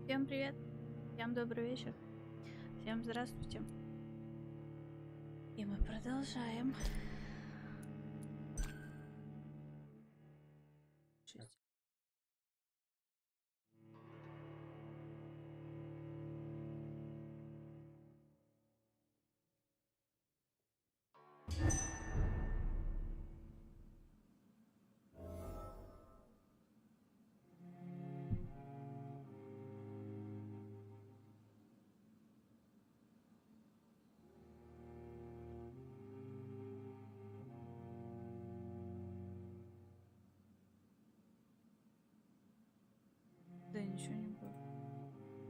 Всем привет, всем добрый вечер, всем здравствуйте. И мы продолжаем. Да ничего не будет.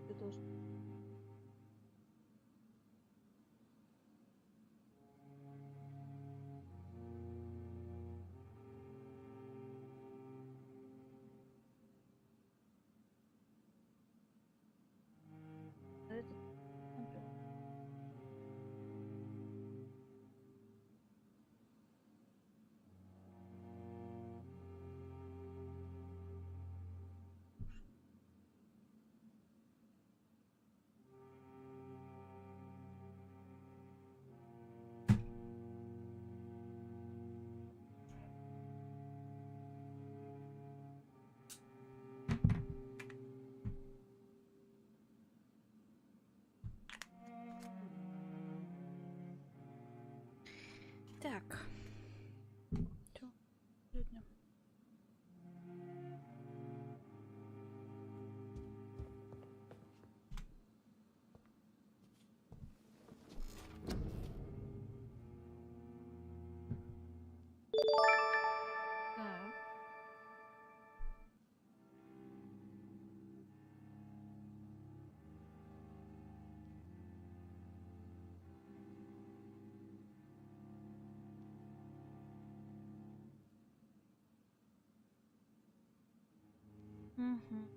Ты должен. Это... Так. Чё? Сегодня. Так. Угу.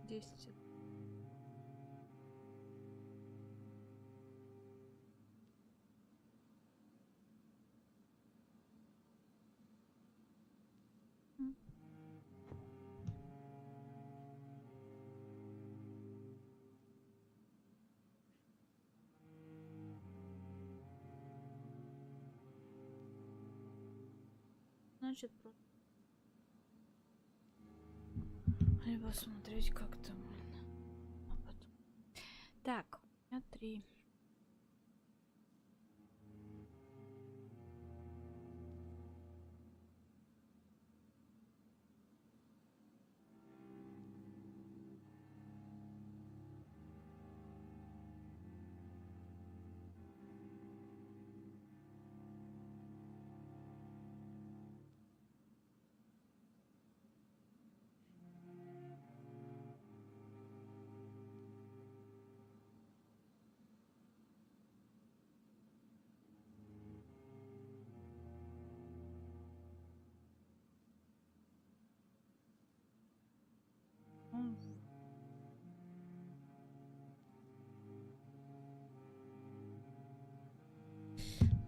Десять. Значит, просто либо смотреть, как там. А потом. Так, у меня 3.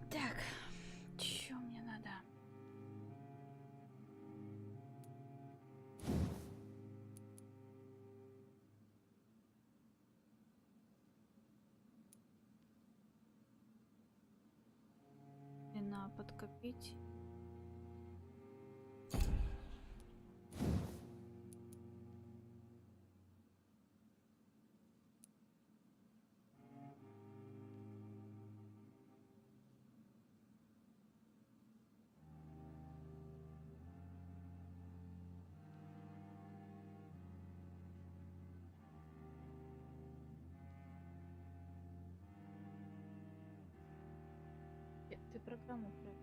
Так, чё мне надо? Длина подкопить. Ты программу проверь.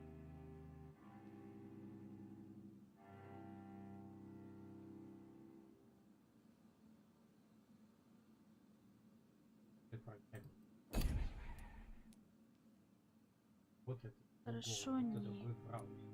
Вот это. Хорошо, вот не. это вы правы.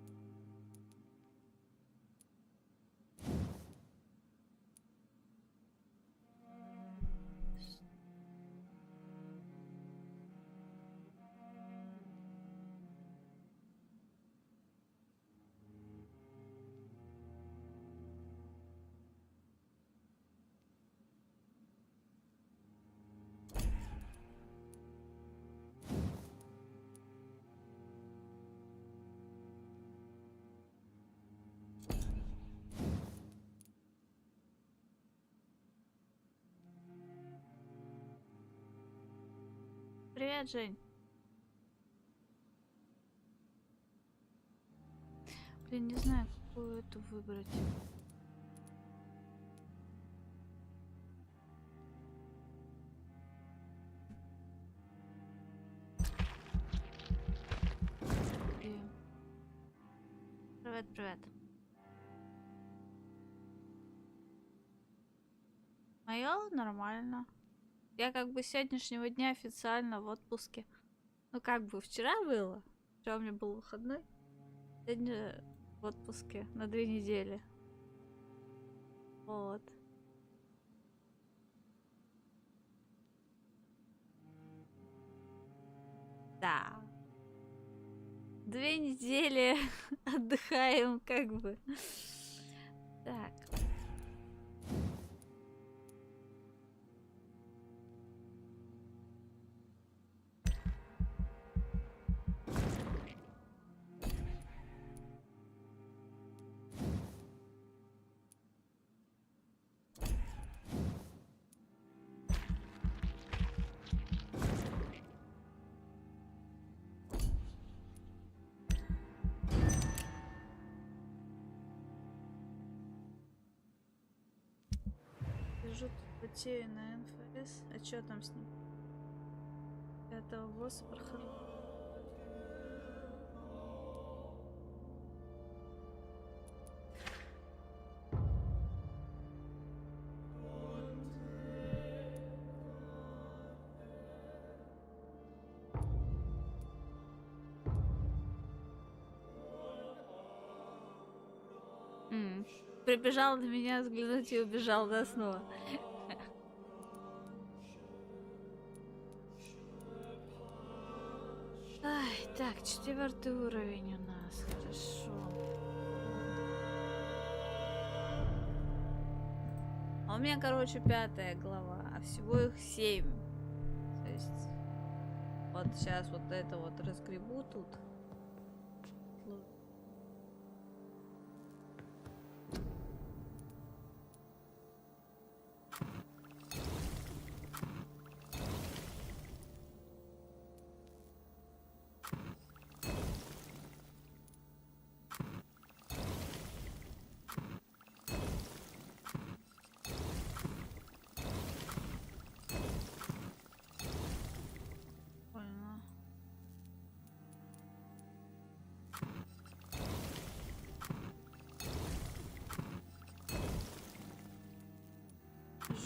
Привет, Жень. Блин, не знаю, какую эту выбрать. Привет, привет. Мое нормально. Я как бы с сегодняшнего дня официально в отпуске. Ну как бы вчера было. Вчера у меня был выходной. Сегодня в отпуске на 2 недели. Вот. Да. 2 недели отдыхаем, как бы. Так. Лежу, потею на НФС. А чё там с ним? Этого босса прохожу. Прибежал на меня взглянуть и убежал, да, снова. Ай, так, 4-й уровень у нас, хорошо. А у меня, короче, 5-я глава, а всего их 7. То есть, вот сейчас вот это вот разгребу тут.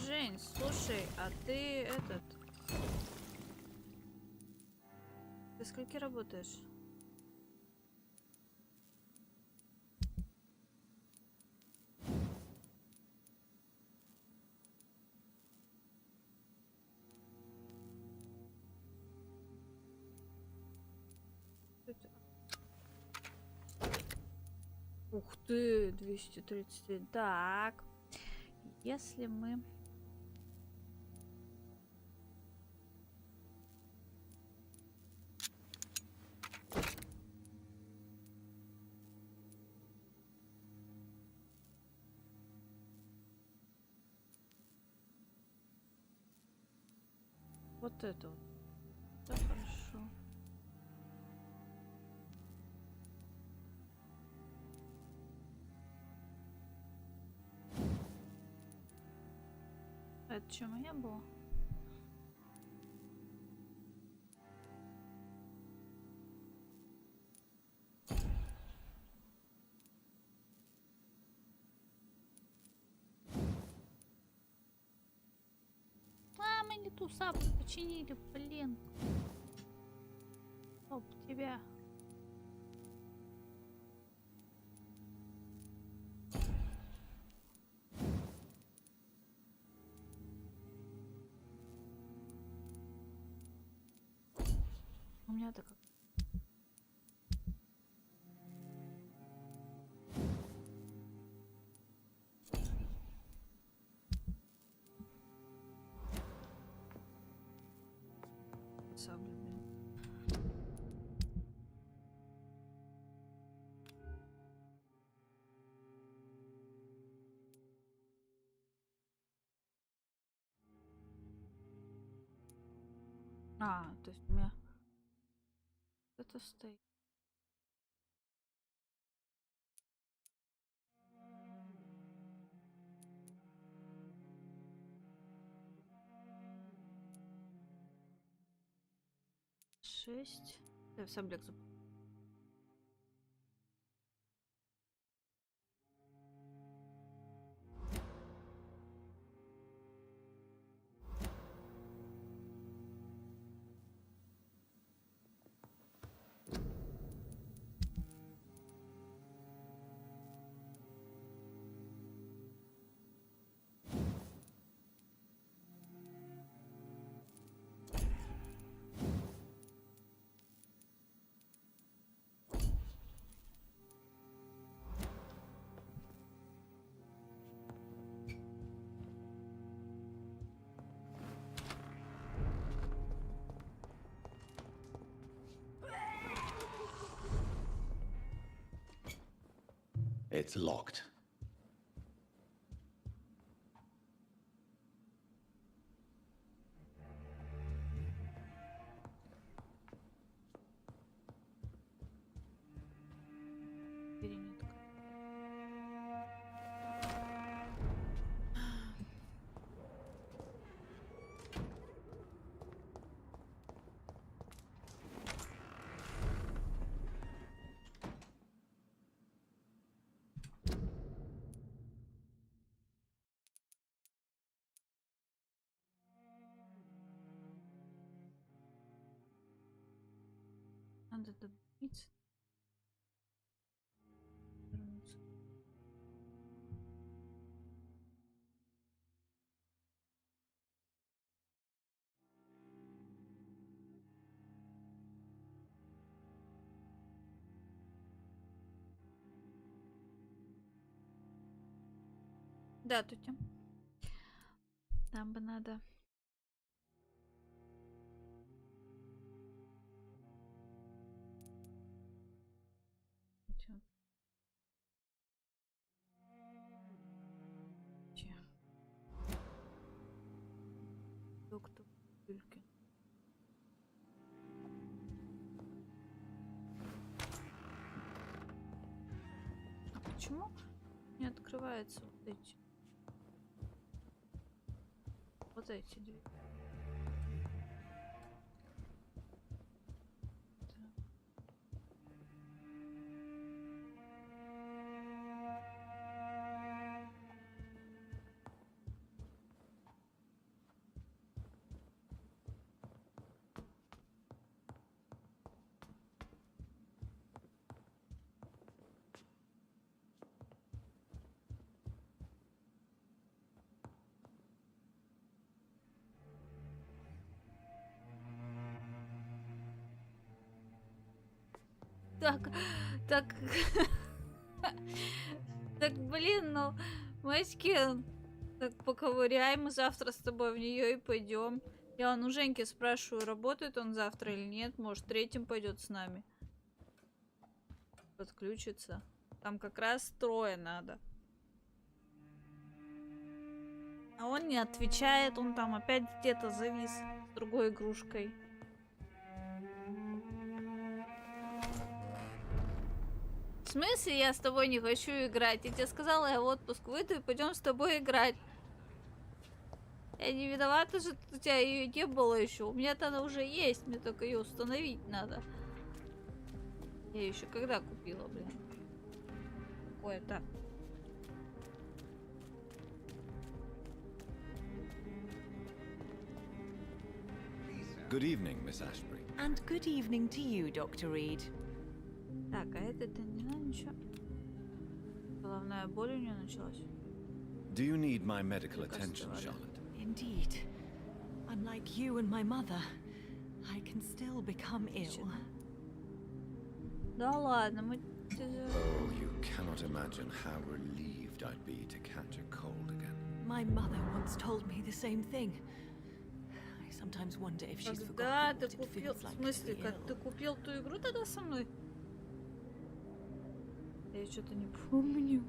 Жень, слушай, а ты этот... Ты скольки работаешь? Ух ты, 230. Так, если мы... Вот это вот. Да, хорошо. Это что, моя была? А, мы не ту саблю починили, блин. Оп, тебя. У меня-то как... Сабля, блин. А, то есть у меня это стоит. Шесть. Я в саблек запомнил. It's locked. Перенятка. Надо добавить. Вернуться. Да, тетя. Там бы надо. Доктор Пыльки. А почему не открываются вот эти две? Так, так, блин, ну, Маськин, так поковыряем, мы завтра с тобой в нее и пойдем. Я вон у Женьки спрашиваю, работает он завтра или нет, может, третьим пойдет с нами. Подключится. Там как раз трое надо. А он не отвечает, он там опять где-то завис с другой игрушкой. В смысле я с тобой не хочу играть? Я тебе сказала, я в отпуск выйду и пойдем с тобой играть. Я не виновата, что у тебя ее не было еще. У меня-то она уже есть, мне только ее установить надо. Я ее еще когда купила, блин? Какое-то. Good evening, Miss Ashbury. And good evening to you, Dr. Reed. Так, а это не надо ничего. Головная боль у нее началась. Do you need my medical attention, Charlotte? Indeed. Unlike you and my mother, I can still become ill. Да ладно, мы... Oh, you cannot imagine how relieved I'd be to catch a cold again. My mother once told me the same thing. I sometimes wonder if she's Когда forgotten ты what it купил... feels like В to смысле, be как ill. ты купил ту игру тогда со мной? Я что-то не помню.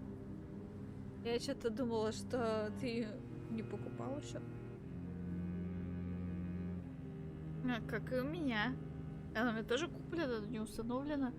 Я что-то думала, что ты не покупал еще. Как и у меня. Она у меня тоже куплена, но не установлена.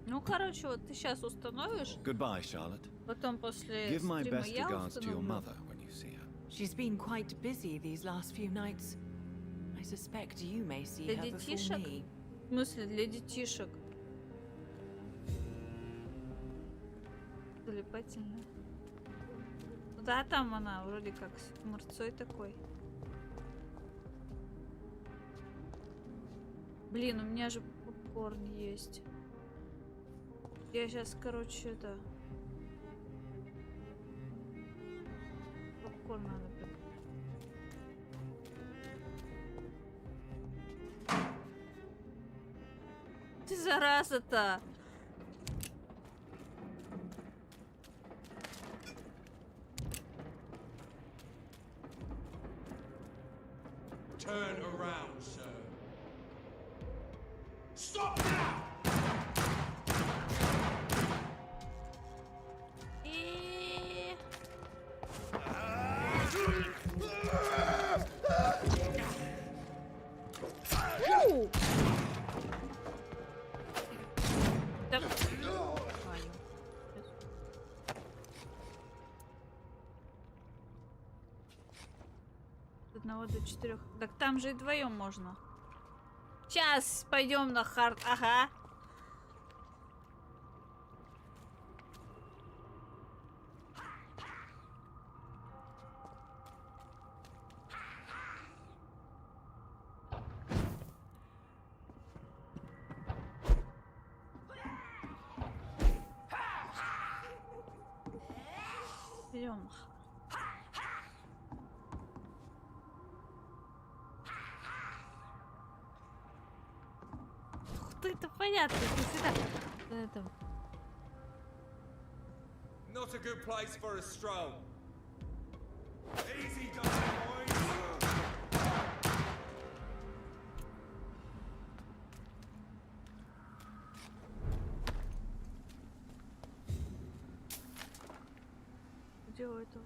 Ну, короче, вот ты сейчас установишь, Goodbye, Charlotte. потом после Give my стрима best я regards to your установлю. mother when you see her. She's been quite busy these last few nights. I suspect you may see Для her before детишек? me. В смысле, для детишек? Залипательная. Ну да, там она вроде как с морцой такой. Блин, у меня же попкорн есть. Я сейчас, короче, это... Попкорн надо приготовить. Ты зараза-то! Turn around, sir. Stop now! И... Фу! Так. С 1 до 4. Так там же и вдвоем можно. Сейчас пойдем на хард. Ага. Идем. Это понятно, ты всегда... Это... Not a good place for a stroll. Easy does it, boys. Где у этого?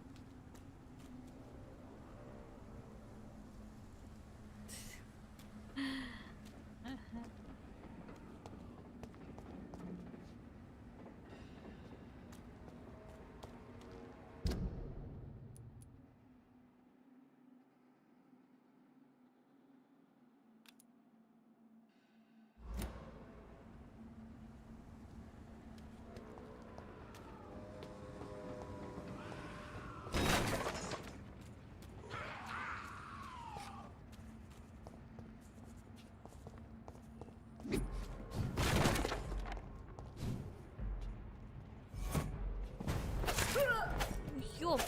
Ёп.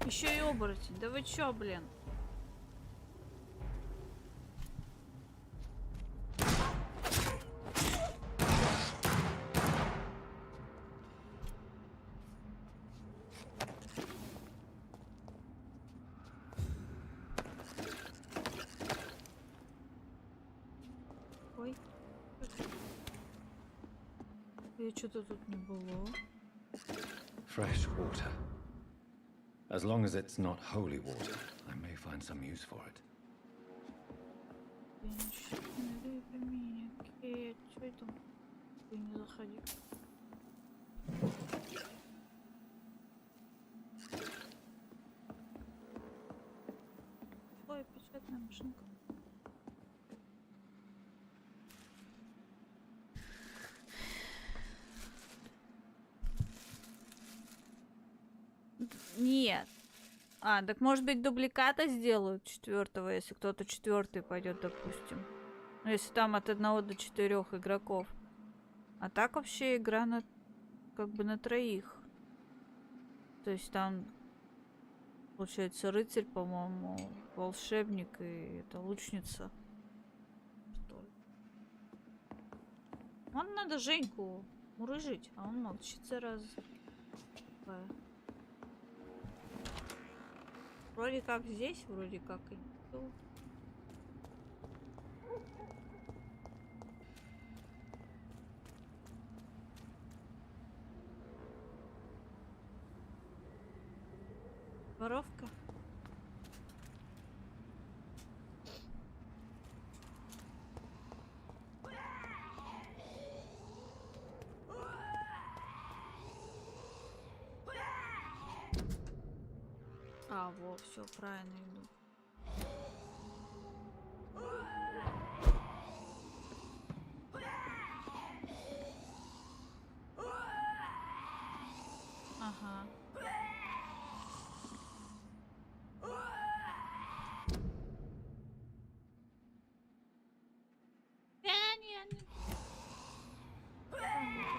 Еще и оборотень. Да вы чё, блин? Ой. И что-то тут не было. Fresh water. As long as it's not holy water, I may find some use for it. Окей, что это? Ты не заходи. Ой, печатная машинка. Нет. А, так может быть дубликата сделают 4-го, если кто-то 4-й пойдет, допустим. Ну, если там от 1 до 4 игроков. А так вообще игра на как бы на 3. То есть там получается рыцарь, по-моему, волшебник и это лучница. Что ли? Вон надо Женьку мурыжить, а он молчит раз. Вроде как здесь, вроде как и тут. Воровка. А, во, все, правильно иду. Ага.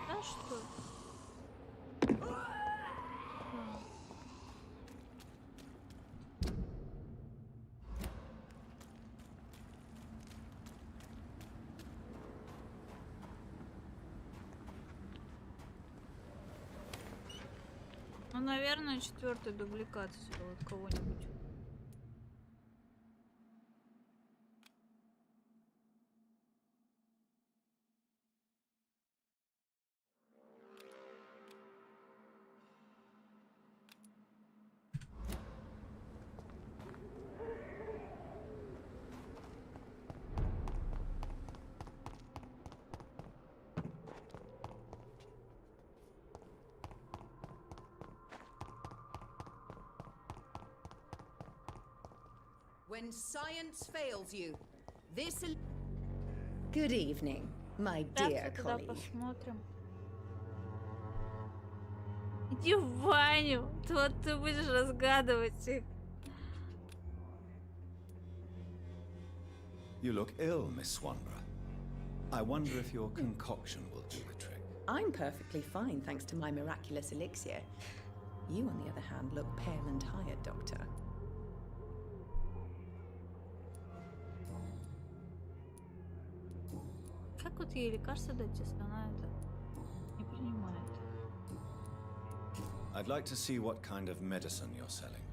Да что? Ну, наверное, 4-й дубликат сделают кого-нибудь. When science fails you, this... Good evening, my dear Тогда colleague. посмотрим. Иди в баню. Вот ты будешь разгадывать их. You look ill, Miss Swanborough. I wonder if your concoction will do the trick. I'm perfectly fine thanks to my miraculous elixir. You, on the other hand, look pale and tired, Doctor. Как вот ей лекарство дать, если она это не принимает? I'd like to see what kind of medicine you're selling.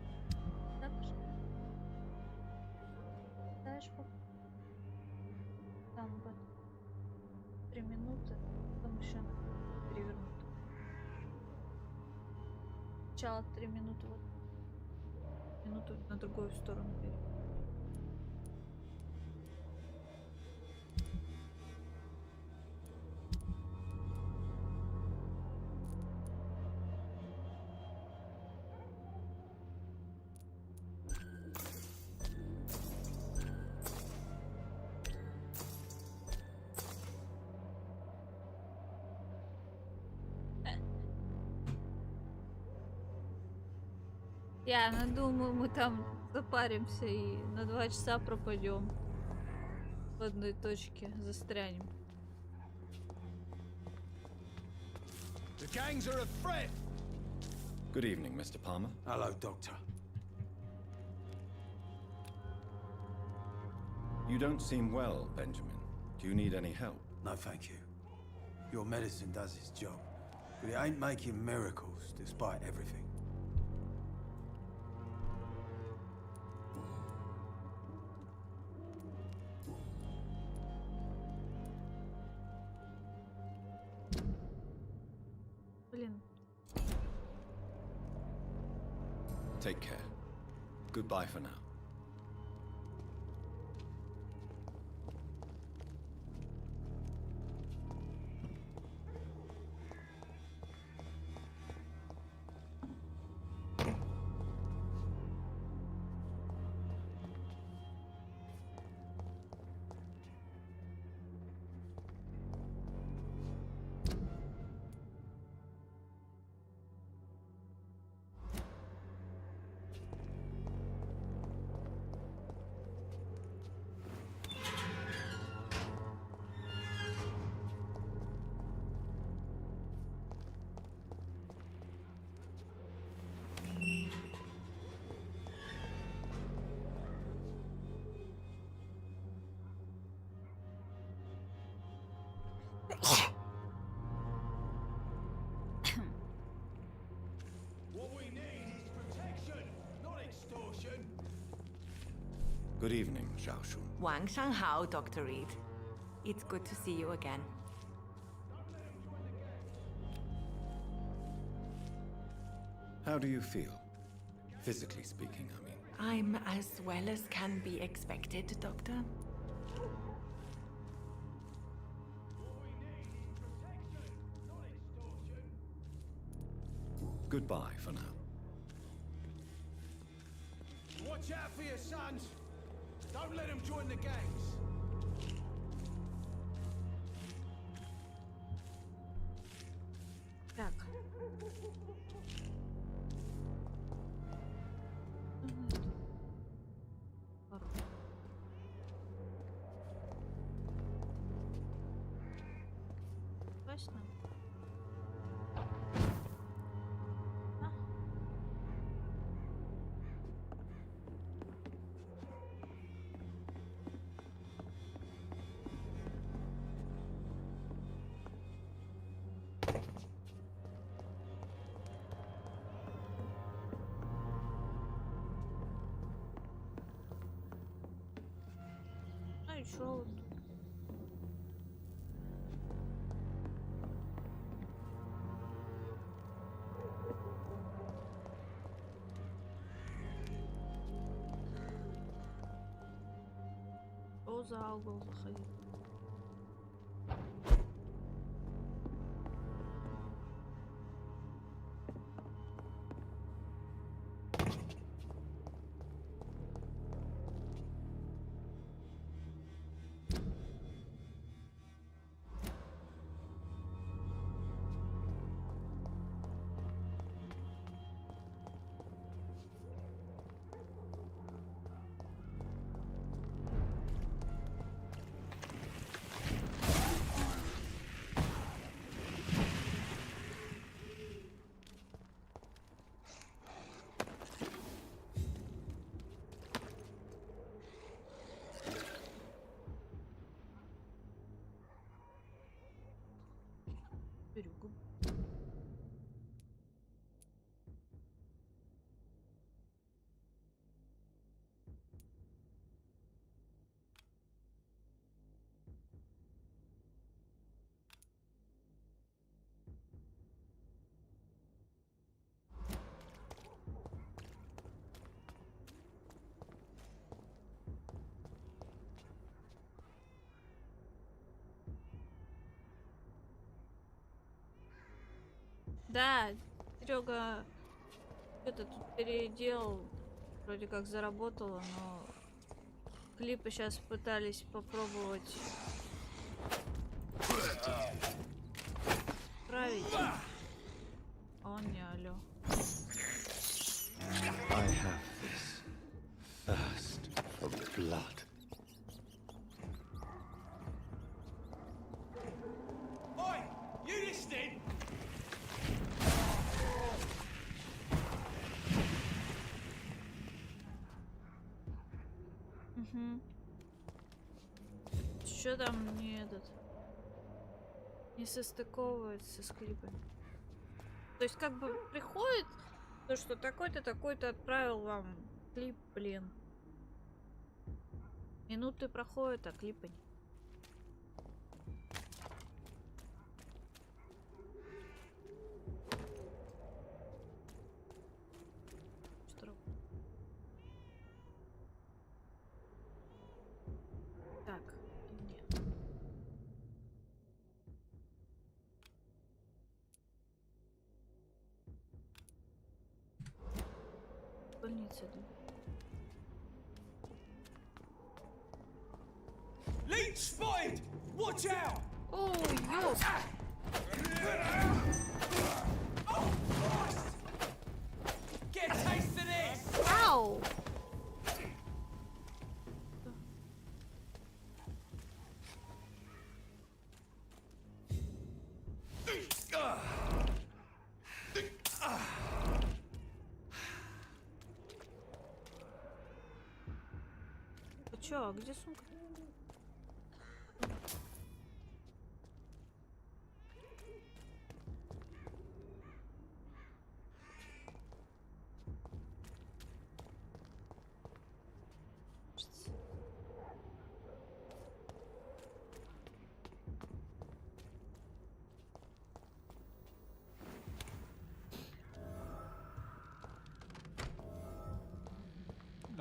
Да, пошли. Дальше там вот 3 минуты, потом еще перевернут. Сначала 3 минуты, вот минуту на другую сторону перевернут. Я думаю, мы там запаримся и на 2 часа пропадем. В одной точке застрянем. The gangs are a threat! Good evening, Mr. Palmer. Hello, Doctor. You don't seem well, Benjamin. Do you need any help? No, thank you. Your medicine does its job, but it ain't making miracles despite everything. Блин. Take care. Goodbye for now. Good evening, Xiaoshun. Wang Shanghao, Dr. Reed. It's good to see you again. How do you feel? Physically speaking, I mean. I'm as well as can be expected, Doctor. Goodbye for now. Watch out for your sons. Don't let them join the gangs. Так. Точно? Ну и шо вот. О, за угол заходить. Берегу. Да, Серега что-то тут переделал, вроде как заработало, но клипы сейчас пытались попробовать править. А он не алё. I have this thirst for blood. Oi! You listening? Угу. Что там не этот? Не состыковывается с клипами. То есть как бы приходит то, что такой-то, такой-то отправил вам клип, блин. Минуты проходят, а клипа нет. Так, нет. В больнице, да? Leech spotted! Watch out! О, ёп! Oh, Christ! Get a taste of this! Ау! А чё, а где сумка?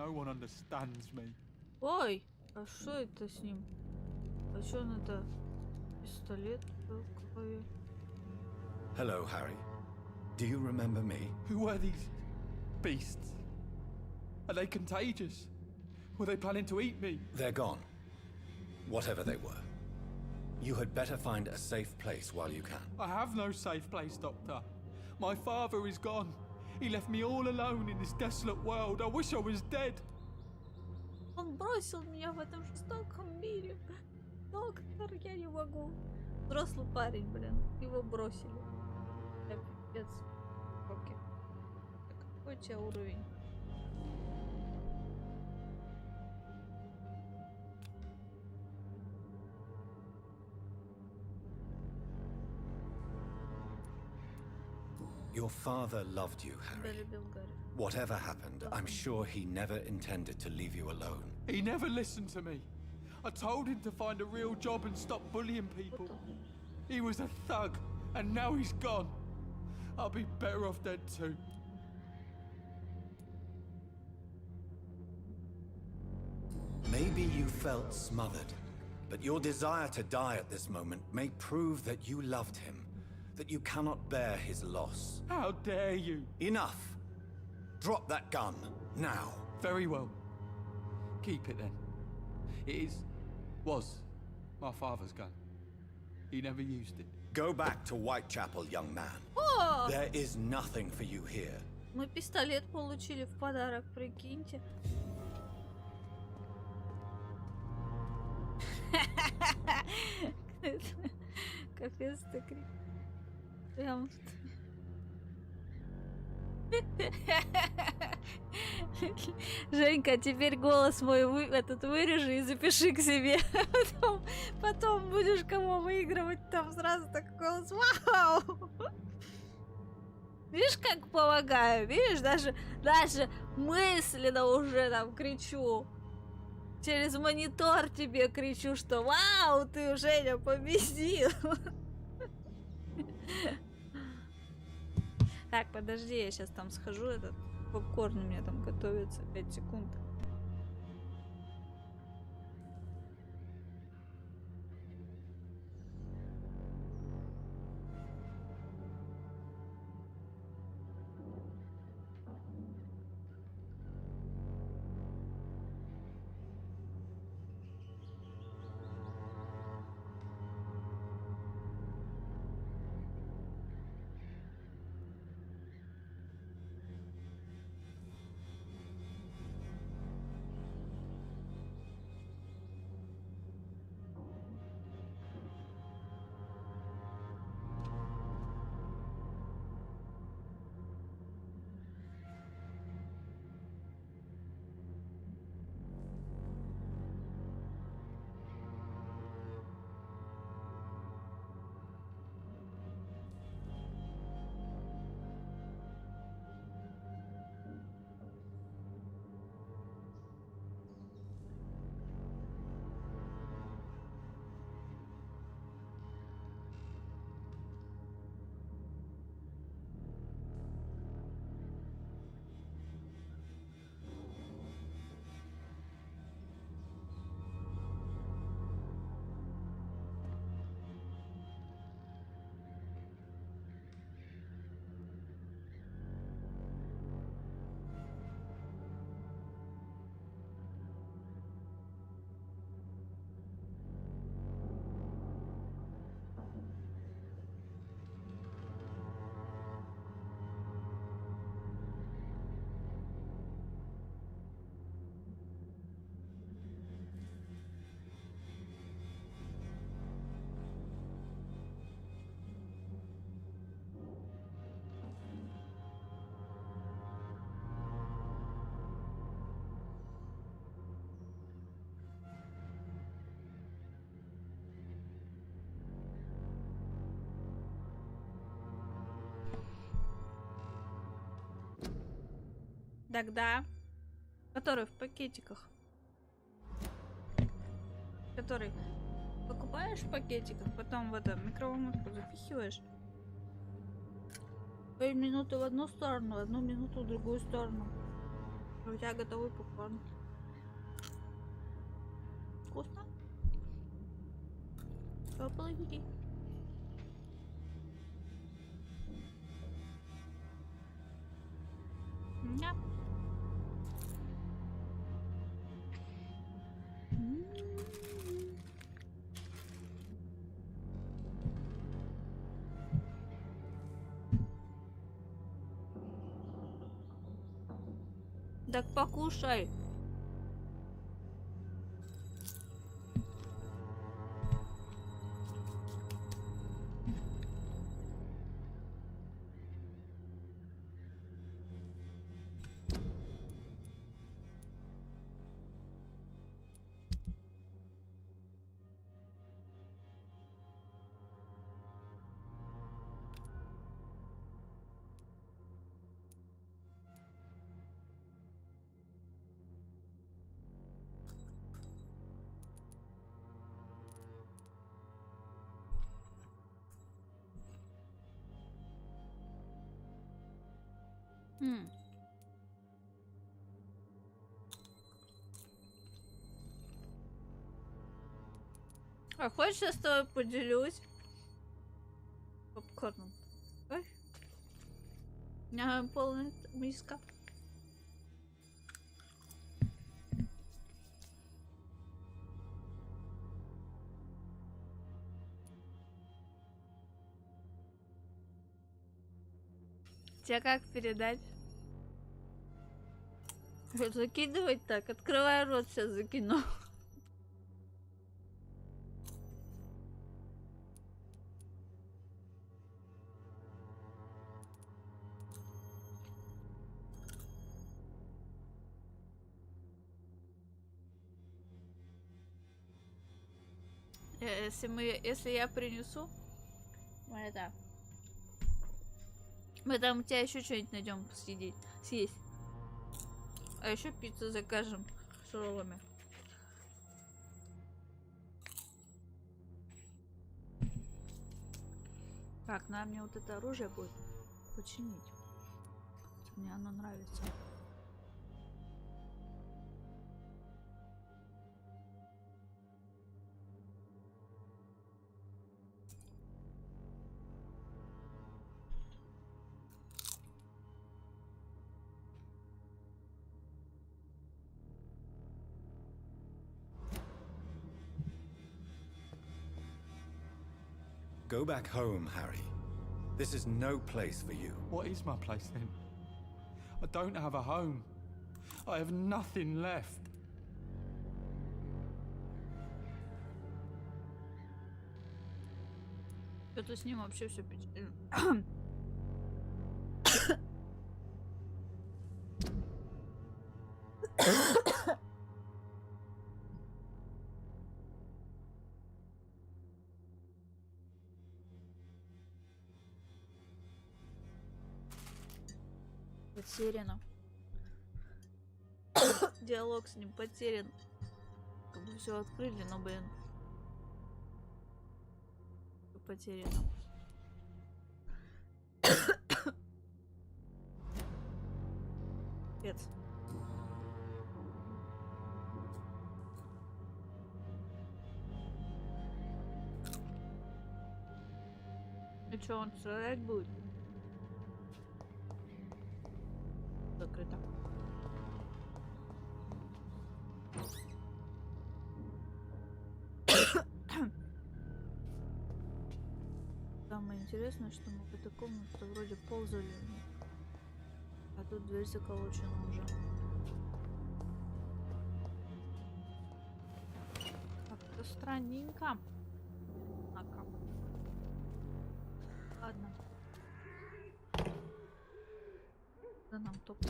No one understands me. Ой, а что это с ним? А что он это? Пистолет какой? Hello, Harry. Do you remember me? Who are these beasts? Are they contagious? Were they planning to eat me? They're gone. Whatever they were. You had better find a safe place while you can. I have no safe place, Doctor. My father is gone. He left me all alone in this desolate world. I wish I was dead. Он бросил меня в этом жестоком мире. Доктор, я не могу. Взрослый парень, блин. Его бросили. Так, пипец. Окей. Какой у тебя уровень? Your father loved you, Harry. Whatever happened, I'm sure he never intended to leave you alone. He never listened to me. I told him to find a real job and stop bullying people. He was a thug, and now he's gone. I'll be better off dead too. Maybe you felt smothered, but your desire to die at this moment may prove that you loved him, that you cannot bear his loss. How dare you? Enough! Drop that gun, now. Very well. Keep it then. It was my father's gun. He never used it. Go back to Whitechapel, young man. О! There is nothing for you here. Мы пистолет получили в подарок, прикиньте. Капец, ты крик. Прям. Женька, теперь голос мой этот вырежи и запиши к себе. Потом будешь кого выигрывать, там сразу такой голос. Вау! Видишь, как помогаю? Видишь, даже мысленно уже там кричу. Через монитор тебе кричу, что вау, ты, Женя, победил. Так, подожди, я сейчас там схожу, этот попкорн у меня там готовится, 5 секунд. Тогда, который в пакетиках, который покупаешь в пакетиках, потом в это микроволновку запихиваешь. 5 минут в одну сторону, 1 минуту в другую сторону. У тебя готовый попкорн. Вкусно? Теплый. Ня. Так покушай. А хочешь, я с тобой поделюсь попкорном? Ой. У меня полная миска. Тебе как передать? Что, закидывать так? Открывай рот, сейчас закину. Если я принесу, мы там у тебя еще что-нибудь найдем съесть. А еще пиццу закажем с роллами. Так, надо мне вот это оружие будет починить. Мне оно нравится. Go back home, Harry. This is no place for you. What is my place then? I don't have a home. I have nothing left. Это с ним вообще все печально. Потеряно. Диалог с ним потерян. Как бы все открыли, но, блин, потеряно. Пец. И что, он стрелять будет? Закрыто. Самое интересное, что мы в этой комнате вроде ползали, а тут дверь заколочена уже. Как-то странненько. Ладно. Да нам только.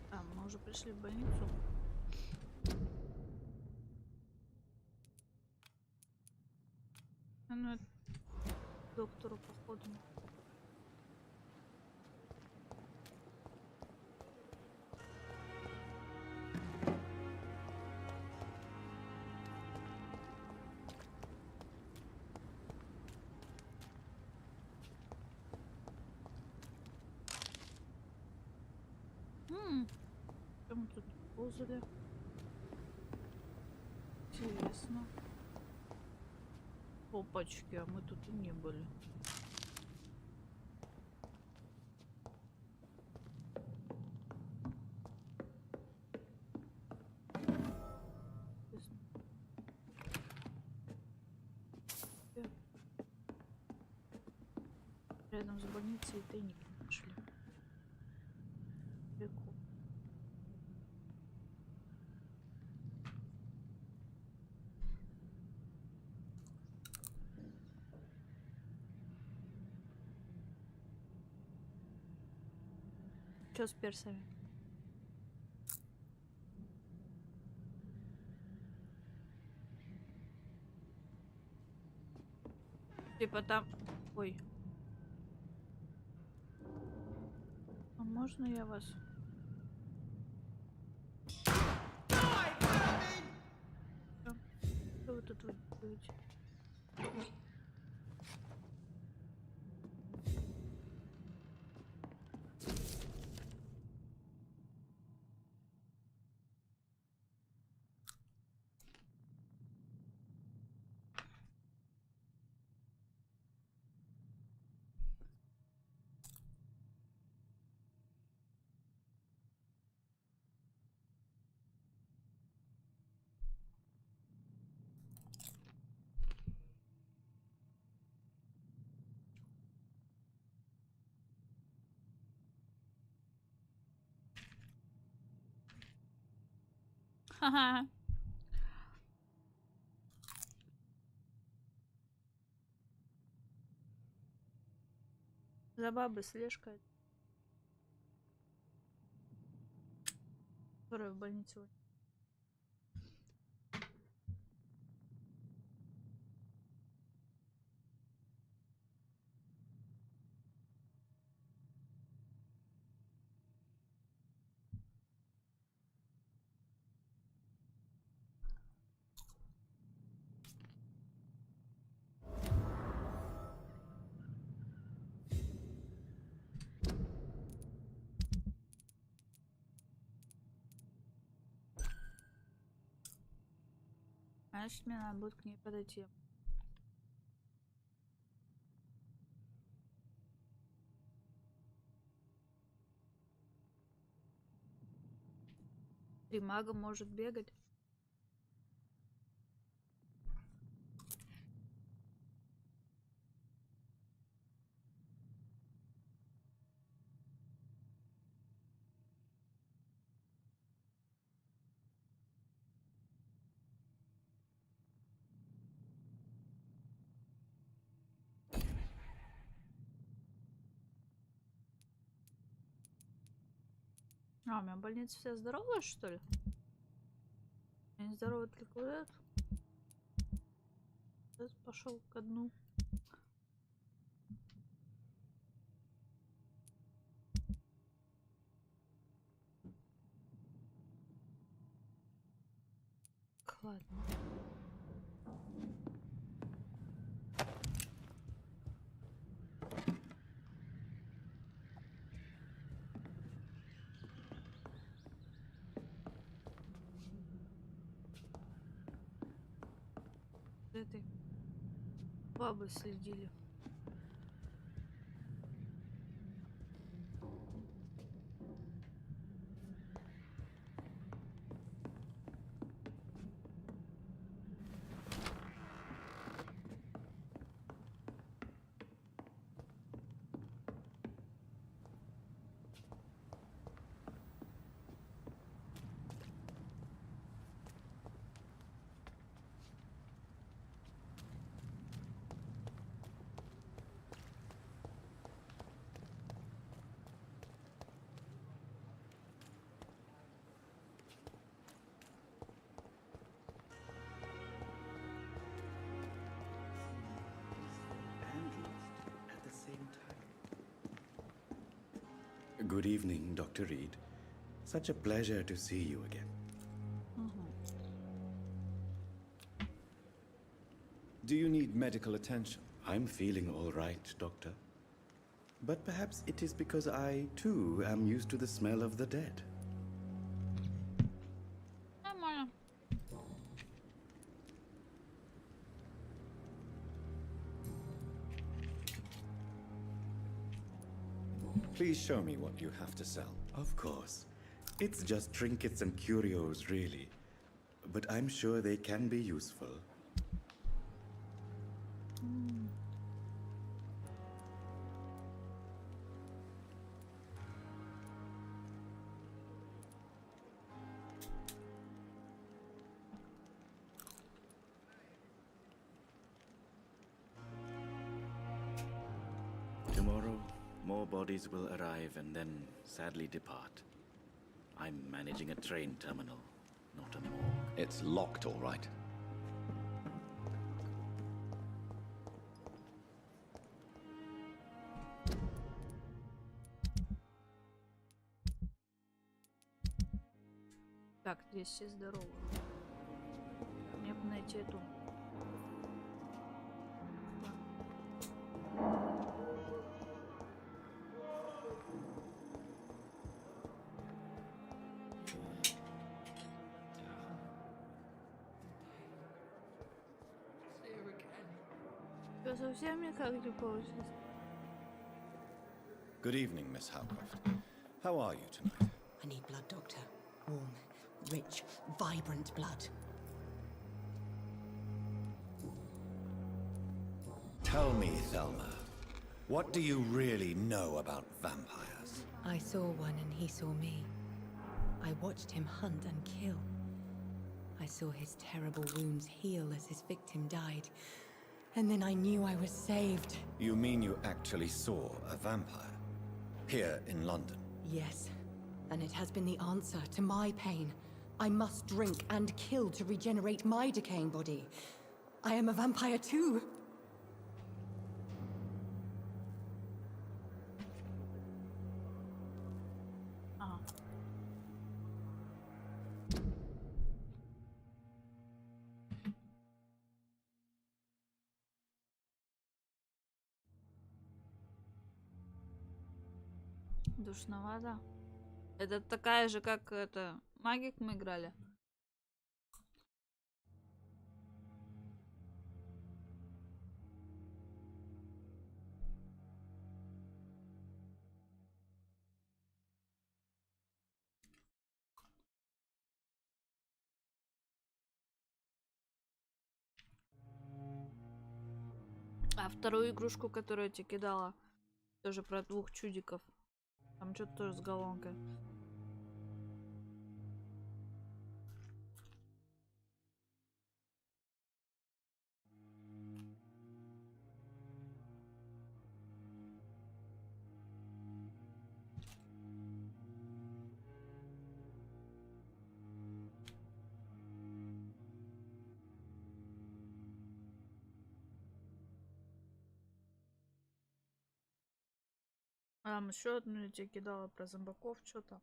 А, мы уже пришли в больницу. Ну, это доктору, походу. Что мы тут ползали? Интересно. Опачки, а мы тут и не были. Интересно. Рядом с больницей тайник нашли. Прикол. Что с персами? Типа там... Ой. А можно я вас... Что вы тут будете? Ха-ха. За бабой слежка. Которая в больнице. Значит, мне надо будет к ней подойти. Три мага может бегать. А, у меня больница вся здоровая, что ли? Я не здоровая только вот этот. Этот пошел ко дну. Ладно. Этой бабы следили. Good evening, Dr. Reed. Such a pleasure to see you again. Do you need medical attention? I'm feeling all right, Doctor. But perhaps it is because I, too, am used to the smell of the dead. Нормально. Please show me what you have to sell. Of course. It's just trinkets and curios, really. But I'm sure they can be useful. Tomorrow, more bodies will arrive and then sadly depart. I'm managing a train terminal, not a morgue. It's locked, all right. Так, здесь все здоровы. Мне бы найти эту. Что, совсем никак не получилось? Good evening, Miss Howcroft. How are you tonight? I need blood, Doctor. Warm, rich, vibrant blood. Tell me, Thelma, what do you really know about vampires? I saw one and he saw me. I watched him hunt and kill. I saw his terrible wounds heal as his victim died. And then I knew I was saved. You mean you actually saw a vampire? Here in London? Yes. And it has been the answer to my pain. I must drink and kill to regenerate my decaying body. I am a vampire too. Душновато. Это такая же, как это магик мы играли. А вторую игрушку, которую я тебе кидала, тоже про двух чудиков. Там что-то тоже с головонкой. Еще одну я тебе кидала про зомбаков, что-то.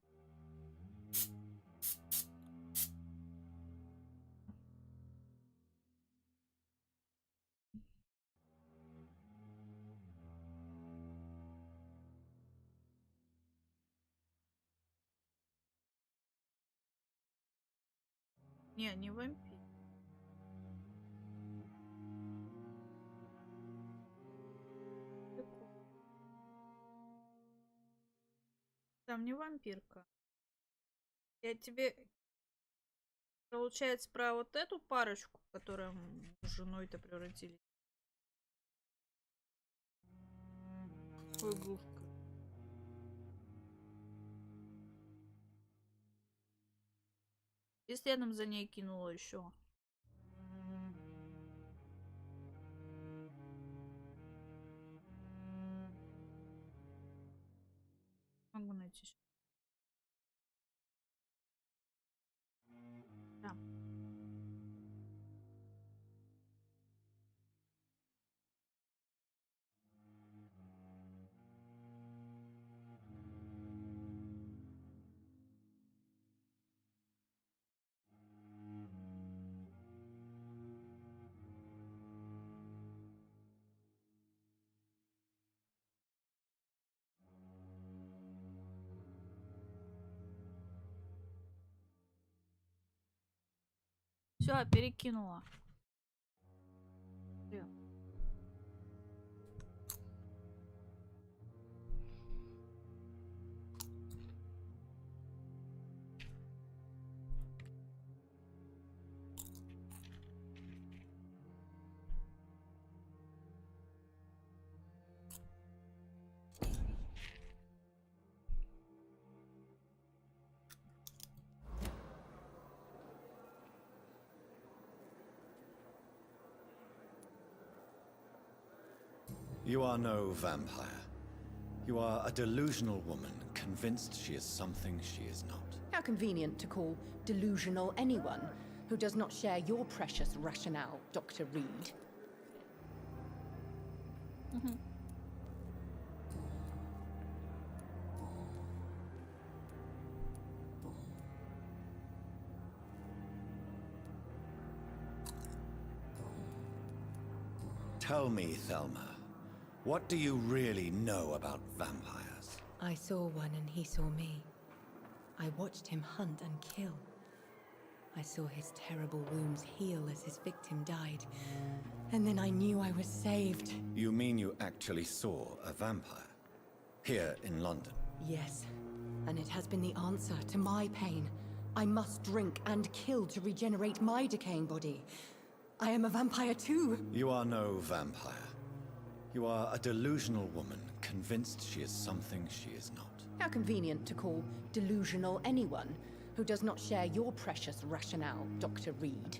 Не вампир. Там не вампирка. Я тебе, получается, про вот эту парочку, которая с женой-то превратились. Ой, глупка. И следом за ней кинула еще. Могу найти. Да. Все, перекинула. Всё. You are no vampire. You are a delusional woman, convinced she is something she is not. How convenient to call delusional anyone who does not share your precious rationale, Dr. Reed. Tell me, Thelma, what do you really know about vampires? I saw one and he saw me. I watched him hunt and kill. I saw his terrible wounds heal as his victim died. And then I knew I was saved. You mean you actually saw a vampire? Here in London? Yes, and it has been the answer to my pain. I must drink and kill to regenerate my decaying body. I am a vampire too. You are no vampire. You are a delusional woman, convinced she is something she is not. How convenient to call delusional anyone who does not share your precious rationale, Dr. Reed.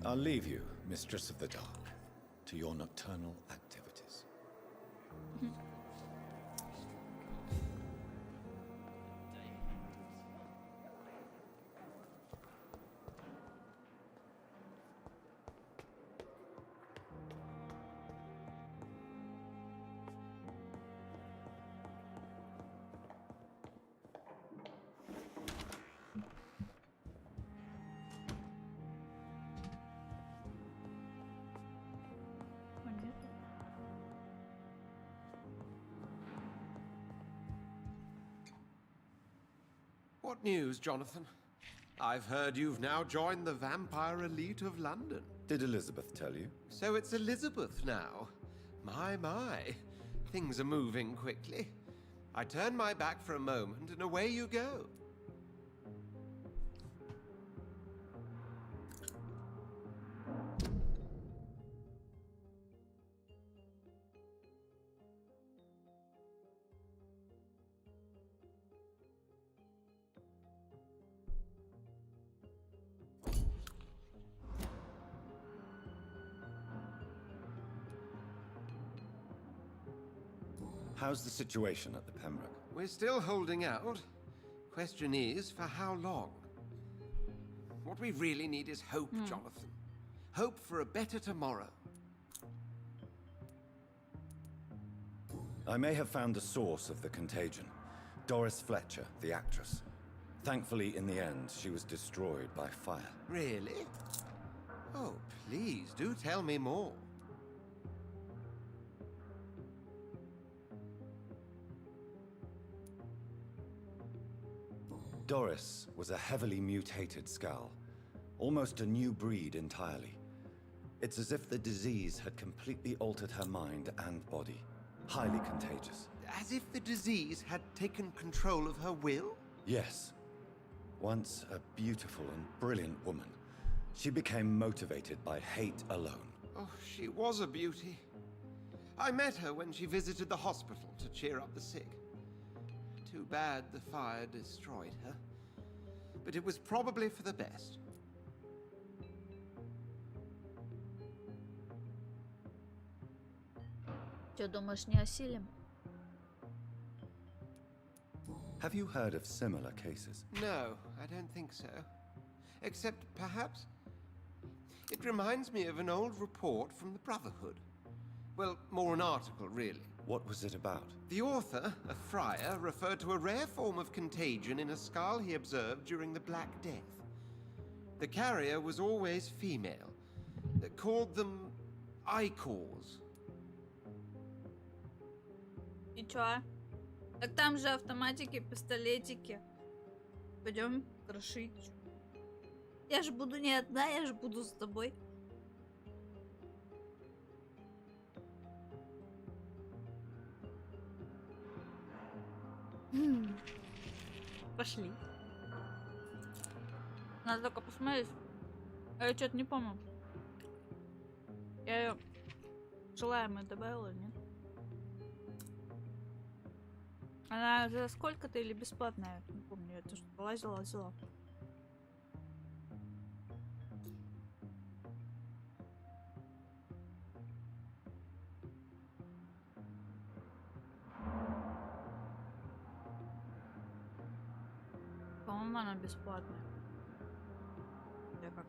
I'll leave you, Mistress of the Dark, to your nocturnal activities. What news, Jonathan? I've heard you've now joined the vampire elite of London. Did Elizabeth tell you? So it's Elizabeth now. My. Things are moving quickly. I turn my back for a moment and away you go. How's the situation at the Pembroke? We're still holding out. Question is, for how long? What we really need is hope, Jonathan. Hope for a better tomorrow. I may have found the source of the contagion. Doris Fletcher, the actress. Thankfully, in the end, she was destroyed by fire. Really? Oh, please, do tell me more. Doris was a heavily mutated skull, almost a new breed entirely. It's as if the disease had completely altered her mind and body. Highly contagious. As if the disease had taken control of her will? Yes. Once a beautiful and brilliant woman, she became motivated by hate alone. Oh, she was a beauty. I met her when she visited the hospital to cheer up the sick. Too bad the fire destroyed her. But it was probably for the best. Что, думаешь, не осилим? Have you heard of similar cases? No, I don't think so. Except, perhaps, it reminds me of an old report from the Brotherhood. Well, more an article, really. What was it about? The author, a friar, referred to a rare form of contagion in a skull he observed during the Black Death. The carrier was always female. They called them I cause. И чё? Так там же автоматики, пистолетики. Пойдем крошить. Я же буду не одна, я же буду с тобой. Пошли. Надо только посмотреть. А я что-то не помню. Я ее желаемое добавила, нет? Она за сколько-то или бесплатная? Не помню. Это что лазила. По-моему, она бесплатная. Я как?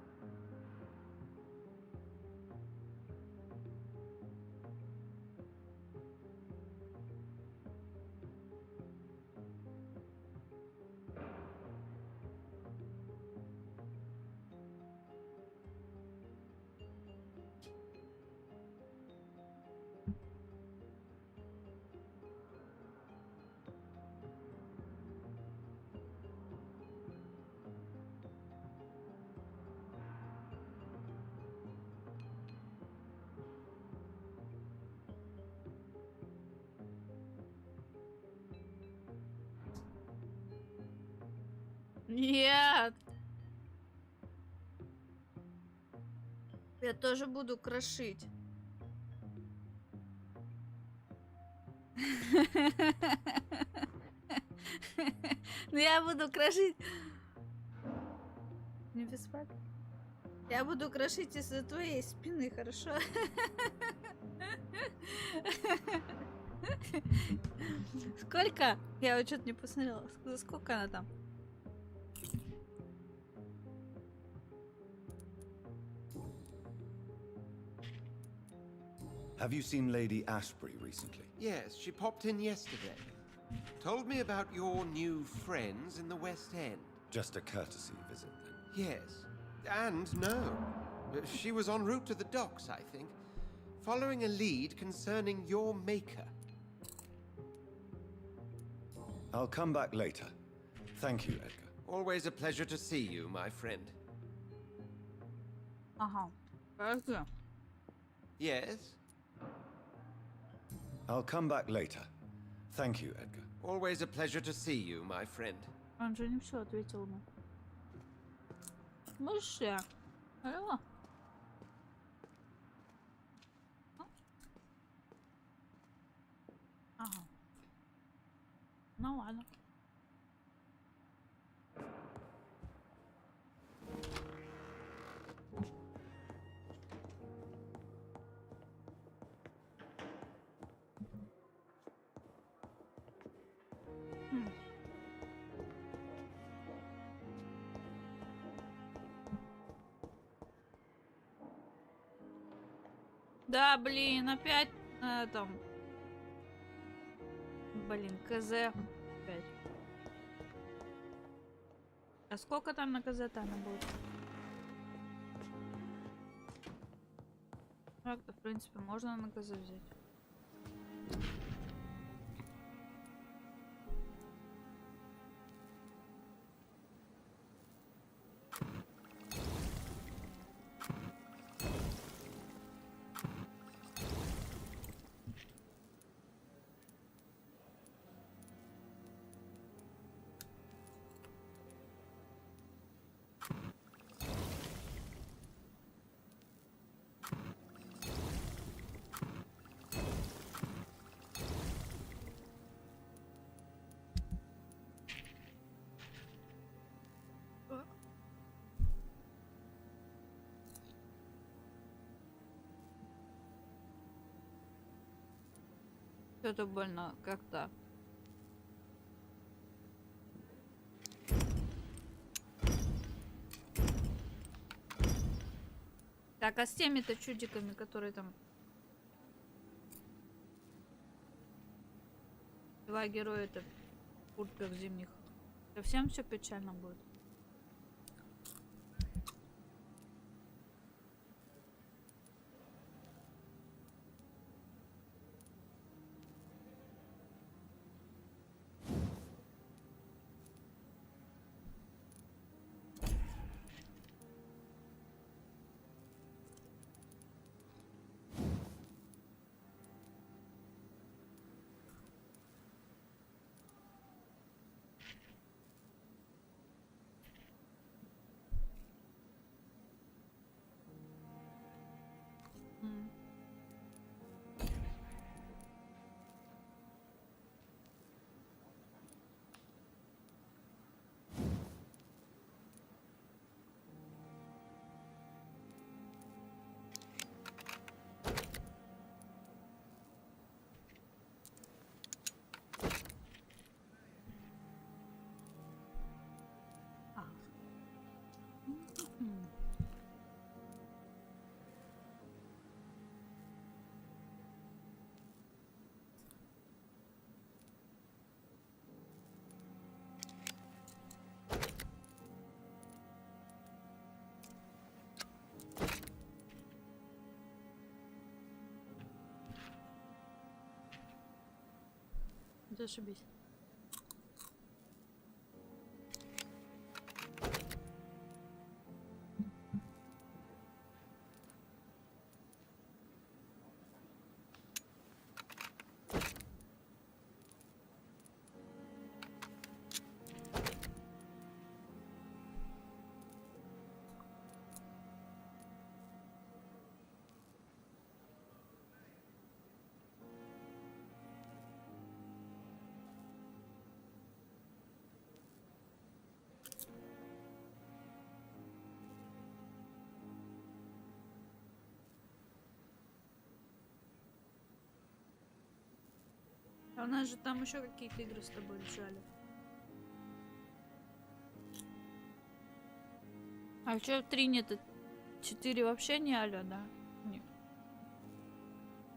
Нет! Я тоже буду крошить. Ну я буду крошить. Не бесплатно. Я буду крошить из-за твоей спины, хорошо? Сколько? Я вот что-то не посмотрела. За сколько она там? Have you seen Lady Ashbury recently? Yes, she popped in yesterday. Told me about your new friends in the West End. Just a courtesy visit, then? Yes. And no. She was en route to the docks, I think. Following a lead concerning your maker. I'll come back later. Thank you, Edgar. Always a pleasure to see you, my friend. Ага. Хорошо. Yes? I'll come back later. Thank you, Edgar. Always a pleasure to see you, my friend. Он же не все ответил ему. Мыши. Алло. Ага. Ну ладно. Да, блин, опять на этом. Блин, КЗ. Опять. А сколько там на КЗ-то она будет? Так-то, в принципе, можно на КЗ взять. Что-то больно как-то. Так, а с теми-то чудиками, которые там... Два героя-то в куртках зимних. Совсем все печально будет. Зашибись. А у нас же там еще какие-то игры с тобой лежали. А что в 3 нет? 4 вообще не алё, да? Нет.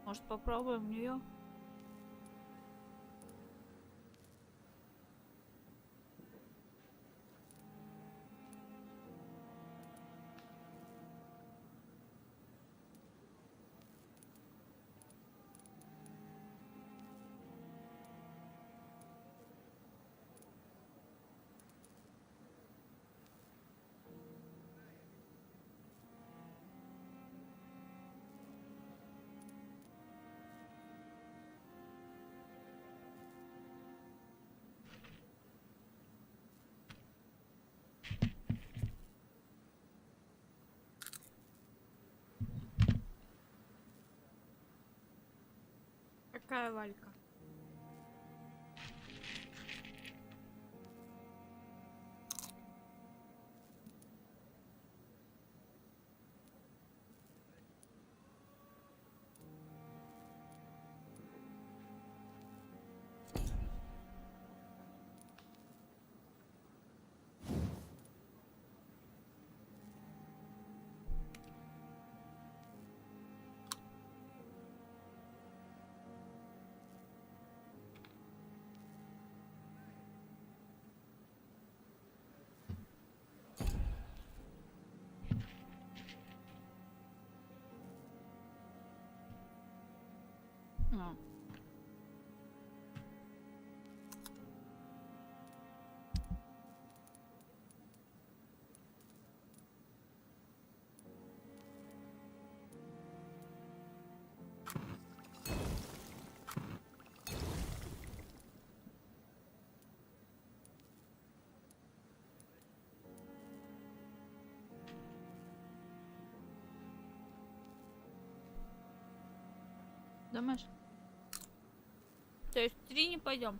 Может попробуем в нее? Какая Валька? Ну. Думаешь? То есть 3 не пойдем.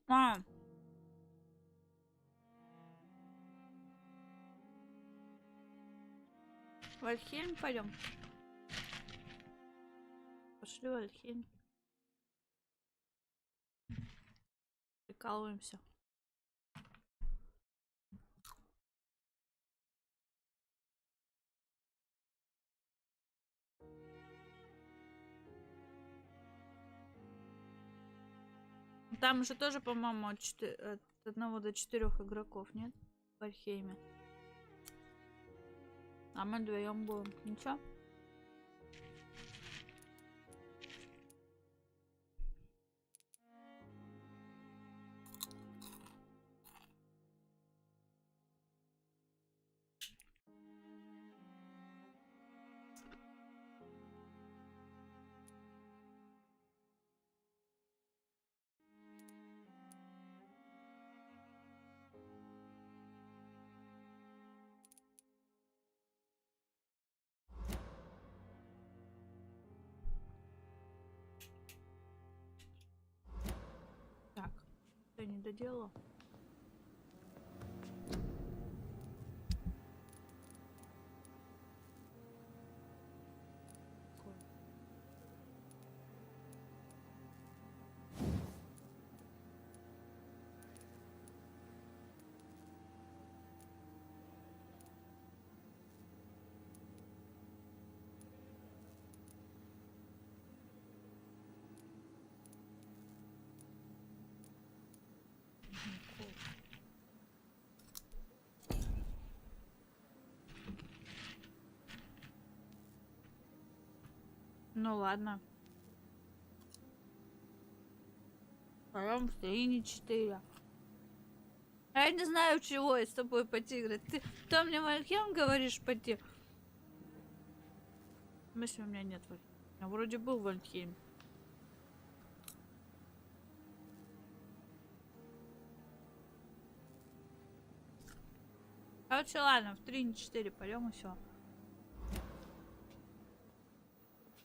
А. В Альхейм пойдем. Пошли в Альхейм. Прикалываемся. Там же тоже, по-моему, от 1 до 4 игроков, нет? В Альхейме. А мы вдвоем будем. Ничего? доделал. Ну ладно. Потом 3-4. А я не знаю, чего я с тобой пойти играть. Ты мне Вальхем говоришь пойти? В смысле, у меня нет Вальхема? У меня вроде был Вальхем. Короче, ладно, в 3-4 пойдем и все.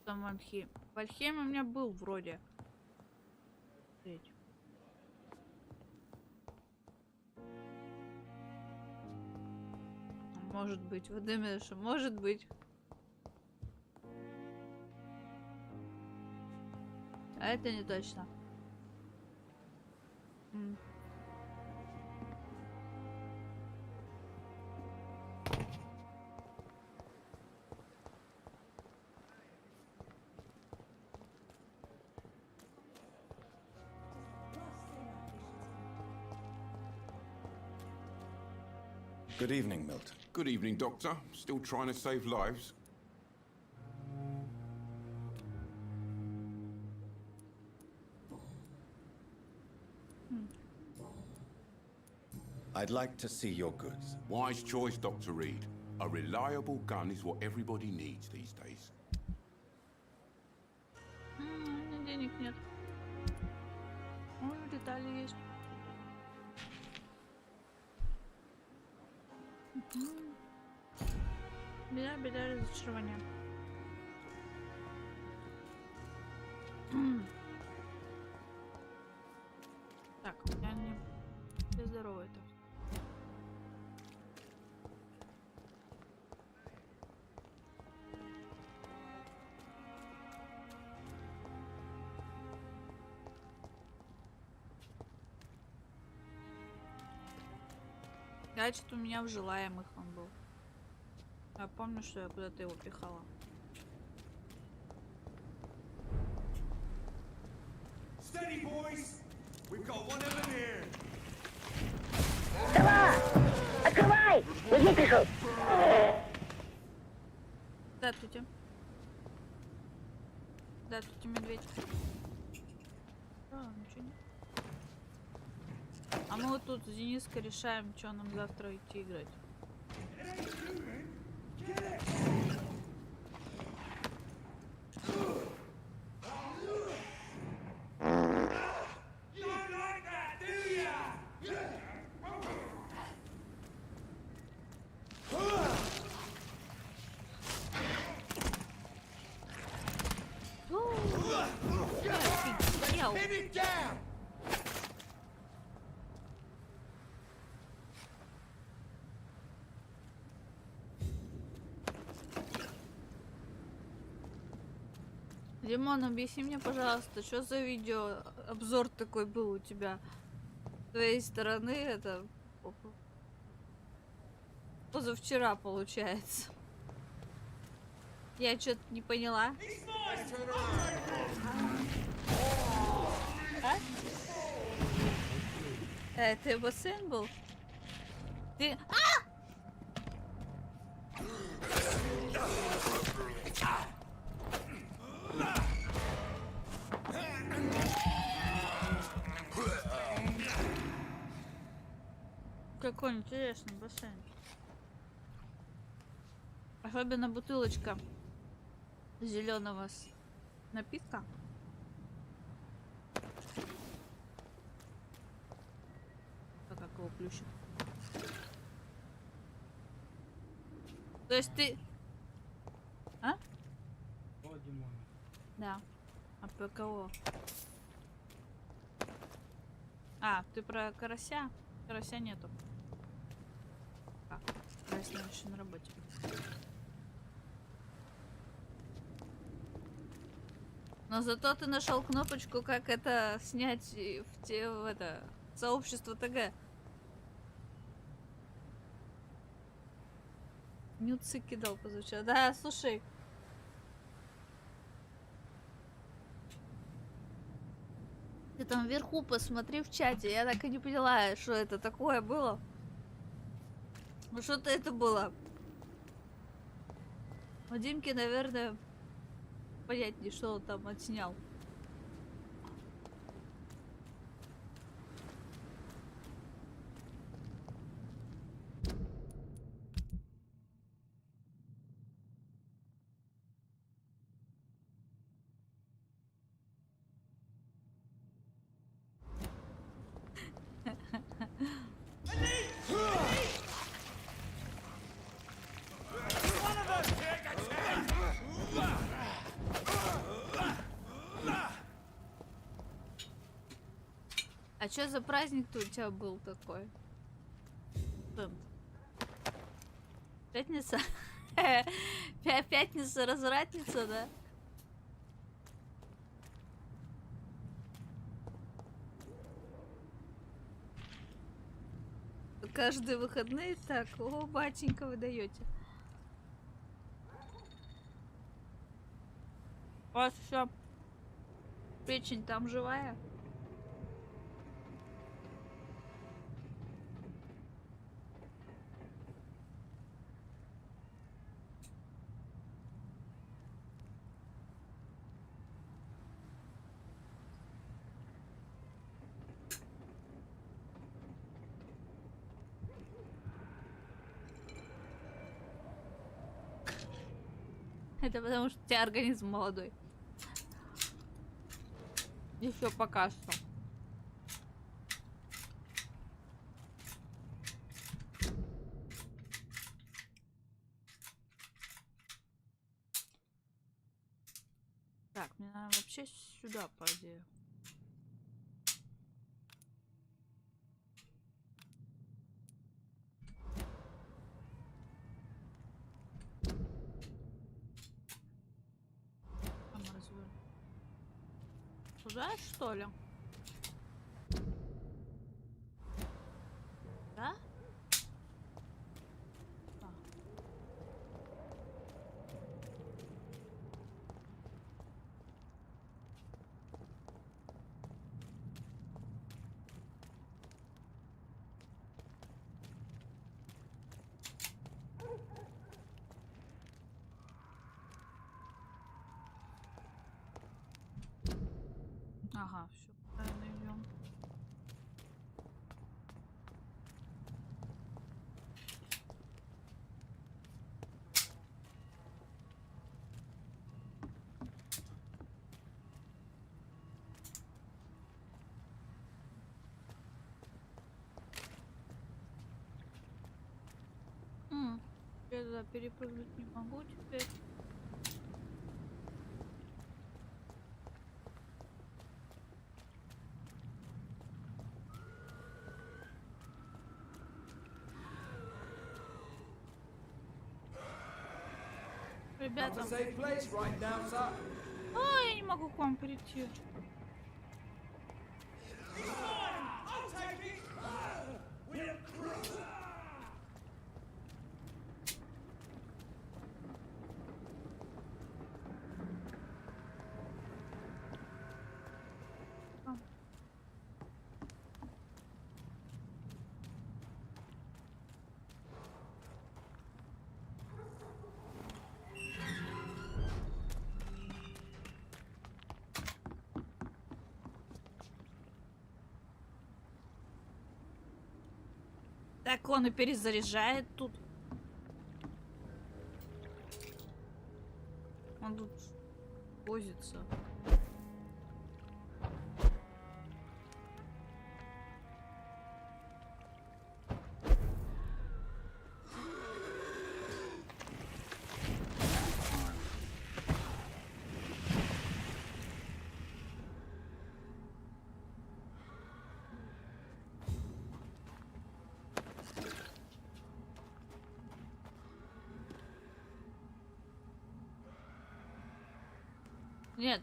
Там Вальхем. Вальхем у меня был вроде. Может быть, вот именно что может быть. А это не точно. Good evening, Milton. Good evening, Doctor. Still trying to save lives? I'd like to see your goods. Wise choice, Dr. Reed. A reliable gun is what everybody needs these days. У меня денег нет. Ой, детали есть. Беда, разочарование. Так, я не здорово это. Значит, у меня в желаемых он был. Я помню, что я куда-то его пихала. Steady, boys! We've got one of them here! Открывай! Медведь пришел! Здравствуйте. Здравствуйте, медведь. А, ничего не. А мы вот тут с Дениской решаем, что нам завтра идти играть. Димон, объясни мне, пожалуйста, что за видео обзор такой был у тебя с твоей стороны? Это позавчера получается. Я что-то не поняла. А? Это его сын был? Ты... А! Какой интересный бассейн. Особенно бутылочка зеленого напитка. Как его плющит. То есть ты... А? Да. А по кого? А, ты про карася? Карася нету. А, карась, наверное, еще на работе. Но зато ты нашел кнопочку, как это снять в это сообщество ТГ. Нюцы кидал позвучало. Да, слушай. Ты там вверху посмотри в чате. Я так и не поняла, что это такое было. Ну что-то это было. У Димки, наверное, понятнее, что он там отснял. А что за праздник-то у тебя был такой? Пятница? Пятница развратница, да? Каждые выходные так, о, батенька, вы даете. У вас все печень там живая? Это потому что у тебя организм молодой. Еще пока что. Так, мне надо вообще сюда, по идее. Туда, что ли? Да? А. Ага, все, правильно идем. Я туда перепрыгнуть не могу теперь. Ребята. Ой, я не могу к вам прийти. Так он и перезаряжает тут. Он тут возится. Нет.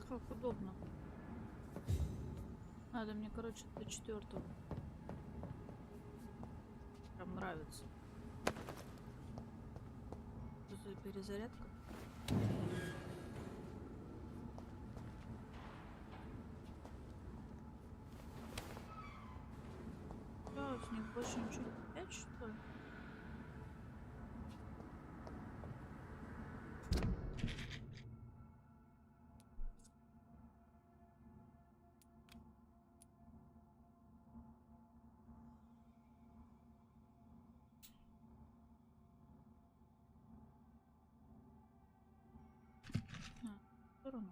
Как удобно. Надо мне, короче, до 4-го. Прям нравится. Что за перезарядка? Да, с них больше ничего не 5, что ли? Сторону.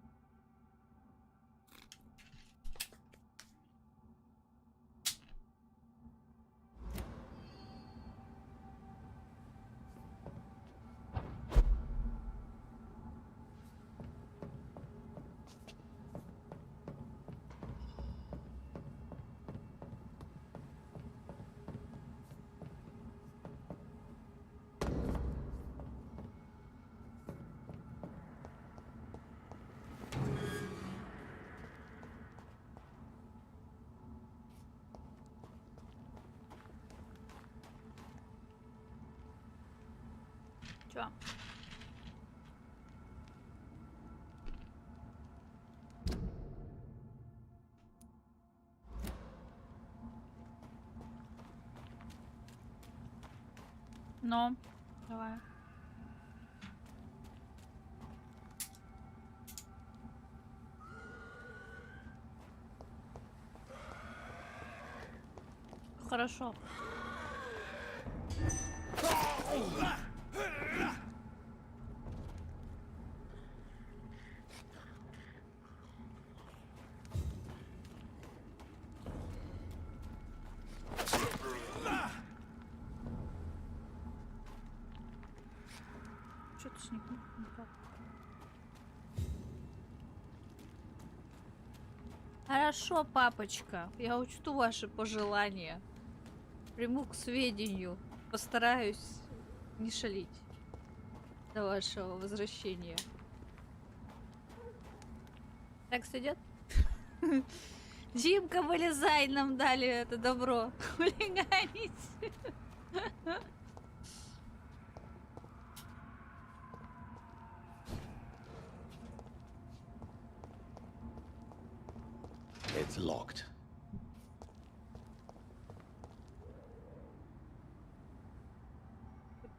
Чё? Ну, давай. Хорошо. Что-то с ним не так. Хорошо, папочка. Я учту ваши пожелания. Приму к сведению. Постараюсь не шалить до вашего возвращения. Так сойдет? Димка, вылезай, нам дали это добро. Хулиганить. It's locked.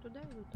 Туда идут.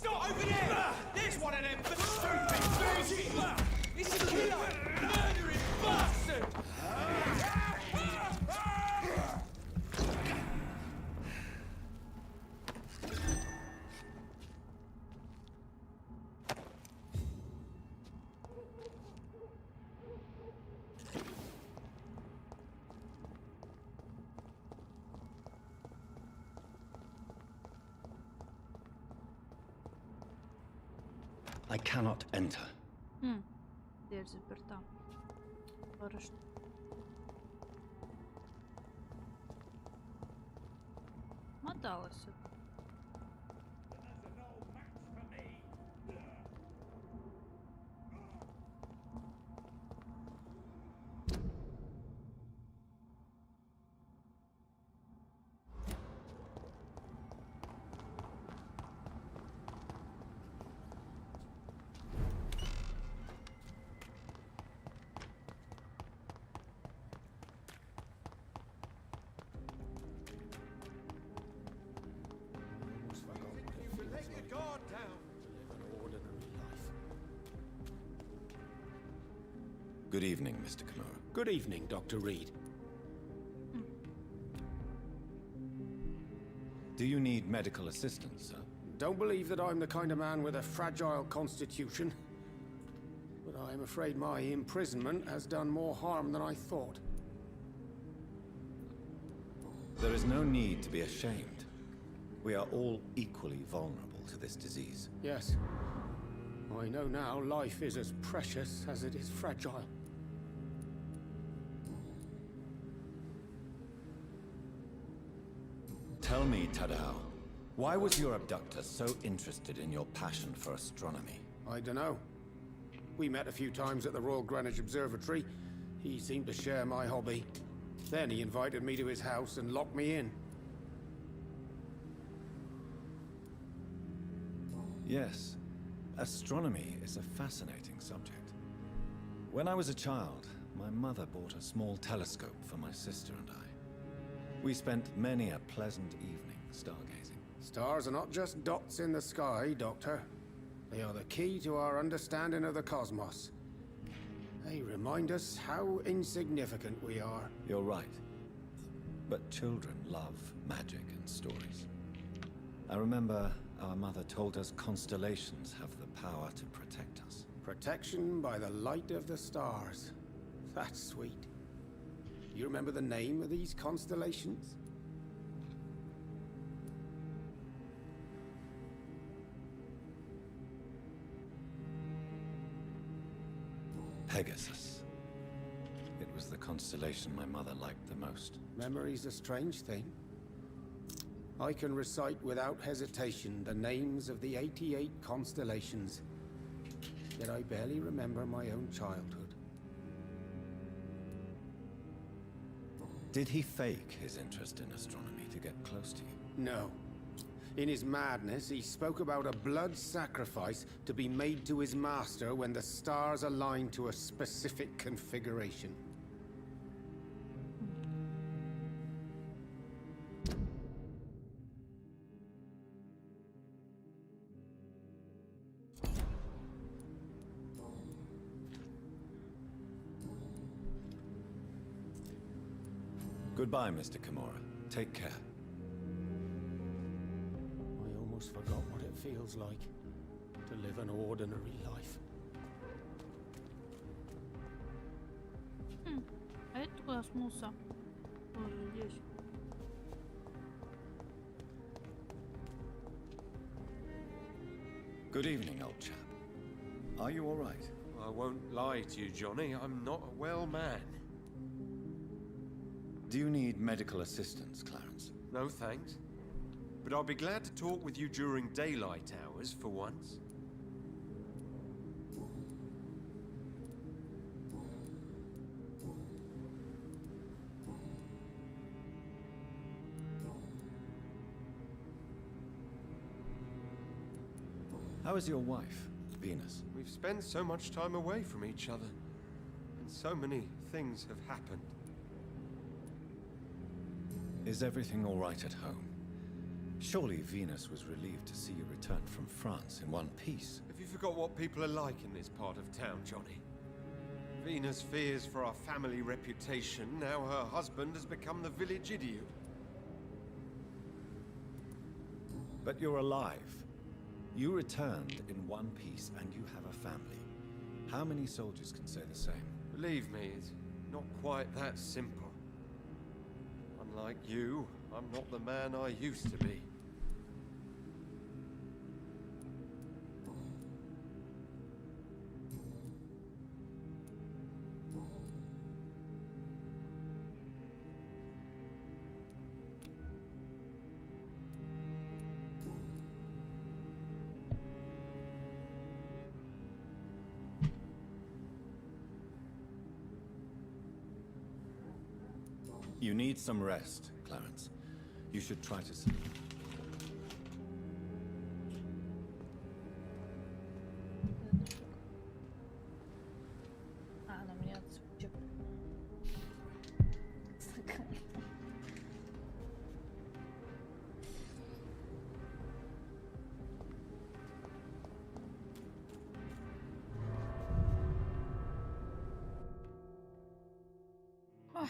not over there! There's one of them stupid bitches! It's a killer! Murdering bastard! I cannot enter. Дверь заперта. Хорошо. Моталась. Good evening, Mr. Kimura. Good evening, Dr. Reed. Do you need medical assistance, sir? Don't believe that I'm the kind of man with a fragile constitution, but I'm afraid my imprisonment has done more harm than I thought. There is no need to be ashamed. We are all equally vulnerable to this disease. Yes. I know now life is as precious as it is fragile. Tell me, Tadao, why was your abductor so interested in your passion for astronomy? I dunno. We met a few times at the Royal Greenwich Observatory. He seemed to share my hobby. Then he invited me to his house and locked me in. Yes, astronomy is a fascinating subject. When I was a child, my mother bought a small telescope for my sister and I. We spent many a pleasant evening stargazing. Stars are not just dots in the sky, Doctor. They are the key to our understanding of the cosmos. They remind us how insignificant we are. You're right. But children love magic and stories. I remember our mother told us constellations have the power to protect us. Protection by the light of the stars. That's sweet. You remember the name of these constellations? Pegasus. It was the constellation my mother liked the most. Memory's a strange thing. I can recite without hesitation the names of the 88 constellations, yet I barely remember my own childhood. Did he fake his interest in astronomy to get close to you? No. In his madness, he spoke about a blood sacrifice to be made to his master when the stars aligned to a specific configuration. Goodbye, Mr. Kimura. Take care. I almost forgot what it feels like to live an ordinary life. А это куда смылся? Тоже здесь. Good evening, old chap. Are you all right? I won't lie to you, Johnny. I'm not a well man. Do you need medical assistance, Clarence? No, thanks. But I'll be glad to talk with you during daylight hours, for once. How is your wife, Venus? We've spent so much time away from each other, and so many things have happened. Is everything all right at home? Surely Venus was relieved to see you return from France in one piece. Have you forgot what people are like in this part of town, Johnny? Venus fears for our family reputation. Now her husband has become the village idiot. But you're alive. You returned in one piece and you have a family. How many soldiers can say the same? Believe me, it's not quite that simple. Unlike you, I'm not the man I used to be. You need some rest, Clarence. You should try to sleep. Она меня отсудит. Ой.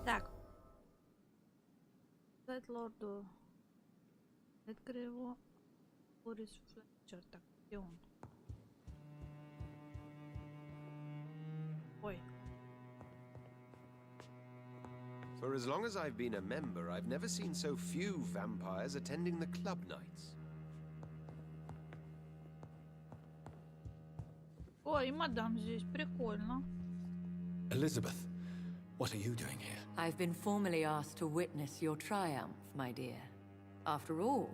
Так. Дать лорду Эдгару его Борис Флетчер. Так, где он? Ой. For as long as I've been a member, I've never seen so few vampires attending the club nights. Ой, мадам здесь, прикольно. Elizabeth, what are you doing here? I've been formally asked to witness your triumph, my dear. After all,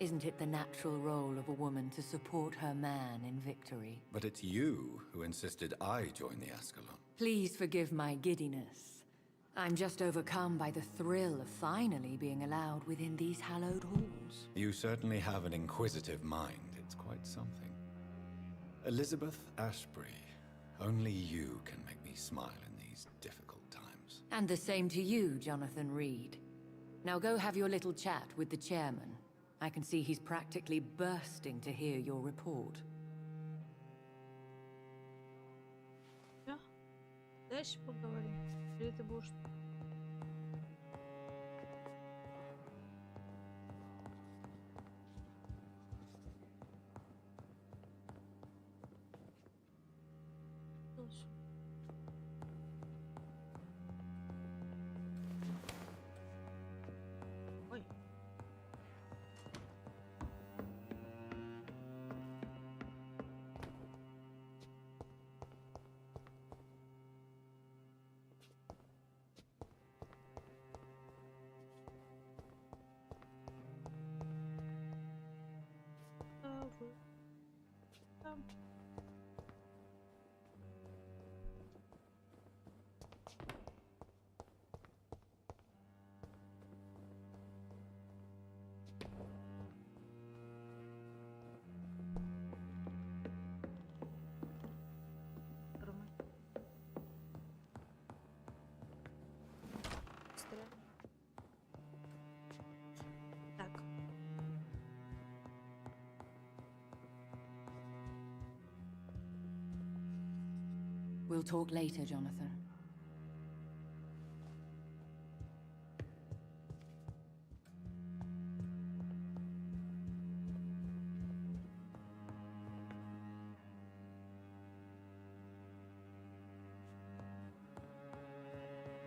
isn't it the natural role of a woman to support her man in victory? But it's you who insisted I join the Ascalon. Please forgive my giddiness. I'm just overcome by the thrill of finally being allowed within these hallowed halls. You certainly have an inquisitive mind. It's quite something. Elizabeth Ashbury, only you can make me smile in these difficult times. And the same to you, Jonathan Reed. Now go have your little chat with the chairman. I can see he's practically bursting to hear your report. Да? Дальше поговорим. Или ты будешь... Ой. Там. Так. We'll talk later, Jonathan.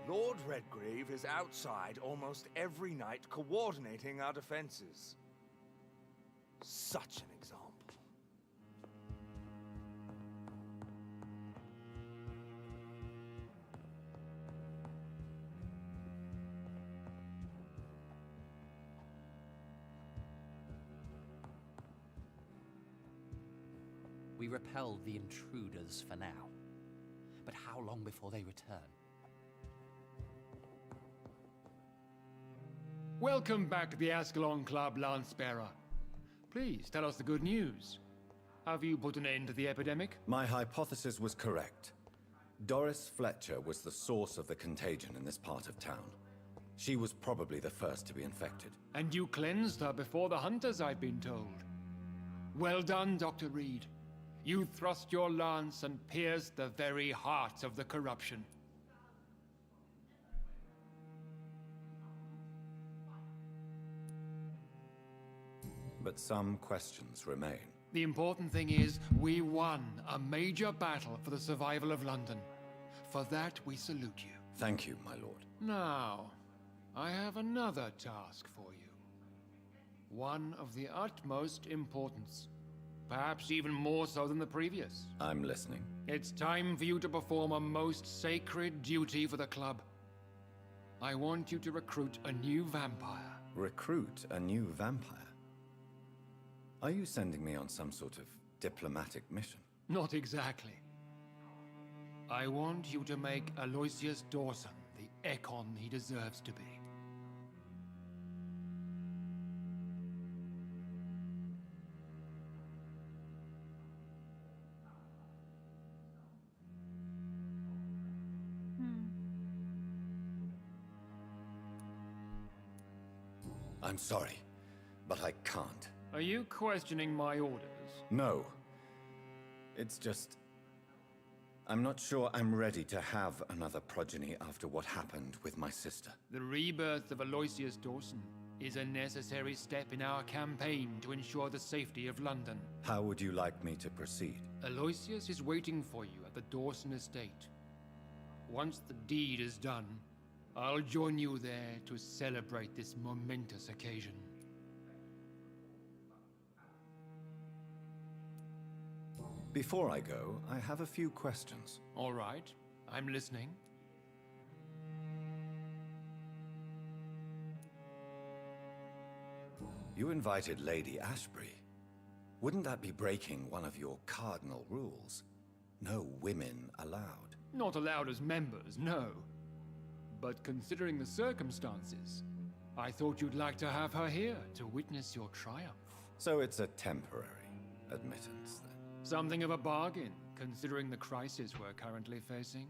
Lord Redgrave is outside almost every night coordinating our defenses. Such an example. We repel the intruders for now. But how long before they return? Welcome back to the Ascalon Club, Lance-Bearer. Please, tell us the good news. Have you put an end to the epidemic? My hypothesis was correct. Doris Fletcher was the source of the contagion in this part of town. She was probably the first to be infected. And you cleansed her before the hunters, I've been told. Well done, Dr. Reed. You thrust your lance and pierced the very heart of the corruption. But some questions remain. The important thing is, we won a major battle for the survival of London. For that, we salute you. Thank you, my lord. Now, I have another task for you. One of the utmost importance. Perhaps even more so than the previous. I'm listening. It's time for you to perform a most sacred duty for the club. I want you to recruit a new vampire. Recruit a new vampire? Are you sending me on some sort of diplomatic mission? Not exactly. I want you to make Aloysius Dawson the Ekon he deserves to be. I'm sorry, but I can't. Are you questioning my orders? No. It's just... I'm not sure I'm ready to have another progeny after what happened with my sister. The rebirth of Aloysius Dawson is a necessary step in our campaign to ensure the safety of London. How would you like me to proceed? Aloysius is waiting for you at the Dawson estate. Once the deed is done, I'll join you there to celebrate this momentous occasion. Before I go, I have a few questions. All right, I'm listening. You invited Lady Ashbury. Wouldn't that be breaking one of your cardinal rules? No women allowed. Not allowed as members, no. But considering the circumstances, I thought you'd like to have her here to witness your triumph. So it's a temporary admittance, then? Something of a bargain, considering the crisis we're currently facing.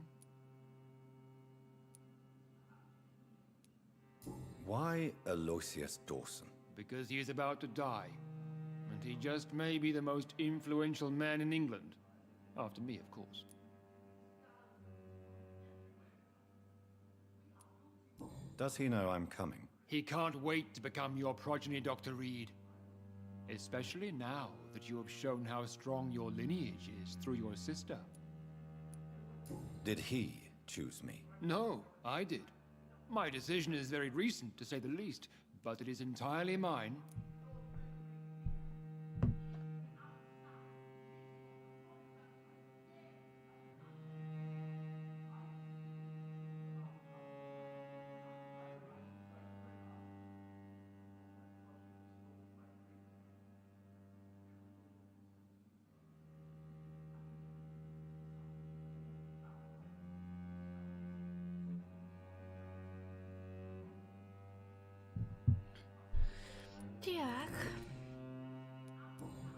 Why Aloysius Dawson? Because he is about to die, and he just may be the most influential man in England. After me, of course. Does he know I'm coming? He can't wait to become your progeny, Dr. Reed. Especially now that you have shown how strong your lineage is through your sister. Did he choose me? No, I did. My decision is very recent, to say the least, but it is entirely mine.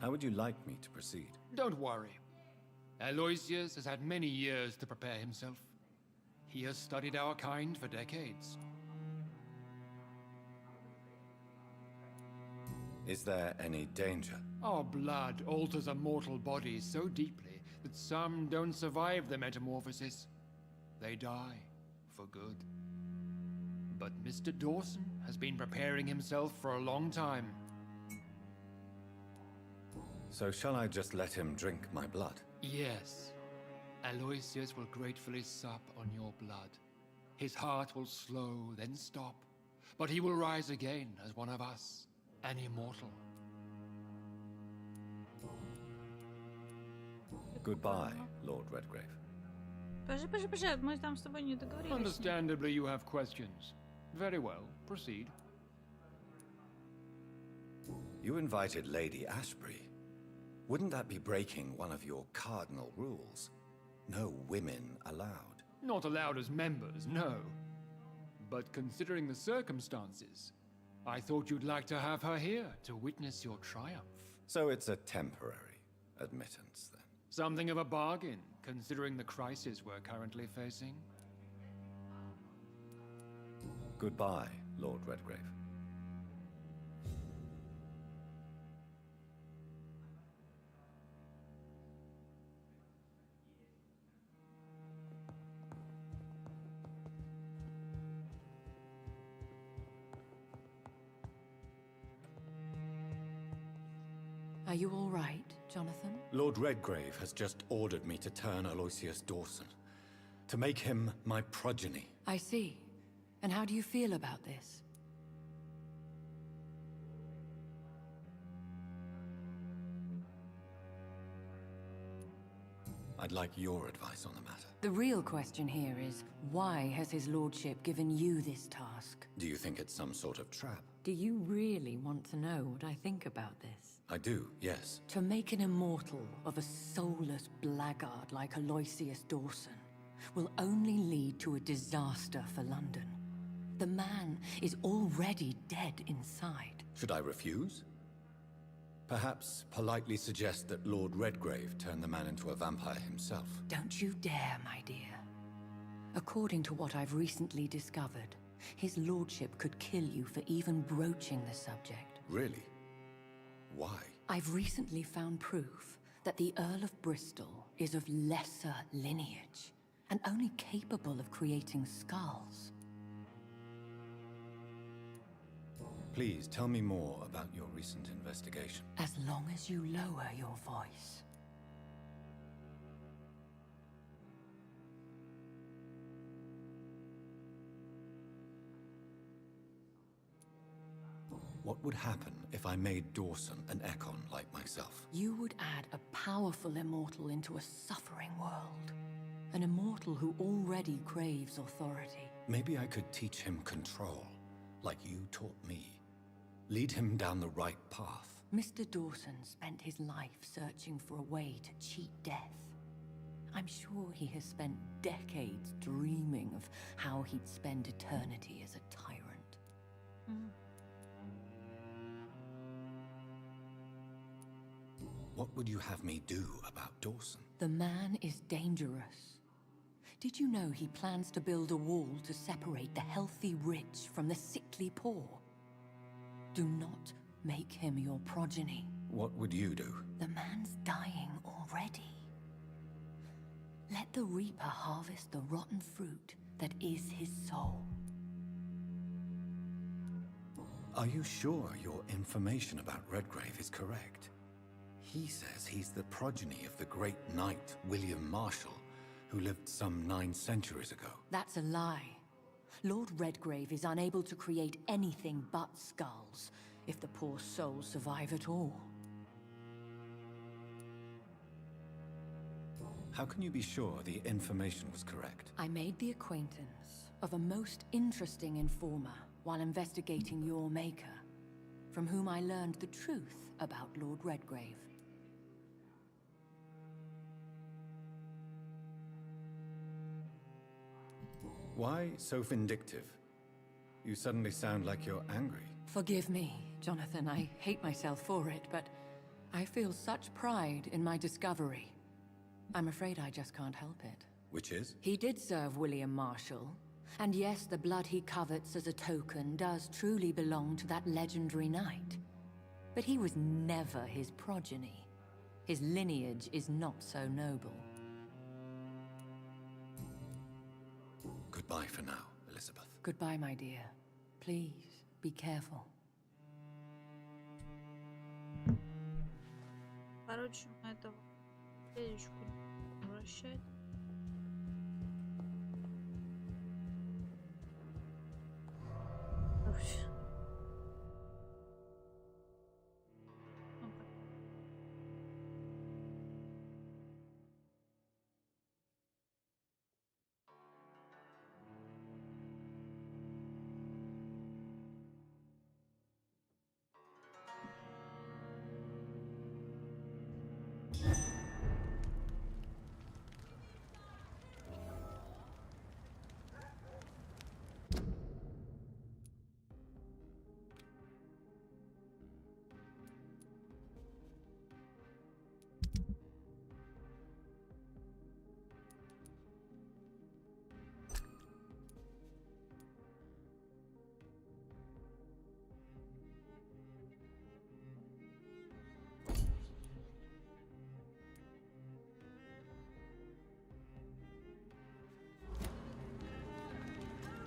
How would you like me to proceed? Don't worry. Aloysius has had many years to prepare himself. He has studied our kind for decades. Is there any danger? Our blood alters a mortal body so deeply that some don't survive the metamorphosis. They die for good. But Mr. Dawson has been preparing himself for a long time. So shall I just let him drink my blood? Yes. Aloysius will gratefully sup on your blood. His heart will slow, then stop. But he will rise again as one of us, an immortal. Goodbye, Lord Redgrave. Подожди, мы там с тобой не договорились. Understandably, you have questions. Very well, proceed. You invited Lady Ashbury. Wouldn't that be breaking one of your cardinal rules? No women allowed. Not allowed as members, no. But considering the circumstances, I thought you'd like to have her here to witness your triumph. So it's a temporary admittance, then? Something of a bargain, considering the crisis we're currently facing. Goodbye, Lord Redgrave. Are you all right, Jonathan? Lord Redgrave has just ordered me to turn Aloysius Dawson, to make him my progeny. I see. And how do you feel about this? I'd like your advice on the matter. The real question here is, why has his lordship given you this task? Do you think it's some sort of trap? Do you really want to know what I think about this? I do, yes. To make an immortal of a soulless blackguard like Aloysius Dawson will only lead to a disaster for London. The man is already dead inside. Should I refuse? Perhaps politely suggest that Lord Redgrave turn the man into a vampire himself. Don't you dare, my dear. According to what I've recently discovered, his lordship could kill you for even broaching the subject. Really? Why? I've recently found proof that the Earl of Bristol is of lesser lineage and only capable of creating skulls. Please tell me more about your recent investigation. As long as you lower your voice. What would happen if I made Dawson an Ekon like myself? You would add a powerful immortal into a suffering world. An immortal who already craves authority. Maybe I could teach him control, like you taught me. Lead him down the right path. Mr. Dawson spent his life searching for a way to cheat death. I'm sure he has spent decades dreaming of how he'd spend eternity as a tyrant. What would you have me do about Dawson? The man is dangerous. Did you know he plans to build a wall to separate the healthy rich from the sickly poor? Do not make him your progeny. What would you do? The man's dying already. Let the reaper harvest the rotten fruit that is his soul. Are you sure your information about Redgrave is correct? He says he's the progeny of the great knight William Marshall, who lived some 9 centuries ago. That's a lie. Lord Redgrave is unable to create anything but skulls, if the poor souls survive at all. How can you be sure the information was correct? I made the acquaintance of a most interesting informer while investigating your maker, from whom I learned the truth about Lord Redgrave. Why so vindictive? You suddenly sound like you're angry. Forgive me, Jonathan. I hate myself for it, but I feel such pride in my discovery. I'm afraid I just can't help it. Which is? He did serve William Marshall. And yes, the blood he covets as a token does truly belong to that legendary knight. But he was never his progeny. His lineage is not so noble. Goodbye for now, Elizabeth. Goodbye, my dear. Please, be careful. Короче, на этого феечку не вращать.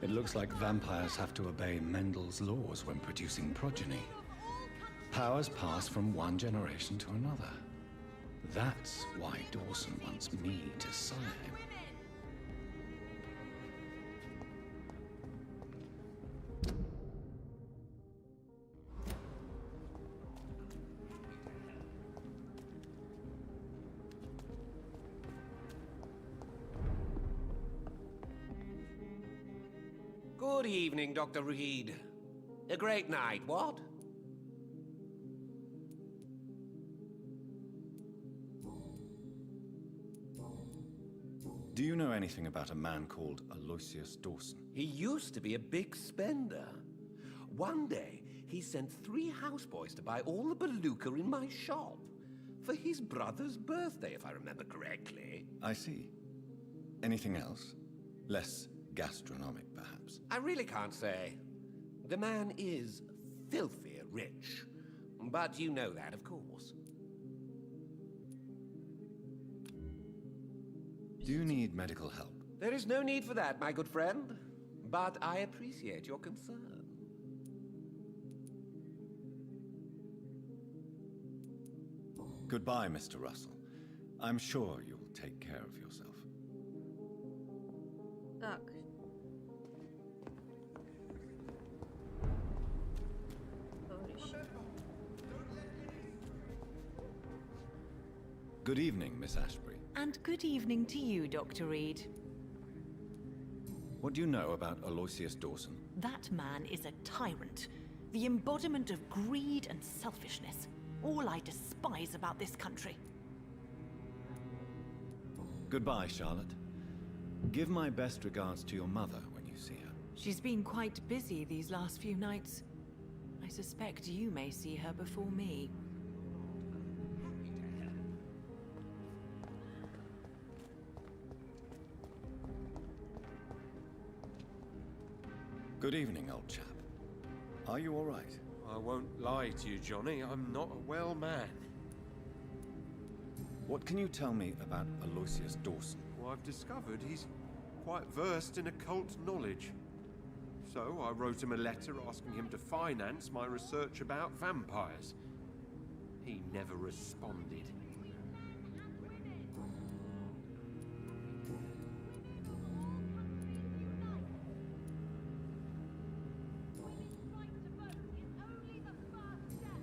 It looks like vampires have to obey Mendel's laws when producing progeny. Powers pass from one generation to another. That's why Dawson wants me to sire him. Good evening, Dr. Reed. A great night, what? Do you know anything about a man called Aloysius Dawson? He used to be a big spender. One day, he sent 3 houseboys to buy all the Baluka in my shop. For his brother's birthday, if I remember correctly. I see. Anything else? Less gastronomic, perhaps? I really can't say. The man is filthy rich. But you know that, of course. Do you need medical help? There is no need for that, my good friend. But I appreciate your concern. Goodbye, Mr. Russell. I'm sure you'll take care of yourself. Так. Good evening, Miss Ashbury. And good evening to you, Dr. Reed. What do you know about Aloysius Dawson? That man is a tyrant, the embodiment of greed and selfishness. All I despise about this country. Goodbye, Charlotte. Give my best regards to your mother when you see her. She's been quite busy these last few nights. I suspect you may see her before me. Good evening, old chap. Are you all right? I won't lie to you, Johnny. I'm not a well man. What can you tell me about Aloysius Dawson? Well, I've discovered he's quite versed in occult knowledge. So I wrote him a letter asking him to finance my research about vampires. He never responded.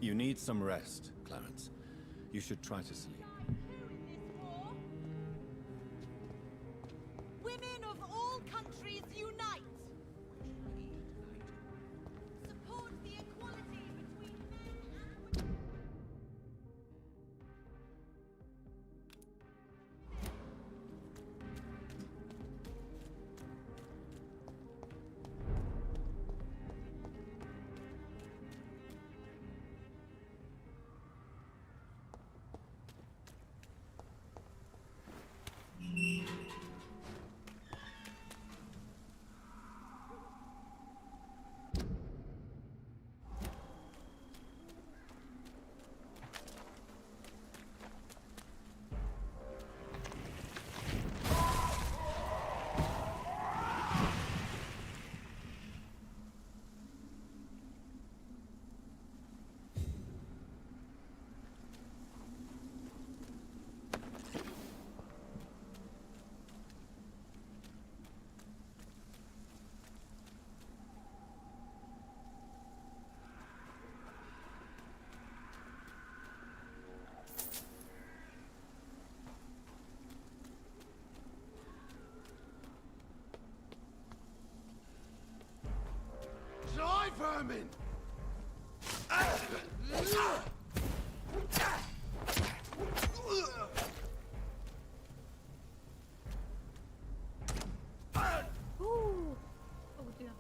You need some rest, Clarence. You should try to sleep. Women of all countries unite! Support the equality between men and women. Die, vermin! Oh dear.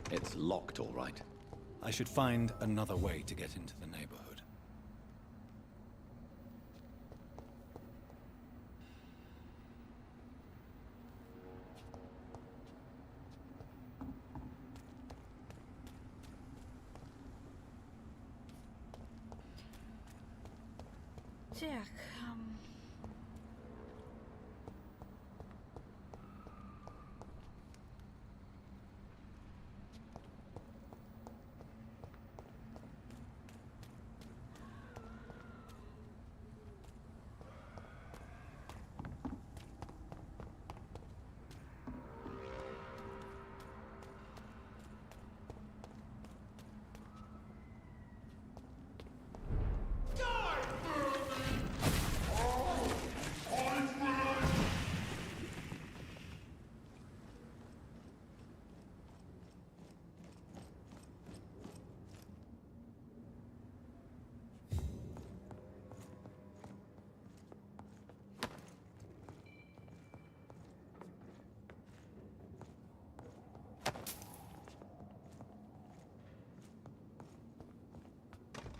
It's locked, all right. I should find another way to get into the neighborhood. Так.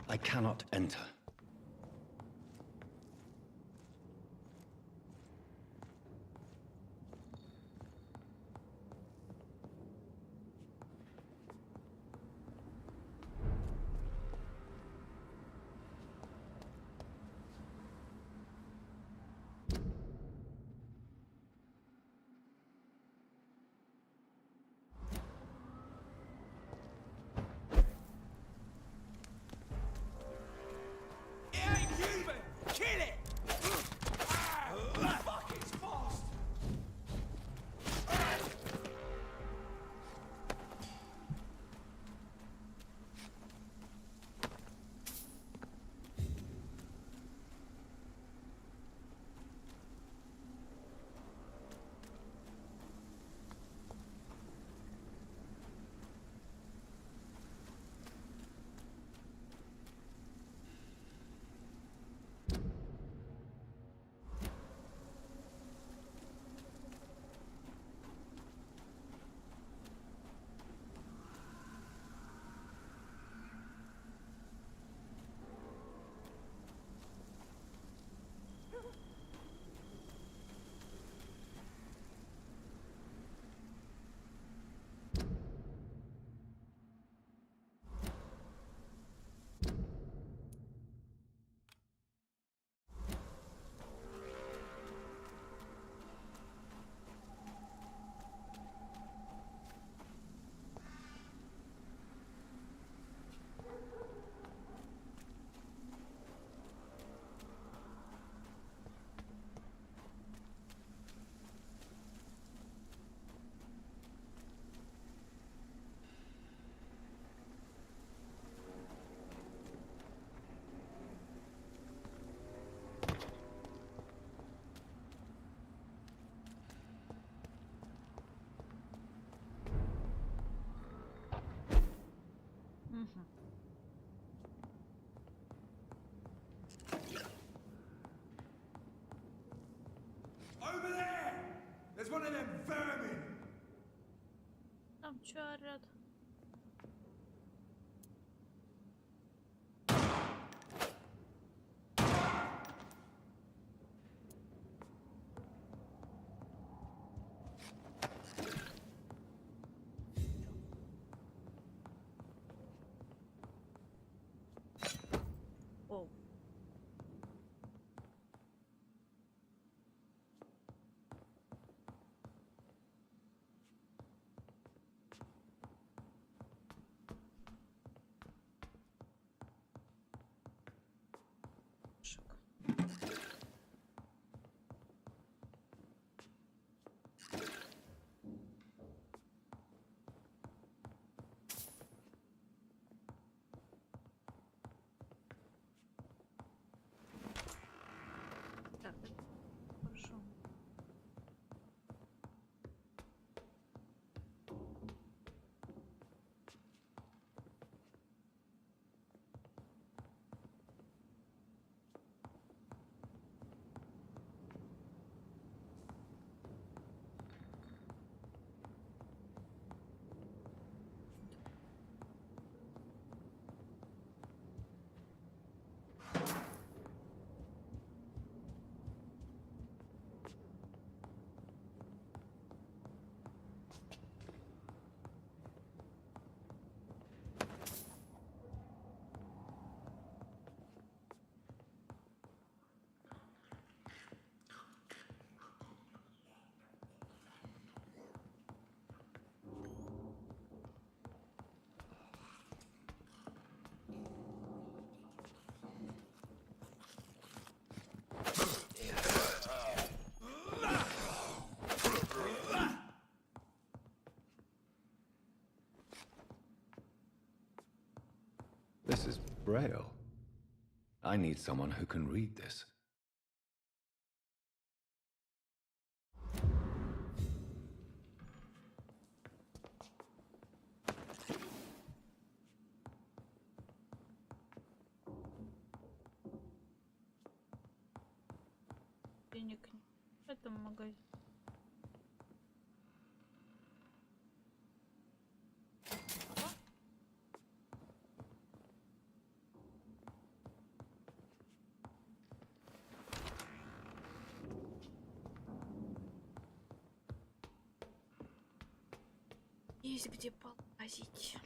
I cannot enter. Over there! There's one of them vermin! Там чё орёт? Оу. Braille. I need someone who can read this. Денег нет в этом магазине. Есть где полазить.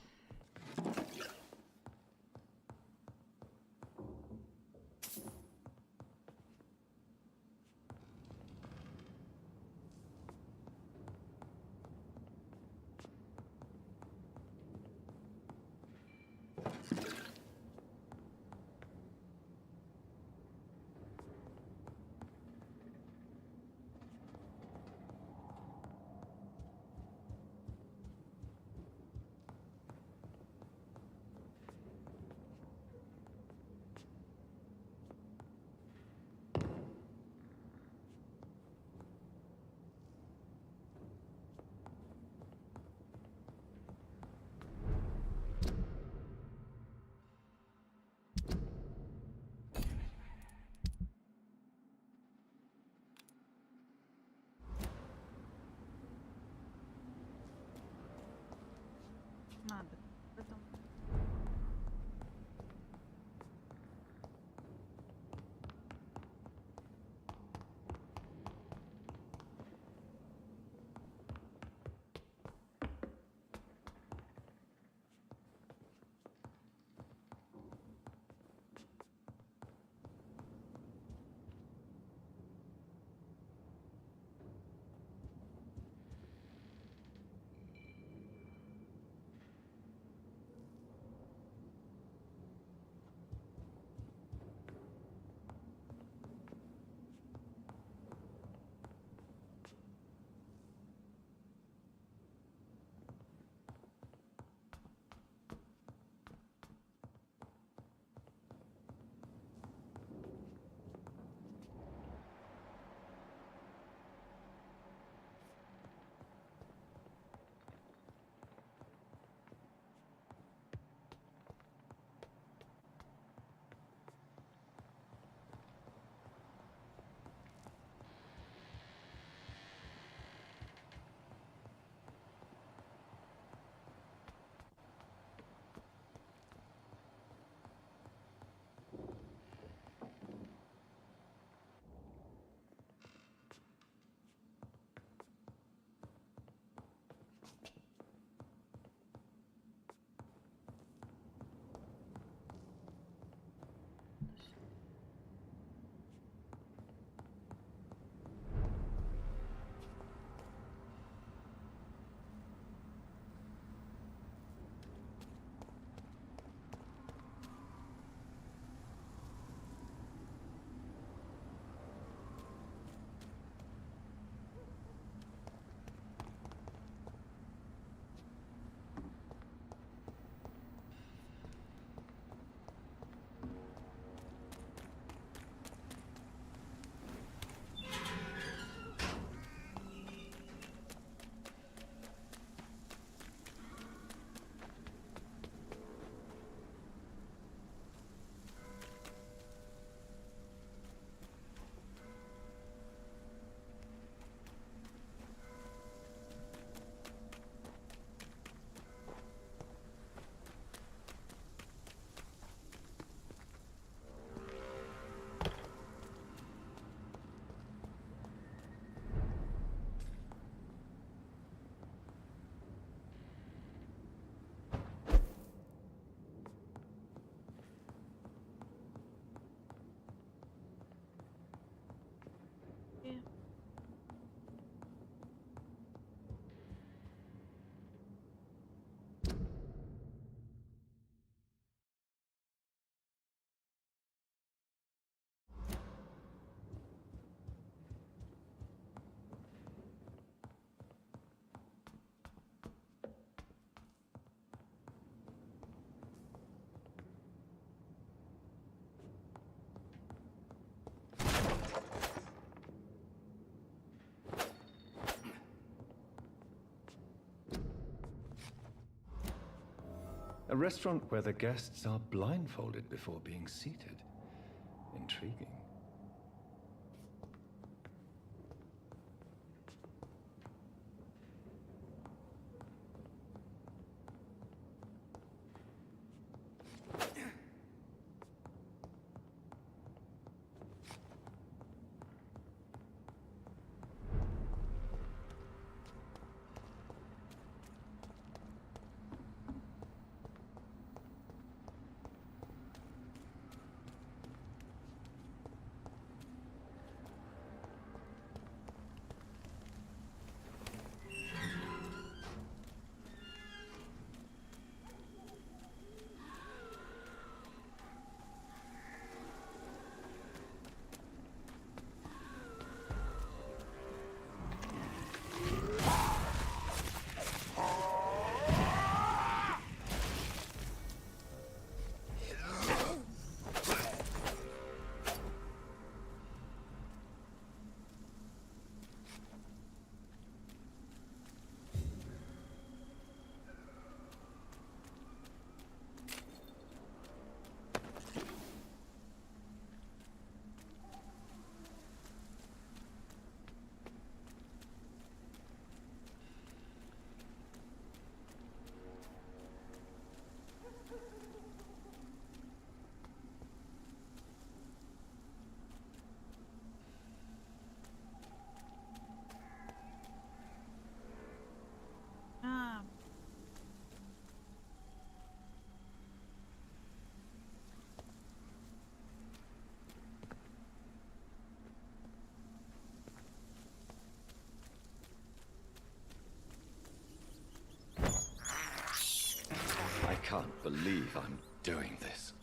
Надо. Потом. A restaurant where the guests are blindfolded before being seated. Intriguing. I can't believe I'm doing this.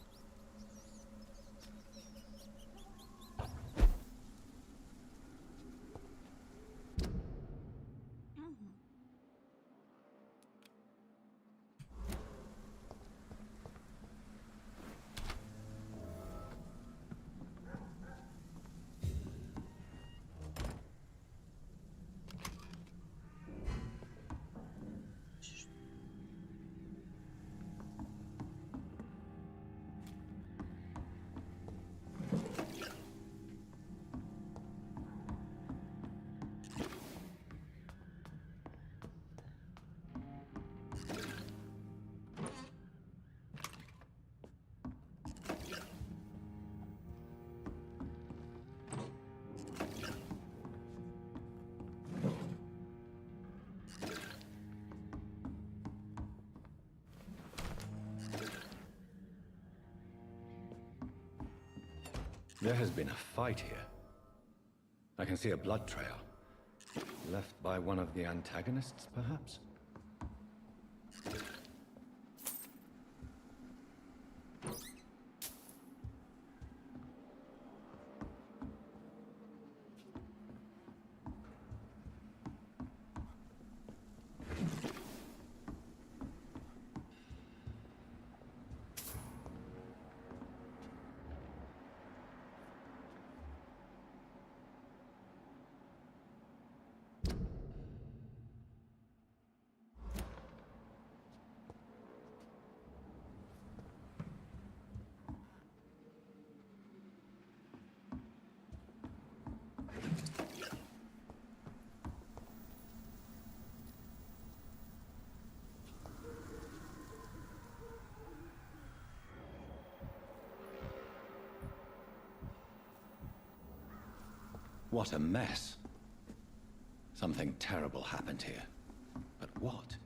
There has been a fight here. I can see a blood trail. Left by one of the antagonists, perhaps? What a mess. Something terrible happened here. But what?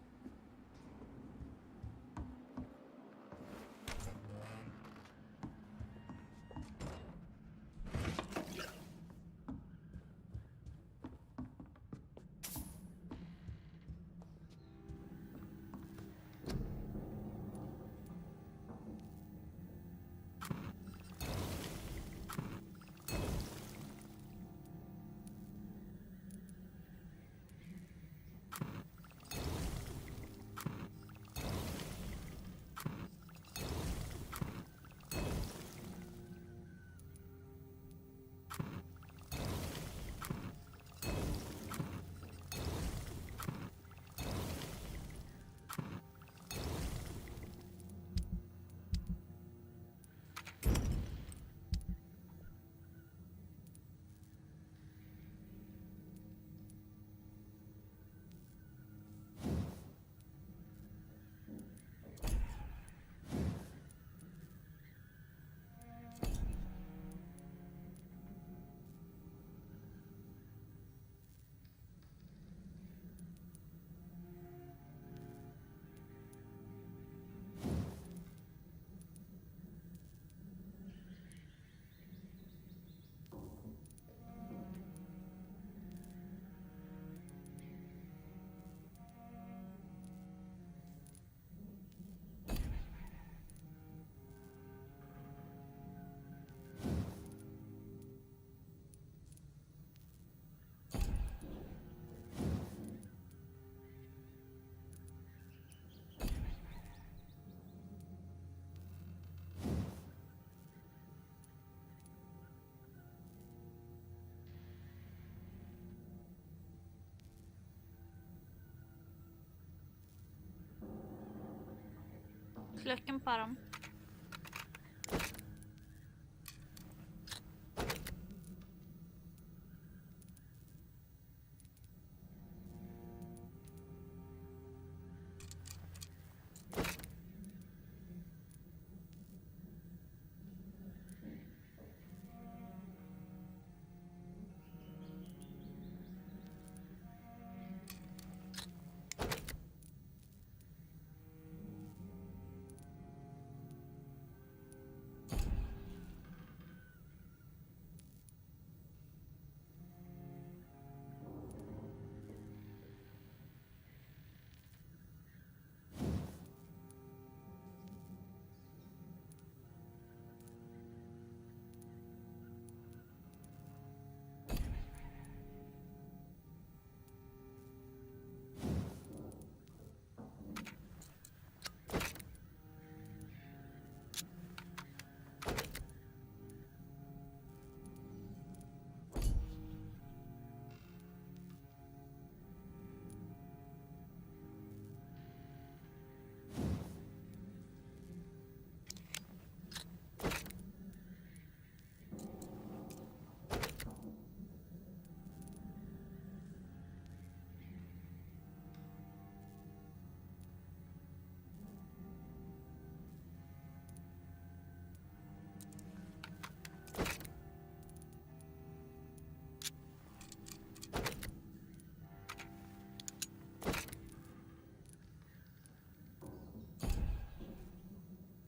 С легким паром.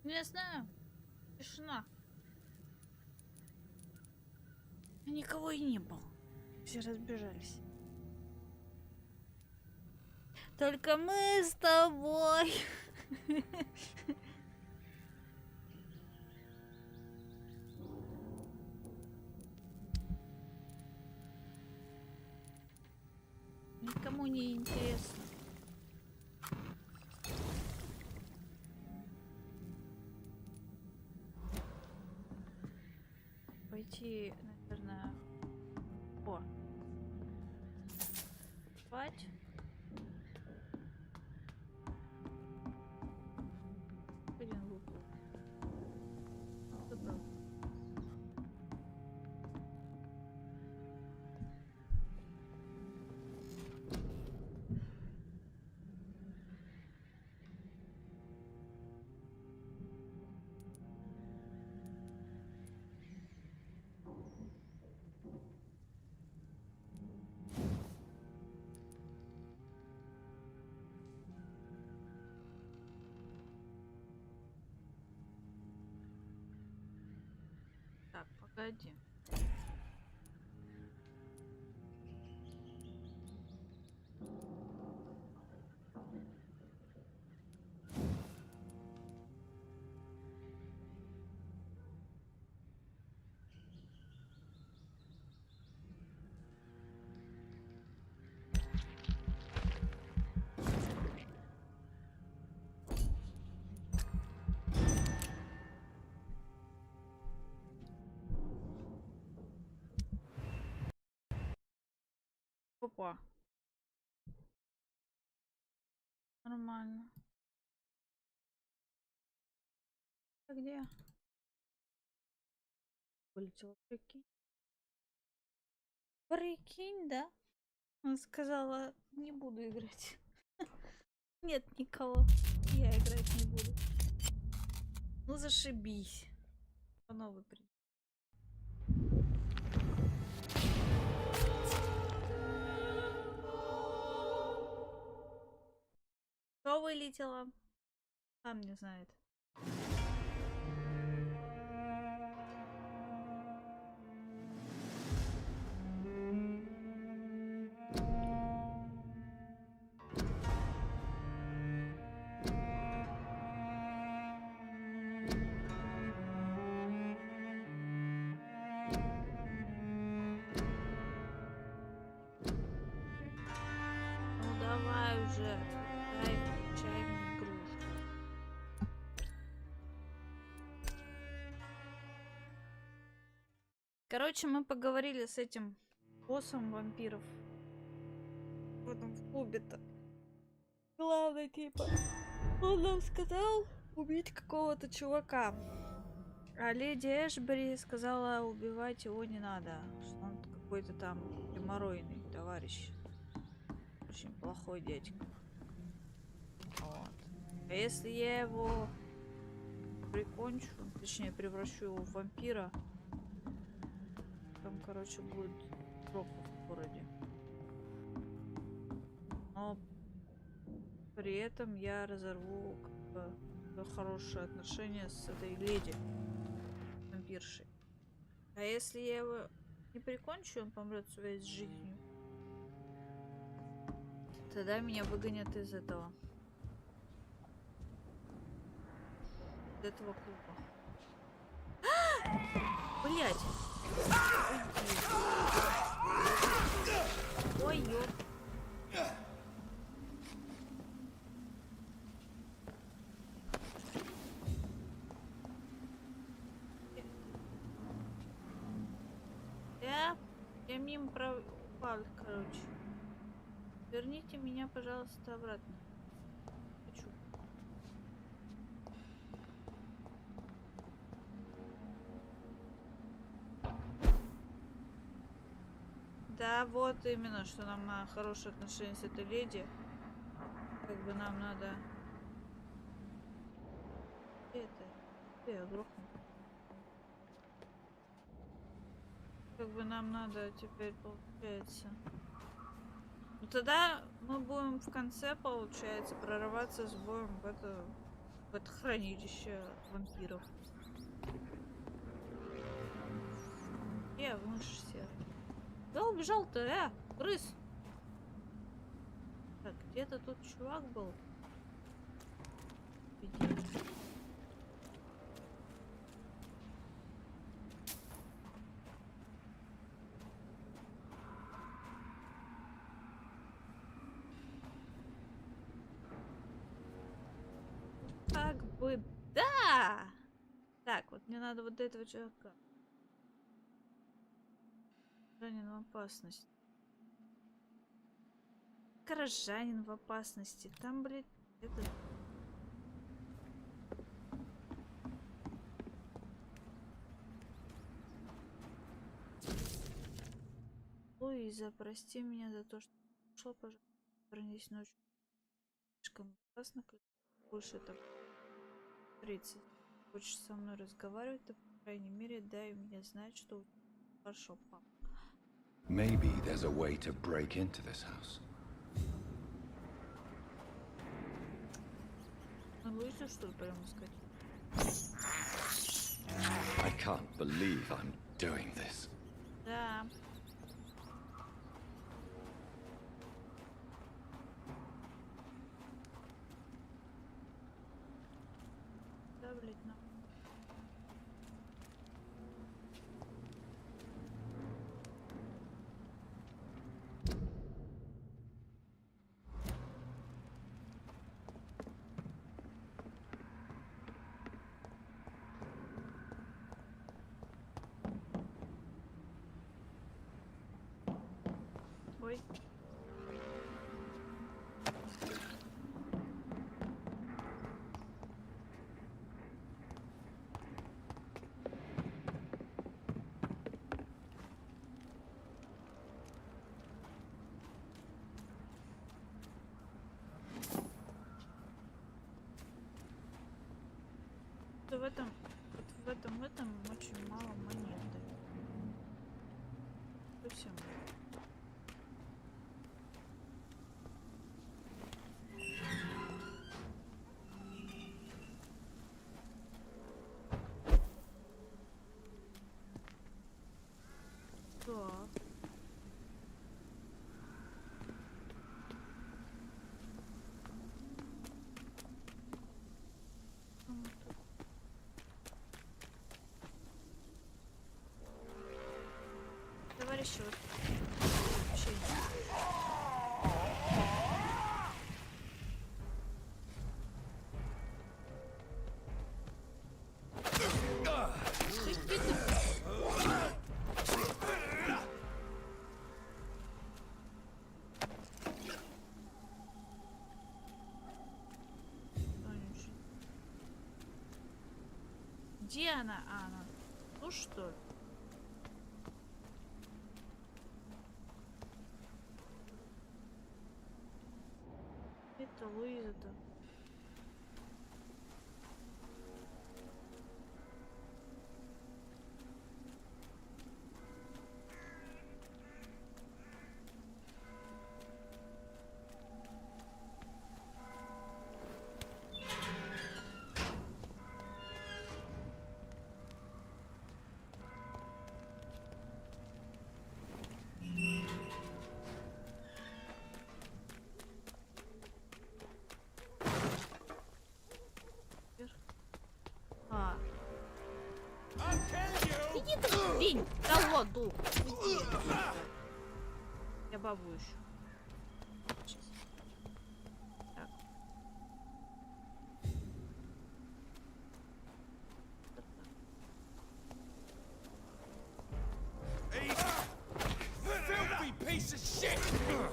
Не знаю. Тишина. Никого и не было. Все разбежались. Только мы с тобой. Никому не интересно. Пойти, наверное, спать. Один лук. Забыл. Так, погоди. Опа. Нормально. А где? Вылетела, прикинь. Прикинь, да? Она сказала, не буду играть. Нет никого. Я играть не буду. Ну зашибись. По новой придет. Кто вылетела? Сам не знает. Ну давай уже. Дай включай мне игрушку. Короче, мы поговорили с этим боссом вампиров. В этом в клубе-то. Главный типа. Он нам сказал, убить какого-то чувака. А леди Эшбери сказала, убивать его не надо. Что он какой-то там геморройный товарищ. Очень плохой дядька. Вот. А если я его прикончу, точнее превращу его в вампира, там, короче, будет дропа в городе. Но при этом я разорву хорошие отношения с этой леди вампиршей. А если я его не прикончу, он помрет своей жизнью, тогда меня выгонят из этого клуба. Блять! Ой, ёп. Я мимо упал, короче. Верните меня, пожалуйста, обратно. Хочу. Да, вот именно, что нам на хорошие отношения с этой леди. Как бы нам надо... Где это? Где я грохну? Как бы нам надо теперь, получается... Ну тогда мы будем в конце, получается, прорываться с боем в это хранилище вампиров. Мышь серый. Да убежал-то, крыс! Так, где-то тут чувак был. Как бы да! Так, вот мне надо вот этого чувака. Горожанин в опасности. Горожанин в опасности. Там, блядь, это... Луиза, прости меня за то, что ушла, пожалуйста, вернись ночью. Слишком опасно, как больше это 30. Хочешь со мной разговаривать, то, по крайней мере, дай мне знать, что хорошо, папа. Maybe there's a way to break into this house. Луизу, что ли, прямо искать? I can't believe I'm doing this. Да. Да, блядь, на. Ой. В этом очень мало монеты. Совсем мало. Так. Товарищи, вот вообще Где она? А, она. Ну что? Это Луиза-то. Иди ты, лень! Да вот, дух! Уйди. Я бабу ищу. Сейчас. Так. Filthy piece of shit!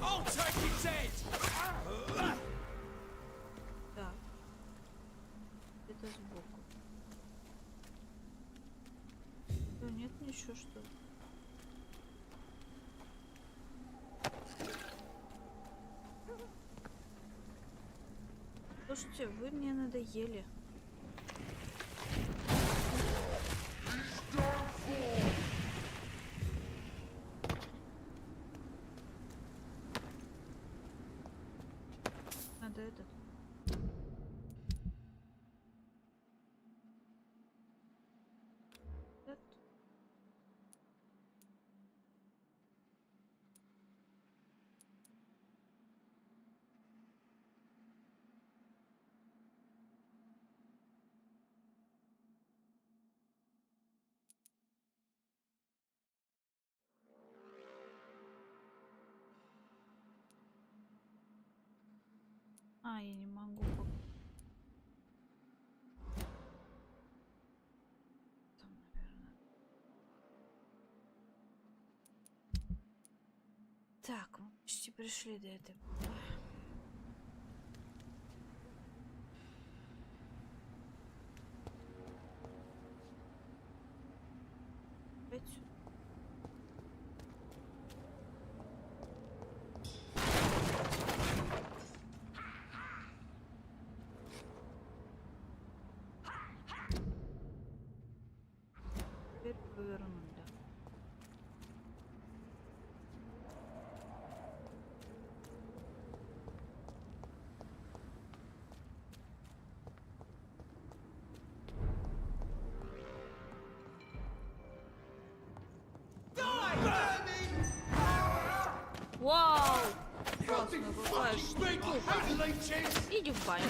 I'll take his head! Так. Это сбоку. Нет ничего, что ли? Слушайте, вы мне надоели. Надо этот. А, я не могу. Там, наверное. Так, мы почти пришли до этого. Опять сюда. Теперь повернуть, да. Вау! Классно, какая штука. Иди в баню.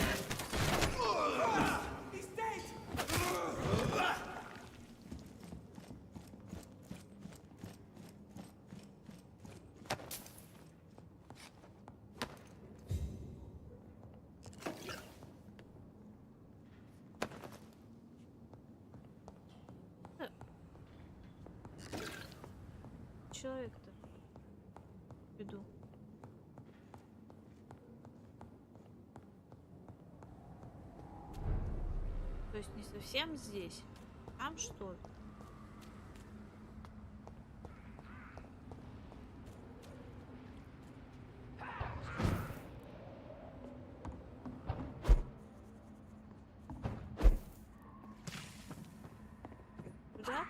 Человек-то. Иду. То есть не совсем здесь. Там что ли?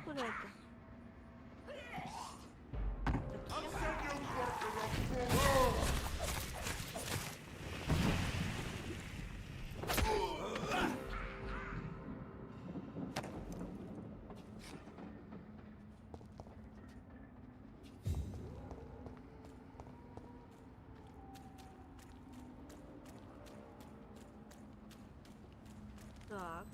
Куда-то? Так.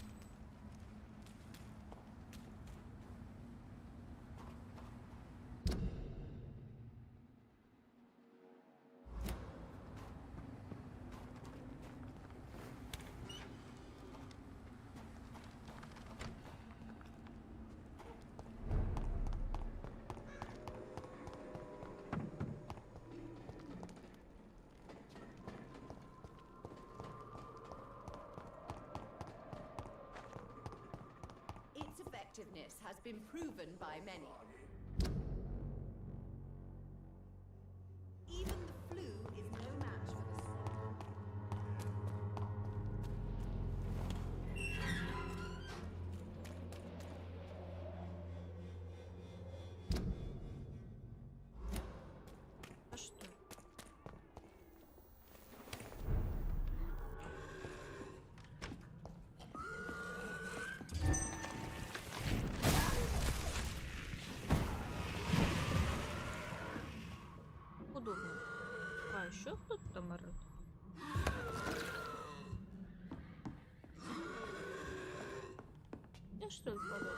effectiveness has been proven by many. Even the flu is no match for the А что? Удобно. А еще кто-то там орет? Я что ли подумал?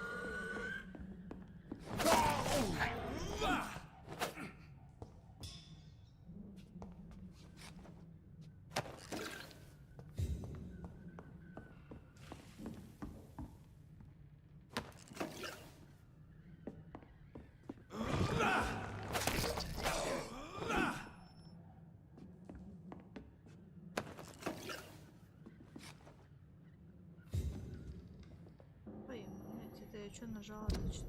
Это я что нажала? Значит,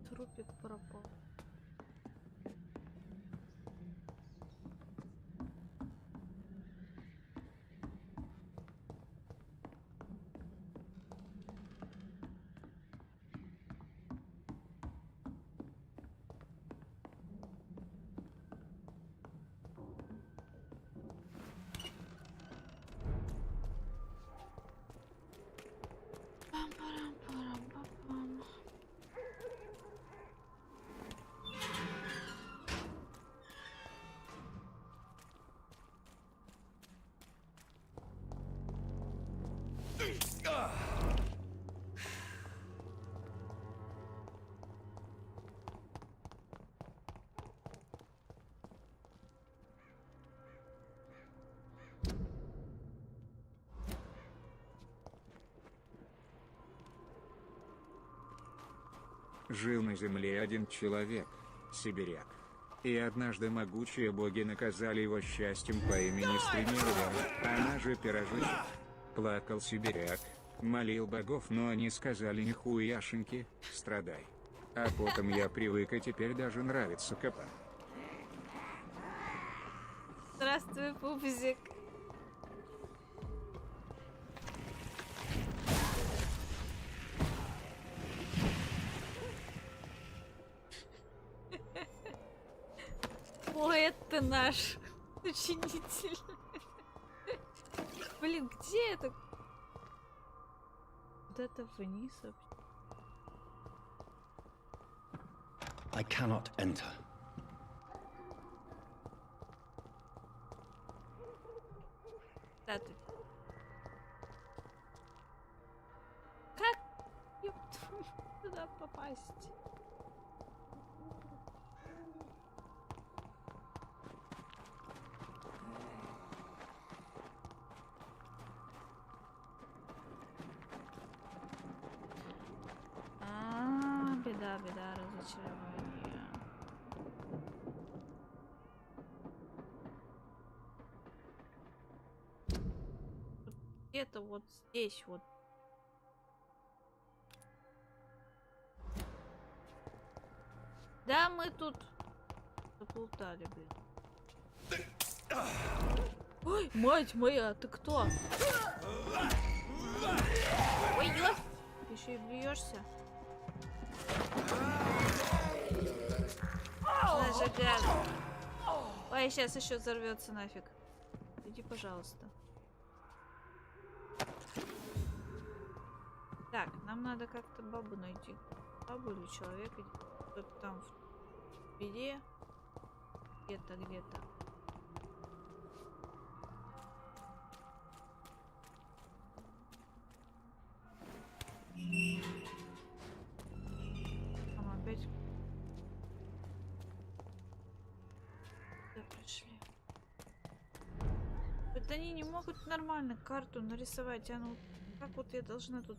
трупик пропал. Пам-парам-парам-пам-пам. Жил на земле один человек, сибиряк. И однажды могучие боги наказали его счастьем по имени Вера, она же пирожочек. Плакал сибиряк, молил богов, но они сказали нихуяшеньки, страдай. А потом я привык, и теперь даже нравится капа. Здравствуй, пупсик. Поэт ты наш ученитель. Блин, где это? Куда-то вниз вообще. I cannot enter. Да ты. Как туда попасть? Беда, разочарование. Где-то вот здесь вот. Да, мы тут заплутали, блин. Ой, мать моя, ты кто? Ой, ё! Ты еще и бьешься. Зажигай. Ой, сейчас еще взорвется нафиг. Иди, пожалуйста. Так, нам надо как-то бабу найти. Бабу или человека. Кто-то там в беде. Где-то. Там опять... Куда пришли? Вот они не могут нормально карту нарисовать, а ну... Как вот я должна тут...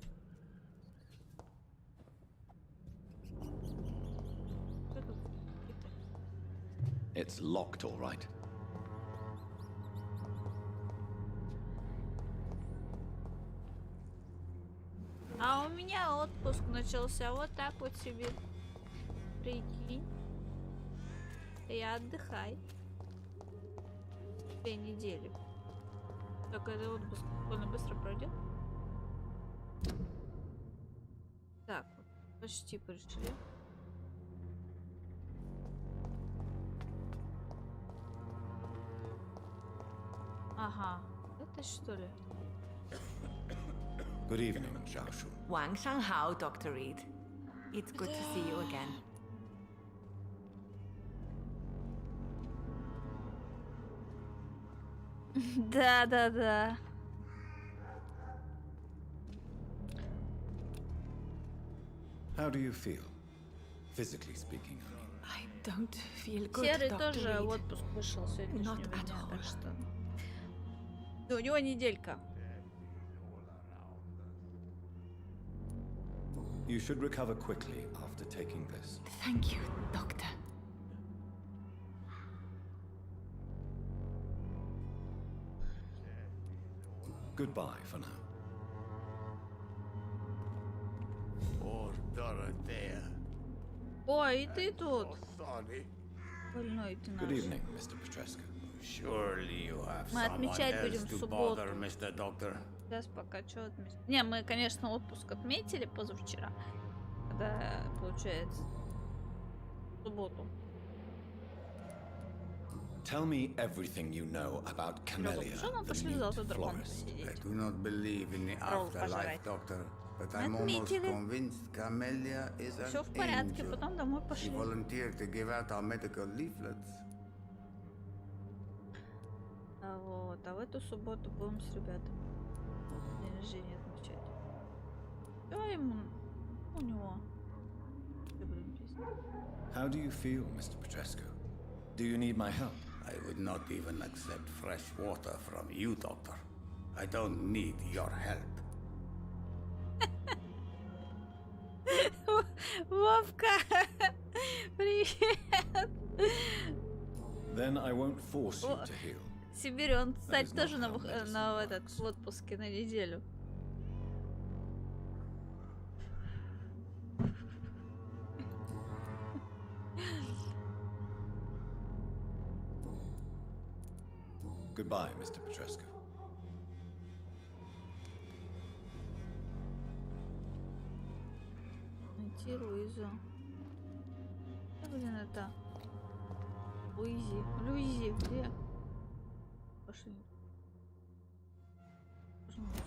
It's locked, all right. А у меня отпуск начался вот так вот себе. Прикинь. И отдыхай. 2 недели. Так, это отпуск довольно быстро пройдет. Так, вот, почти пришли. Ага, это что ли? Good evening, Xiaoshu. 晚上好, Dr. Reed. It's good to see you again. Да. How do you feel? Physically speaking, I mean. I don't feel good, Серый Dr. тоже Reed. в отпуск вышел сегодняшнего Not at дня, all. так что... Да, у него неделька. You should recover quickly after taking this. Thank you, Doctor. Goodbye for now. Ой, и ты тут. Больной ты Good наш. evening, Mr. Petrescu. Мы отмечать будем в субботу. Сейчас пока что отметим. Не, мы, конечно, отпуск отметили позавчера. Когда, получается, в субботу. Tell me everything you know about Camellia, Что нам the пошли mute завтра дракон florist. посидеть? I do not believe in the Ролл afterlife, пожрать. Doctor, but Мы I'm almost отметили. convinced Camellia is Все an в порядке, angel. потом домой She пошли. volunteered to give out our medical leaflets. Вот, а в эту субботу будем с ребятами день рождения отмечать. Что ему? У него. How do you feel, Mr. Petrescu? Do you need my help? I would not even accept fresh water from you, Doctor. I don't need your help. Вовка! Привет! Then I won't force you to heal. Сибирь, он, кстати, тоже на этот в отпуске на неделю. Goodbye, Mr. Petrescu. Найти Луизу. Блин, это... Луизи, где? Пошли. Пожалуйста.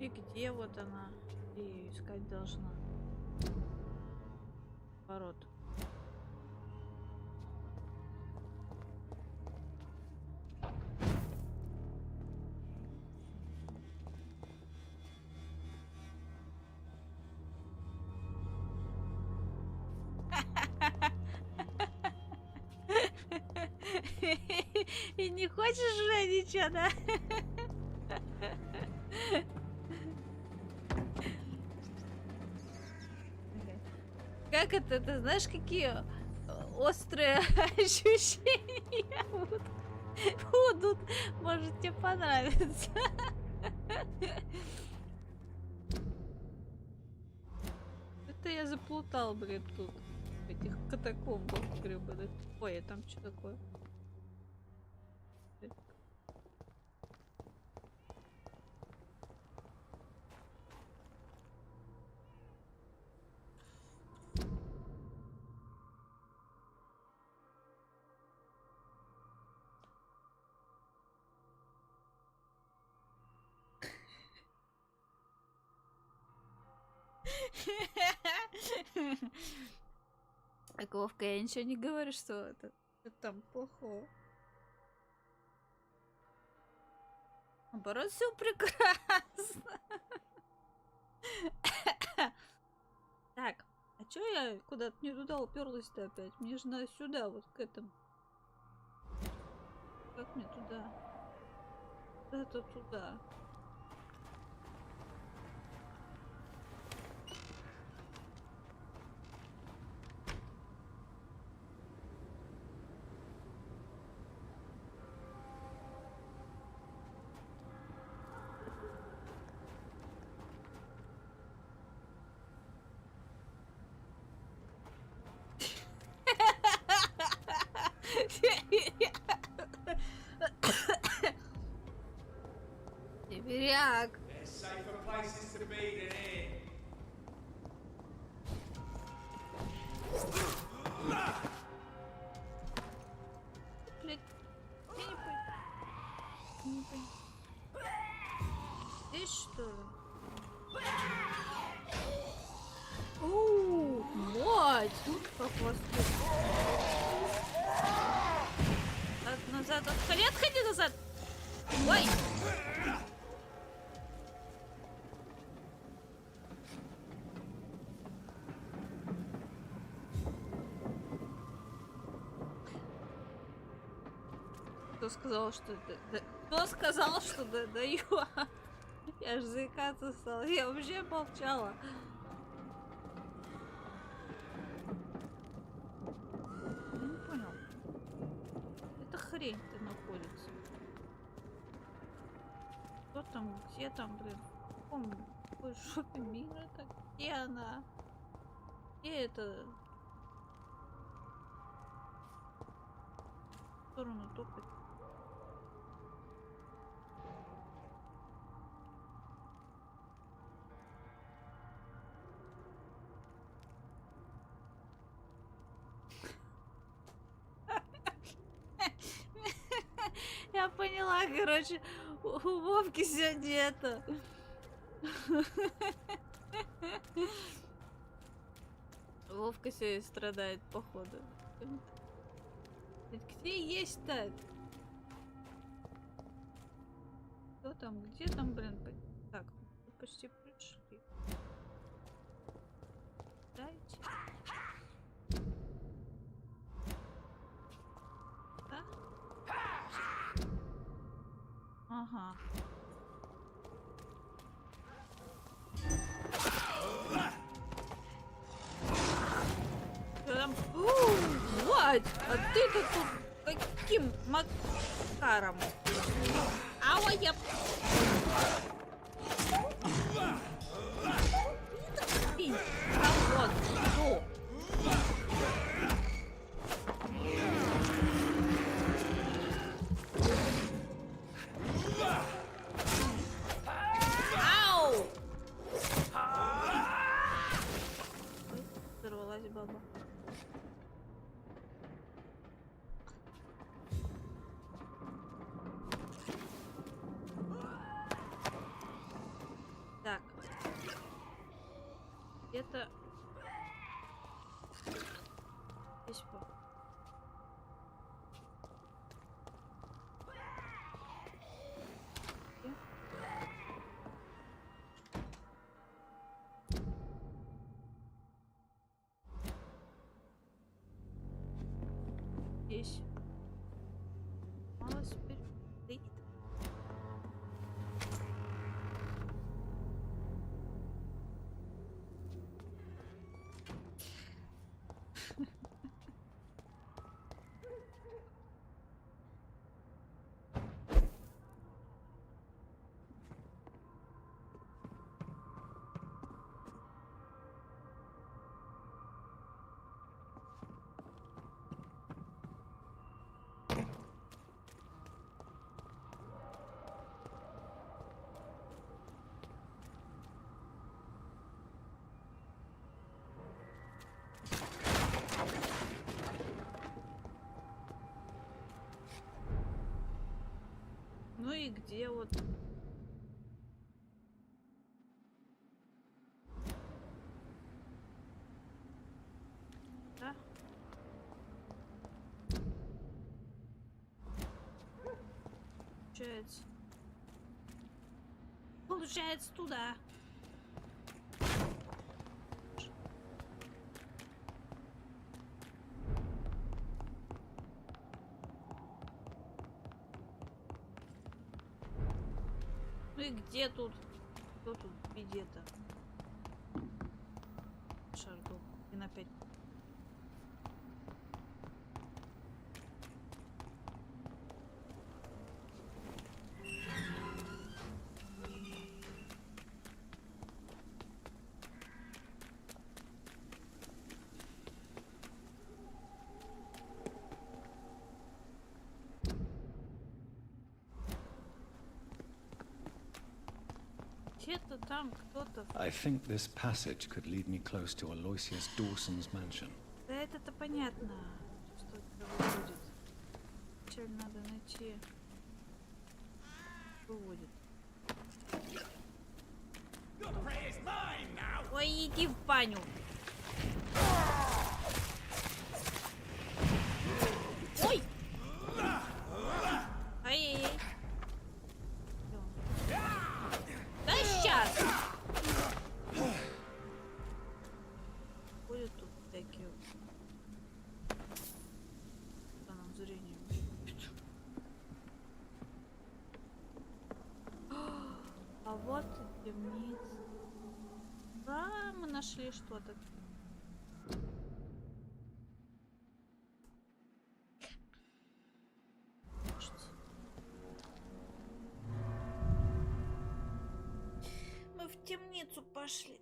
И где вот она? И искать должна. Ворот. И не хочешь уже ничего, да? Как это, ты знаешь, какие острые ощущения будут? Может, тебе понравится. Это я заплутал, блин, тут. В этих катакомбах гребаных. Ой, а там что такое? Так, Вовка, я ничего не говорю, что это там плохого. Наоборот, все прекрасно. Так, а чё я куда-то не туда уперлась-то опять? Мне же надо сюда, вот к этому. Как мне туда? Куда-то туда. Сибиряк. There's safer places to be than here. Блядь, я не понял. Здесь что ли? Оу, мать! По хвосту. Назад, отходи назад! Ой! Кто сказал, что кто сказал, что даю? Я ж заикаться стала. Я вообще молчала. Я не понял. Это хрень-то находится. Кто там? Где там, блин? В какой жопе мира-то? Где она? Где это? В сторону топать. Я поняла, короче, у Вовки сегодня это. Вовка сегодня страдает, походу. Где есть-то? Кто там? Где там, блин? Так, мы почти пришли. Дайте. Да? Ага. Там... Мать! А ты-то тут каким макаром? Ау, я... Вот, ну. Ау! Взорвалась баба. Так. Это... Здесь по... Здесь. Мало теперь стоит. Ну и где вот? получается. Получается туда. Ну и где тут? Кто тут где-то? Шардо. И на 5. Где-то там кто-то. I think this passage could lead me close to Aloysius Dawson's mansion. Да это-то понятно, что это будет. Теперь надо найти. Что будет? Ой, иди в баню. Ой! Ай-яй-яй. Да сейчас! Ходят тут такие. По нам зрением. А вот и темница. Да, мы нашли что-то. Мы в темницу пошли.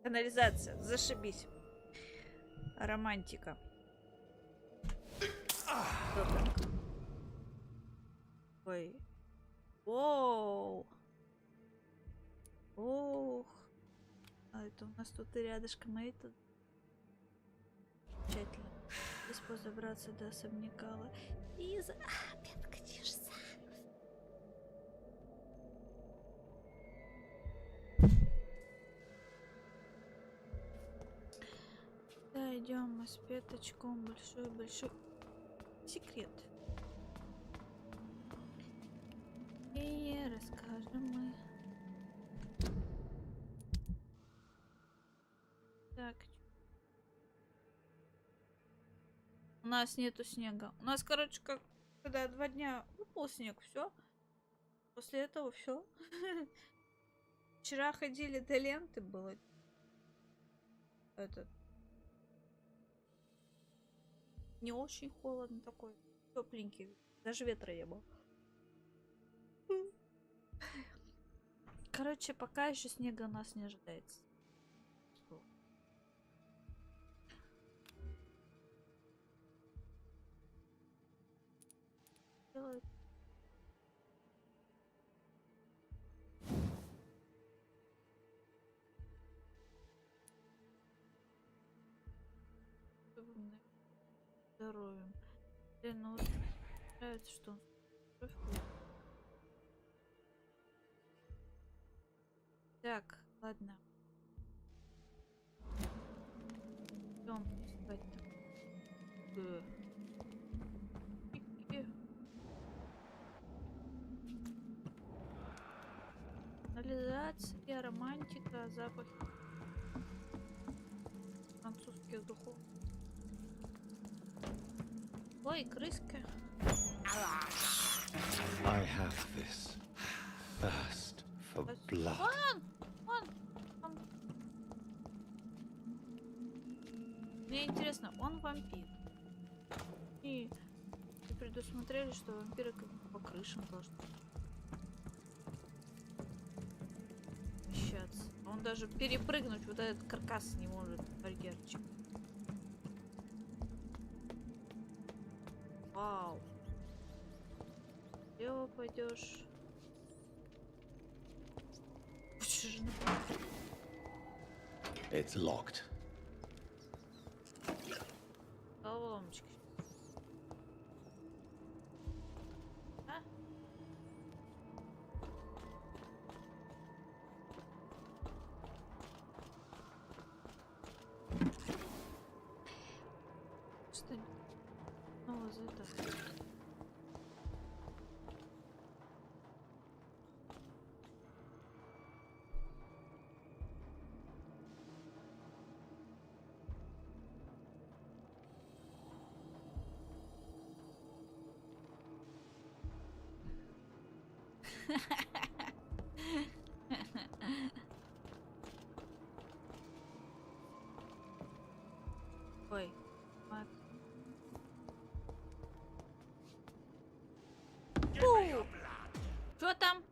Канализация, зашибись. Романтика. Ой. Оу. Ох. А это у нас тут и рядышком, а это... Замечательно. Здесь забраться до особняка. И за... опять катишься. Да, идем мы с пяточком. Большой секрет. И расскажем мы. Так. У нас нету снега. У нас, короче, как когда 2 дня выпал снег, все. После этого все. Вчера ходили до ленты, было этот не очень холодно такой, тепленький, даже ветра не было. Короче, пока еще снега нас не ожидается. Делает. Здоровьем. Блин, ну вот нравится, что он кровь ходит. Так, ладно. Идем спать-то. Канализация, романтика, запах французских духов. Ой, крыска. I have this thirst for blood. Он. Мне интересно, он вампир. И предусмотрели, что вампиры как бы по крышам должны вещаться. Он даже перепрыгнуть вот этот каркас не может, барьерчик. Вау. Лево пойдешь. It's locked. Ломочки. А? его задать. Ой, мать. Что там?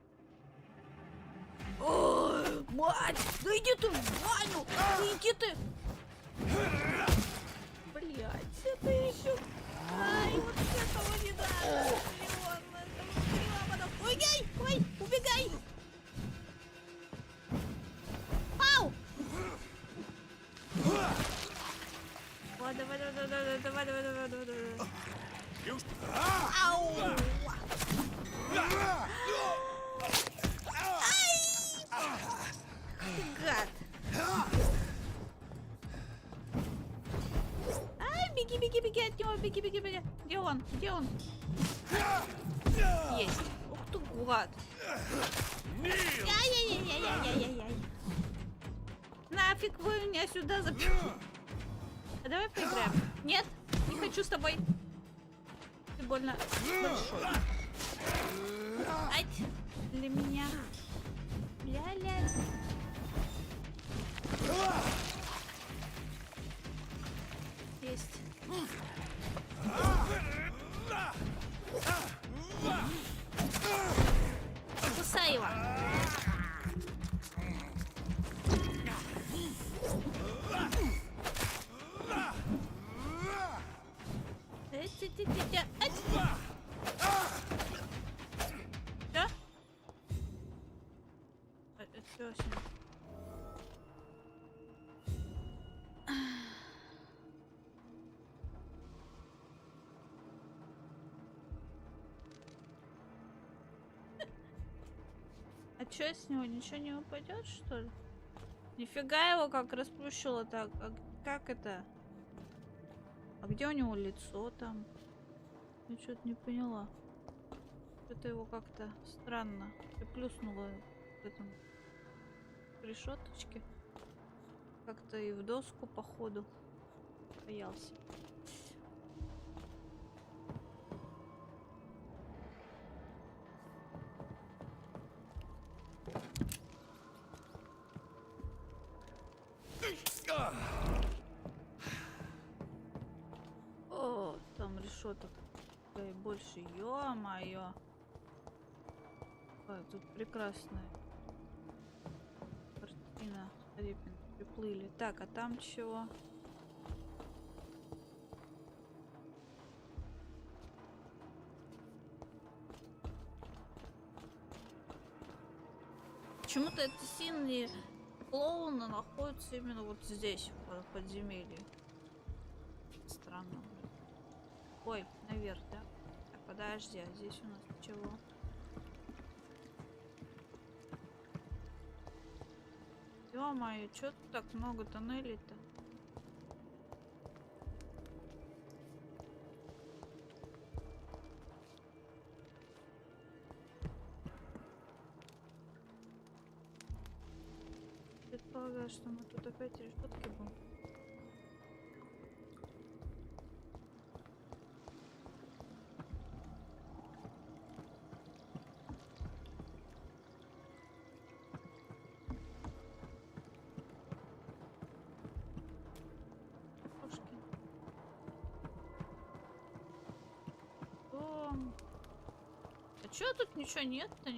Ой, мать! Ну иди ты в баню! Ну иди ты! Блять, это еще... Ай, вот этого не надо! Убегай! Ой, убегай! Ау! Давай, давай, давай, давай, давай, давай, давай, давай, давай. Ау! Ты гад! Ай, беги, беги, беги от него, беги, беги, беги. Где он? Где он? Есть. Ух ты, гад. Ай-яй-яй-яй-яй-яй-яй. Нафиг вы меня сюда запихнули. А давай поиграем. Нет, не хочу с тобой. Ты больно большой. Ать, для меня. Ля-ля. Есть. Кусай его. Что? А чё с него? Ничего не упадет, что ли? Нифига его как расплющило так. А как это? А где у него лицо там? Я что-то не поняла. Что-то его как-то странно приплюснуло к этому решеточке. Как-то и в доску, походу, боялся. О, там решеток больше, ё-моё. Ой, тут прекрасная картина. Репин приплыли. Так, а там чего? Почему-то эти синие клоуны находятся именно вот здесь, в подземелье. Странно. Ой, наверх, да? Так, подожди, а здесь у нас чего? Ё-моё, чё тут так много тоннелей-то? Предполагаю, что мы тут опять решетки будем. А чё тут ничего нет-то?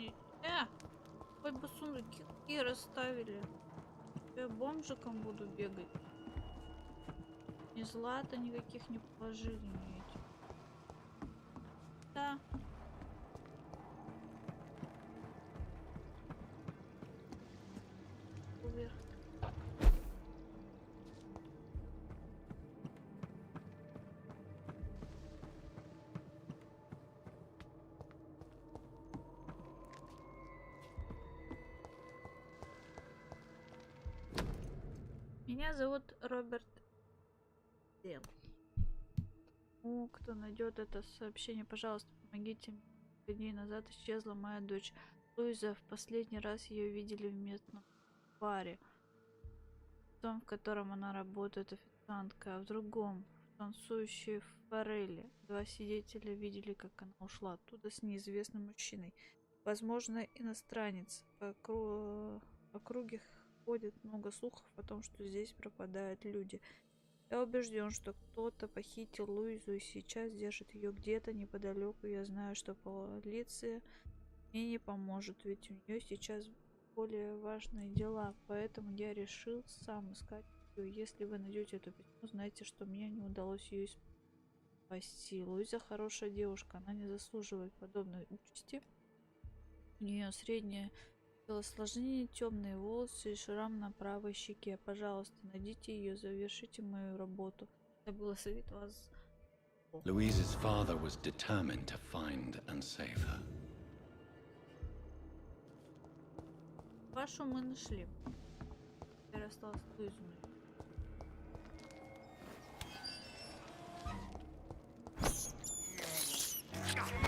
Хоть бы сундуки расставили. Я бомжиком буду бегать. Ни злата никаких не положили, ни эти. Да. Вверх. Меня зовут Роберт Дел. Ну, кто найдет это сообщение, пожалуйста, помогите мне. 5 дней назад исчезла моя дочь Луиза. В последний раз ее видели в местном баре. В том, в котором она работает официанткой, а в другом, в танцующей форели. 2 свидетеля видели, как она ушла оттуда с неизвестным мужчиной. Возможно, иностранец. По округе ходит много слухов о том, что здесь пропадают люди. Я убежден, что кто-то похитил Луизу и сейчас держит ее где-то неподалеку. Я знаю, что полиция мне не поможет, ведь у нее сейчас более важные дела. Поэтому я решил сам искать ее. Если вы найдете эту письмо, знайте, что мне не удалось ее спасти. Луиза хорошая девушка, она не заслуживает подобной участи. У нее среднее телосложение, темные волосы и шрам на правой щеке. Пожалуйста, найдите ее, завершите мою работу. Это было совет вас. Louise's father was determined to find and save her. Вашу мы нашли. Теперь осталось Луизу.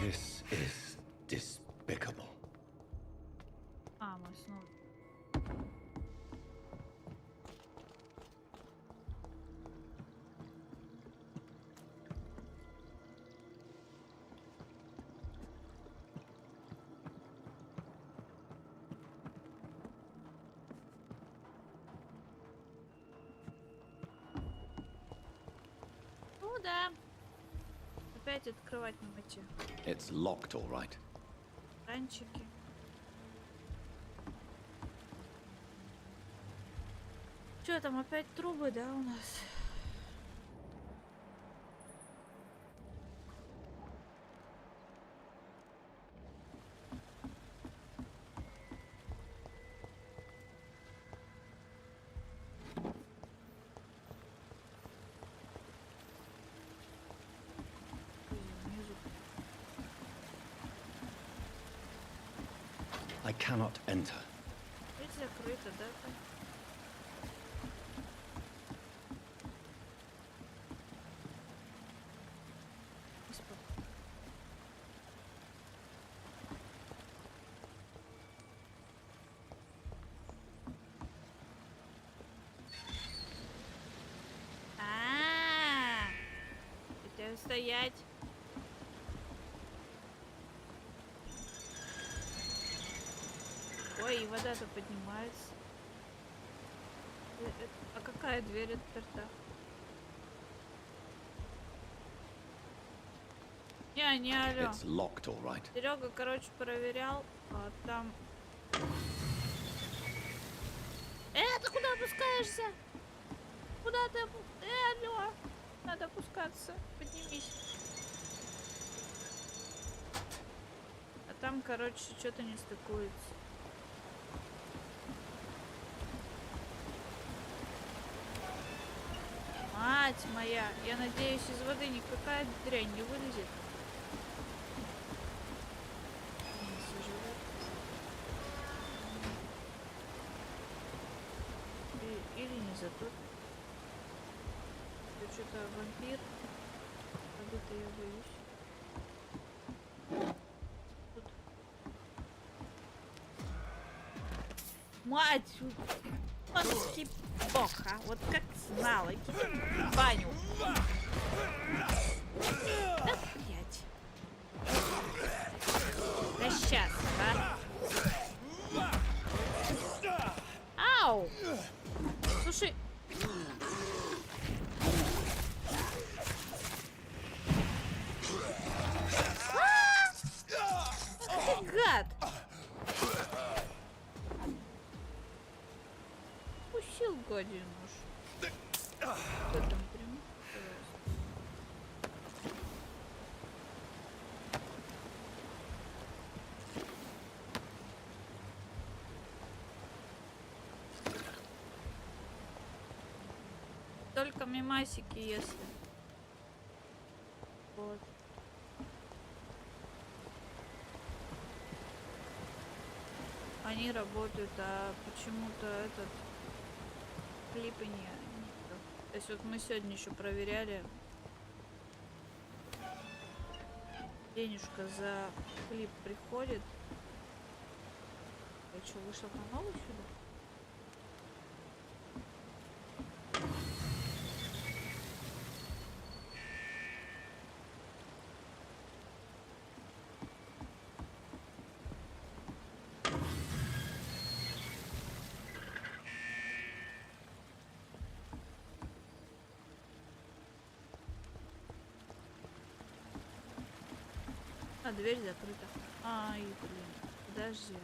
This is despicable. А, мы снова. Ну да. Опять открывать на мате. It's locked, all right. Ранчики. Что там, опять трубы, да, у нас? I cannot enter. Ведь закрыто, да? Там? Хотя стоять. Ой, и вода-то поднимается. А какая дверь отперта? Не алё. It's locked, all right. Серега, короче, проверял, а там... ты куда опускаешься? Куда ты алё? Надо опускаться. Поднимись. А там, короче, что-то не стыкуется. Мать моя, я надеюсь, из воды никакая дрянь не вылезет. Или не затопит. Это что-то вампир. Воды-то я боюсь. Тут. Мать! Мамский бог, а? Вот как знала. Иди в баню. Да, блядь. Да сейчас, а? Ау! Слушай. Ах ты гад! Пустил гадину уж. Кто там прям? Только мимасики, если. Вот. Они работают, а почему-то этот клипы не. То есть вот мы сегодня еще проверяли. денежка за клип приходит. Я что, вышел на новый сюда? А, дверь закрыта. Ай, блин. Подожди.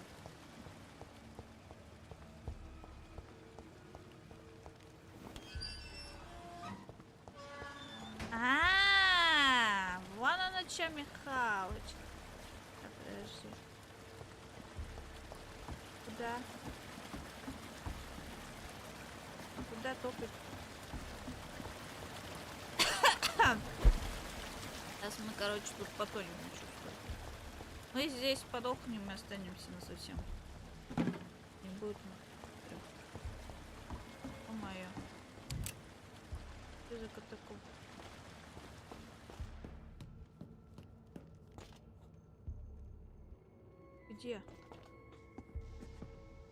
Вон оно чё, Михалыч. Подожди. Куда? Куда топать? Сейчас мы, короче, тут потонем, чувствую. Мы здесь подохнем и останемся насовсем. Не будет мы. О моё. Что за катакомб? Где?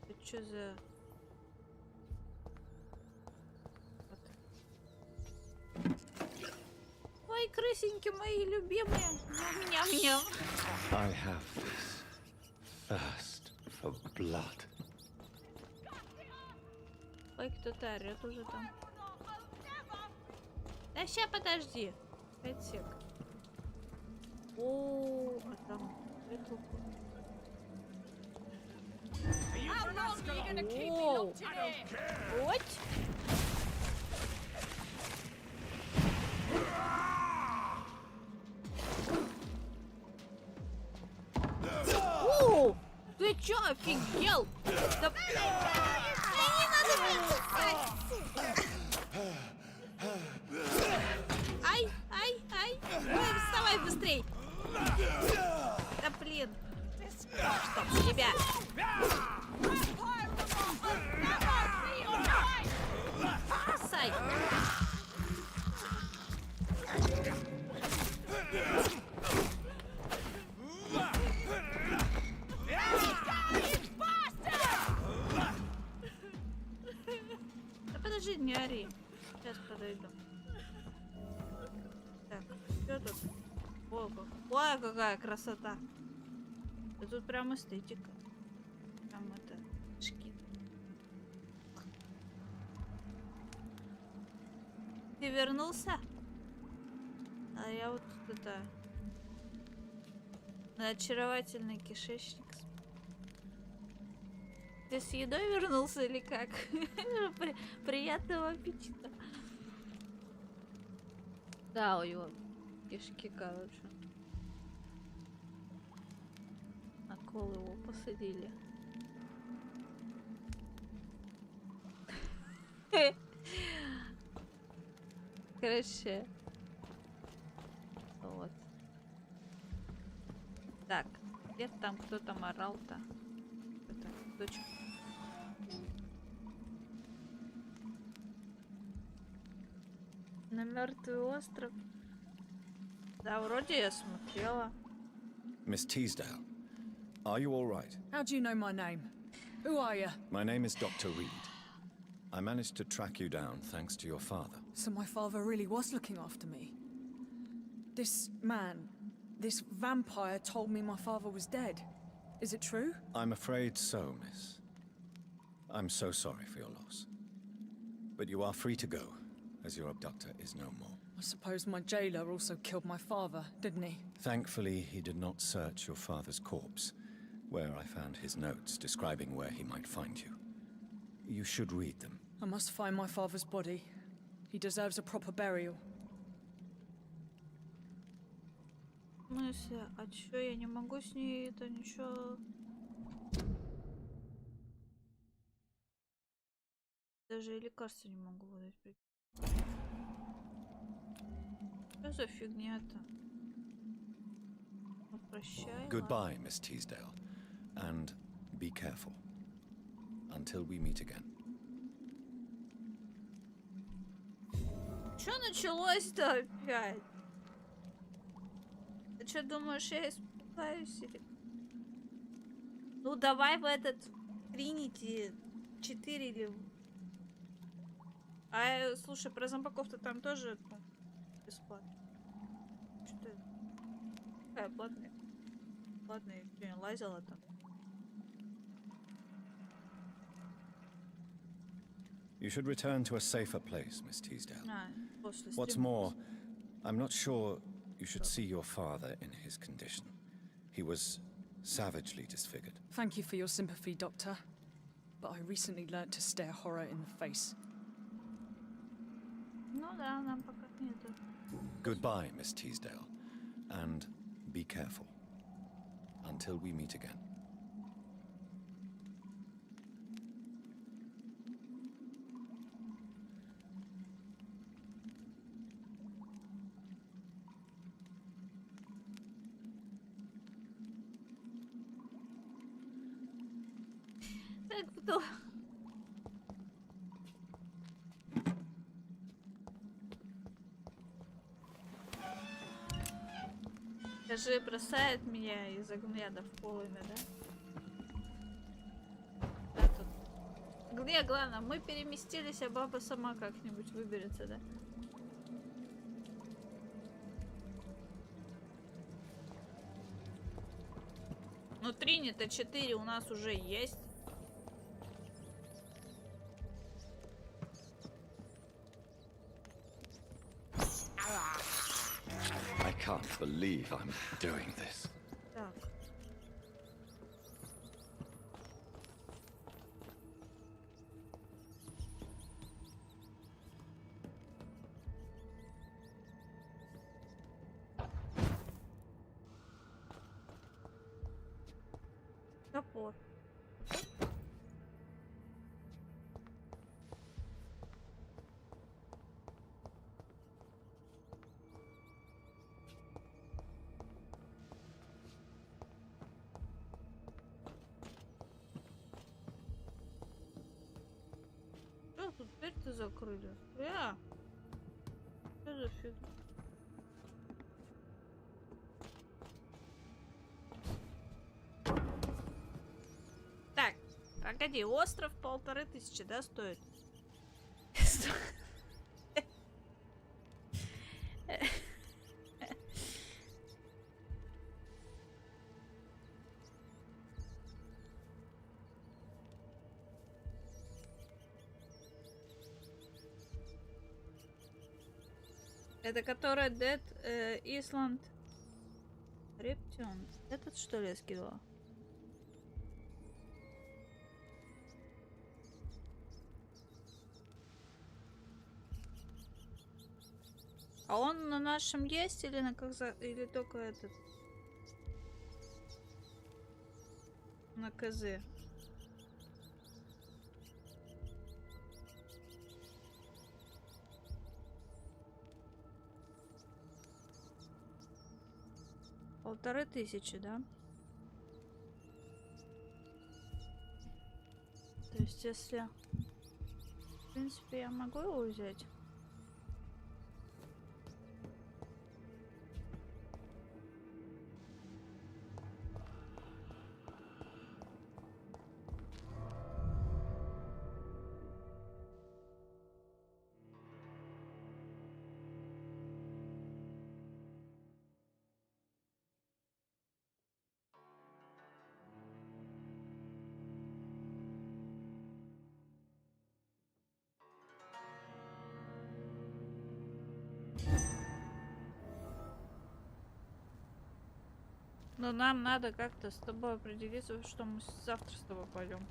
Это что за... Ой, крысеньки мои любимые. Ням-ням. I have this thirst for blood. Ой, кто-то орёт уже там. Да ща, подожди. 5 сек. О, а там... Оу. Вот. О, ты чё, офигел? Да... не надо меня. Ай, ай, ай. Ой, вставай быстрей. Да блин. Чтоб тебя. Сай. Да подожди, не ори. Сейчас подойду. Так, что тут? Ой, какая красота. Да тут прям эстетика. Прям это шкит. Ты вернулся? А я вот тут это... очаровательный кишечник. Ты с едой вернулся или как? Приятного аппетита. Да, у него кишки, короче. На кол его посадили. Короче. Вот. Так, где там кто-то орал-то? Это дочка. На мертвый остров. Да, вроде я смотрела. Miss Teasdale, are you all right? How do you know my name? Who are you? My name is Dr. Reed. I managed to track you down thanks to your father. So my father really was looking after me. This man, this vampire told me my father was dead. Is it true? I'm afraid so, miss. I'm so sorry for your loss. But you are free to go, as your abductor is no more. I suppose my jailer also killed my father, didn't he? Thankfully, he did not search your father's corpse, where I found his notes describing where he might find you. You should read them. I must find my father's body. He deserves a proper burial. В смысле? А чё, я не могу с ней это ничего... Даже лекарства не могу выдать. Что за фигня-то? Ну, прощай. Goodbye, Miss Teasdale. And be careful. Until we meet again. Чё началось-то опять? что думаешь, я испугаюсь или... Ну давай в этот Тринити 4 или... А, слушай, про зомбаков-то там тоже бесплатно. Что это? Какая платная? Платная, я лазила там. You should return to a safer place, Miss Teasdale. После What's стрима. more, I'm not sure you should see your father in his condition. He was savagely disfigured. Thank you for your sympathy, Doctor. But I recently learnt to stare horror in the face. Ну да, нам пока нету. Goodbye, Miss Teasdale, and be careful. Until we meet again. Так, кто? Скажи, бросает меня из огня в полымя, да? Да тут. Где главное, мы переместились, а баба сама как-нибудь выберется, да? Ну, Трини-то 4 у нас уже есть. I can't believe I'm doing this. Так. Топор. Что тут дверь-то закрыли? Что за фигня? Так, погоди, остров 1500, да, стоит? Это которая Dead Island Reption. Этот что ли я скидывала? А он на нашем есть или на или только этот? На КЗ. Полторы тысячи, да? То есть, если... В принципе, я могу его взять. Но нам надо как-то с тобой определиться, что мы завтра с тобой пойдем.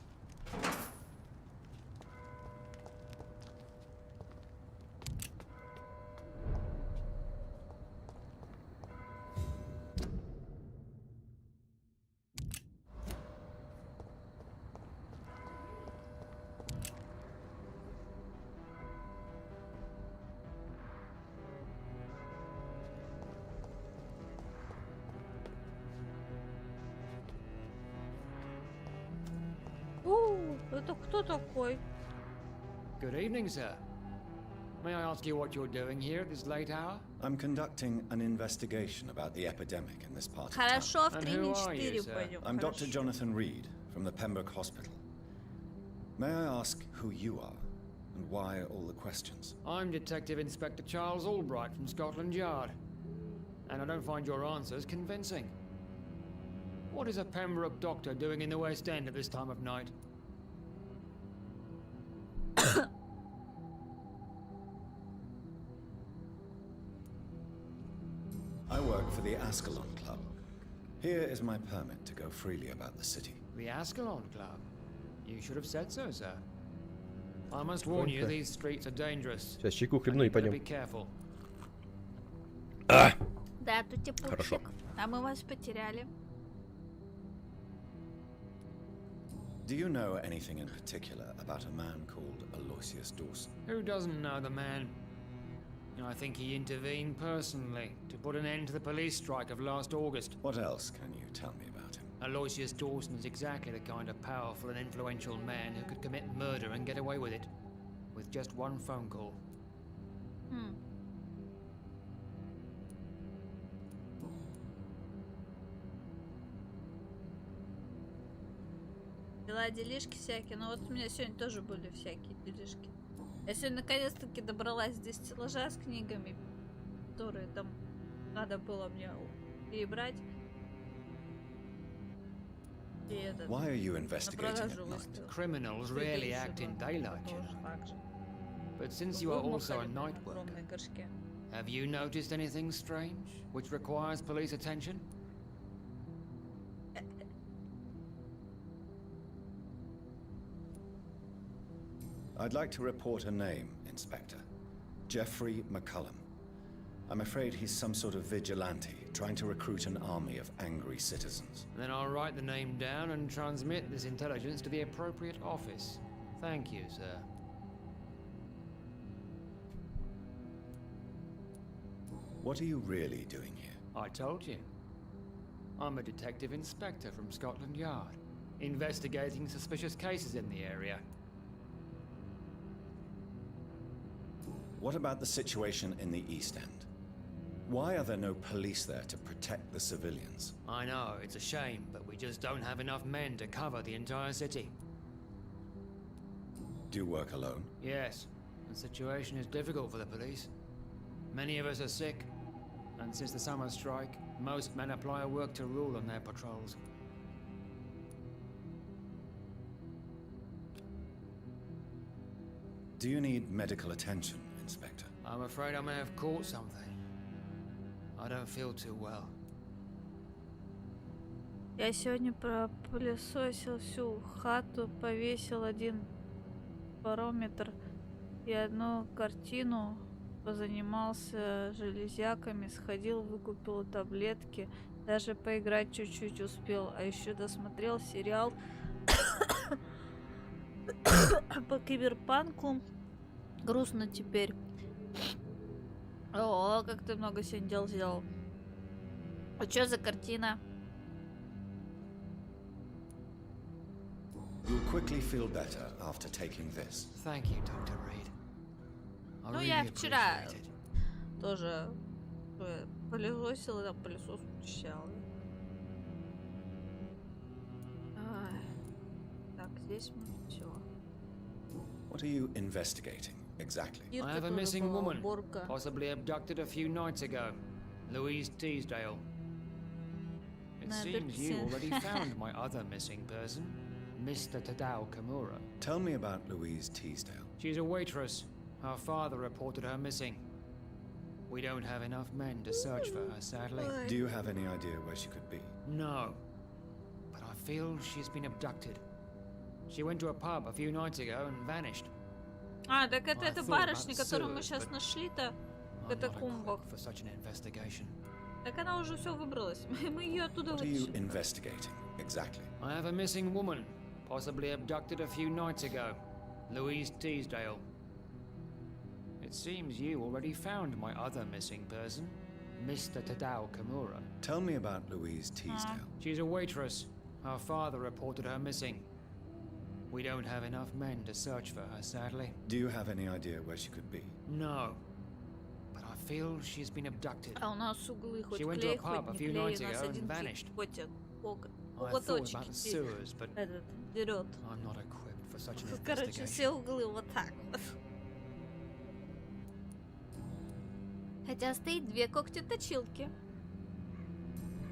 Good evening, sir. May I ask you what you're doing here at this late hour? I'm conducting an investigation about the epidemic in this part of town. Хорошо, в 3-4 пойдем. I'm Dr. Jonathan Reed from the Pembroke Hospital. May I ask who you are and why all the questions? I'm Detective Inspector Charles Albright from Scotland Yard. And I don't find your answers convincing. What is a Pembroke doctor doing in the West End at this time of night? I work for the Ascalon Club. Here is my permit to go freely about the city. The Ascalon Club? You should have said so, sir. I must warn you, these streets are dangerous. Сейчас чайку хлебну и Better пойдем. be careful. Да, тут тебе Хорошо. пупсик. А мы вас потеряли. Do you know anything in particular about a man called Aloysius Dawson? Who doesn't know the man? I think he intervened personally to put an end to the police strike of last August. What else can you tell me about him? Aloysius Dawson is exactly the kind of powerful and influential man who could commit murder and get away with it. With just one phone call. Дела, делишки всякие. Ну вот у меня сегодня тоже были всякие делишки. Я сегодня наконец-таки добралась до стеллажа с книгами, которые там надо было мне перебрать. И этот, Why are you на investigating продажу at night? выставил. Criminals rarely act in daylight, you know. But since you are also a night worker, have you noticed anything strange which requires police attention? I'd like to report a name, Inspector. Jeffrey McCullum. I'm afraid he's some sort of vigilante, trying to recruit an army of angry citizens. Then I'll write the name down and transmit this intelligence to the appropriate office. Thank you, sir. What are you really doing here? I told you. I'm a detective inspector from Scotland Yard, investigating suspicious cases in the area. What about the situation in the East End? Why are there no police there to protect the civilians? I know, it's a shame, but we just don't have enough men to cover the entire city. Do you work alone? Yes, the situation is difficult for the police. Many of us are sick, and since the summer strike, most men apply a work to rule on their patrols. Do you need medical attention, Inspector? I'm afraid I may have caught something. I don't feel too well. Я сегодня пропылесосил всю хату, повесил один барометр и одну картину, позанимался железяками, сходил, выкупил таблетки, даже поиграть чуть-чуть успел, а еще досмотрел сериал по киберпанку. Грустно теперь. О, как ты много сегодня дел сделал. А что за картина? You'll quickly feel better after taking this. Thank you, Dr. Reed. I Ну, really я вчера appreciate it. тоже пылесосила, там пылесос включал. Так, здесь мы все. What are you investigating exactly? I have a missing woman, possibly abducted a few nights ago. Louise Teasdale. It seems you already found my other missing person, Mr. Tadao Kimura. Tell me about Louise Teasdale. She's a waitress. Her father reported her missing. We don't have enough men to search for her, sadly. Do you have any idea where she could be? No. But I feel she's been abducted. She went to a pub a few nights ago and vanished. А, так это эта барышня, которую мы сейчас нашли-то в катакомбах. For such an investigation. Так она уже все выбралась. Мы ее оттуда What are you вытащили. investigating exactly? I have a missing woman, possibly abducted a few nights ago. Louise Teasdale. It seems you already found my other missing person, Mr. Tadao Kimura. Tell me about Louise Teasdale. She's a waitress. Her father reported her missing. We don't have enough men to search for her, sadly. Do you have any idea where she could be? No. But I feel she's been abducted. А у нас углы хоть She went to клей, a pub хоть a не few клей, nights у нас ago and один vanished. котик, I thought коготочек about the sewers, but этот дерет. I'm not equipped for such an Короче, investigation. все углы вот так вот. Хотя стоит две когтеточилки.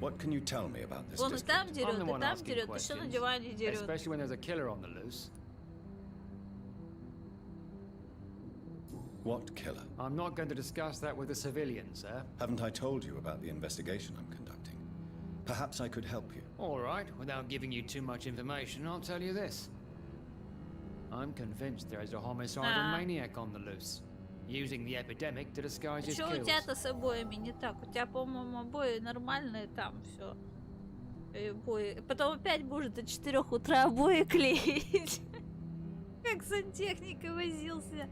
What can you tell me about this Он и там district? дерет, I'm the и one там asking дерет, еще на questions, диване дерет. especially when there's a killer on the loose. What killer? I'm not going to discuss that with the civilians, sir. Haven't I told you about the investigation I'm conducting? Perhaps I could help you. All right, without giving you too much information, I'll tell you this. I'm convinced there is a homicidal maniac on the loose, using the epidemic to disguise his Что у kills. тебя-то с обоями не так? У тебя, по-моему, обои нормальные там все. Обои. Потом опять будешь до 4 утра обои клеить. Как сантехника возился.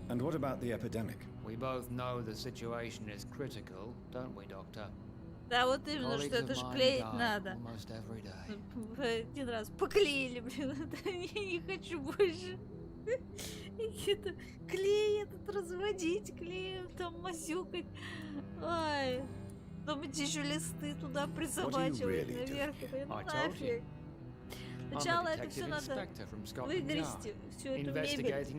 And what about the epidemic? We both know the situation is critical, don't we, Doctor? Да, вот именно, что это ж клеить надо. Almost every day. Один раз поклеили, блин, это не хочу больше. Это клей этот разводить, клеем там масюкать. Ай. Потом эти еще листы туда присобачивать наверх. Ну нафиг. Сначала это все надо выгрести, всю эту мебель.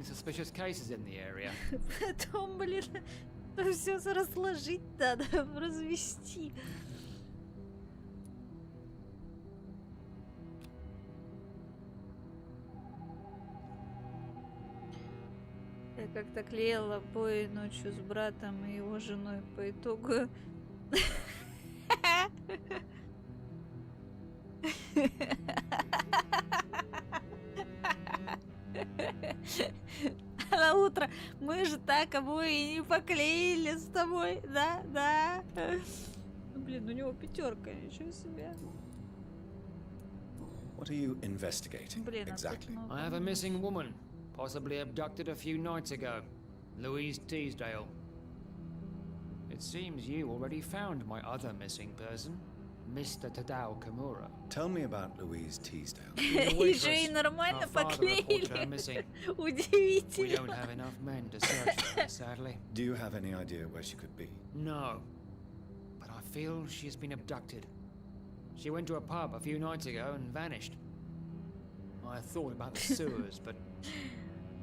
Потом, блин, это все разложить надо, развести. Я как-то клеила обои ночью с братом и его женой по итогу. А на утро мы же так обои не поклеили с тобой, да, да. Ну, блин, у него 5, ничего себе. What are you investigating exactly? I have a missing woman, possibly abducted a few nights ago, Louise Teasdale. It seems you already found my other missing person, Mr. Tadao Kimura. Tell me about Louise Teasdale. Еще и нормально поклеили. Удивительно. We don't have enough men to search for her, sadly. Do you have any idea where she could be? No, but I feel she's been abducted. She went to a pub a few nights ago and vanished. I thought about the sewers, but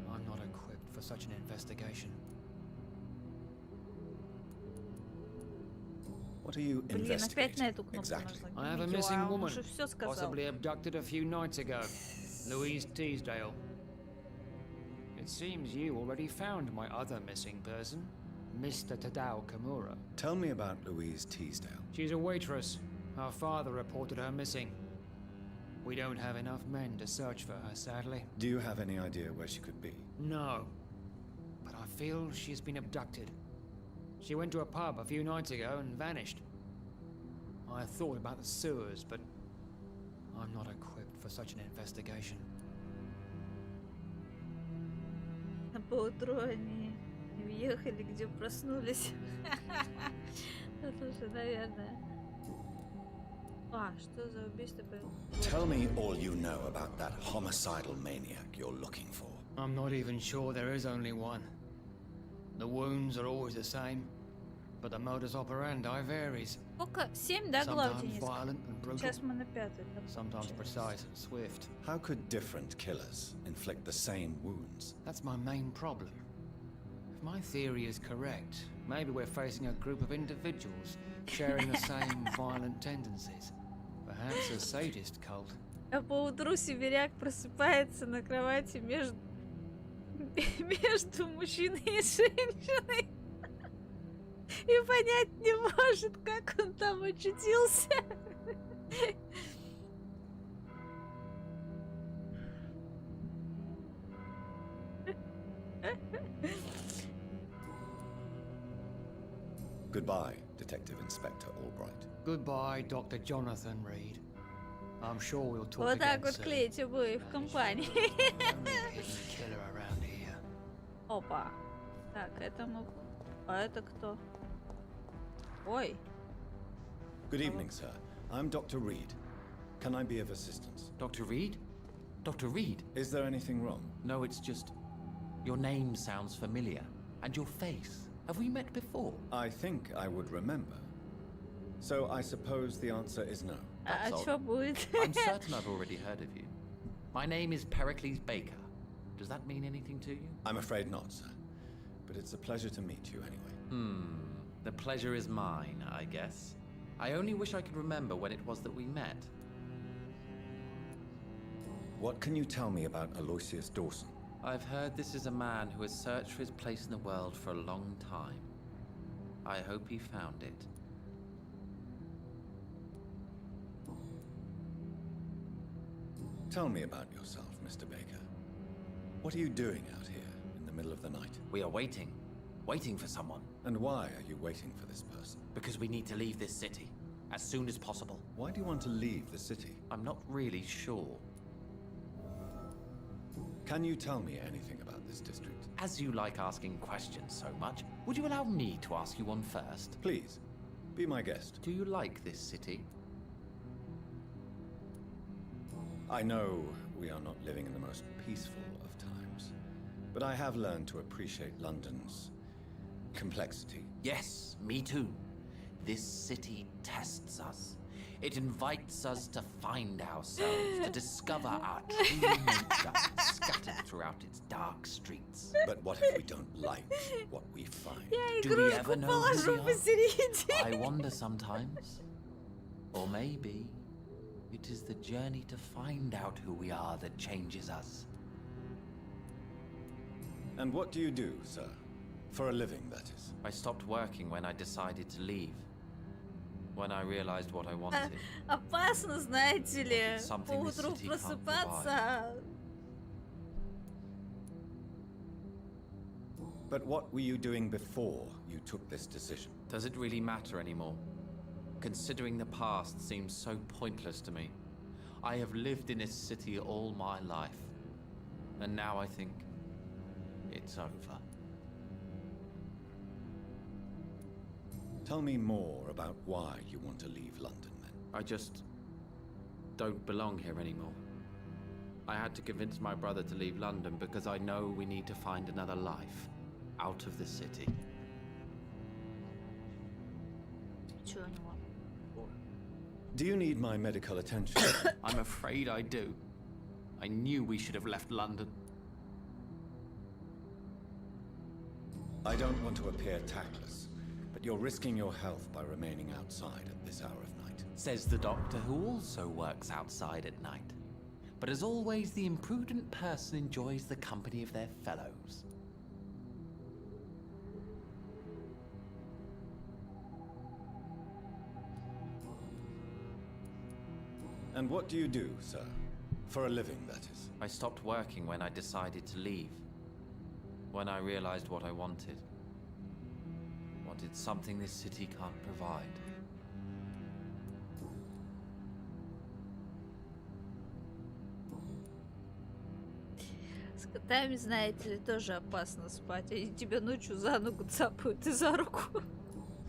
I'm not equipped for such an investigation. What are you investigating exactly? I have a missing woman, possibly abducted a few nights ago, Louise Teasdale. It seems you already found my other missing person, Mr. Tadao Kimura. Tell me about Louise Teasdale. She's a waitress. Her father reported her missing. We don't have enough men to search for her, sadly. Do you have any idea where she could be? No, but I feel she's been abducted. She went to a pub a few nights ago and vanished. I thought about the sewers, but I'm not equipped for such an investigation. На поутру они въехали, где проснулись. Слушай, наверное. А, что за убийство было? Tell me all you know about that homicidal maniac you're looking for. I'm not even sure there is only one. The wounds are always the same, but the modus operandi varies. Сколько? 7, да, глав, Sometimes violent and brutal, сейчас мы на 5. sometimes precise and swift. How could different killers inflict the same wounds? That's my main problem. If my theory is correct, maybe we're facing a group of individuals sharing the same violent tendencies. Perhaps a sadist cult. А поутру сибиряк просыпается на кровати между мужчиной и женщиной и понять не может, как он там очутился. Goodbye, Detective Inspector Albright. Goodbye, Dr. Jonathan Reed. I'm sure we'll talk Вот так again вот soon. клеить обои в компании. Killer around here. Опа. Так, это мы... А это кто? Ой. Good evening, sir. I'm Dr. Reed. Can I be of assistance? Dr. Reed? Dr. Reed? Is there anything wrong? No, it's just... Your name sounds familiar. And your face. Have we met before? I think I would remember. So I suppose the answer is no. А чё будет? I'm certain I've already heard of you. My name is Pericles Baker. Does that mean anything to you? I'm afraid not, sir. But it's a pleasure to meet you anyway. The pleasure is mine, I guess. I only wish I could remember when it was that we met. What can you tell me about Aloysius Dawson? I've heard this is a man who has searched for his place in the world for a long time. I hope he found it. Tell me about yourself, Mr. Baker. What are you doing out here in the middle of the night? We are waiting. Waiting for someone. And why are you waiting for this person? Because we need to leave this city. As soon as possible. Why do you want to leave the city? I'm not really sure. Can you tell me anything about this district? As you like asking questions so much, would you allow me to ask you one first? Please, be my guest. Do you like this city? I know we are not living in the most peaceful of times, but I have learned to appreciate London's complexity. Yes, me too. This city tests us. It invites us to find ourselves, to discover our true nature scattered throughout its dark streets. But what if we don't like what we find? Do we ever know who we are? I wonder sometimes. Or maybe it is the journey to find out who we are that changes us. And what do you do, sir? For a living, that is. I stopped working when I decided to leave. When I realized what I wanted. Опасно, знаете ли, Something this поутру city can't просыпаться. But what were you doing before you took this decision? Does it really matter anymore? Considering the past seems so pointless to me. I have lived in this city all my life. And now I think it's over. Tell me more about why you want to leave London, then. I just don't belong here anymore. I had to convince my brother to leave London because I know we need to find another life out of the city. Do you need my medical attention? I'm afraid I do. I knew we should have left London. I don't want to appear tactless, but you're risking your health by remaining outside at this hour of night. Says the doctor who also works outside at night. But as always, the imprudent person enjoys the company of their fellows. And what do you do, sir? For a living, that is. I stopped working when I decided to leave. When I realized what I wanted. Wanted something this city can't provide. С котами, знаете ли, тоже опасно спать. Они тебя ночью за ногу цапают и за руку.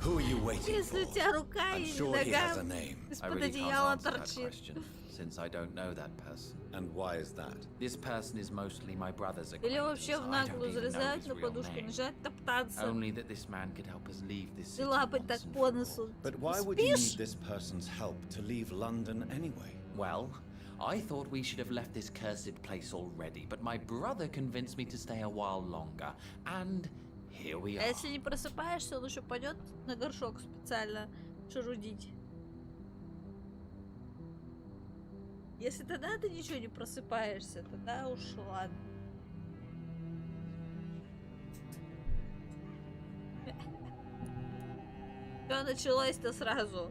Who are you waiting Если у for? тебя рука I'm или sure he has a нога name. I из-под really can't одеяла answer that торчит. question, since I don't know that person. And why is that? This person is mostly my brother's Или acquaintance. вообще в I don't наглую even know залезать his на real подушку, name. нажать, топтаться. Only that this man could help us leave this И city лапать так once and по for носу. But why would you Спишь? need this person's help to leave London anyway? Well, I thought we should have left this cursed place already, but my brother convinced me to stay a while longer, and here we А are. если не просыпаешься, он еще пойдет на горшок специально шарудить. Если тогда ты ничего не просыпаешься, тогда уж ладно. Все началось-то сразу.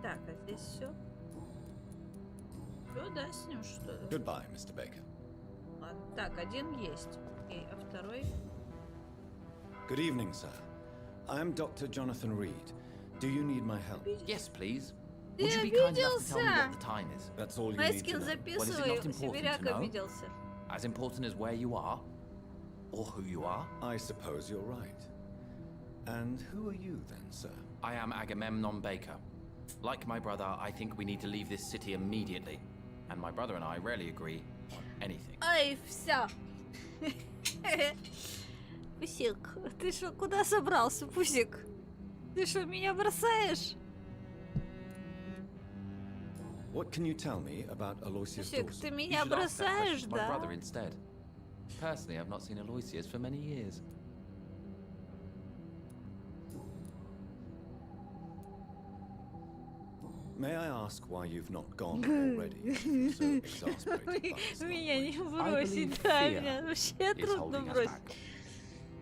Так, а здесь все? Все, да, с ним что ли? Goodbye, Mr. Baker. Ладно. Так, один есть. Окей, а второй? Good evening, sir. I am Dr. Jonathan Reed. Do you need my help? Yes, please. Ты Would you be kind enough to tell me обиделся? what the time is? That's all you need to Майскин, know. записывай, important сибиряк to know? обиделся. As important as where you are? Or who you are? I suppose you're right. And who are you then, sir? I am Agamemnon Baker. Like my brother, I think we need to leave this city immediately. And my brother and I rarely agree on anything. Ай, все. Пусик, ты что, куда собрался, Пусик? Ты что, меня бросаешь? What can you tell me about Aloysius Пусик, Dawson? ты меня бросаешь, My да? brother instead. Personally, I've not seen Aloysius for many years. May I ask why you've not gone already? So exasperated by this. Меня не I бросит, believe да, fear меня вообще is трудно holding us бросить. back.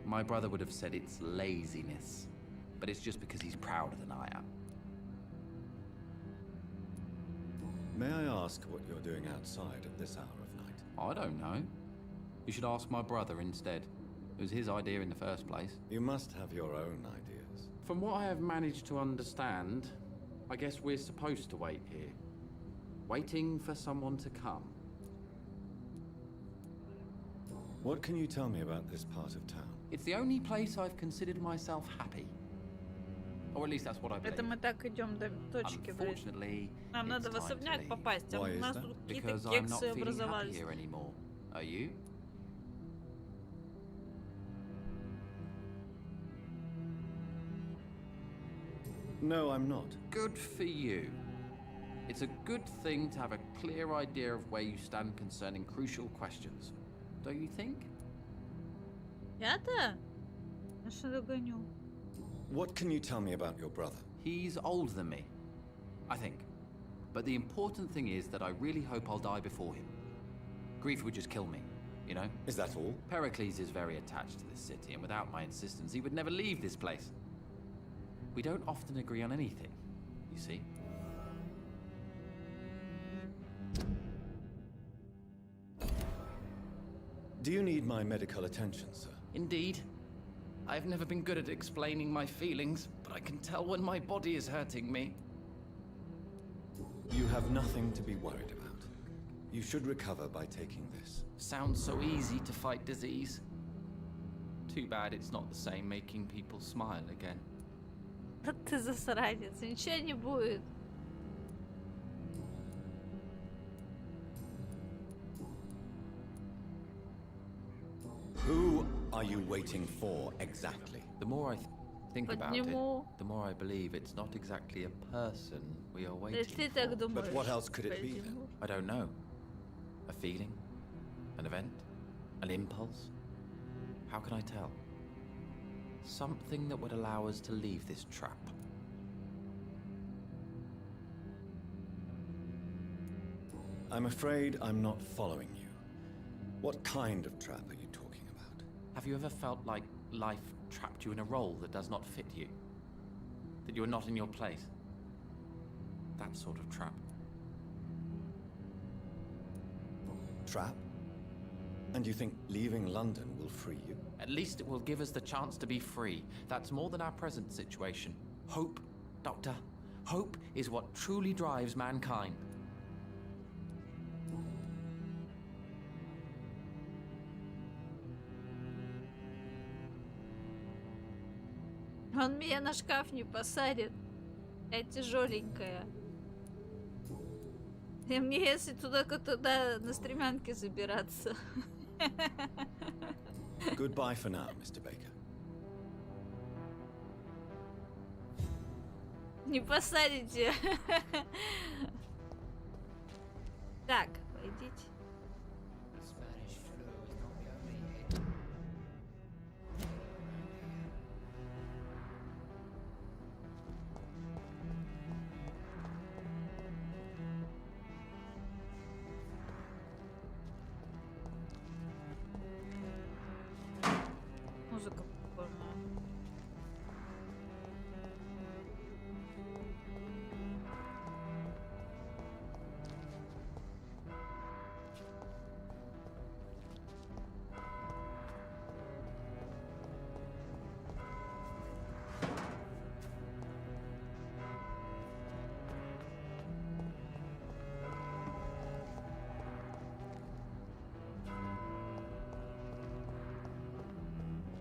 My brother would have said it's laziness, but it's just because he's prouder than I am. May I ask what you're doing outside at this hour of night? I don't know. You should ask my brother instead. It was his idea in the first place. You must have your own ideas. From what I have managed to understand, I guess we're supposed to wait here. Waiting for someone to come. What can you tell me about this part of town? It's the only place I've considered myself happy. Or at least that's what I believe. Это мы так идем до точки, блин. Unfortunately, Нам надо в it's time to особняк leave. попасть, а Why у is нас that? тут какие-то Because I'm not кексы feeling happy образовались. here anymore. Are you? No, I'm not. Good for you. It's a good thing to have a clear idea of where you stand concerning crucial questions. Don't you think? Я-то? Я что догоню? What can you tell me about your brother? He's older than me, I think. But the important thing is that I really hope I'll die before him. Grief would just kill me, you know? Is that all? Pericles is very attached to this city, and without my insistence, he would never leave this place. We don't often agree on anything, you see? Do you need my medical attention, sir? Indeed. I've never been good at explaining my feelings, but I can tell when my body is hurting me. You have nothing to be worried about. You should recover by taking this. Sounds so easy to fight disease. Too bad it's not the same making people smile again. Вот ты засранец, ничего не будет. Who are you waiting for exactly? The more I think about it, Подниму. the more I believe it's not exactly a person we are Да waiting ты так for. думаешь. But what else could it be then? Подниму. I don't know. A feeling? An event? An impulse? How can I tell? Something that would allow us to leave this trap. I'm afraid I'm not following you. What kind of trap are you talking about? Have you ever felt like life trapped you in a role that does not fit you? That you are not in your place? That sort of trap. Trap? And you think leaving London will free you? At least it will give us the chance to be free. That's more than our present situation. Hope, Doctor. Hope is what truly drives mankind. Он меня на шкаф не посадит. Я тяжеленькая. И мне, если туда на стремянке забираться. Goodbye for now, Mr. Baker. Не посадите. Так, пойдите. Музыка прикольная.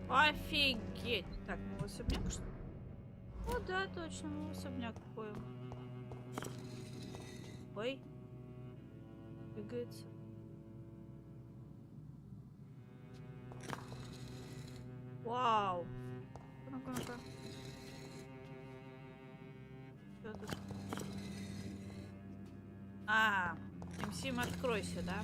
Офигеть! Так, мы в особняк что ли? О, да, точно, мы в особняк ходим. Ой. Двигается. Вау. Ну-ка, ну-ка. Что тут? А, Мсим, откройся, да?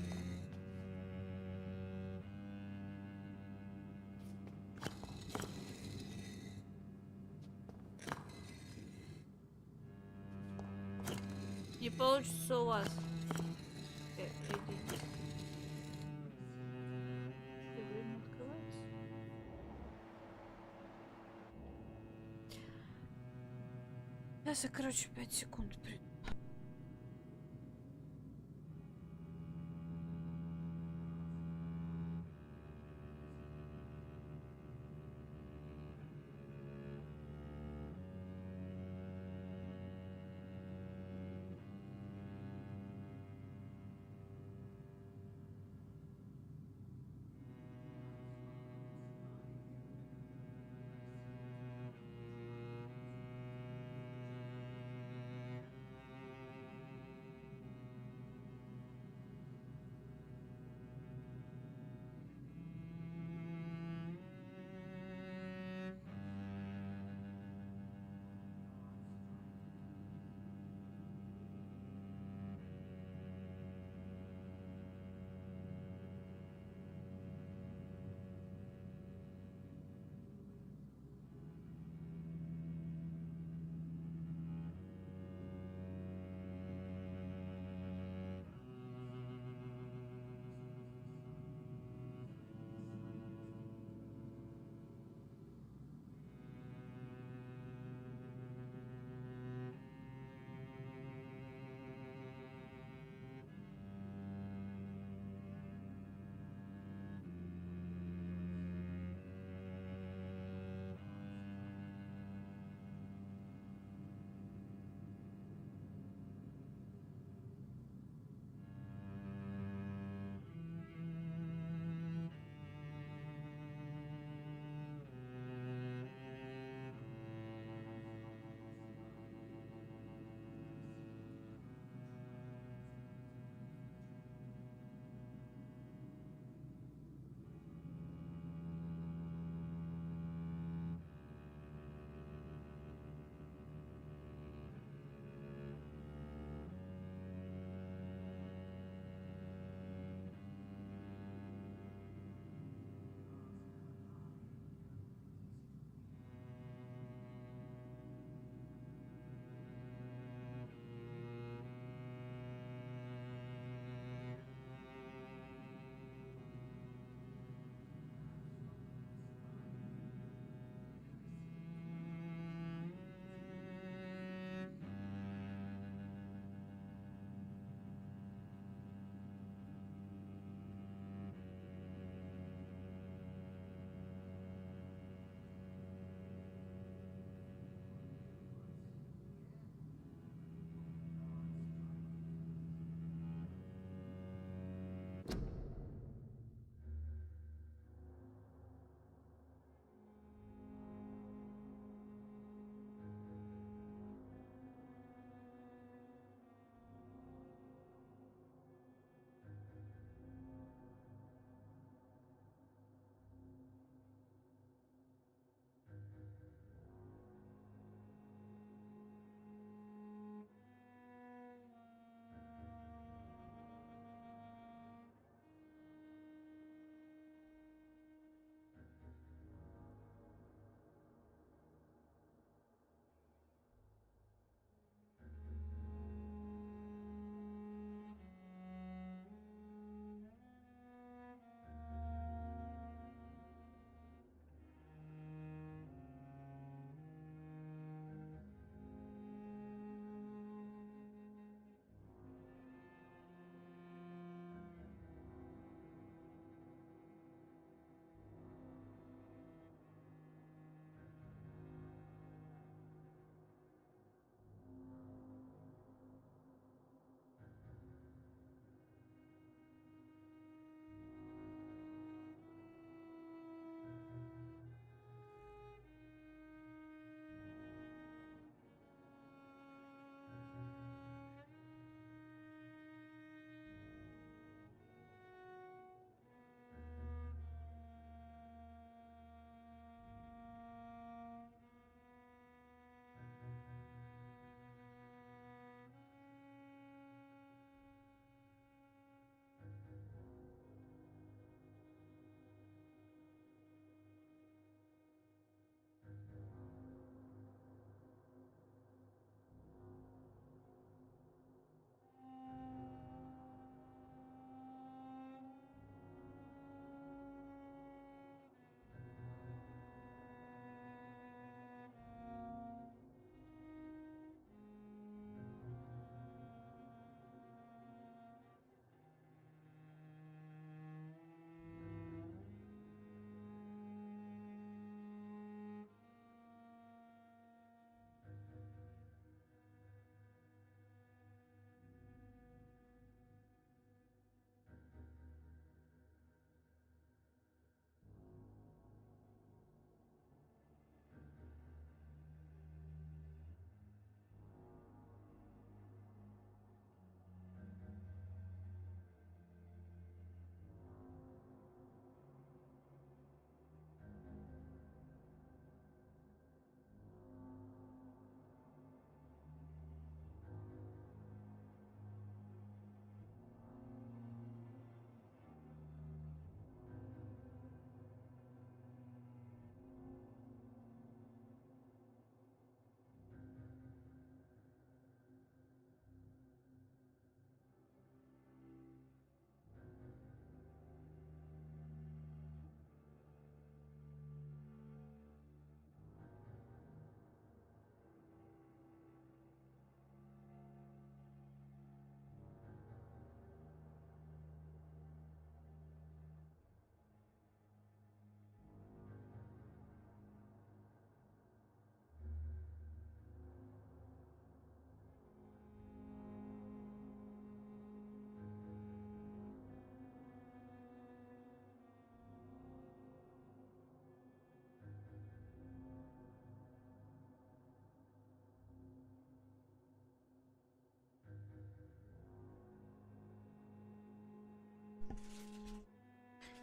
Не получится у вас. Идите. Время открывается. Сейчас я, короче, 5 секунд приду.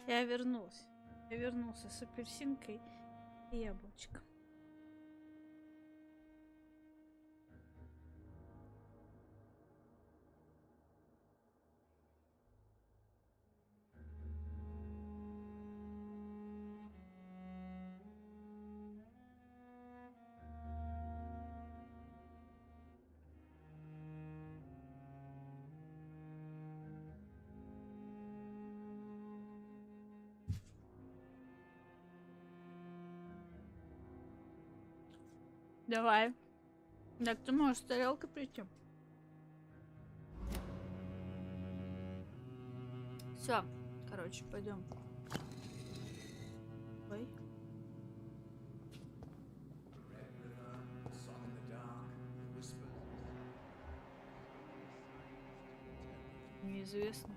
Я вернулся. Я вернулся с апельсинкой и яблочком. Давай. Так, ты можешь с тарелкой прийти. Все, короче, пойдем. Ой. Неизвестно.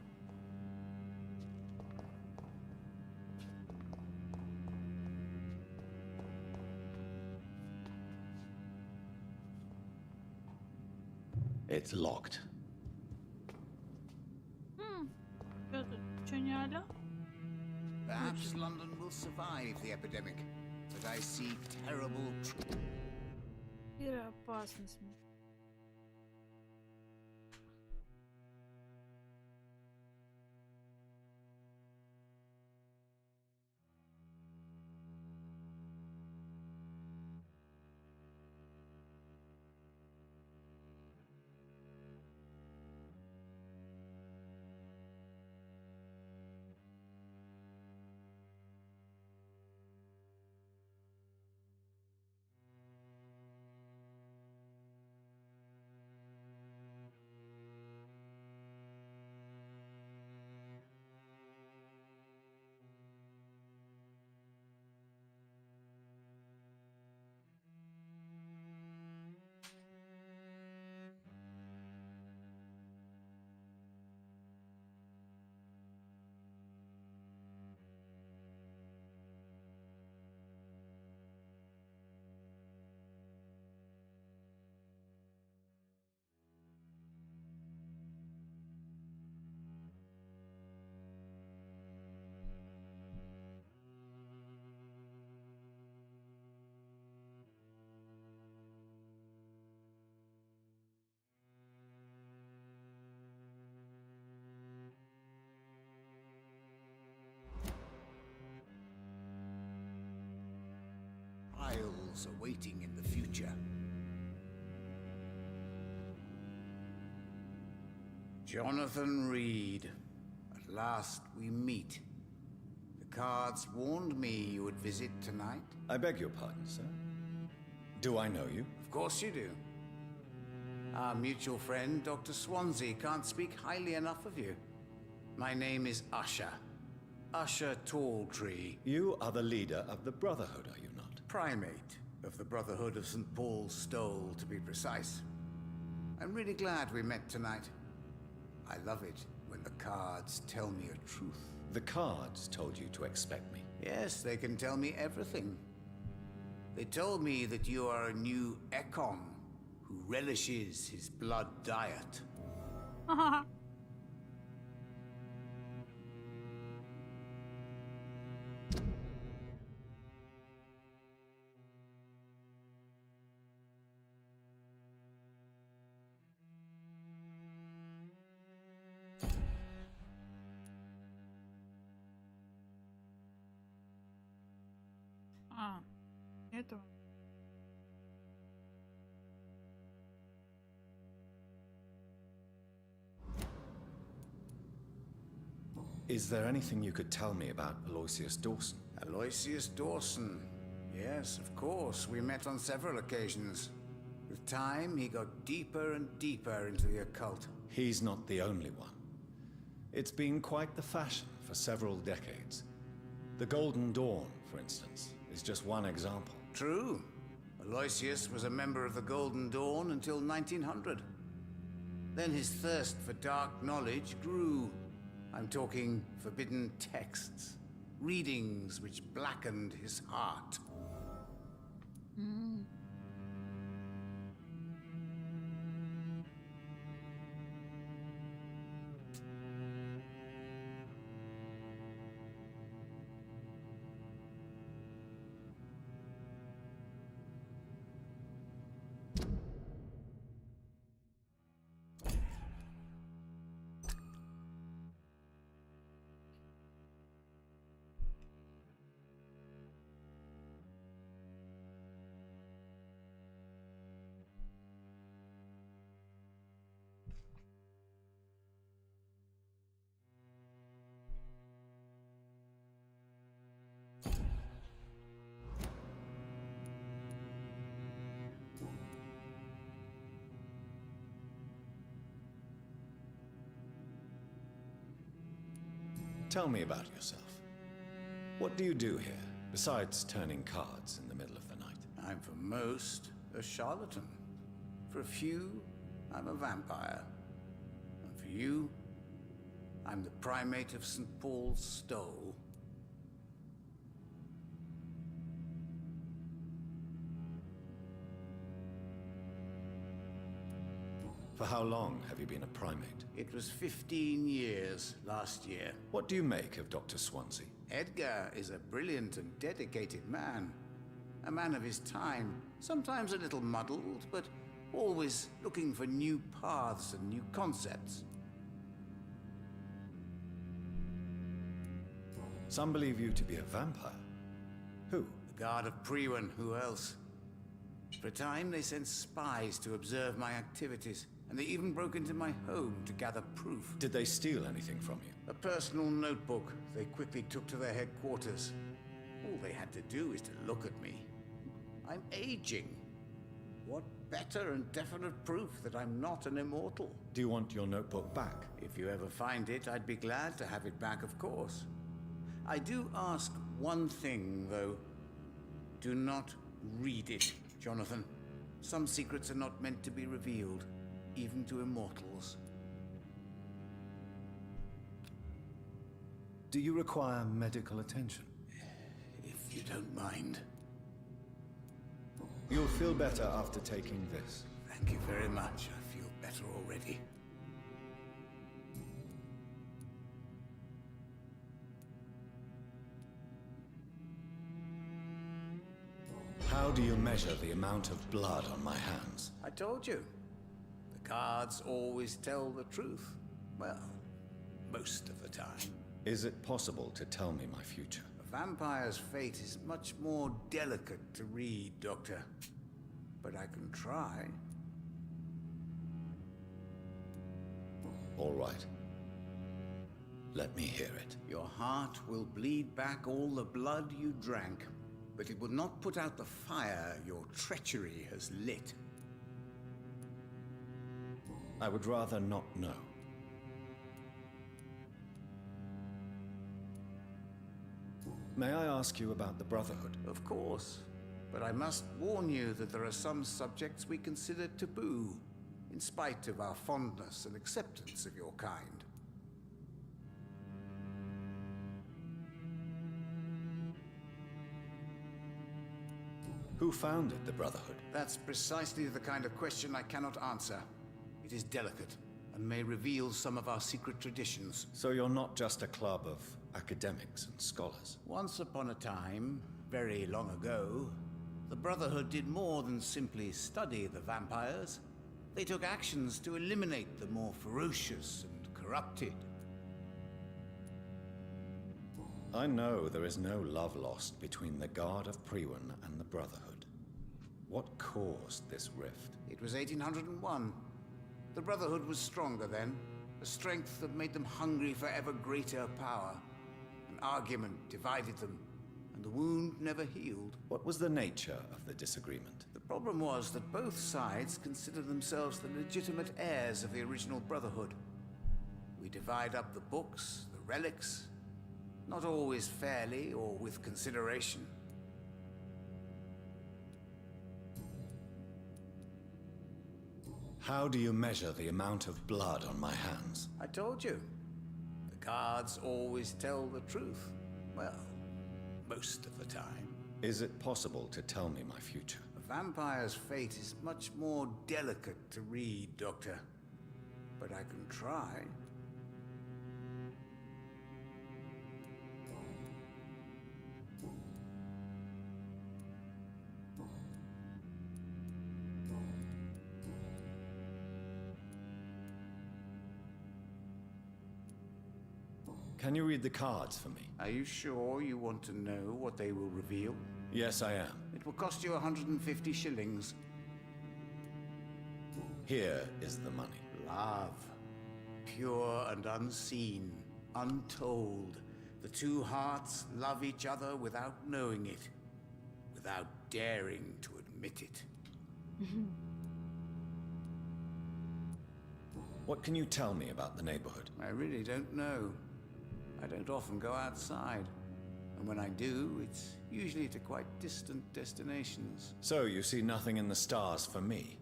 It's locked. Чё не алё? Perhaps London will survive the epidemic, but I see terrible. Вера, опасность. Trials awaiting in the future. Jonathan Reed. At last we meet. The cards warned me you would visit tonight. I beg your pardon, sir. Do I know you? Of course you do. Our mutual friend, Dr. Swansea, can't speak highly enough of you. My name is Usher. Usher Talltree. You are the leader of the Brotherhood, are you not? Primate of the Brotherhood of St. Paul's Stole, to be precise. I'm really glad we met tonight. I love it when the cards tell me a truth. The cards told you to expect me. Yes, they can tell me everything. They told me that you are a new Ekon who relishes his blood diet. Это. Is there anything you could tell me about Aloysius Dawson? Aloysius Dawson. Yes, of course. We met on several occasions. With time, he got deeper and deeper into the occult. He's not the only one. It's been quite the fashion for several decades. The Golden Dawn, for instance, is just one example. True. Aloysius was a member of the Golden Dawn until 1900. Then his thirst for dark knowledge grew. I'm talking forbidden texts, readings which blackened his heart. Tell me about yourself. What do you do here, besides turning cards in the middle of the night? I'm for most a charlatan. For a few, I'm a vampire. And for you, I'm the primate of St. Paul's Stole. For how long have you been a primate? It was 15 years last year. What do you make of Dr. Swansea? Edgar is a brilliant and dedicated man. A man of his time, sometimes a little muddled, but always looking for new paths and new concepts. Some believe you to be a vampire. Who? The guard of Priwen, who else? For a time, they sent spies to observe my activities, and they even broke into my home to gather proof. Did they steal anything from you? A personal notebook they quickly took to their headquarters. All they had to do is to look at me. I'm aging. What better and definite proof that I'm not an immortal? Do you want your notebook back? If you ever find it, I'd be glad to have it back, of course. I do ask one thing, though. Do not read it, Jonathan. Some secrets are not meant to be revealed, even to immortals. Do you require medical attention? If you don't mind. You'll feel better after taking this. Thank you very much. I feel better already. How do you measure the amount of blood on my hands? I told you. The cards always tell the truth. Well, most of the time. Is it possible to tell me my future? A vampire's fate is much more delicate to read, Doctor. But I can try. All right. Let me hear it. Your heart will bleed back all the blood you drank, but it will not put out the fire your treachery has lit. I would rather not know. May I ask you about the Brotherhood? Of course. But I must warn you that there are some subjects we consider taboo, in spite of our fondness and acceptance of your kind. Who founded the Brotherhood? That's precisely the kind of question I cannot answer. It is delicate, and may reveal some of our secret traditions. So you're not just a club of academics and scholars? Once upon a time, very long ago, the Brotherhood did more than simply study the vampires. They took actions to eliminate the more ferocious and corrupted. I know there is no love lost between the Guard of Priwen and the Brotherhood. What caused this rift? It was 1801. The Brotherhood was stronger then, a strength that made them hungry for ever greater power. An argument divided them, and the wound never healed. What was the nature of the disagreement? The problem was that both sides considered themselves the legitimate heirs of the original Brotherhood. We divide up the books, the relics, not always fairly or with consideration. How do you measure the amount of blood on my hands? I told you. The cards always tell the truth. Well, most of the time. Is it possible to tell me my future? A vampire's fate is much more delicate to read, Doctor. But I can try. Can you read the cards for me? Are you sure you want to know what they will reveal? Yes, I am. It will cost you 150 shillings. Here is the money. Love. Pure and unseen. Untold. The two hearts love each other without knowing it. Without daring to admit it. What can you tell me about the neighborhood? I really don't know. I don't often go outside. And when I do, it's usually to quite distant destinations. So you see nothing in the stars for me?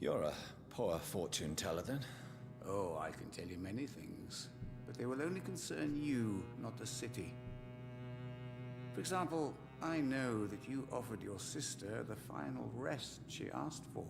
You're a poor fortune teller, then? Oh, I can tell you many things, but they will only concern you, not the city. For example, I know that you offered your sister the final rest she asked for.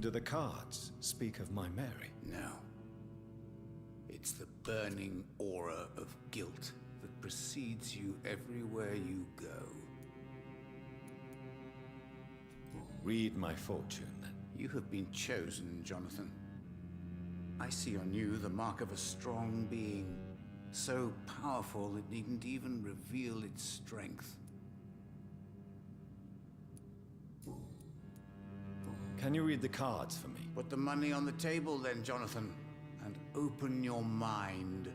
Do the cards speak of my Mary? No. It's the burning aura of guilt that precedes you everywhere you go. Read my fortune, then. You have been chosen, Jonathan. I see on you the mark of a strong being, so powerful it needn't even reveal its strength. Can you read the cards for me? Put the money on the table then, Jonathan, and open your mind.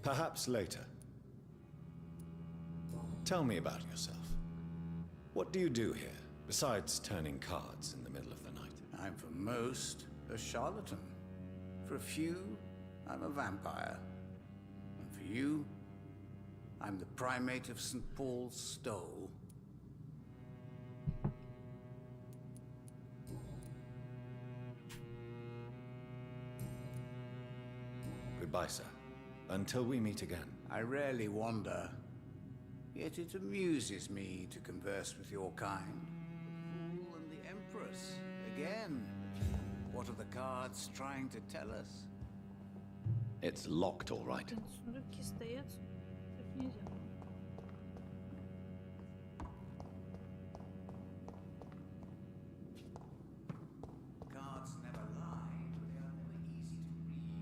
Perhaps later. Tell me about yourself. What do you do here, besides turning cards in the middle of the night? I'm for most a charlatan. For a few, I'm a vampire. And for you, I'm the primate of St. Paul's Stole. Goodbye, sir. Until we meet again. I rarely wander, yet it amuses me to converse with your kind. The Fool and the Empress, again. What are the cards trying to tell us? It's locked, all right. Сундуки стоят, тут нельзя. Cards never lie, but they are never easy to read.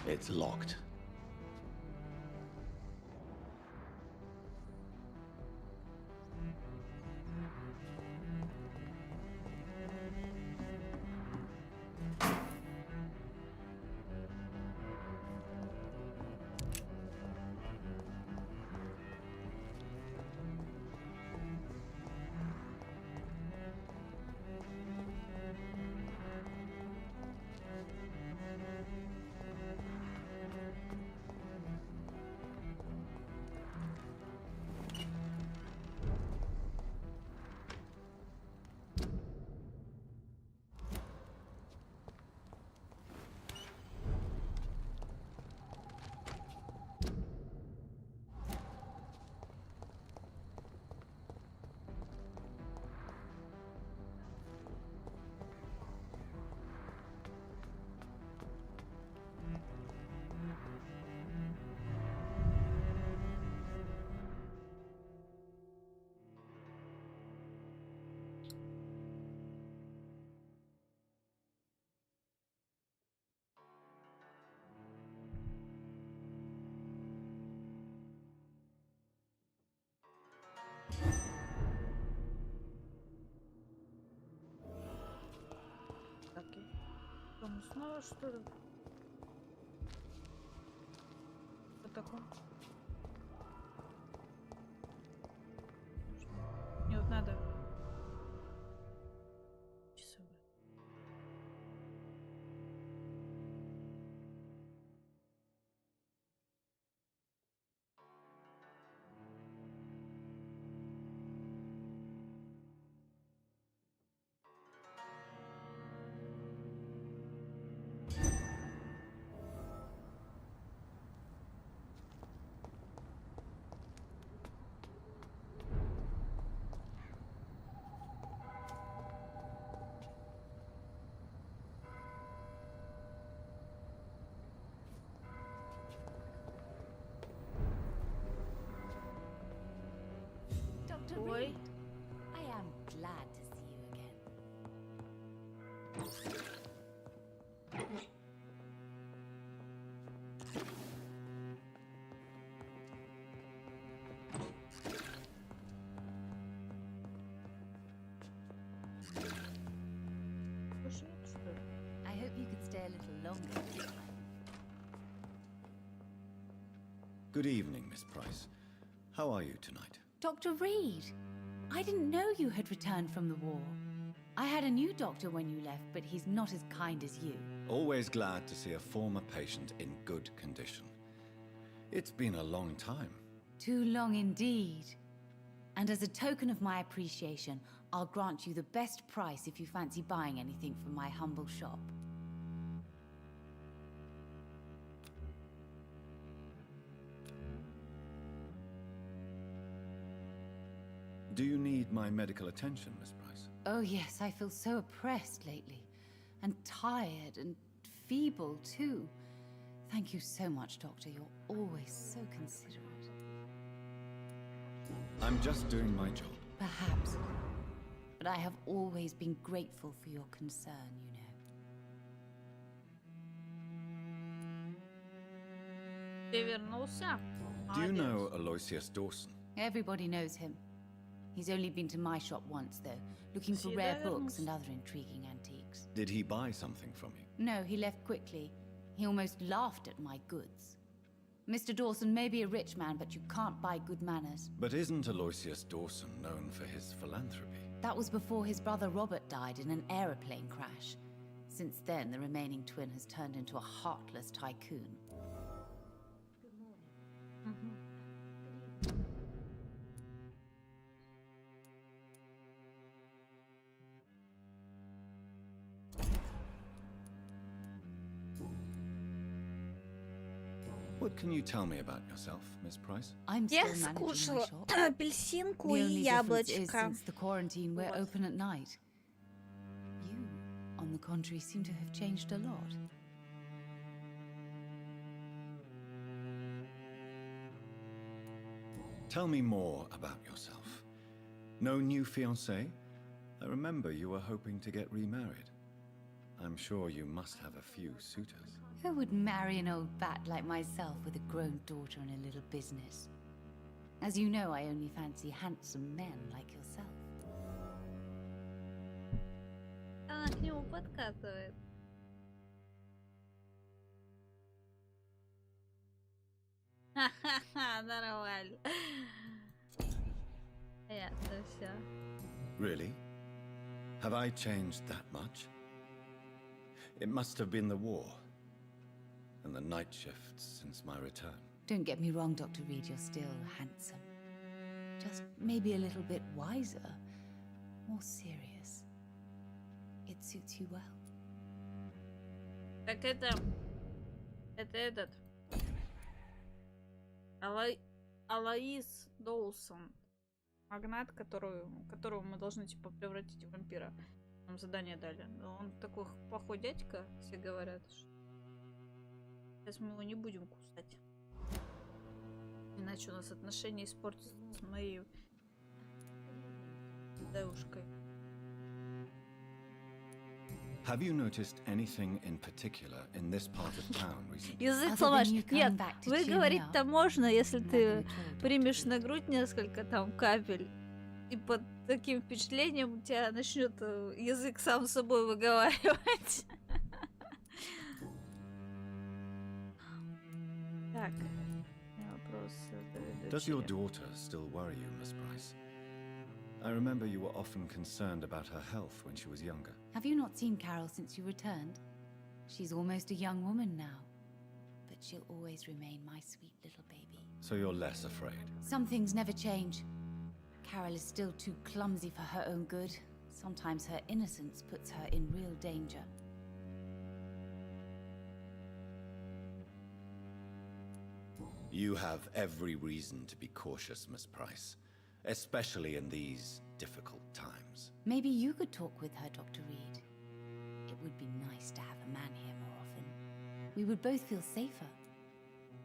It's locked. Там снова что ли? Что такое? Мне вот надо часовой. Ой. I am glad to see you again. I hope you could stay a little longer this time. Good evening, Miss Price. How are you tonight? Dr. Reed, I didn't know you had returned from the war. I had a new doctor when you left, but he's not as kind as you. Always glad to see a former patient in good condition. It's been a long time. Too long indeed. And as a token of my appreciation, I'll grant you the best price if you fancy buying anything from my humble shop. Do you need my medical attention, Miss Price? Oh yes, I feel so oppressed lately. And tired and feeble too. Thank you so much, Doctor. You're always so considerate. I'm just doing my job. Perhaps. But I have always been grateful for your concern, you know. Ты вернулся? Do you know Aloysius Dawson? Everybody knows him. He's only been to my shop once, though, looking for rare books and other intriguing antiques. Did he buy something from you? No, he left quickly. He almost laughed at my goods. Mr. Dawson may be a rich man, but you can't buy good manners. But isn't Aloysius Dawson known for his philanthropy? That was before his brother Robert died in an aeroplane crash. Since then, the remaining twin has turned into a heartless tycoon. What can you tell me about yourself, Miss Price? I'm Я still managing my скушала shop. апельсинку The и only difference is, яблочко. since the quarantine, we're open at night. You, on the contrary, seem to have changed a lot. Tell me more about yourself. No new fiancé? I remember you were hoping to get remarried. I'm sure you must have a few suitors. Who would marry an old bat like myself with a grown daughter and a little business? As you know, I only fancy handsome men like yourself. Она к нему подкатывает. Ха-ха-ха, нормально. Ясно все. Really? Have I changed that much? It must have been the war and the night shifts since my return. Don't get me wrong, Dr. Reed, you're still handsome. Just maybe a little bit wiser, more serious. It suits you well. Так это этот Алоис Доусон, магнат, которого мы должны типа превратить в вампира. Нам задание дали. Он такой плохой дядька, все говорят. Сейчас мы его не будем кусать. Иначе у нас отношения испортятся с моей девушкой. Have you noticed anything in particular in this part of town recently? Язык сломаешь. Нет, вы говорить-то можно, если ты примешь на грудь несколько там капель. И под таким впечатлением у тебя начнет язык сам собой выговаривать. Так, вопрос. Does your daughter still worry you, Miss Price? I remember you were often concerned about her health when she was younger. Have you not seen Carol since you returned? She's almost a young woman now. But she'll always remain my sweet little baby. So you're less afraid. Some things never change. Carol is still too clumsy for her own good. Sometimes her innocence puts her in real danger. You have every reason to be cautious, Miss Price. Especially in these difficult times. Maybe you could talk with her, Dr. Reed. It would be nice to have a man here more often. We would both feel safer.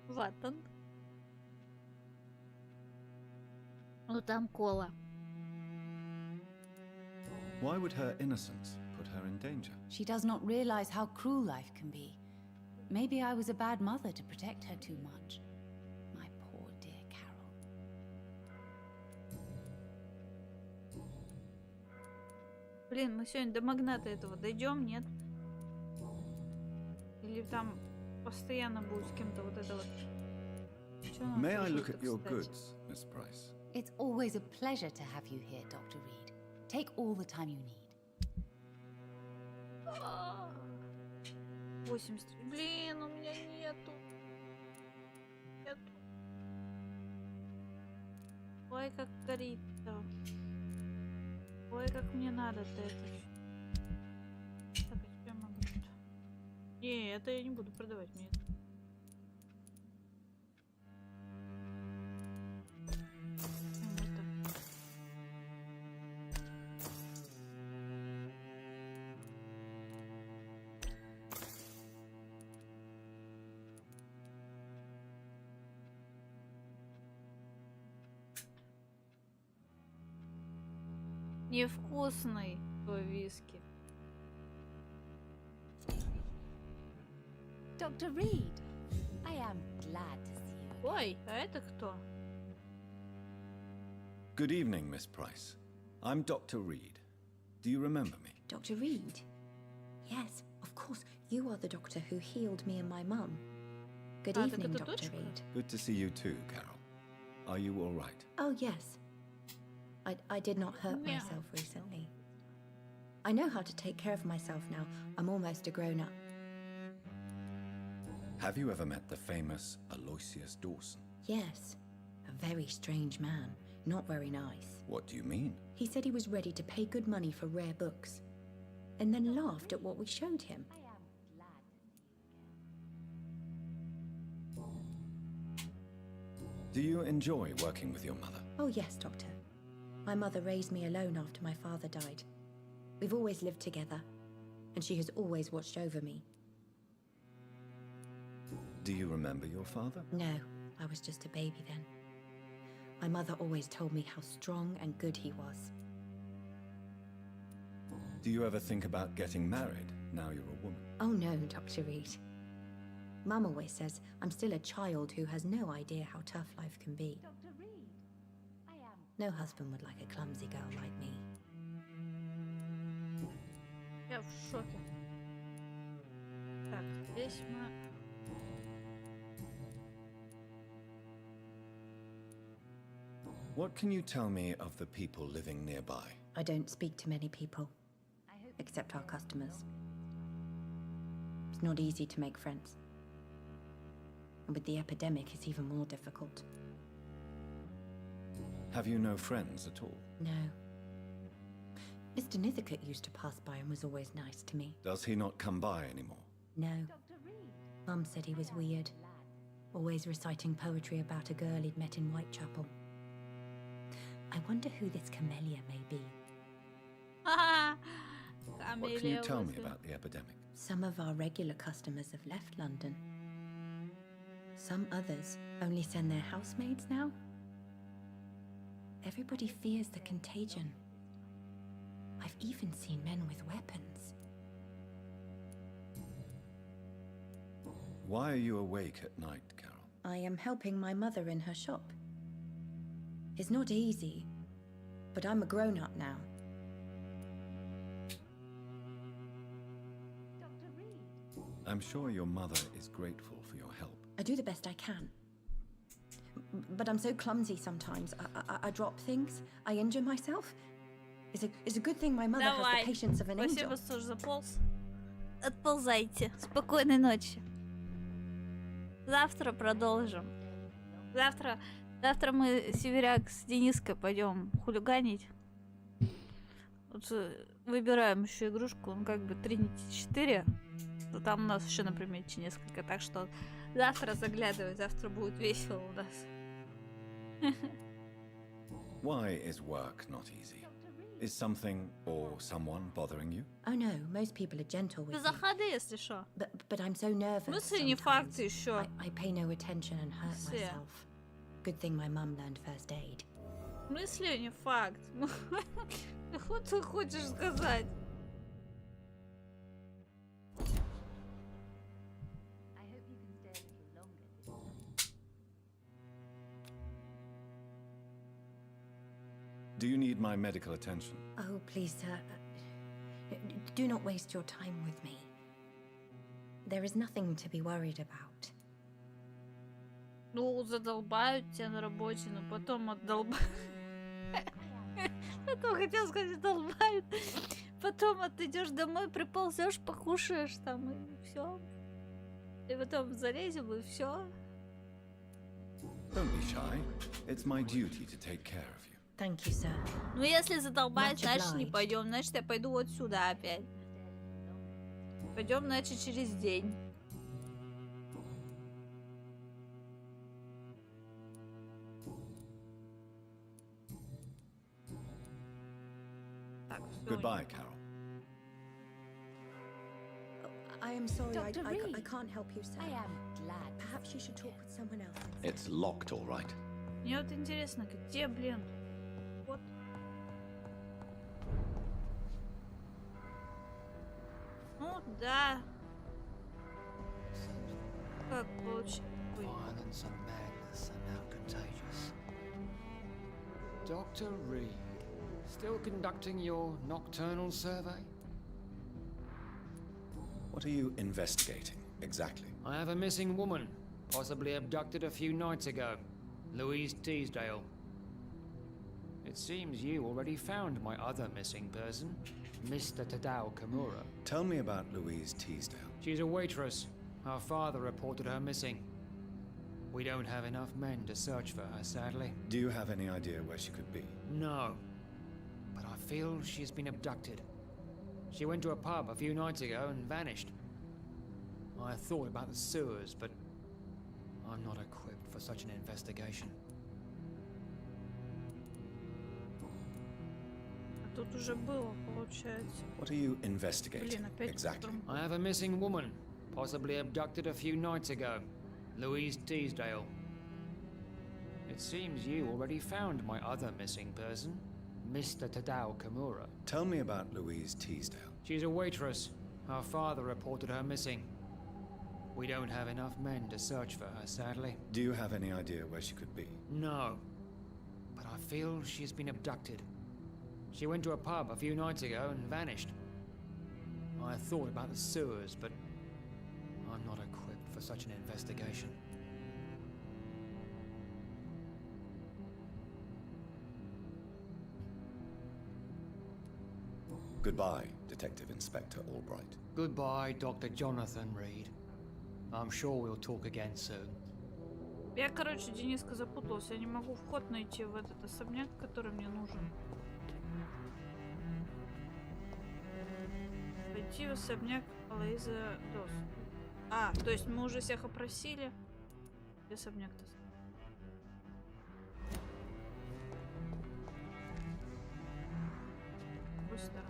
Вот он. Ну там кола. Why would her innocence put her in danger? She does not realize how cruel life can be. Maybe I was a bad mother to protect her too much. My poor dear Carol. Блин, мы сегодня до магната этого дойдем, нет? Или там постоянно будет с кем-то вот это вот? May I look at your goods, Miss Price? It's always a pleasure to have you here, Dr. Reed. Take all the time you need. 80. Блин, у меня нету. Ой, как горит-то. Ой, как мне надо-то это. Так, а что я могу-то? Не, это я не буду продавать, мне это. Невкусный твой виски. Dr. Reed, I am glad to see you. Ой, а это кто? Good evening, Miss Price. I'm Dr. Reed. Do you remember me? Dr. Reed? Yes, of course. You are the doctor who healed me and my mum. Good evening, Dr. Reed. Good to see you too, Carol. Are you all right? Oh, yes. I did not hurt myself recently. I know how to take care of myself now. I'm almost a grown-up. Have you ever met the famous Aloysius Dawson? Yes. A very strange man. Not very nice. What do you mean? He said he was ready to pay good money for rare books, and then laughed at what we showed him. Do you enjoy working with your mother? Oh, yes, Doctor. My mother raised me alone after my father died. We've always lived together, and she has always watched over me. Do you remember your father? No, I was just a baby then. My mother always told me how strong and good he was. Do you ever think about getting married now you're a woman? Oh no, Dr. Reed. Mum always says I'm still a child who has no idea how tough life can be. Dr. Reed, I am... No husband would like a clumsy girl like me. Я в шоке. Так, здесь мы... What can you tell me of the people living nearby? I don't speak to many people, except our customers. It's not easy to make friends. And with the epidemic, it's even more difficult. Have you no friends at all? No. Mr. Nithicut used to pass by and was always nice to me. Does he not come by anymore? No. Mum said he was weird. Always reciting poetry about a girl he'd met in Whitechapel. I wonder who this camellia may be. What can you tell me about the epidemic? Some of our regular customers have left London. Some others only send their housemaids now. Everybody fears the contagion. I've even seen men with weapons. Why are you awake at night, Carol? I am helping my mother in her shop. It's not easy, but I'm a grown-up now. I'm sure your mother is grateful for your help. I do the best I can. But I'm so clumsy sometimes. I drop things. I injure myself. It's a good thing my mother has the patience of an angel. Спасибо, что заполз. Отползайте. Спокойной ночи. Завтра продолжим. Завтра мы, Северяк, с Дениской пойдем хулиганить. Вот выбираем еще игрушку, ну как бы 3-4. Но там у нас еще на примете несколько, так что завтра заглядывай, завтра будет весело у нас. Why is work not easy? Is something or someone bothering you? Oh no, most people are gentle with Ты заходи, если что. But I'm so nervous. Мысли не факты еще. I pay no attention and hurt myself. Good thing my mum learned first aid. В смысле не факт? Что ты хочешь сказать? Do you need my medical attention? Oh, please, sir. Do not waste your time with me. There is nothing to be worried about. Ну, задолбают тебя на работе, но потом отдолбают. Потом хотел сказать, долбают. Потом отойдешь домой, приползешь, покушаешь там, и все. И потом залезем, и все. Don't be shy. It's my duty to take care of you. Thank you, sir. Ну, если задолбают, Much значит не obliged. пойдем. Значит, я пойду вот сюда опять. Пойдем, значит, через день. Так, всё. Goodbye, Carol. I am sorry, I Dr. Reed. can't help you, sir. I am glad. Perhaps you should talk with someone else. It's locked, all right. Мне вот интересно, где, блин? Вот. Ну да. Как получилось? Violence and madness are now contagious. Dr. Reed, still conducting your nocturnal survey? What are you investigating, exactly? I have a missing woman, possibly abducted a few nights ago. Louise Teasdale. It seems you already found my other missing person, Mr. Tadao Kimura. Tell me about Louise Teasdale. She's a waitress. Her father reported her missing. We don't have enough men to search for her, sadly. Do you have any idea where she could be? No. But I feel she's been abducted. She went to a pub a few nights ago and vanished. I thought about the sewers, but I'm not equipped for such an investigation. А тут уже было, получается. What are you investigating, Блин, опять exactly? I have a missing woman, possibly abducted a few nights ago. Louise Teasdale. It seems you already found my other missing person, Mr. Tadao Kimura. Tell me about Louise Teasdale. She's a waitress. Her father reported her missing. We don't have enough men to search for her, sadly. Do you have any idea where she could be? No. But I feel she's been abducted. She went to a pub a few nights ago and vanished. I thought about the sewers, but I'm not equipped for such an investigation. Goodbye, Detective Inspector Albright. Goodbye, Dr. Jonathan Reed. I'm sure we'll talk again soon. Я, короче, Дениска запутался. Я не могу вход найти в этот особняк, который мне нужен. Пойти в особняк Лейза Дос. А, то есть мы уже всех опросили. Где особняк-то? С какой стороны?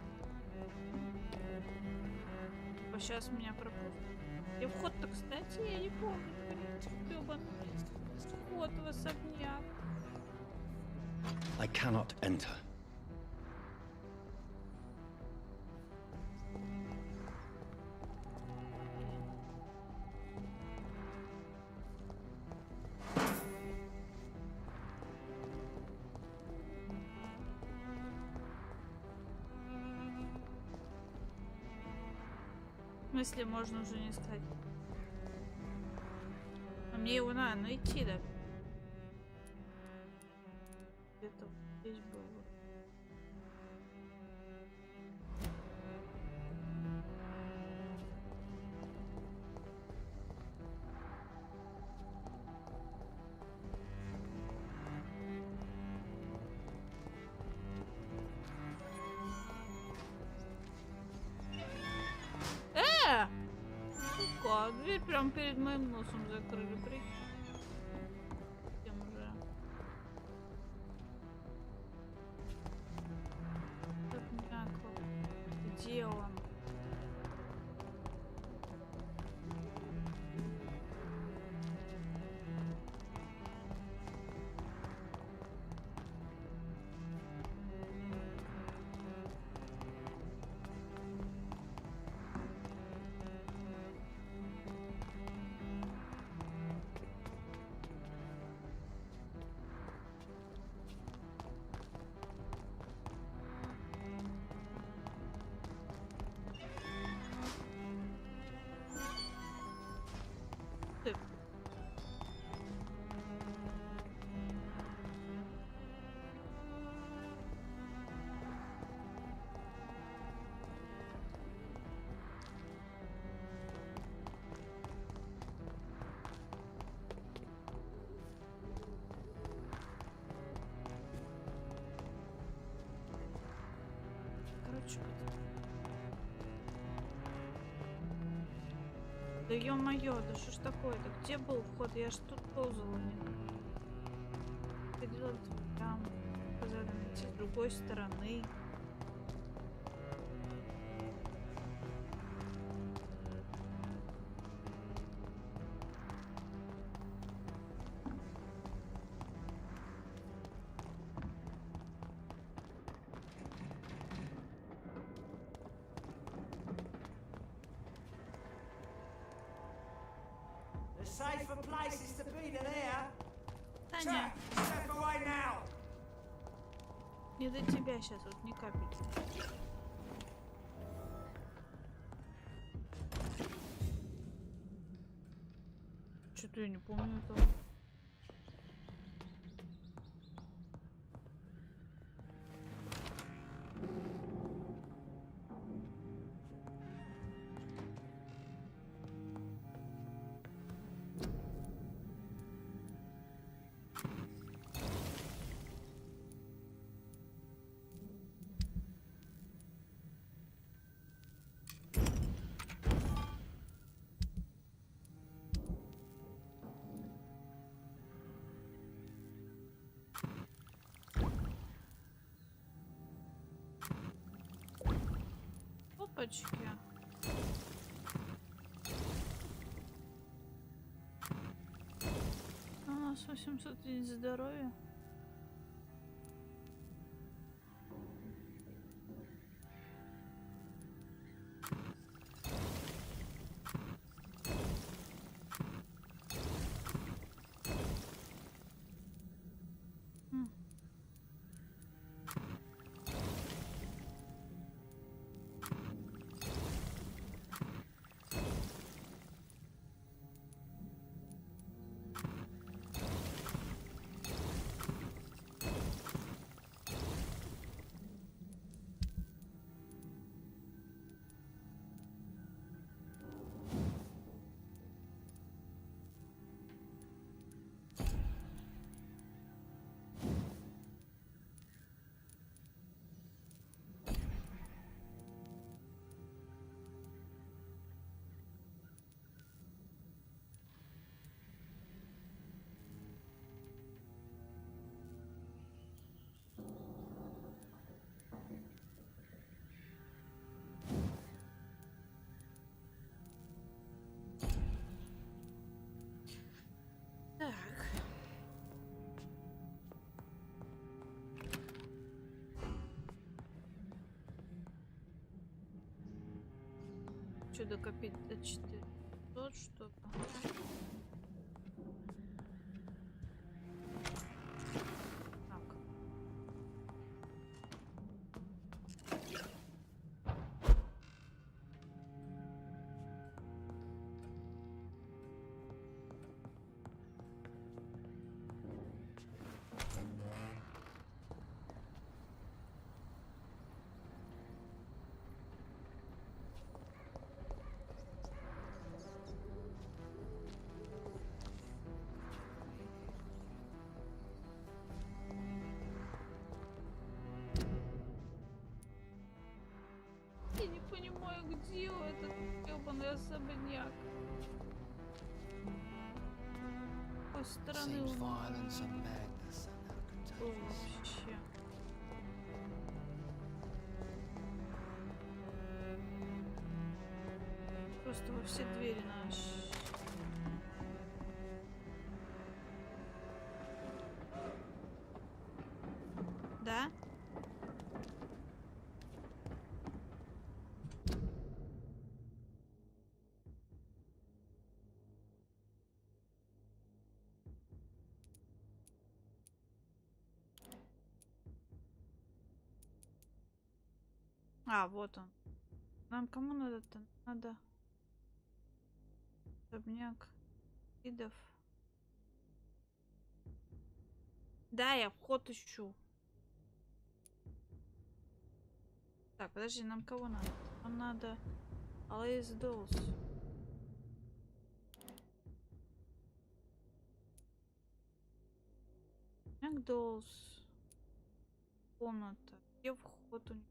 Сейчас меня пропустят. И вход-то, кстати, я не помню. Ёбаный вход в особняк. I cannot enter. В смысле, можно уже не сказать. А мне его надо найти, да? Где-то здесь был. Сука, дверь прям перед моим носом закрыли, прикинь. Тем уже. Так, где он? Короче, да ё-моё, да что ж такое-то? Где был вход? Я ж тут ползала. Ходила там, сказали найти с другой стороны. The safer places to be than here. Таня, Step away now. не до тебя сейчас, вот ни капельки. Что-то я не помню этого. Опачки. У нас 800 единиц здоровья. Так. Что докопить до 400 что-то? Так. Я не понимаю, где этот ёбаный особняк. С какой стороны он? О, вообще. Просто во все двери наш. Да? А, вот он. Нам кому надо-то? Надо. Особняк видов. Да, я вход ищу. Так, подожди, нам кого надо? Нам надо Алэйс Долс. Долс. Комната. Где вход у них?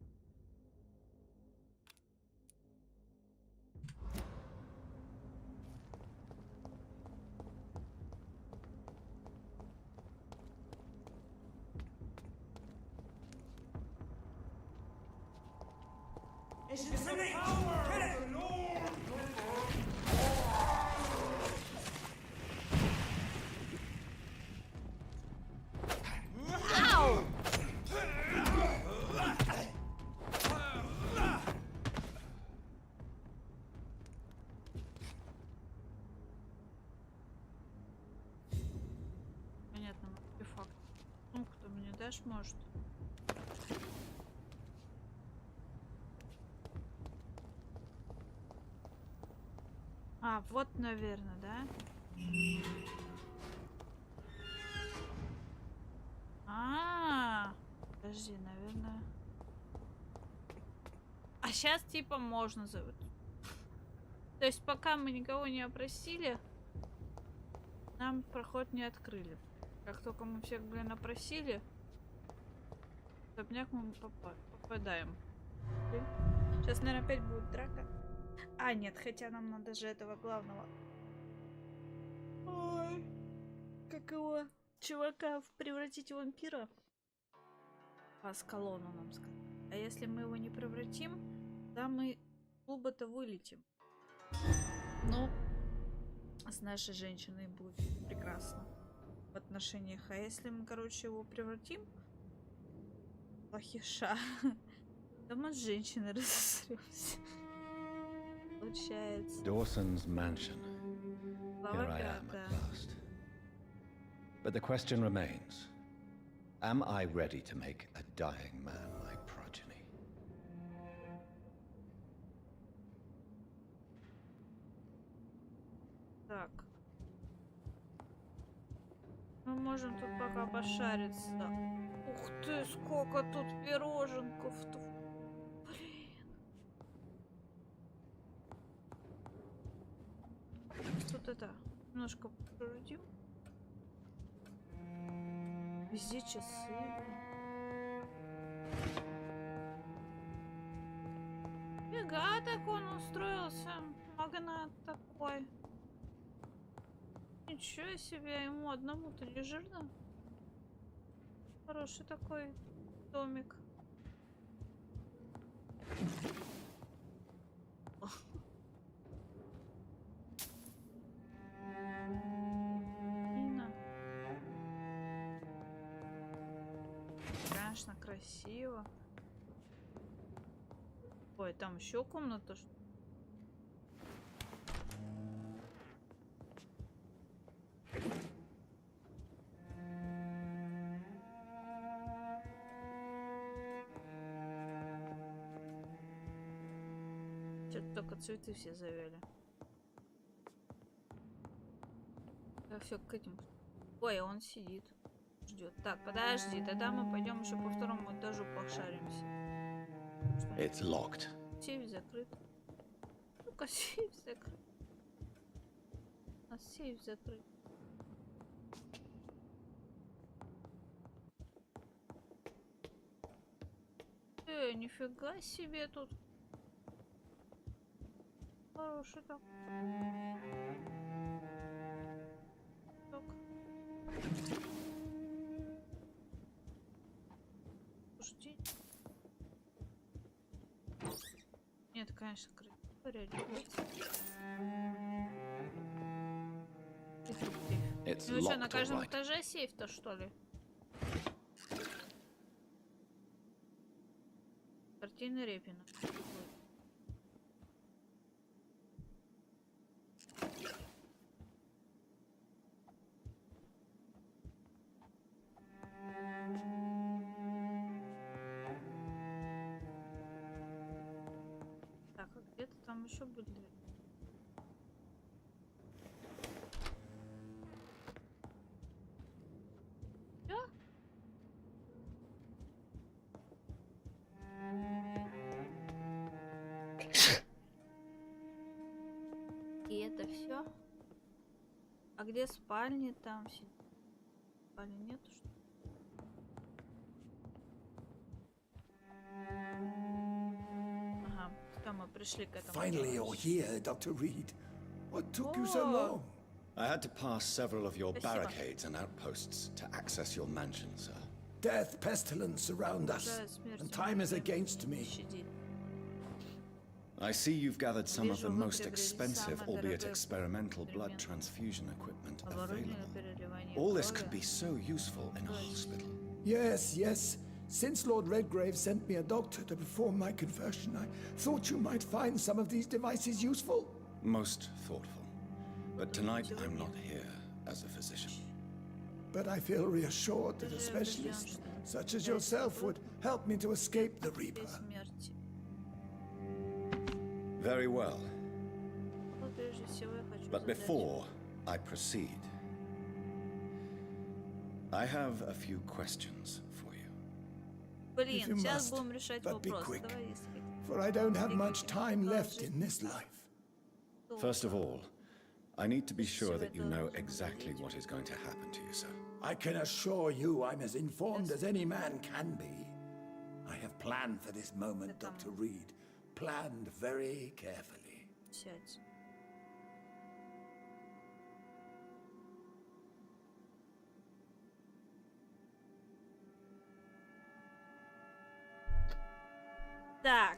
It's the power of the Lord! Ау! Понятно, артефакт. Ну, кто мне дашь, может? А, вот, наверное, да? Подожди, наверное. А сейчас типа можно зовут. То есть пока мы никого не опросили, нам проход не открыли. Как только мы всех, блин, опросили, в особняк мы попадаем. Сейчас, наверное, опять будет драка. А, нет, хотя нам надо же этого главного. Ой, как его чувака превратить в вампира? С колонну нам сказать. А если мы его не превратим, да мы клуба-то вылетим. Ну, с нашей женщиной будет прекрасно в отношениях. А если мы, короче, его превратим в плохиша, то мы с женщиной разосремся. Получается. Dawson's mansion. Here I am at last. But the question remains. Am I ready to make a dying man my progeny? Так. Мы можем тут пока пошариться. Ух ты, сколько тут пироженков-то. Блин. Тут это, немножко покрутим. Везде часы, Фига, так он устроился. Магнат такой. Ничего себе, ему одному-то не жирно. Хороший такой домик. Конечно, красиво. Ой, там еще комната. Что-то только цветы все завели. Да все к этим. Ой, он сидит. Ждет. Так, подожди, тогда мы пойдем еще по второму этажу пошаримся. It's locked. Сейф закрыт. Ну-ка, сейф закрыт. А сейф закрыт. Нифига себе тут. Хороший так. Так. Слушайте. Нет, конечно, красиво. Ну что, на каждом этаже сейф-то, что ли? Картина Репина. Так, а где-то там еще были. И это все? А где спальни там? Спальни нету, что ли? Ага, все, мы пришли к этому. Finally you're here, Dr. Reed. What took you so long? I had to pass several of your barricades and outposts to access your mansion, sir. Death, pestilence surround us, and time is against me. I see you've gathered some of the Вижу, вы most приобрели expensive, самое albeit дорогое experimental, blood инструмент. transfusion equipment Оборудование available. на переливание All this крови. could be so useful in a hospital. Yes, yes. Since Lord Redgrave sent me a doctor to perform my conversion, I thought you might find some of these devices useful. Most thoughtful. But tonight I'm not here as a physician. But I feel reassured that a specialist such as yourself would help me to escape the Reaper. Смерти. Very well. Вот прежде всего я хочу But задать. before I proceed, I have a few questions for you. Блин, you сейчас must, будем решать but be вопрос. quick. Давай, если For I don't have much time left in this life. First of all, I need to be sure that you know exactly what is going to happen to you, sir. I can assure you I'm as informed as any man can be. I have planned for this moment, Dr. Reed. Planned very carefully. Сядь. Так.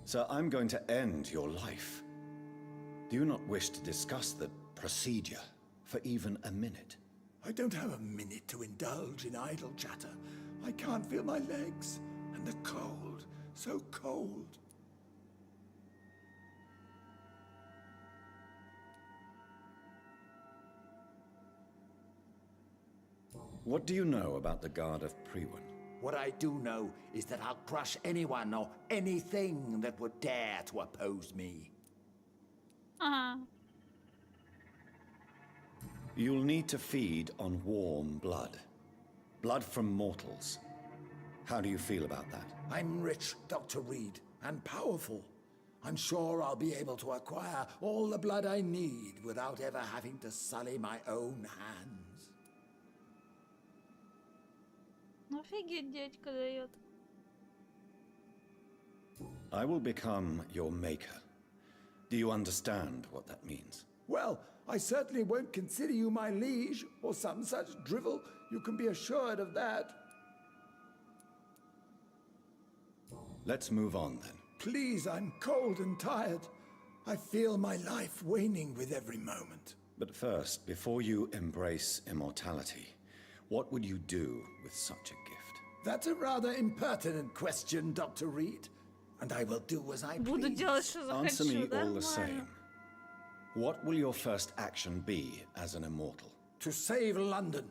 So I'm going to end your life. Do you not wish to discuss the procedure for even a minute? I don't have a minute to indulge in idle chatter. I can't feel my legs. And the cold. So cold. What do you know about the Guard of Priwen? What I do know is that I'll crush anyone or anything that would dare to oppose me. You'll need to feed on warm blood. Blood from mortals. How do you feel about that? I'm rich, Dr. Reed, and powerful. I'm sure I'll be able to acquire all the blood I need without ever having to sully my own hands. Офигеть, дядька дает. I will become your maker. Do you understand what that means? Well, I certainly won't consider you my liege or some such drivel. You can be assured of that. Let's move on then. Please, I'm cold and tired. I feel my life waning with every moment. But first, before you embrace immortality, what would you do with such a gift? That's a rather impertinent question, Dr. Reed. And I will do as I Буду please. делать, что Answer me захочу, all the нормально. same. What will your first action be as an immortal? To save London,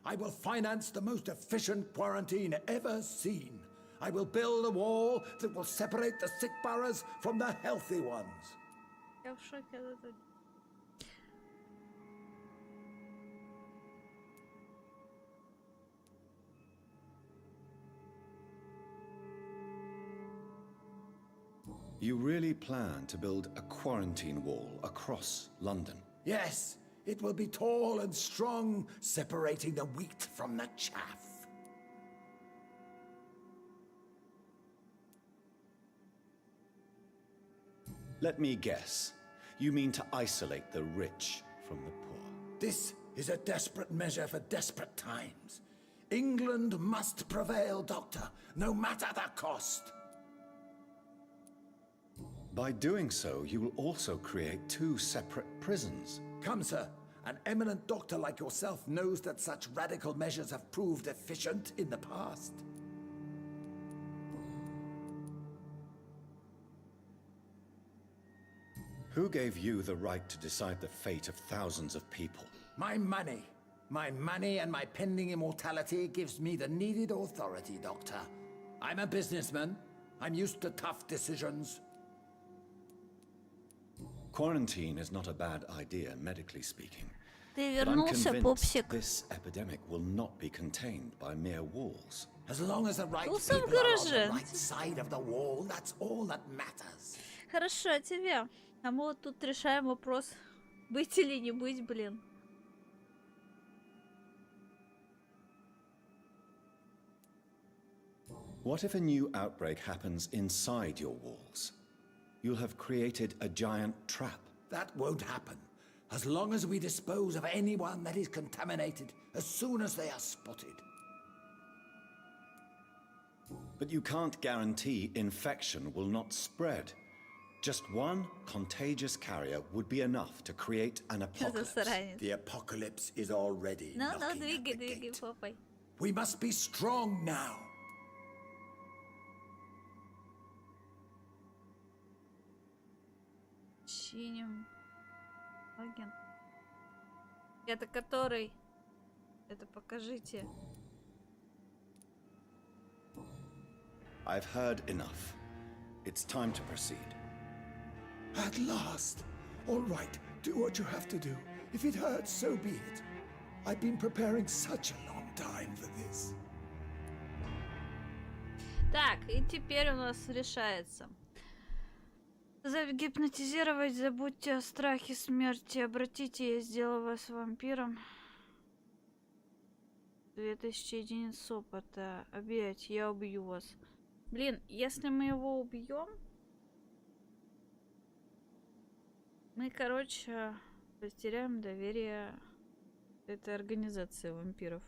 I will finance the most efficient quarantine ever seen. I will build a wall that will separate the sick boroughs from the healthy ones. Я в шоке от этого. You really plan to build a quarantine wall across London? Yes, it will be tall and strong, separating the wheat from the chaff. Let me guess. You mean to isolate the rich from the poor? This is a desperate measure for desperate times. England must prevail, Doctor, no matter the cost. By doing so, you will also create two separate prisons. Come, sir. An eminent doctor like yourself knows that such radical measures have proved efficient in the past. Who gave you the right to decide the fate of thousands of people? My money. My money and my pending immortality gives me the needed authority, Doctor. I'm a businessman. I'm used to tough decisions. Quarantine is not a bad idea, medically speaking. Ты But I'm вернулся, convinced пупсик. this epidemic will not be contained by mere walls. As long as the right Тусим в people are on the гараже. right side of the wall, that's all that matters. Хорошо, а тебе? А мы вот тут решаем вопрос, быть или не быть, блин. What if a new outbreak happens inside your walls? You'll have created a giant trap. That won't happen. as long as we dispose of anyone that is contaminated as soon as they are spotted. But you can't guarantee infection will not spread. Just one contagious carrier would be enough to create an apocalypse. The apocalypse is already No, knocking двигай, at the двигай, gate. попой. We must be strong now. Чиним. Агент. Это который? Это покажите. I've heard enough. It's time to proceed. At last. All right, do what you have to do. If it hurts, so be it. I've been preparing such a long time for this. Так, и теперь у нас решается. Загипнотизировать, забудьте о страхе смерти. Обратите, я сделаю вас вампиром. 2000 единиц опыта. Объять, я убью вас. Блин, если мы его убьем, мы, короче, потеряем доверие этой организации вампиров.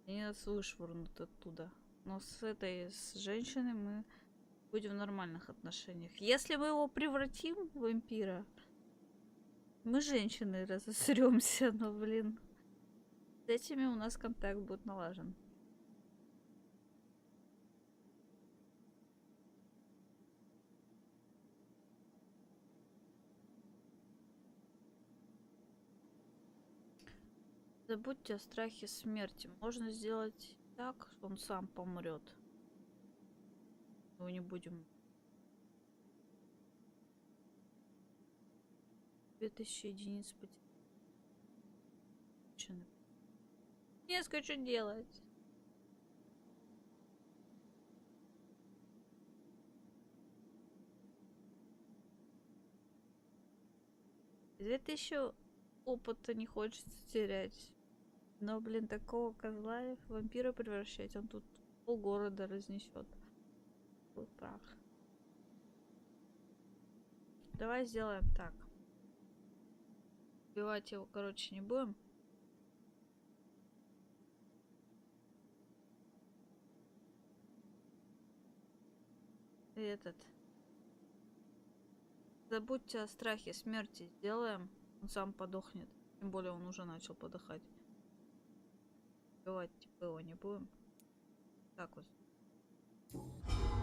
Они нас вышвырнут оттуда. Но с женщиной мы будем в нормальных отношениях. Если мы его превратим в вампира, мы женщины разосремся, но, блин, с этими у нас контакт будет налажен. Забудьте о страхе смерти. Можно сделать так, что он сам помрет. Мы не будем. 2000 единиц потеряно. Не знаю, что делать. Опыта не хочется терять. Но, блин, такого козла в вампира превращать, он тут полгорода разнесет. Вот прах. Давай сделаем так. Убивать его, короче, не будем. И этот. Забудьте о страхе смерти. Сделаем. Он сам подохнет. Тем более он уже начал подыхать. Убивать типа его не будем. Так вот.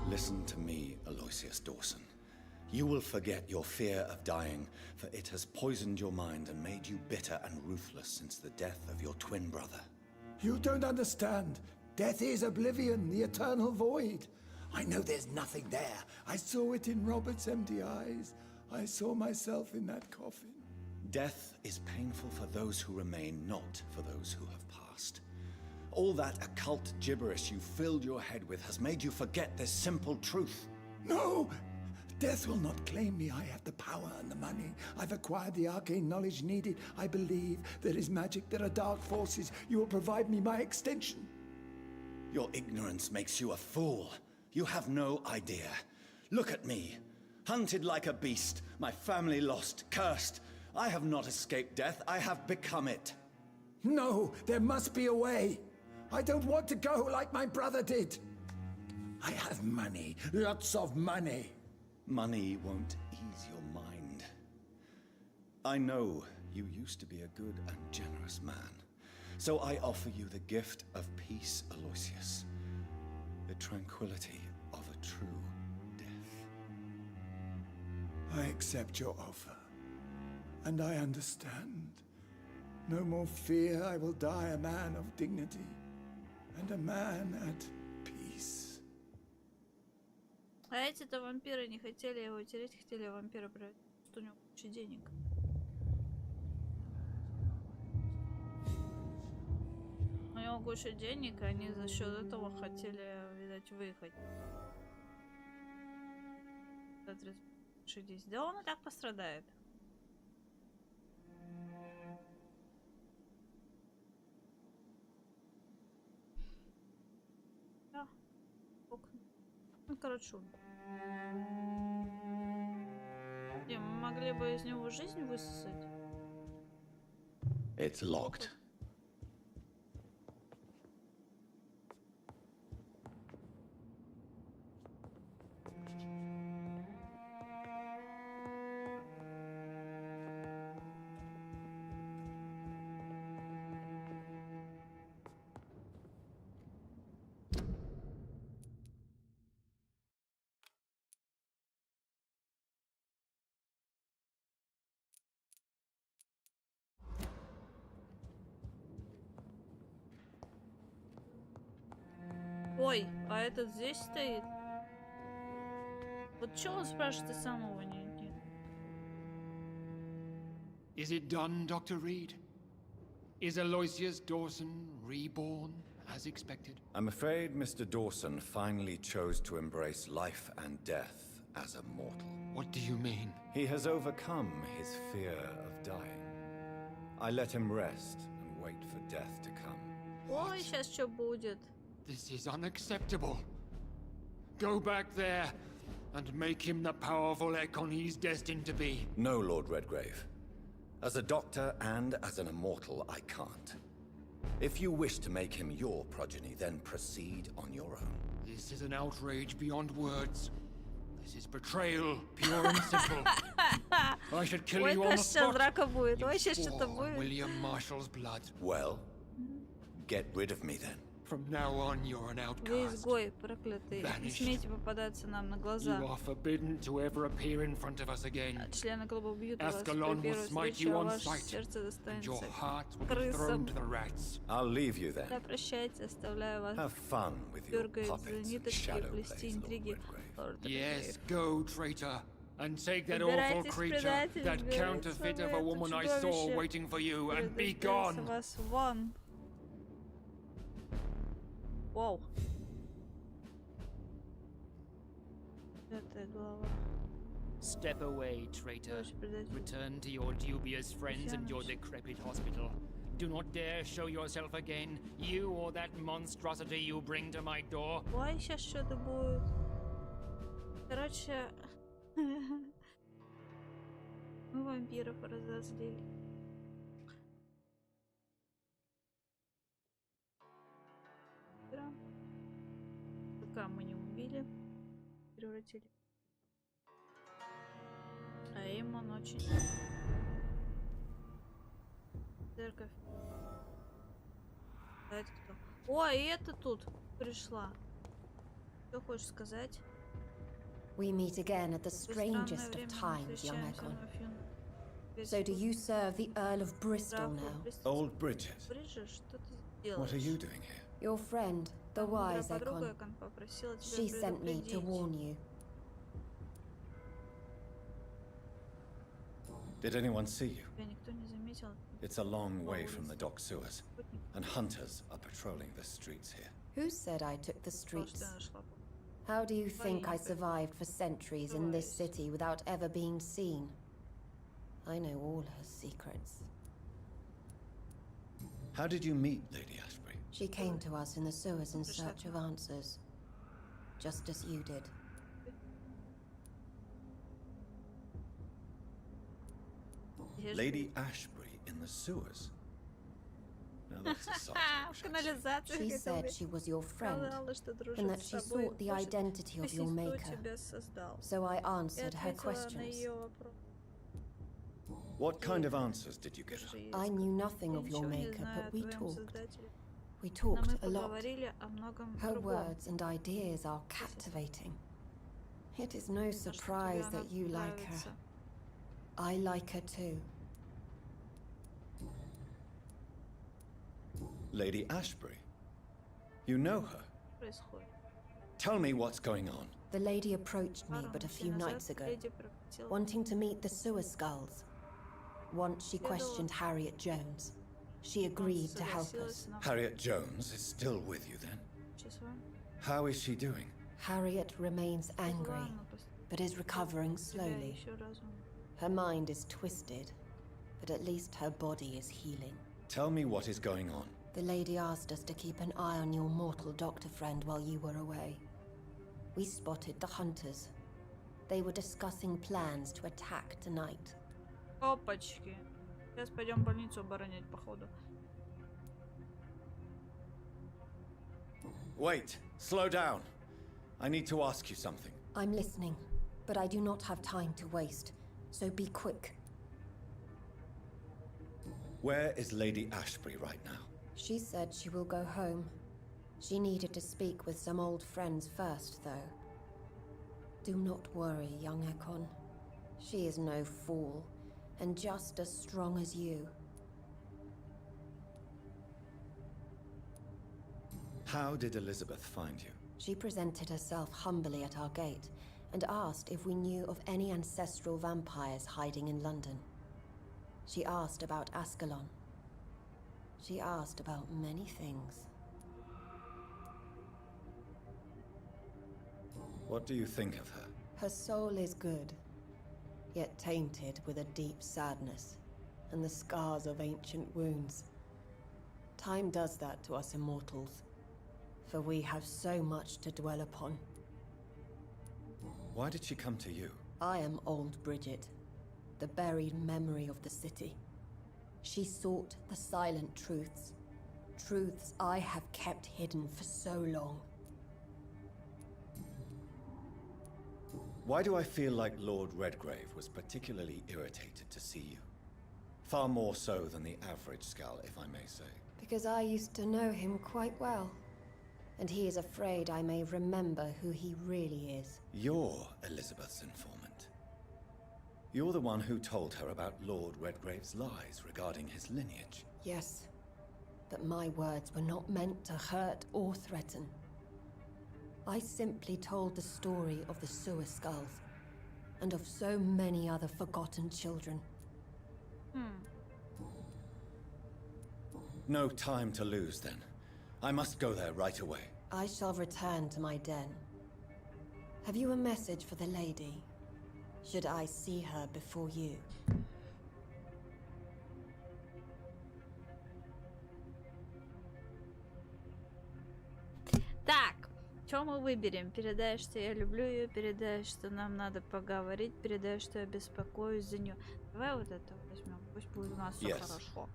Listen to me, Aloysius Dawson. You will forget your fear of dying, for it has poisoned your mind and made you bitter and ruthless since the death of your twin brother. You don't understand. Death is oblivion, the eternal void. I know there's nothing there. I saw it in Robert's empty eyes. I saw myself in that coffin. Death is painful for those who remain, not for those who have passed. All that occult gibberish you filled your head with has made you forget this simple truth. No! Death will not claim me. I have the power and the money. I've acquired the arcane knowledge needed. I believe there is magic, there are dark forces. You will provide me my extension. Your ignorance makes you a fool. You have no idea. Look at me. Hunted like a beast, my family lost, cursed. I have not escaped death, I have become it. No, there must be a way. I don't want to go like my brother did. I have money, lots of money. Money won't ease your mind. I know you used to be a good and generous man. So I offer you the gift of peace, Aloysius. The tranquility of a true death. I accept your offer. And I understand. No more fear, I will die a man of dignity. And a man at peace. А эти-то вампиры не хотели его тереть, хотели вампира превратить, что у него куча денег. У него куча денег, и они за счет этого хотели, видать, выехать. 60. Да он и так пострадает. Да. Ну, короче, мы могли бы из него жизнь высосать. It's locked. Ой, а этот здесь стоит? Вот чё он спрашивает, и самого нет? Is it done, Dr. Reed? Is Aloysius Dawson reborn as expected? I'm afraid Mr. Dawson finally chose to embrace life and death as a mortal. What do you mean? He has overcome his fear of dying. I let him rest and wait for death to come. Ой, сейчас что будет? This is unacceptable. Go back there and make him the powerful Ekon he's destined to be. No, Lord Redgrave. As a doctor and as an immortal, I can't. If you wish to make him your progeny, then proceed on your own. This is an outrage beyond words. This is betrayal, pure and simple. I should kill Ой, you on the кажется, spot. драка будет. Ой, сейчас You что-то swore будет. William Marshall's blood. Well, get rid of me then. From now on, you're an Вы outcast. изгой, проклятый. Не смейте попадаться нам на глаза. You are forbidden to ever appear in front of us again. Члены клуба убьют вас при Ascalon will первой smite встрече, you а on ваше sight, сердце and достанется your heart will be thrown крысам. to the rats. I'll leave you then. Да, прощайте, оставляю вас. Have fun with your Дергает за puppets and ниточки, shadow плести plays, Lord интриги. Redgrave. Лорд Yes, Redgrave. go, traitor, and take that awful Убирайтесь, creature, предатель, that убирайте counterfeit of a это woman I saw чудовище. waiting for you, and be Предательница gone. вас вон. Вау. Пятая глава. Step away, traitor. Return to your dubious friends and your decrepit hospital. Do not dare show yourself again, you or that monstrosity you bring to my door. Ой, сейчас что-то будет. Короче, мы вампиров разозлили. Пока мы не убили, превратили. А им он очень... Церковь. А это кто? О, и это тут пришла. Что хочешь сказать? We meet again at the strangest of times, young Ekon. So do you serve the Earl of Bristol now? Old Bridget, what are you doing here? Your friend, the wise Ekon. She sent me to warn you. Did anyone see you? Тебя никто не заметил. It's a long way from the dock sewers, and hunters are patrolling the streets here. Who said I took the streets? How do you think I survived for centuries in this city without ever being seen? I know all her secrets. How did you meet Lady Ashbury? She came to us in the sewers in search of answers, just as you did. Lady Ashbury in the sewers? Now that's a sight I wish I'd seen. She said she was your friend, and that she sought the identity of your maker. So I answered her questions. What kind of answers did you give her? I knew nothing of your maker, but we talked. We talked a lot. Her words and ideas are captivating. It is no surprise that you like her. I like her too. Lady Ashbury? You know her? Tell me what's going on. The lady approached me but a few nights ago, wanting to meet the sewer skulls. Once she questioned Harriet Jones. She agreed to help us. Harriet Jones is still with you then? How is she doing? Harriet remains angry, but is recovering slowly. Her mind is twisted, but at least her body is healing. Tell me what is going on. The lady asked us to keep an eye on your mortal doctor friend while you were away. We spotted the hunters. They were discussing plans to attack tonight. Опачки. Сейчас пойдем больницу оборонять, походу. Wait, slow down. I need to ask you something. I'm listening, but I do not have time to waste, so be quick. Where is Lady Ashbury right now? She said she will go home. She needed to speak with some old friends first, though. Do not worry, young Ekon. She is no fool, and just as strong as you. How did Elizabeth find you? She presented herself humbly at our gate, and asked if we knew of any ancestral vampires hiding in London. She asked about Ascalon. She asked about many things. What do you think of her? Her soul is good, yet tainted with a deep sadness and the scars of ancient wounds. Time does that to us immortals, for we have so much to dwell upon. Why did she come to you? I am old Bridget, the buried memory of the city. She sought the silent truths, truths I have kept hidden for so long. Why do I feel like Lord Redgrave was particularly irritated to see you? Far more so than the average Skull, if I may say. Because I used to know him quite well, and he is afraid I may remember who he really is. You're Elizabeth's informant. You're the one who told her about Lord Redgrave's lies regarding his lineage. Yes, but my words were not meant to hurt or threaten. I simply told the story of the sewer skulls, and of so many other forgotten children. No time to lose, then. I must go there right away. I shall return to my den. Have you a message for the lady? Should I see her before you? Так, что мы выберем? Передай, что я люблю ее, передай, что нам надо поговорить, передай, что я беспокоюсь за нее. Давай вот это возьмем, пусть будет у нас все хорошо.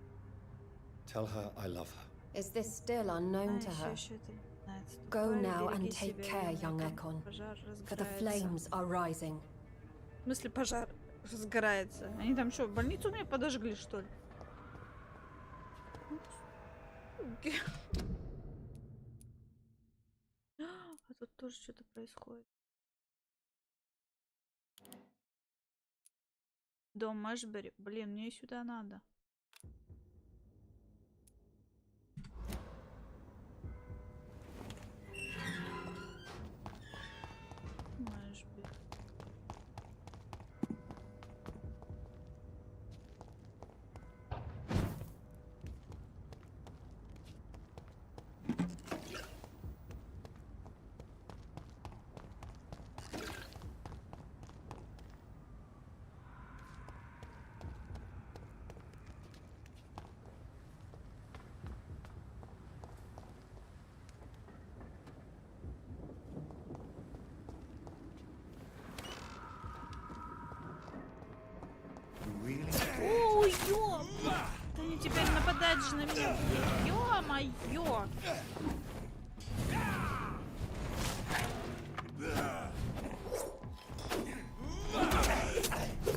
Tell her I love her. Is this still unknown to her? Go now and take care, young Ekon, for the flames are rising. В смысле пожар разгорается? Они там что, больницу мне подожгли, что ли? А тут тоже что-то происходит. Дом Эшбери. Блин, мне сюда надо. Ой, ё! Они теперь нападают же на меня. Ё-моё!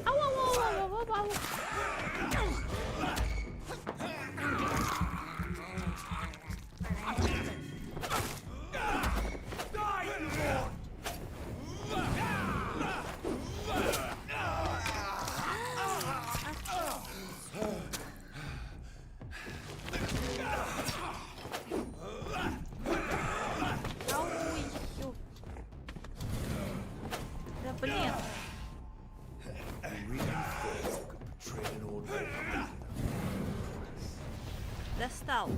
Ау-ау-ау-ау-ау-ау! Достал.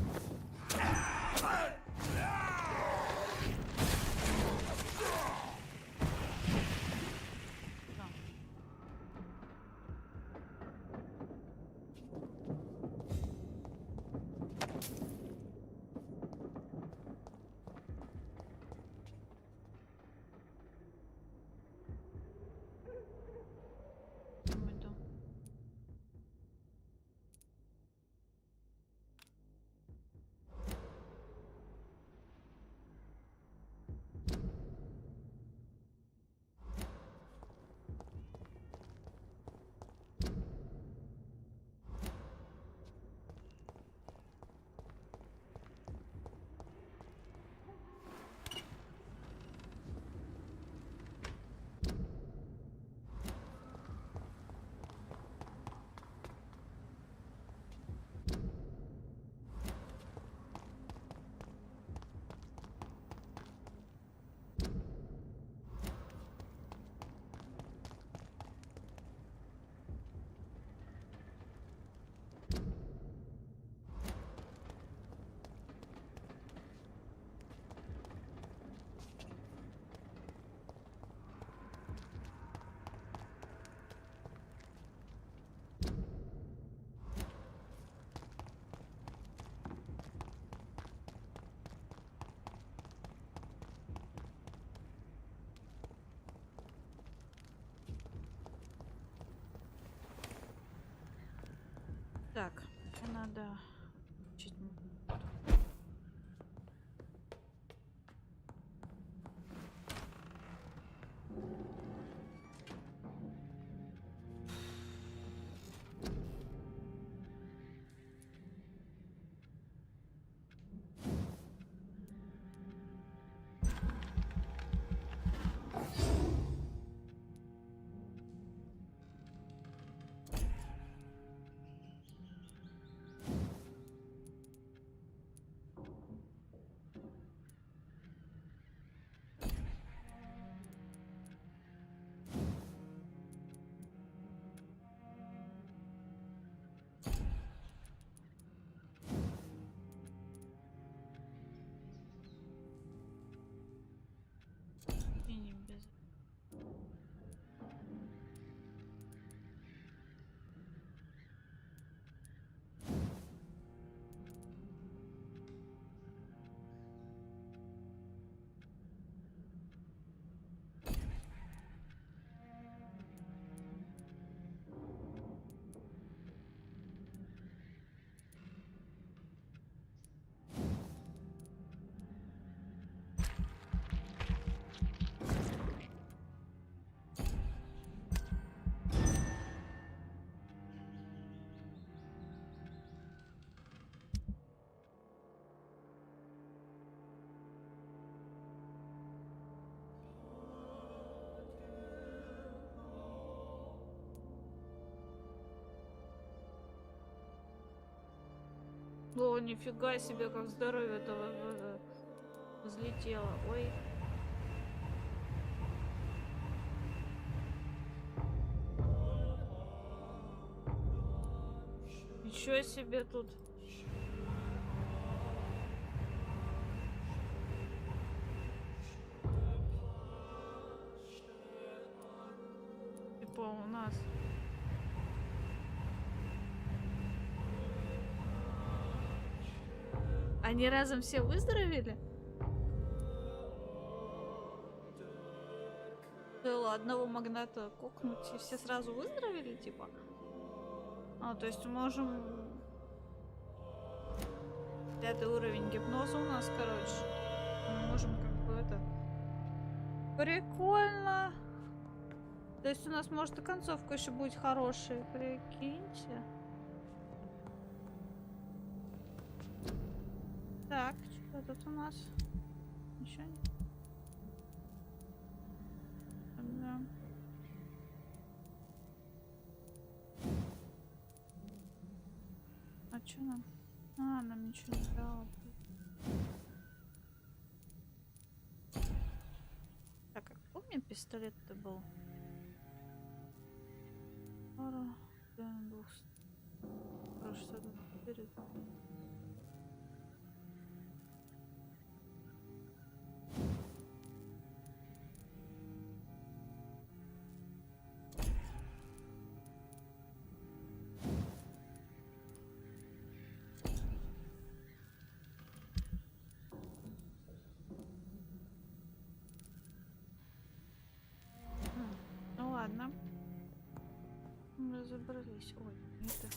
Так, надо чуть. О, нифига себе, как здоровье этого взлетело. Ой. Ничего себе тут. Типа у нас. Они разом все выздоровели? Было одного магната кокнуть, и все сразу выздоровели, типа? А, то есть можем... 5-й уровень гипноза у нас, короче. Мы можем как бы это... Прикольно! То есть у нас может и концовка еще будет хорошая, прикиньте. Так, что тут у нас? Ничего нет. Да. А что нам? А, нам ничего не дало. Так, как помню, пистолет-то был? Пара, 200. Хорошо, что-то вперед. Ладно. Разобрались. Ой, это...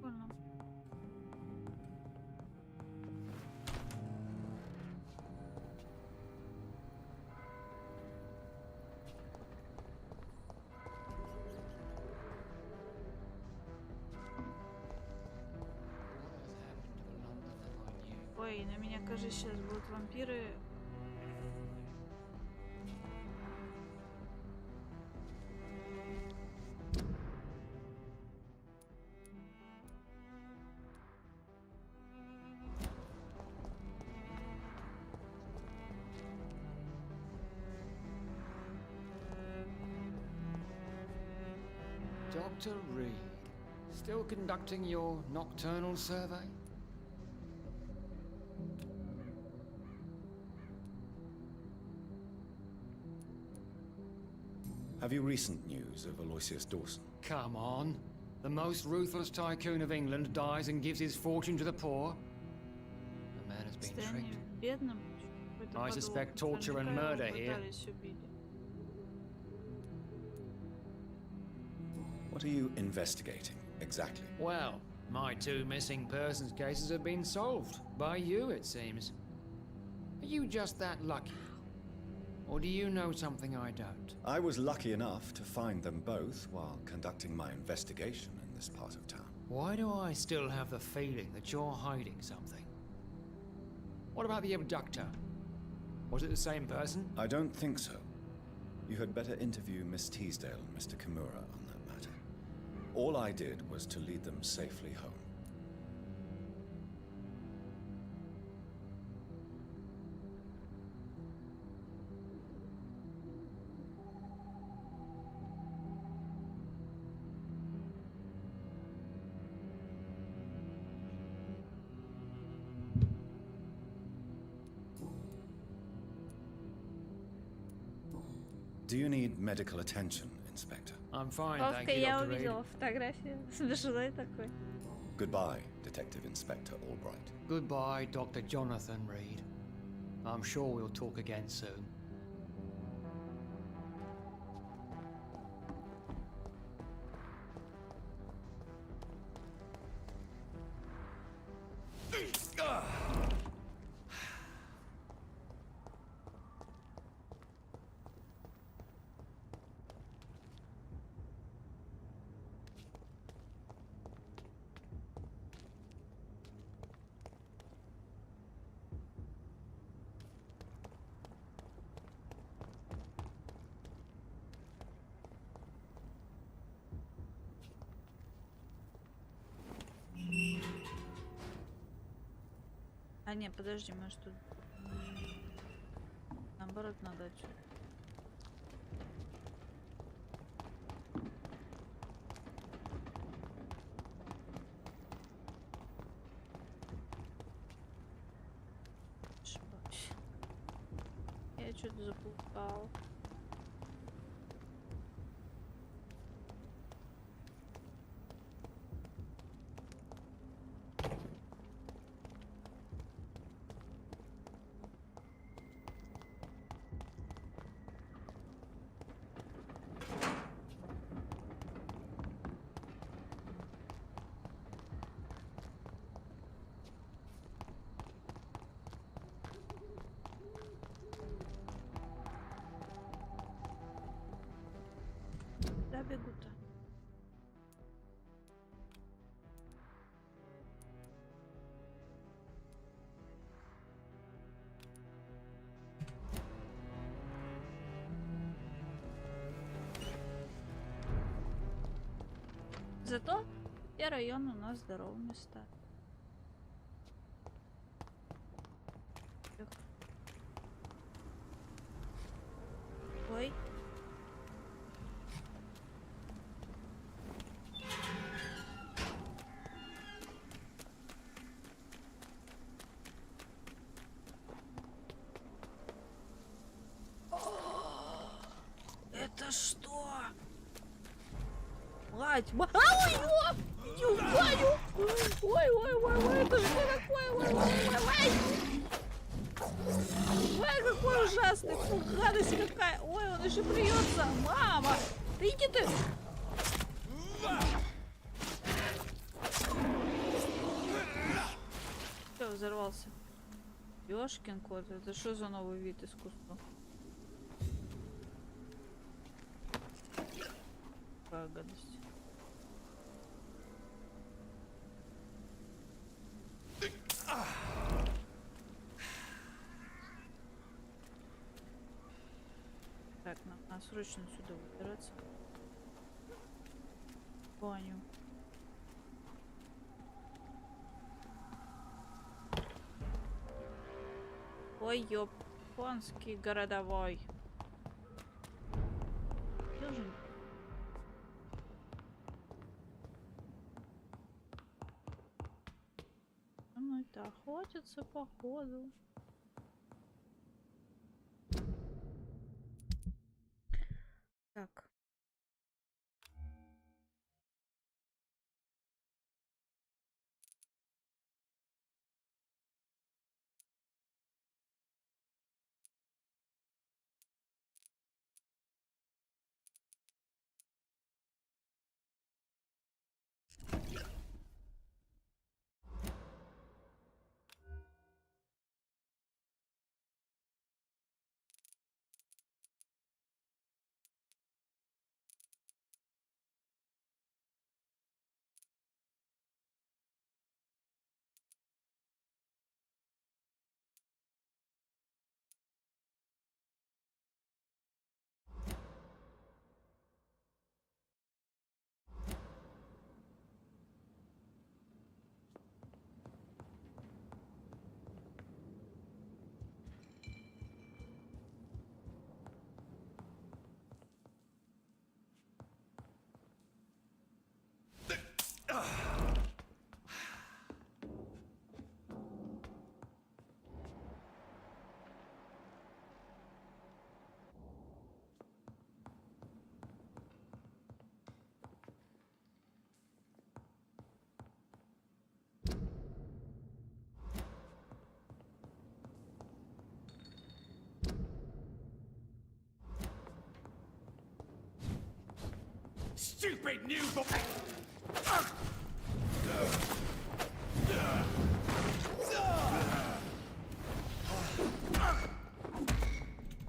Понял. Ой, на меня, кажется, сейчас будут вампиры. Dr. Reed, still conducting your nocturnal survey? Have you recent news of Aloysius Dawson? Come on. The most ruthless tycoon of England dies and gives his fortune to the poor. The man has been tricked. I suspect torture and murder here. What are you investigating, exactly? Well, my 2 missing persons cases have been solved. By you, it seems. Are you just that lucky? Or do you know something I don't? I was lucky enough to find them both while conducting my investigation in this part of town. Why do I still have the feeling that you're hiding something? What about the abductor? Was it the same person? I don't think so. You had better interview Miss Teasdale and Mr. Kimura on that matter. All I did was to lead them safely home. Do you need medical attention, Inspector? I'm fine, thank you, Я Dr. Reed. увидела фотографию. Смешной такой. Goodbye, Detective Inspector Albright. Goodbye, Dr. Jonathan Reed. I'm sure we'll talk again soon. А не, подожди, может тут... Наоборот, надо отсюда. Ошибаюсь. Я что-то запускал. Да, бегу-то. Зато все районы у нас здоровые места. Ой. Это что? Мать! Ой, ой, это что такое? Ой, какой ужасный, фу, гадость какая. Ой, он еще плюется. Мама, да иди ты. Все, взорвался. Ёшкин кот, это что за новый вид искусства? Какая гадость. Так, надо срочно сюда выбираться. Баню. Ой, японский городовой. Должен. За мной-то охотятся, походу. Так. Stupid new boy!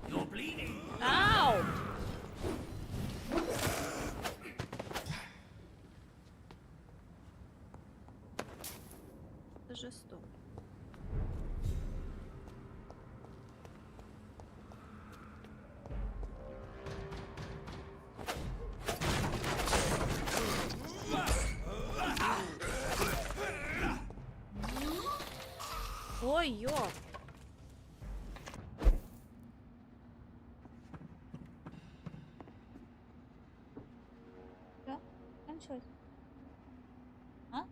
You're bleeding. Ow! Это жестоко. Ой, ёп. Да? Кончилось. А?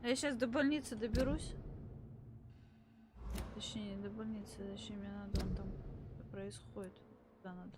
Я сейчас до больницы доберусь. Точнее, не до больницы, зачем мне надо, он там что происходит. Куда надо?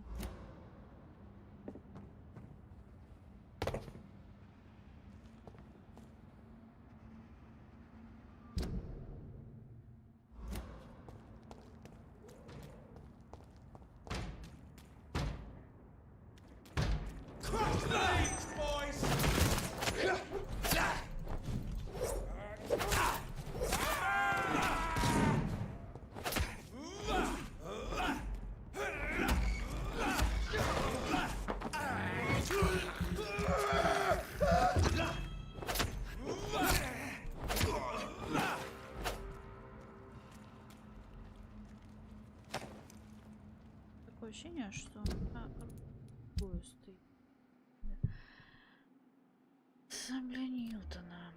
Такое ощущение, что такое стоит. Сабля Ньютона.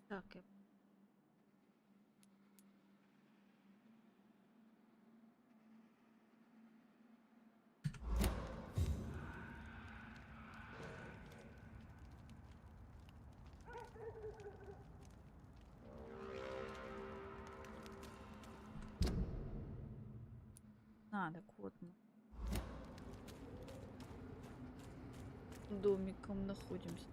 Так, я... Так вот мы домиком находимся.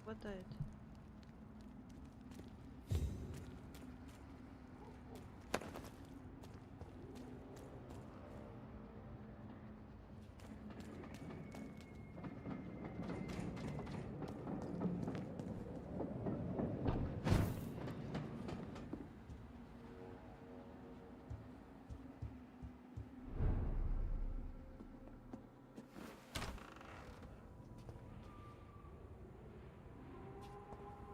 Хватает.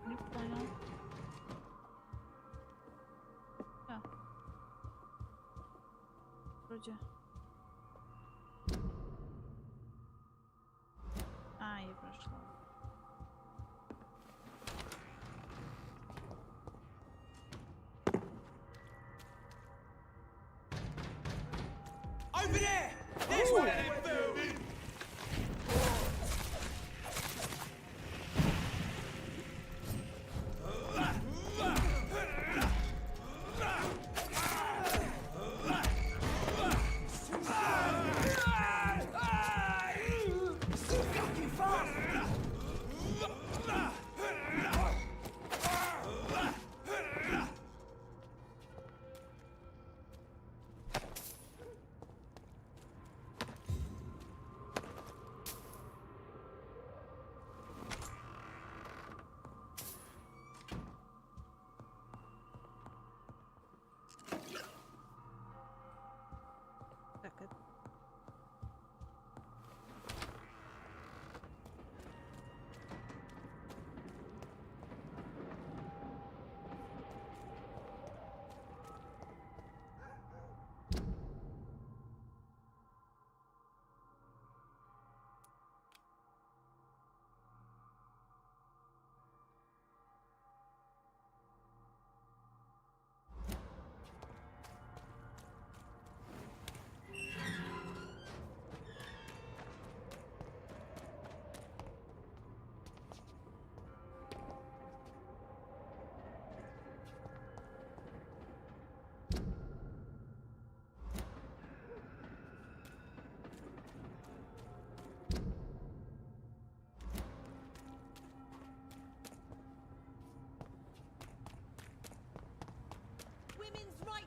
Не понял. Да. Вроде. А, я прошла. Over there! There's one of them buildings!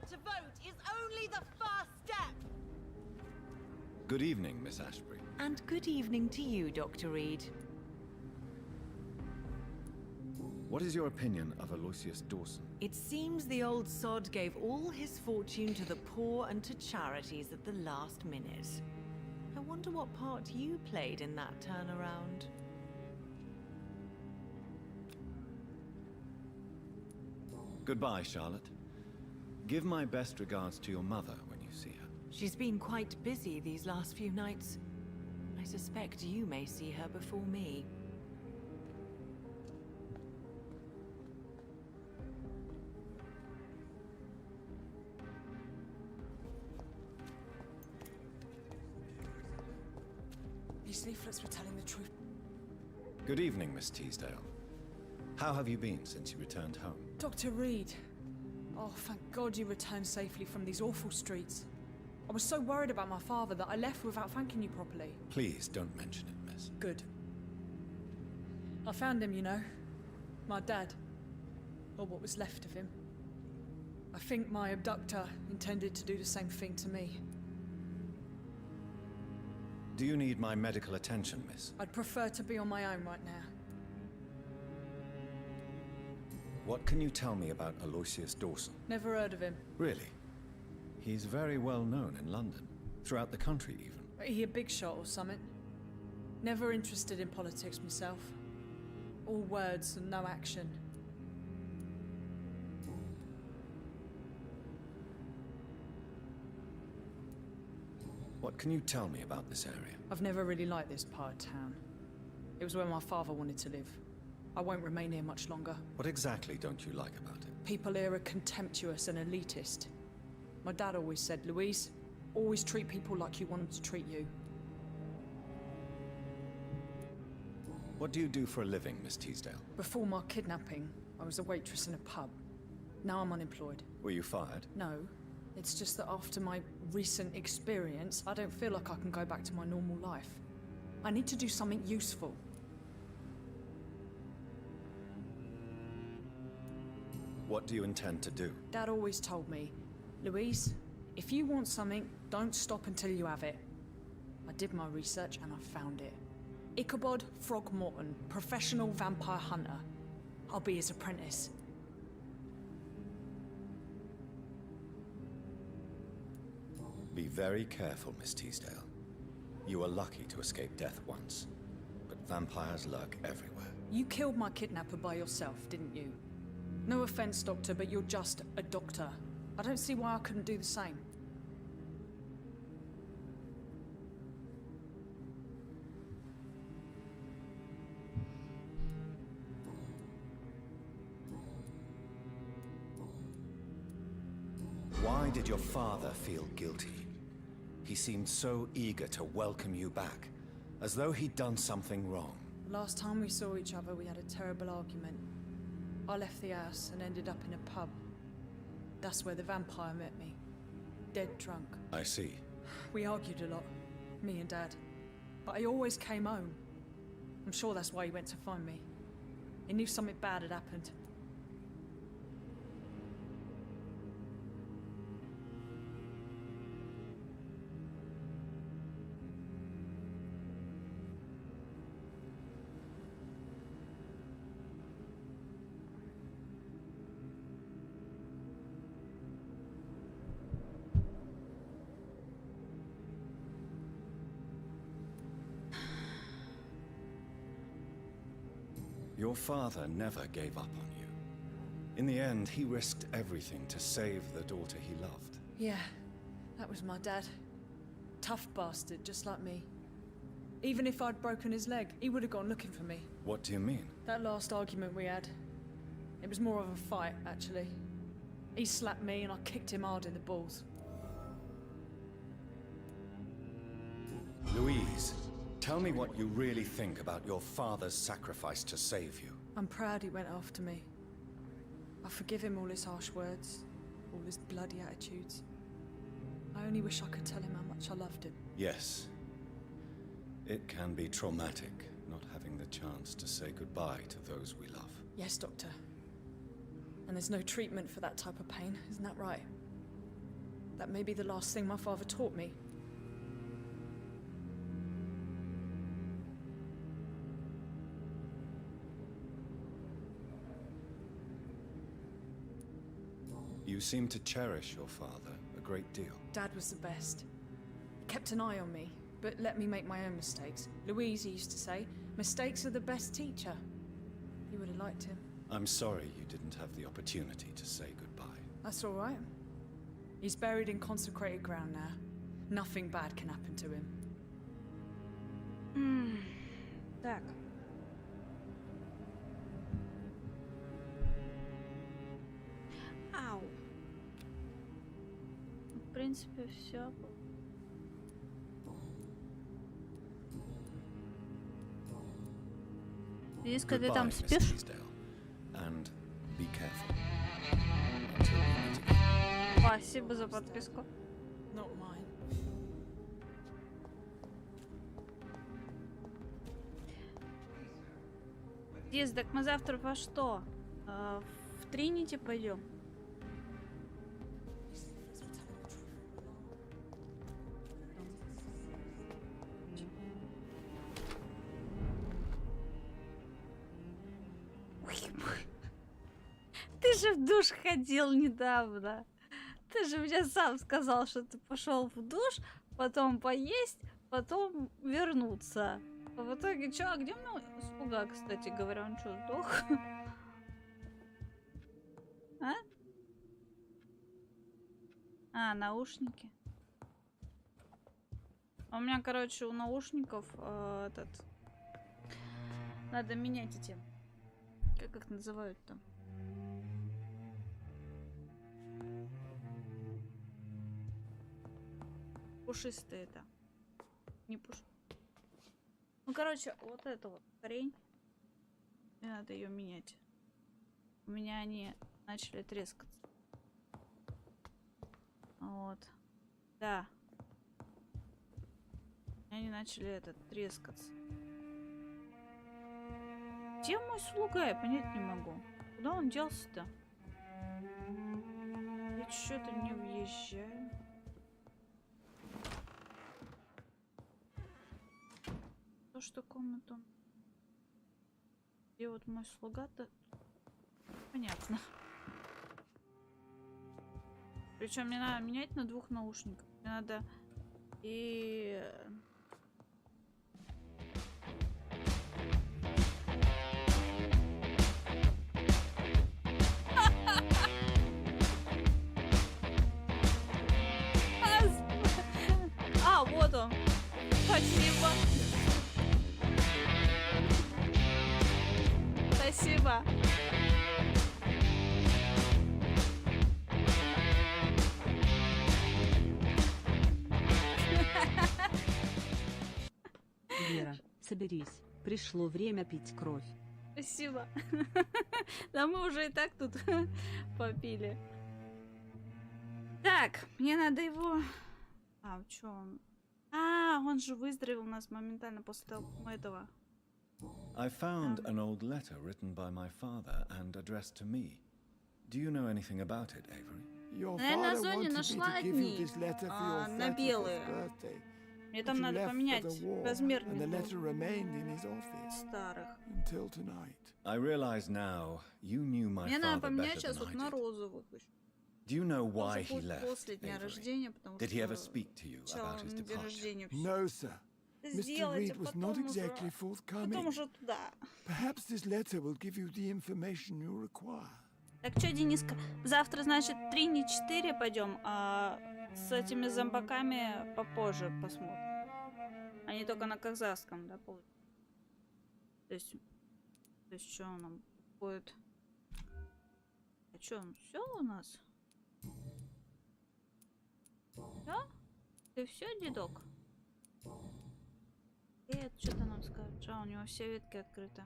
to vote is only the first step. Good evening, Miss Ashbury. And good evening to you, Dr. Reed. What is your opinion of Aloysius Dawson? It seems the old sod gave all his fortune to the poor and to charities at the last minute. I wonder what part you played in that turnaround. Goodbye, Charlotte. Give my best regards to your mother when you see her. She's been quite busy these last few nights. I suspect you may see her before me. These leaflets were telling the truth. Good evening, Miss Teasdale. How have you been since you returned home? Dr. Reed. Oh, thank God you returned safely from these awful streets. I was so worried about my father that I left without thanking you properly. Please don't mention it, miss. Good. I found him, you know. My dad. Or what was left of him. I think my abductor intended to do the same thing to me. Do you need my medical attention, miss? I'd prefer to be on my own right now. What can you tell me about Aloysius Dawson? Never heard of him. Really? He's very well known in London. Throughout the country, even. He a big shot or something? Never interested in politics myself. All words and no action. What can you tell me about this area? I've never really liked this part of town. It was where my father wanted to live. I won't remain here much longer. What exactly don't you like about it? People here are contemptuous and elitist. My dad always said, Louise, always treat people like you want them to treat you. What do you do for a living, Miss Teasdale? Before my kidnapping, I was a waitress in a pub. Now I'm unemployed. Were you fired? No. It's just that after my recent experience, I don't feel like I can go back to my normal life. I need to do something useful. What do you intend to do? Dad always told me, Louise, if you want something, don't stop until you have it. I did my research and I found it. Ichabod Throgmorton, professional vampire hunter. I'll be his apprentice. Be very careful, Miss Teasdale. You were lucky to escape death once, but vampires lurk everywhere. You killed my kidnapper by yourself, didn't you? No offense, Doctor, but you're just a doctor. I don't see why I couldn't do the same. Why did your father feel guilty? He seemed so eager to welcome you back, as though he'd done something wrong. The last time we saw each other, we had a terrible argument. I left the house and ended up in a pub. That's where the vampire met me. Dead drunk. I see. We argued a lot, me and Dad. But he always came home. I'm sure that's why he went to find me. He knew something bad had happened. Your father never gave up on you. In the end, he risked everything to save the daughter he loved. Yeah, that was my dad. Tough bastard, just like me. Even if I'd broken his leg, he would have gone looking for me. What do you mean? That last argument we had, it was more of a fight, actually. He slapped me and I kicked him hard in the balls. Louise, tell me what you really think about your father's sacrifice to save you. I'm proud he went after me. I forgive him all his harsh words, all his bloody attitudes. I only wish I could tell him how much I loved him. Yes. It can be traumatic, not having the chance to say goodbye to those we love. Yes, Doctor. And there's no treatment for that type of pain, isn't that right? That may be the last thing my father taught me. You seem to cherish your father a great deal. Dad was the best. He kept an eye on me, but let me make my own mistakes. Louise used to say, mistakes are the best teacher. You would have liked him. I'm sorry you didn't have the opportunity to say goodbye. That's all right. He's buried in consecrated ground now. Nothing bad can happen to him. Так. Ау. В принципе, все. Если ты там спишь. And be careful. Спасибо за подписку. Not mine. Дис, так мы завтра во что? В Тринити пойдем? Ты же в душ ходил недавно. Ты же мне сам сказал, что ты пошел в душ, потом поесть, потом вернуться. А в итоге, чё, а где мой слуга, кстати говоря, он что, сдох? А? А, наушники. У меня, короче, у наушников этот... Надо менять эти... Как их называют там? Пушистые это. Не пуш. Ну, короче, вот эта вот хрень. Мне надо ее менять. У меня они начали трескаться. Вот. Да. Они начали трескаться. Где мой слуга? Я понять не могу. Куда он делся-то? Я что-то не въезжаю. Что комнату? Где вот мой слуга-то? Понятно. Причем мне надо менять на 2 наушниках. Мне надо и... А, вот он. Спасибо. Спасибо. Вера, соберись. Пришло время пить кровь. Спасибо. Да мы уже и так тут попили. Так, мне надо его... А, чё он? А, он же выздоровел у нас моментально после этого. I found an old letter written by my father and addressed to me. Do you know anything about it, Avery? Наверное, на зоне нашла одни на белые. Мне там надо поменять размер старых. I realize now you knew my Мне надо father поменять better сейчас than вот I на did. розовых. Do you know why he left, После дня рождения, потому Did he ever что speak to you about his день departure? рождения. No, sir. Mr. Сделайте, Reed was потом not уже- exactly forthcoming. Потом уже туда. Perhaps this letter will give you the information you require. Так что, Дениска, завтра, значит, 3, не 4 пойдем, а с этими зомбаками попозже посмотрим. Они только на казахском, да, получается? То есть что нам будет? А что, все у нас? Все? Ты все, дедок? Привет, что ты нам скажешь? А, у него все ветки открыты.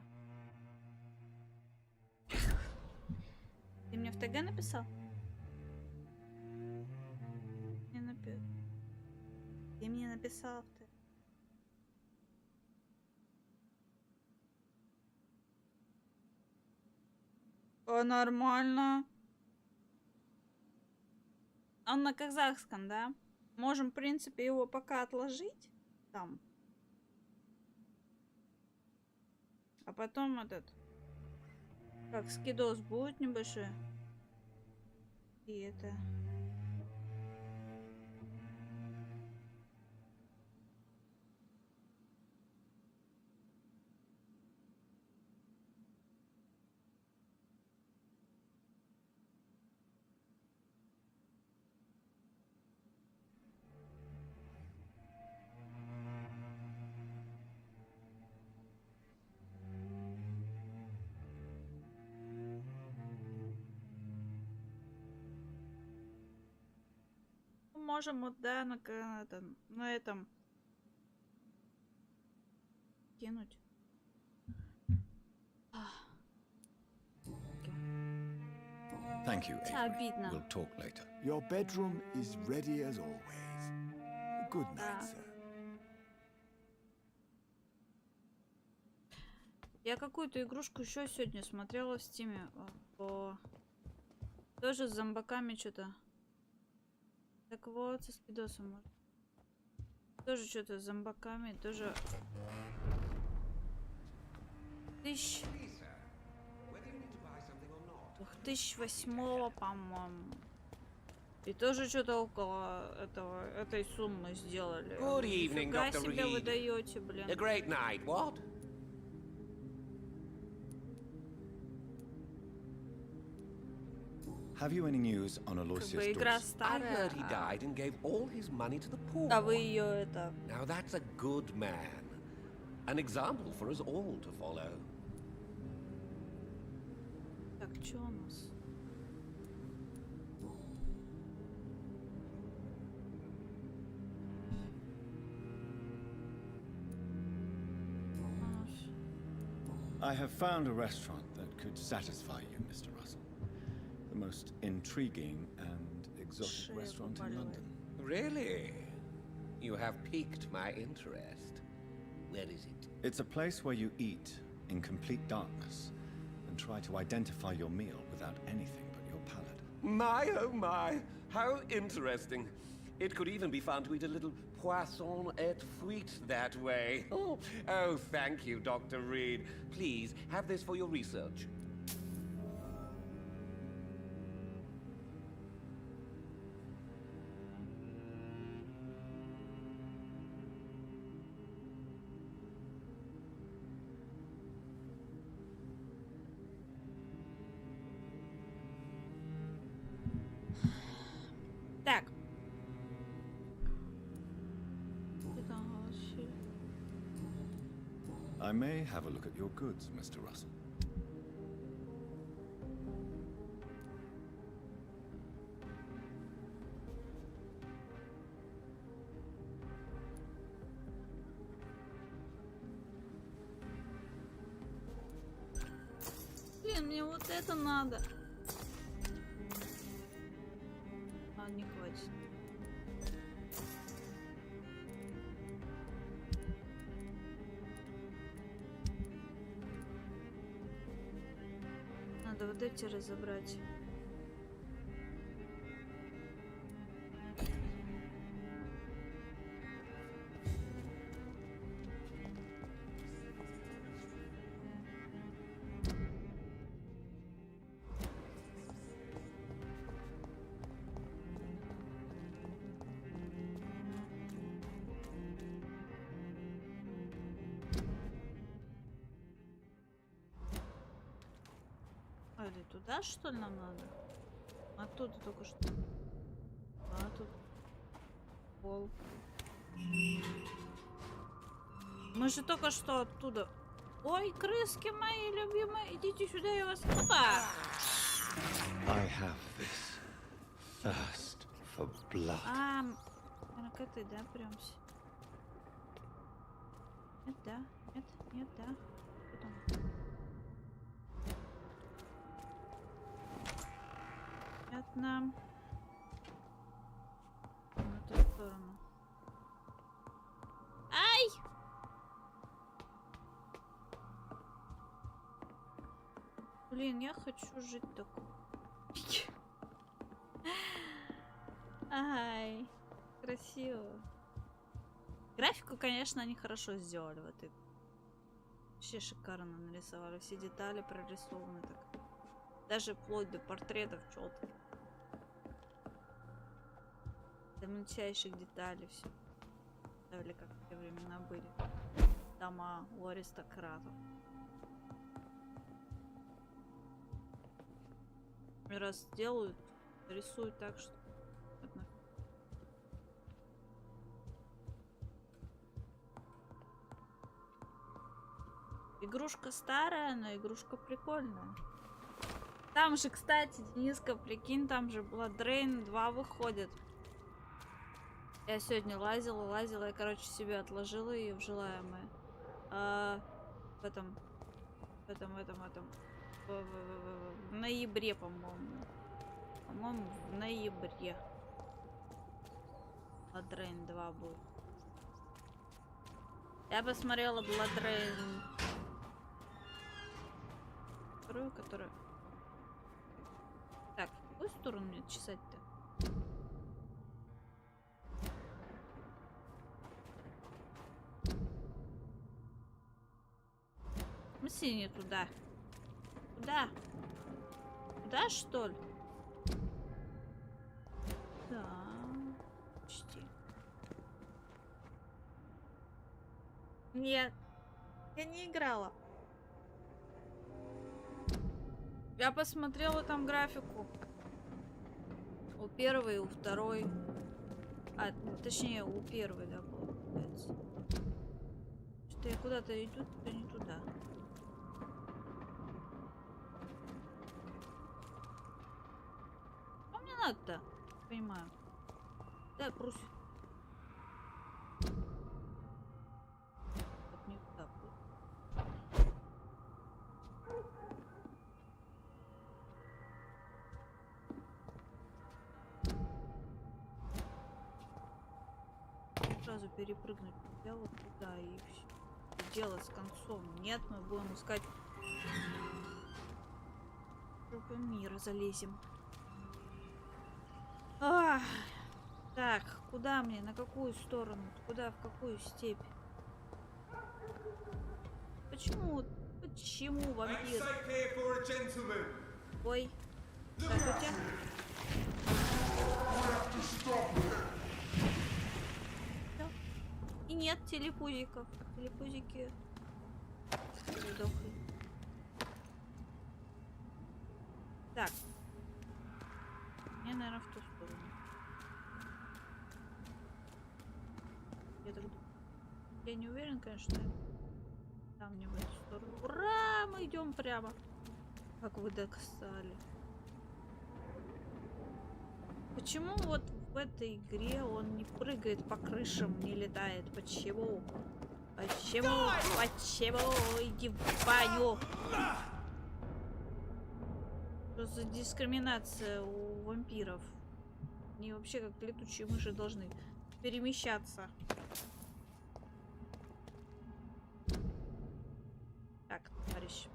Ты мне в ТГ написал? Ты мне написал в ТГ. Нормально. Он на казахском, да? Можем, в принципе, его пока отложить. Там. А потом этот... Как скидос будет небольшой. И это... Можем вот, да, на этом кинуть. Thank you, Avery. Обидно. We'll talk later. Your bedroom is ready as always. Good night, sir. Я какую-то игрушку еще сегодня смотрела в стиме. Тоже с зомбаками что-то. Так вот, со скидосом может. Тоже что-то с зомбаками, тоже... 2008, по-моему. И тоже что-то около этой суммы сделали. Good evening, Нифига Dr. себе вы Reed. даете, блин. A great night, what? Have you any news on Как Aloysius бы игра Dawson? I старая, heard he died and gave all his money to the poor. а вы ее это... Now that's a good man. An example for us all to follow. Так, что у нас? I have found a restaurant that could satisfy you, Mr. Russell. The most intriguing and exotic restaurant in London. Really? You have piqued my interest. Where is it? It's a place where you eat in complete darkness and try to identify your meal without anything but your palate. My, oh my, how interesting. It could even be fun to eat a little poisson et fruit that way. Oh, thank you, Dr. Reed. Please, have this for your research. Так. I may have a look at your goods, Mr. Russell. Блин, мне вот это надо. А, не хватит. Надо вот эти разобрать. А или туда, что ли, нам надо? Оттуда только что. А тут пол. Мы же только что оттуда. Ой, крыски мои любимые, идите сюда, я вас... Опа! I have this thirst for blood. А, к этой, да, прямся. Нет, да, нет, нет, да. Потом. Понятно. На ту сторону. Ай! Блин, я хочу жить такой. Ай, красиво. Графику, конечно, они хорошо сделали в этой. Вообще шикарно нарисовали. Все детали прорисованы так. Даже вплоть до портретов четко. До мельчайших деталей все. Ставили, как в те времена были. Дома у аристократов. И раз делают, рисуют так, что... Игрушка старая, но игрушка прикольная. Там же, кстати, Дениска, прикинь, там же Blood Rain 2 выходит. Я сегодня лазила, я, короче, себе отложила ее в желаемое. В ноябре, по-моему. По-моему, в ноябре. Blood Rain 2 будет. Я посмотрела Blood Rain вторую, которую... Так, в какую сторону мне чесать-то? Мси не туда. Куда? Туда, что ли? Да, почти. Нет, я не играла. Я посмотрела там графику. У первой и у второй. А, точнее, у первой, да, получается. Что я куда-то иду, то не туда. Что мне надо-то? Понимаю. Дай брось. Так не туда будет. Сразу перепрыгнуть нельзя вот туда и все. Дело с концом. Нет, мы будем искать. Жопу мира залезем. Ах. Так, куда мне? На какую сторону? Куда? В какую степь? Почему? Почему вампир? Ой. Здравствуйте. И нет телепузиков. Телепузики сдохли. Так. Мне, наверное, в ту сторону. Я не уверен, конечно. Там не в эту сторону. Ура! Мы идем прямо. Как вы доказали. Почему вот в этой игре он не прыгает по крышам, не летает? Почему? Почему? Почему? Иди в баню! Что за дискриминация у вампиров? Они вообще как летучие мыши должны перемещаться. Так, товарищ.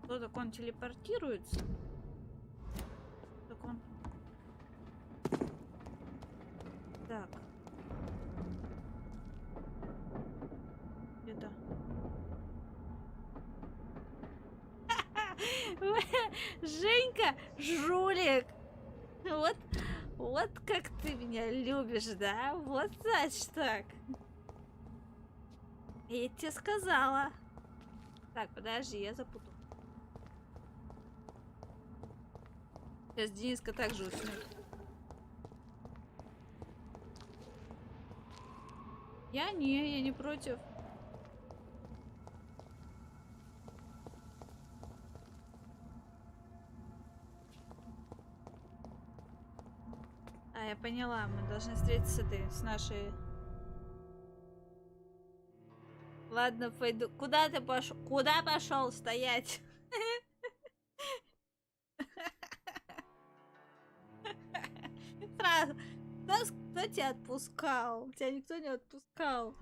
Что так он телепортируется? Так он... Так. Где-то. Женька, жулик! Вот как ты меня любишь, да? Вот значит так. Я тебе сказала. Так, подожди, я запутал. Сейчас Дениска также уснет. Я не против. А, я поняла, мы должны встретиться с нашей... Ладно, пойду. Куда ты пошел? Куда пошел стоять? Сразу. Кто тебя отпускал? Тебя никто не отпускал.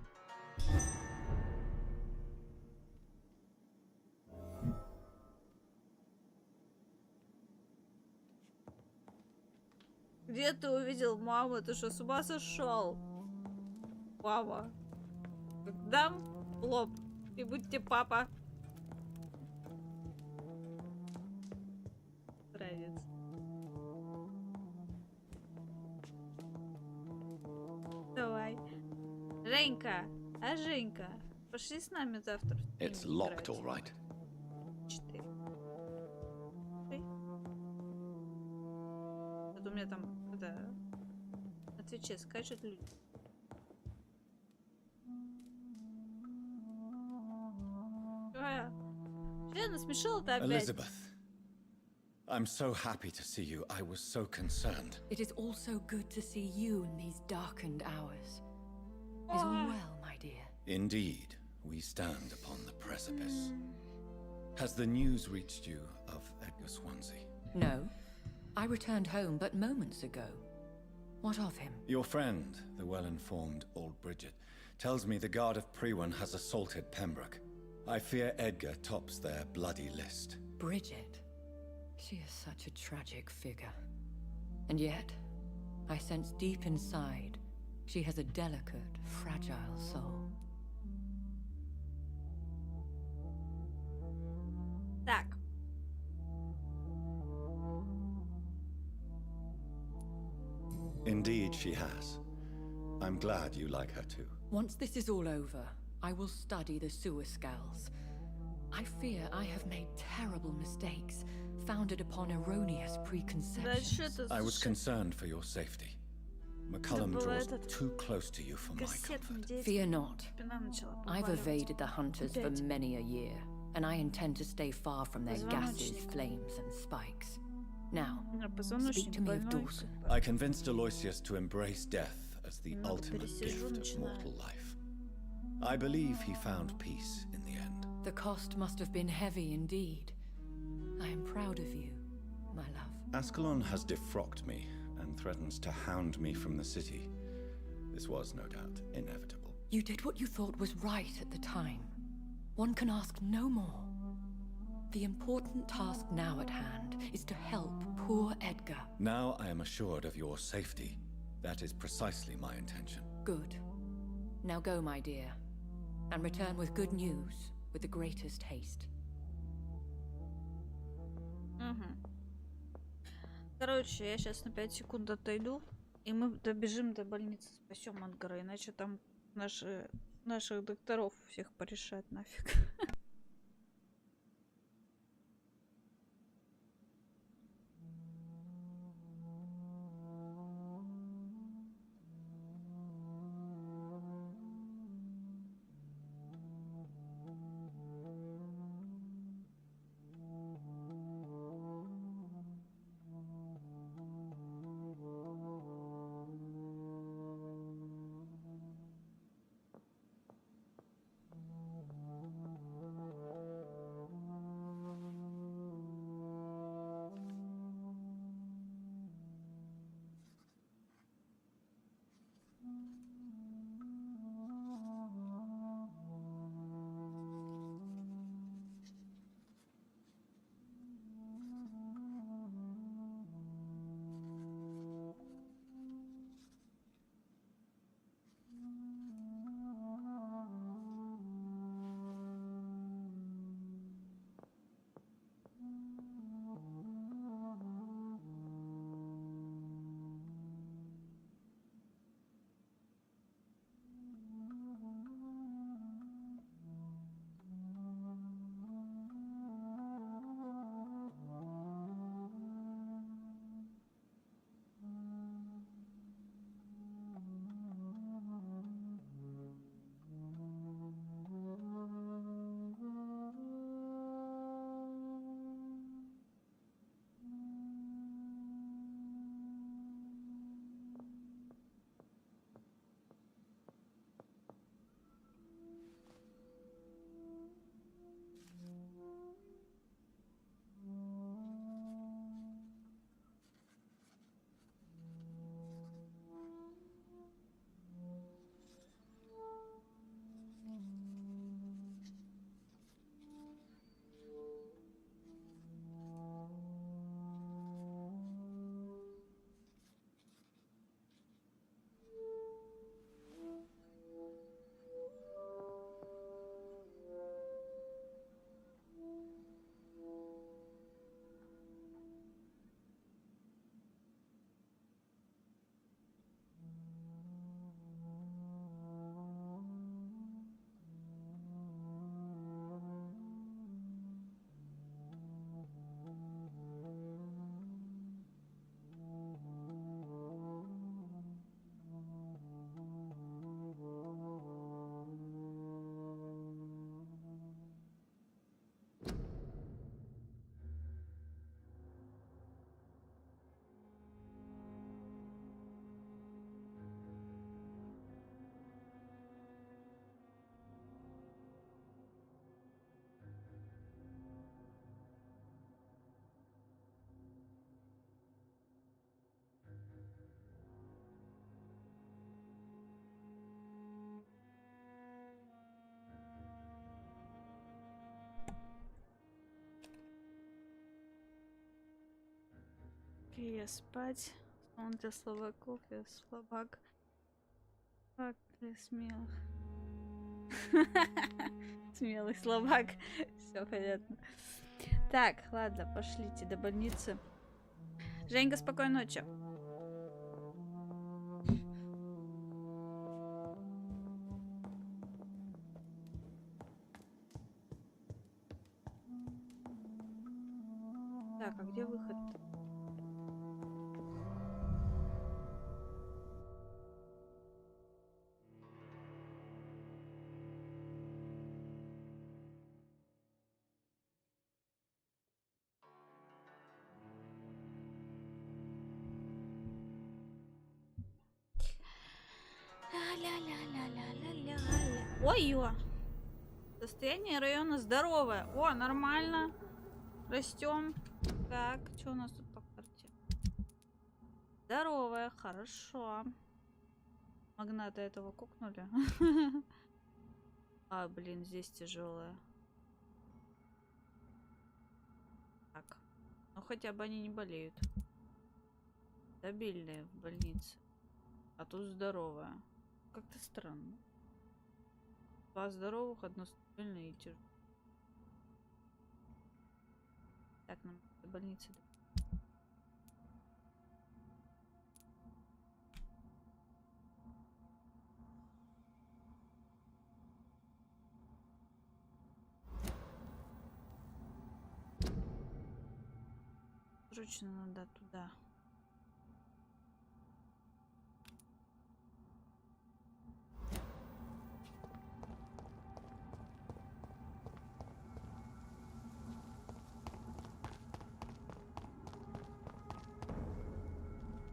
Где ты увидел маму? Ты что, с ума сошел? Мама. Дам в лоб. И будьте папа. Нравится. Давай. Женька. А Женька? Пошли с нами завтра. It's locked, all right. 4. Вот у меня там это на Твиче скачут люди. Что насмешила-то опять? Elizabeth, I'm so happy to see you. I was so concerned. It is also good to see you in these darkened hours. Is all well, my dear? Indeed, we stand upon the precipice. Has the news reached you of Edgar Swansea? No. I returned home but moments ago. What of him? Your friend, the well-informed old Bridget, tells me the Guard of Priwen has assaulted Pembroke. I fear Edgar tops their bloody list. Bridget? She is such a tragic figure. And yet, I sense deep inside, she has a delicate, fragile soul. Так. Indeed, she has. I'm glad you like her too. Once this is all over, I will study the sewer skulls. I fear I have made terrible mistakes, founded upon erroneous preconceptions. I was concerned for your safety. McCullum draws too close to you for my comfort. Fear not. I've evaded the hunters for many a year, and I intend to stay far from their gases, flames, and spikes. Now, speak to me of Dawson. I convinced Aloysius to embrace death as the ultimate gift of mortal life. I believe he found peace in the end. The cost must have been heavy indeed. I am proud of you, my love. Ascalon has defrocked me and threatens to hound me from the city. This was, no doubt, inevitable. You did what you thought was right at the time. One can ask no more. The important task now at hand is to help poor Edgar. Now I am assured of your safety. That is precisely my intention. Good. Now go, my dear, and return with good news with the greatest haste. Короче, я сейчас на 5 секунд отойду, и мы добежим до больницы, спасем Ангара, иначе там наших докторов всех порешать нафиг. Я спать. Он для слабаков, я слабак. Как для смелых. Смелый слабак. Все понятно. Так, ладно, пошлите до больницы. Женька, спокойной ночи. Так, а где выход? Ой-ё! Состояние района здоровое. О, нормально. Растем. Так, что у нас тут по карте? Здоровое, хорошо. Магната этого кукнули. А, блин, здесь тяжелое. Так. Ну хотя бы они не болеют. Стабильные в больнице. А тут здоровая. Как-то странно. Два здоровых, одно стабильное и тяжелое. Так, нам до больницы. Срочно надо туда.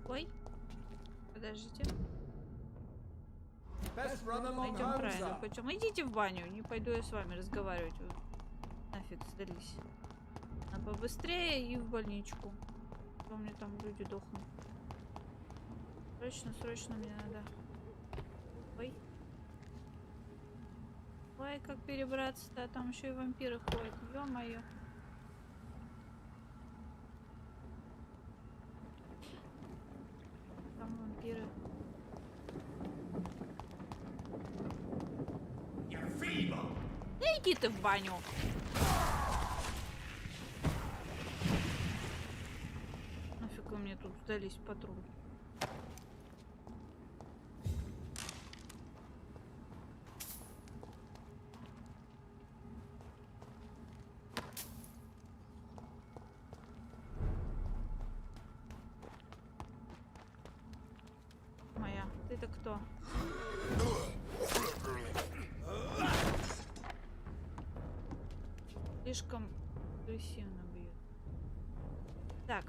Ой, подождите. Пойдем правильно путем. Идите в баню, не пойду я с вами разговаривать. Вы нафиг сдались. А побыстрее и в больничку. А мне там люди дохнут. Срочно мне надо. Ой. Ой, как перебраться-то? Там еще и вампиры ходят. Ё-моё. Там вампиры. Да иди ты в баню. Нафиг вы мне тут сдались патруль. Моя, ты-то кто? Слишком агрессивно бьет. Так,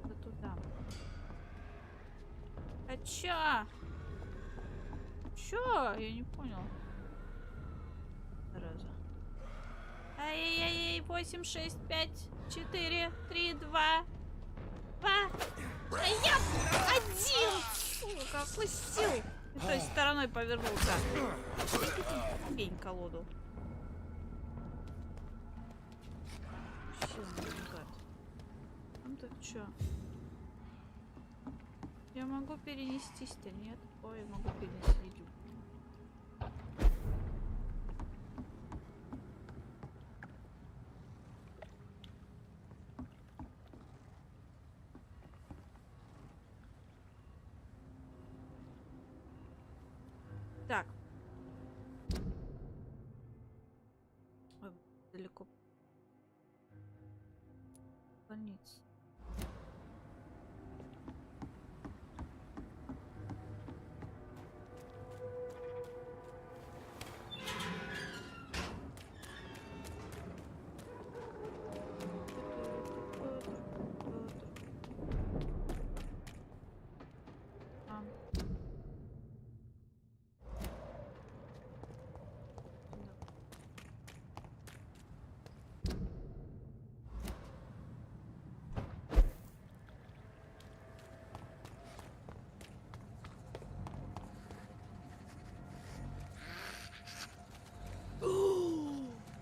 да туда. А чё? Чё? Я не понял. Зараза. Ай-яй-яй, 8, 6, 5, 4, 3, 2, 2. А я один! Сука, какой сил! И той стороной повернулся. Пень колоду. Там-то чё? Я могу перенестись-то, нет? Ой, могу перенести. Так. Ой, далеко. Больница.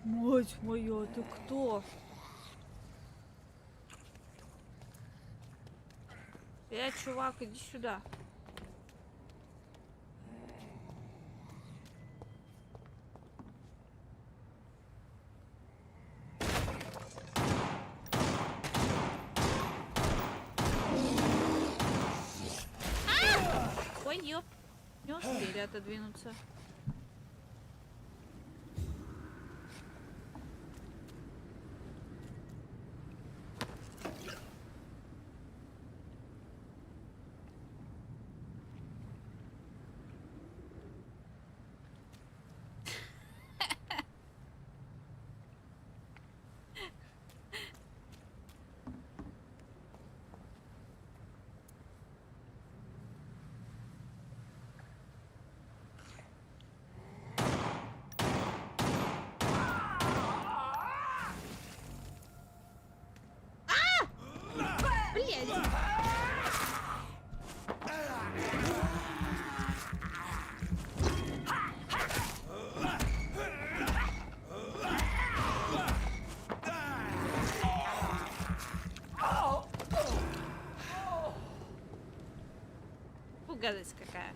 Мать моя, ты кто? Чувак, иди сюда. Ой, ёп. Не успели отодвинуться. Гадость какая.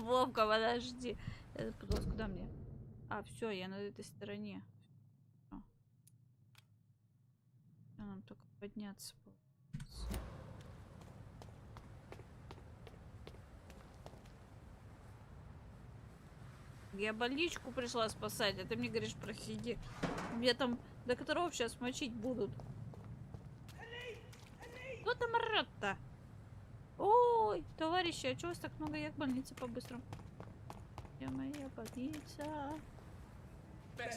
Вовка, подожди. Я запуталась, куда мне? А, все, я на этой стороне. Нам только подняться. Я больничку пришла спасать, а ты мне говоришь, проходи. Меня там докторов сейчас мочить будут. Кто там орёт-то? Ой, товарищи, а чего вас так много? Я к больнице по-быстрому. Где моя больница?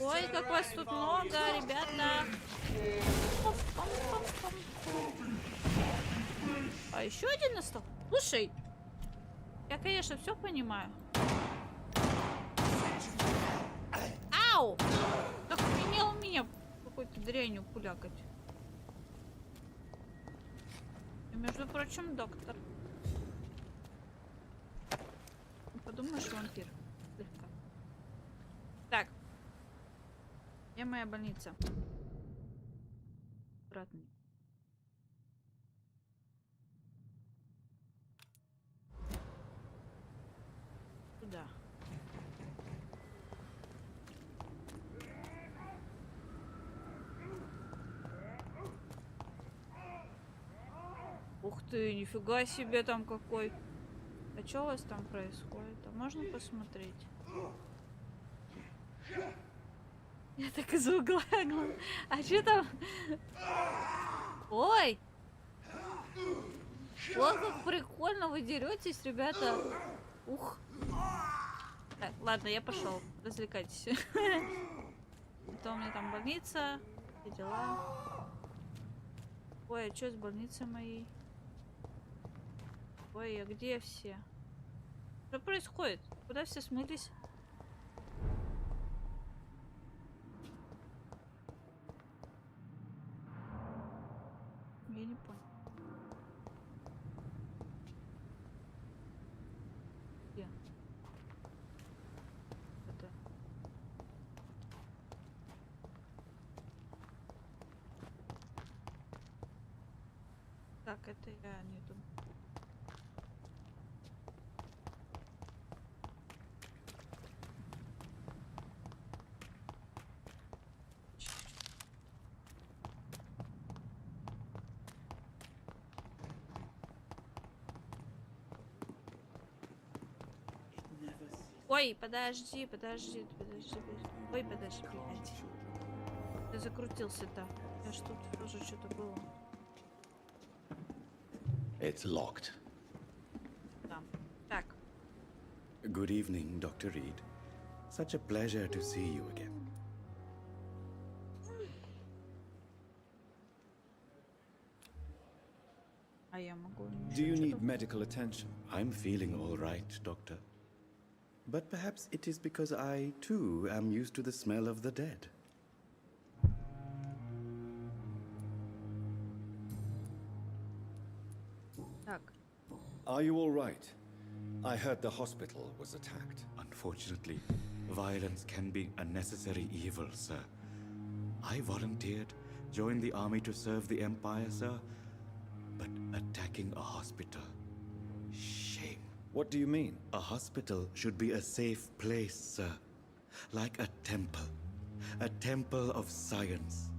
Ой, как вас тут много, ребята. А еще один настал? Слушай, я, конечно, все понимаю. Ау! Так умел меня какой-то дрянью пулякать. И, между прочим, доктор. Подумаешь, вампир. Слегка. Так. Где моя больница? Обратно. Туда. Ух ты, нифига себе там какой. А что у вас там происходит? А можно посмотреть? Я так из угла. А что там? Ой! Вот как прикольно вы деретесь, ребята. Ух. Так, ладно, я пошел. Развлекайтесь. Это у меня там больница. Все дела. Ой, а что с больницей моей? Ой, а где все? Что происходит? Куда все смылись? Я не понял. Где? Это. Так, это я не думаю. Ой, подожди. Ой, подожди, блядь. Ты закрутился-то. Я ж тут тоже что-то было. It's locked. Да. Так. Good evening, Dr. Reed. Such a pleasure to see you again. А я могу... Do you need medical attention? I'm feeling all right, Doctor. But perhaps it is because I, too, am used to the smell of the dead. Так. Are you all right? I heard the hospital was attacked. Unfortunately, Violence can be a necessary evil, sir. I volunteered, joined the army to serve the Empire, sir. But attacking a hospital... shame. What do you mean? A hospital should be a safe place, sir. Like a temple. A temple of science.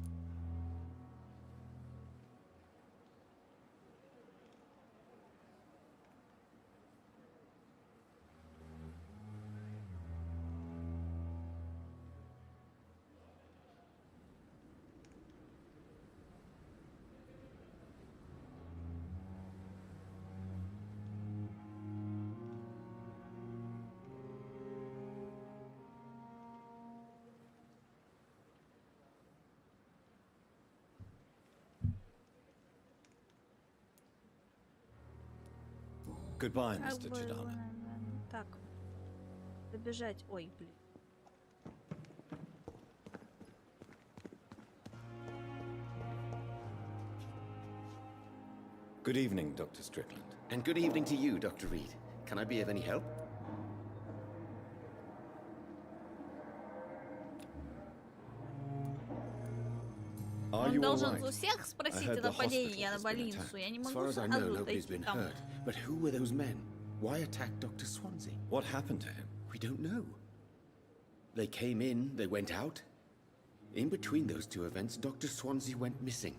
Goodbye, Как Mr. бы его, Chidana. наверное, так. Добежать. Ой, блин. Good evening, Dr. Strickland. And good evening to you, Dr. Reed. Can I be of any help? Он должен у всех спросить о нападении на больницу. Я не As могу far as I know, сразу nobody's дойти been там. hurt. But who were those men? Why attack Dr. Swansea? What happened to him? We don't know. They came in, they went out. In between those two events, Dr. Swansea went missing.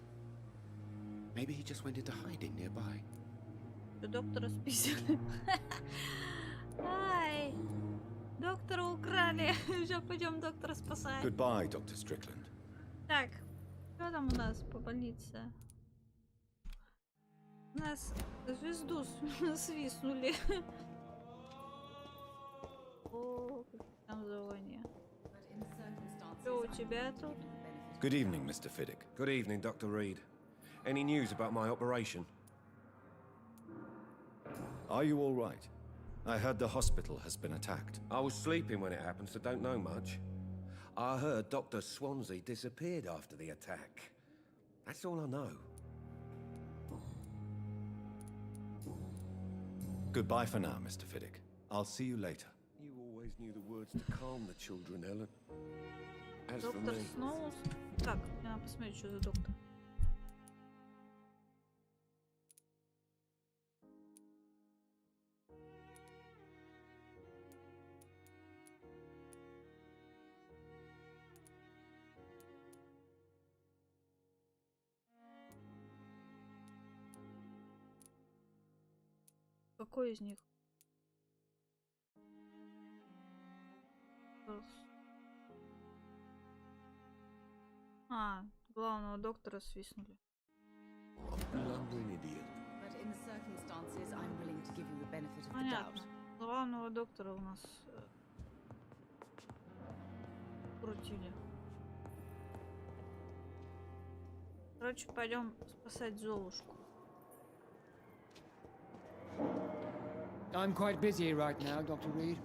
Maybe he just went into hiding nearby. Доктора списали. Ай, доктора украли. Сейчас пойдем доктора спасать. Goodbye, Dr. Strickland. Так, что там у нас по больнице? У нас звезду свистнули. О, как там звоние. Что у тебя тут? Good evening, Mr. Fiddick. Good evening, Dr. Reed. Any news about my operation? Are you all right? I heard the hospital has been attacked. I was sleeping when it happened, so don't know much. I heard Dr. Swansea disappeared after the attack. That's all I know. Goodbye for now, Mr. Fiddick. I'll see you later. You always knew the words to calm the children, Ellen. As for Доктор me... Сноус. Так, мне надо посмотреть, что за доктор. Какой из них? А, главного доктора свистнули. Понятно. Главного доктора у нас крутили. Короче, пойдем спасать Золушку. I'm quite busy right now, Dr. Reed.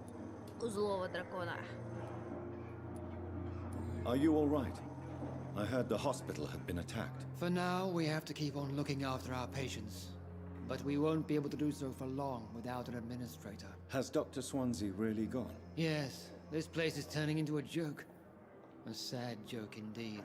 У злого дракона. Are you all right? I heard the hospital had been attacked. For now, we have to keep on looking after our patients. But we won't be able to do so for long without an administrator. Has Dr. Swansea really gone? Yes, this place is turning into a joke. A sad joke indeed.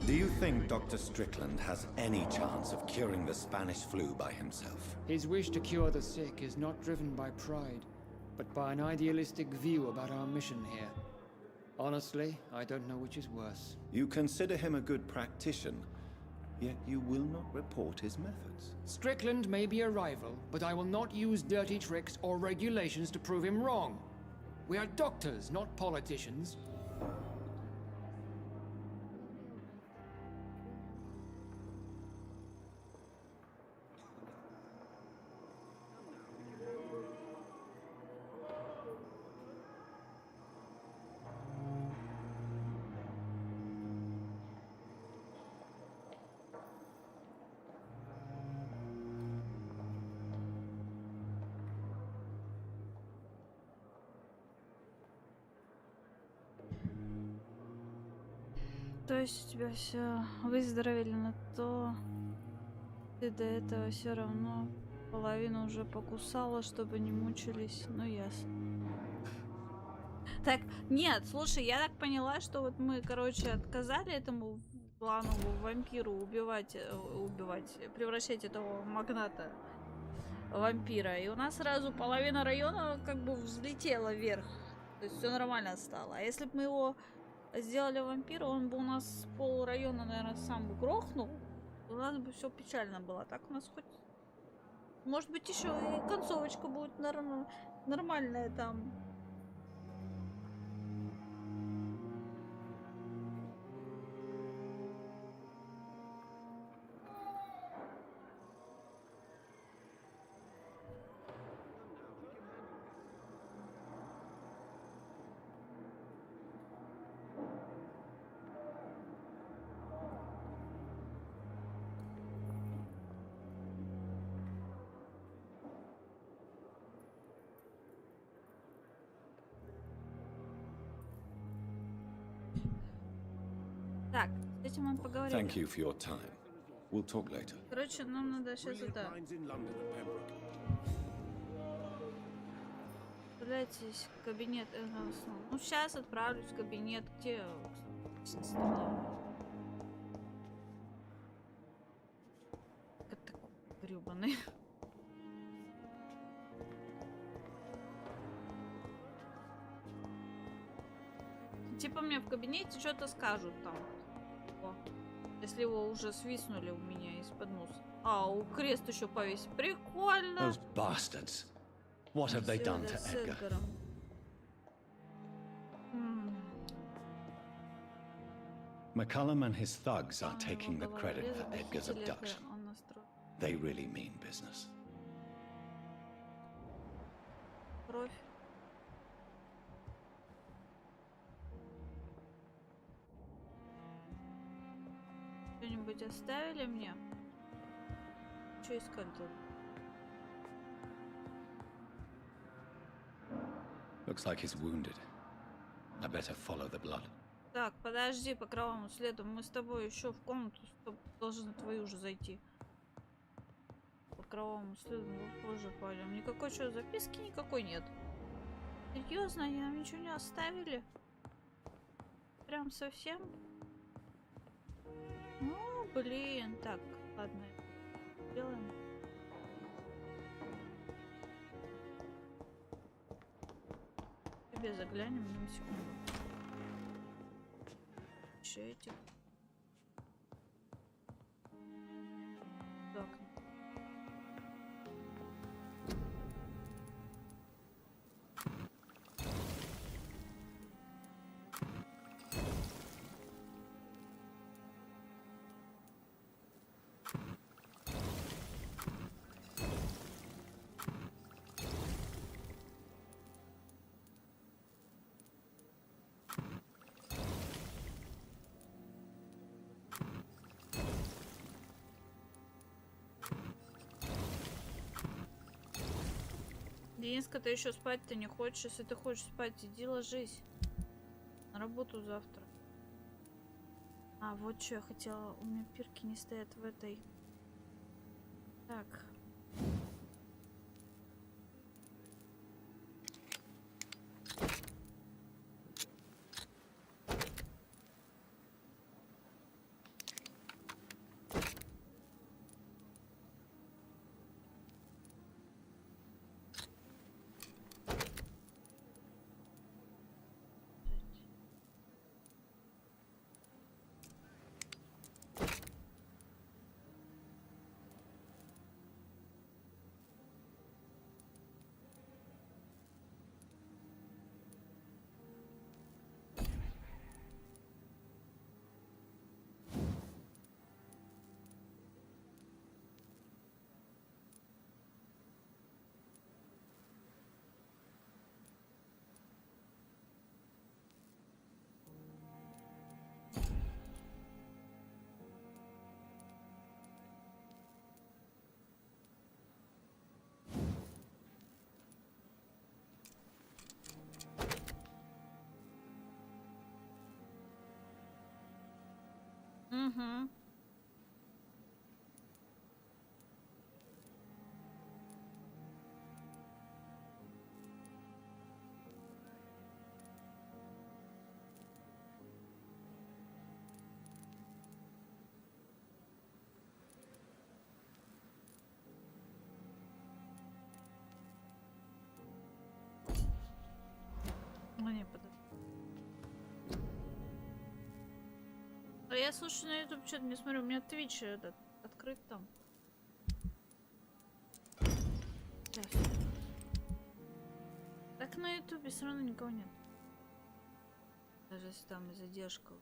Do you think Dr. Strickland has any chance of curing the Spanish flu by himself? His wish to cure the sick is not driven by pride, but by an idealistic view about our mission here. Honestly, I don't know which is worse. You consider him a good practitioner, yet you will not report his methods. Strickland may be a rival, but I will not use dirty tricks or regulations to prove him wrong. We are doctors, not politicians. То есть у тебя все выздоровели, на то ты до этого все равно половину уже покусала, чтобы не мучились. Ну ясно. Так, нет, слушай, я так поняла, что вот мы, короче, отказали этому главному вампиру убивать, превращать этого магната вампира. И у нас сразу половина района как бы взлетела вверх. То есть все нормально стало. А если бы мы его сделали вампира, он бы у нас пол района, наверное, сам бы грохнул. У нас бы все печально было. Так у нас хоть... Может быть, еще и концовочка будет нормальная там. Так, с этим мы поговорили. Thank you for your time. We'll talk later. Короче, нам надо сейчас это... Отправляйтесь в кабинет. Ну, сейчас отправлюсь в кабинет. Где... Как такой грёбаный. Типа мне в кабинете что-то скажут там. О, если его уже свистнули у меня из-под носа. А, у крест еще повесить. Прикольно. Those bastards. What have they done to Edgar? McCullum and his thugs are taking the credit for Edgar's abduction. They really mean business. Кровь. Что-нибудь оставили мне? Что искать тут? Looks like he's wounded. I better follow the blood. Так, подожди, по кровавому следу. Мы с тобой еще в комнату должны твою же зайти. По кровавому следу мы позже пойдем. Никакой что, записки никакой нет. Серьезно, они нам ничего не оставили? Прям совсем? Ну, блин. Так, ладно. Делаем. Тебе заглянем на секунду. Четик. Так. Дениска, ты еще спать-то не хочешь? Если ты хочешь спать, иди ложись. На работу завтра. А, вот что я хотела. У меня пирки не стоят в этой. Так. Угу. Ну не подожди. А я слушаю на YouTube, что-то не смотрю, у меня Twitch этот открыт там. Да, всё. Так на YouTube все равно никого нет. Даже если там и задержка.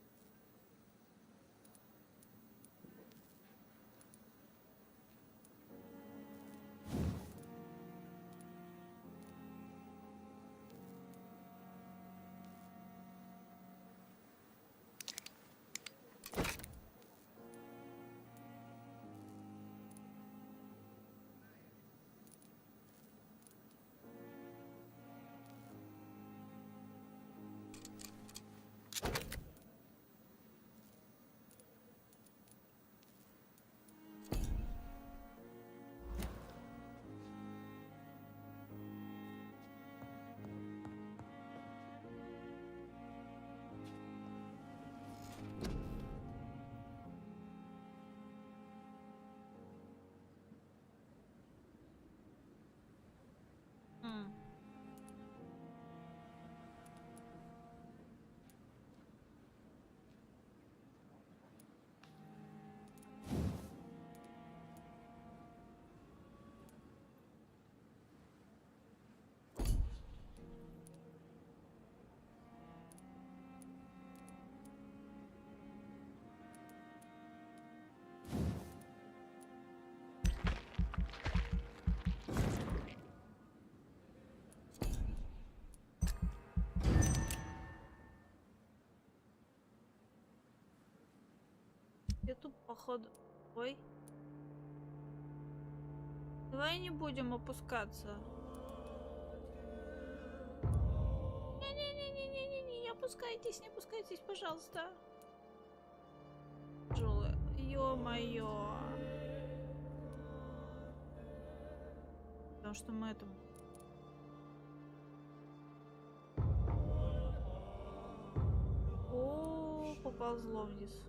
YouTube, походу. Ой. Давай не будем опускаться. Не-не-не-не-не-не, не опускайтесь, не опускайтесь, пожалуйста. Тяжелое. Ё-моё. Потому что мы это... О, поползло вниз.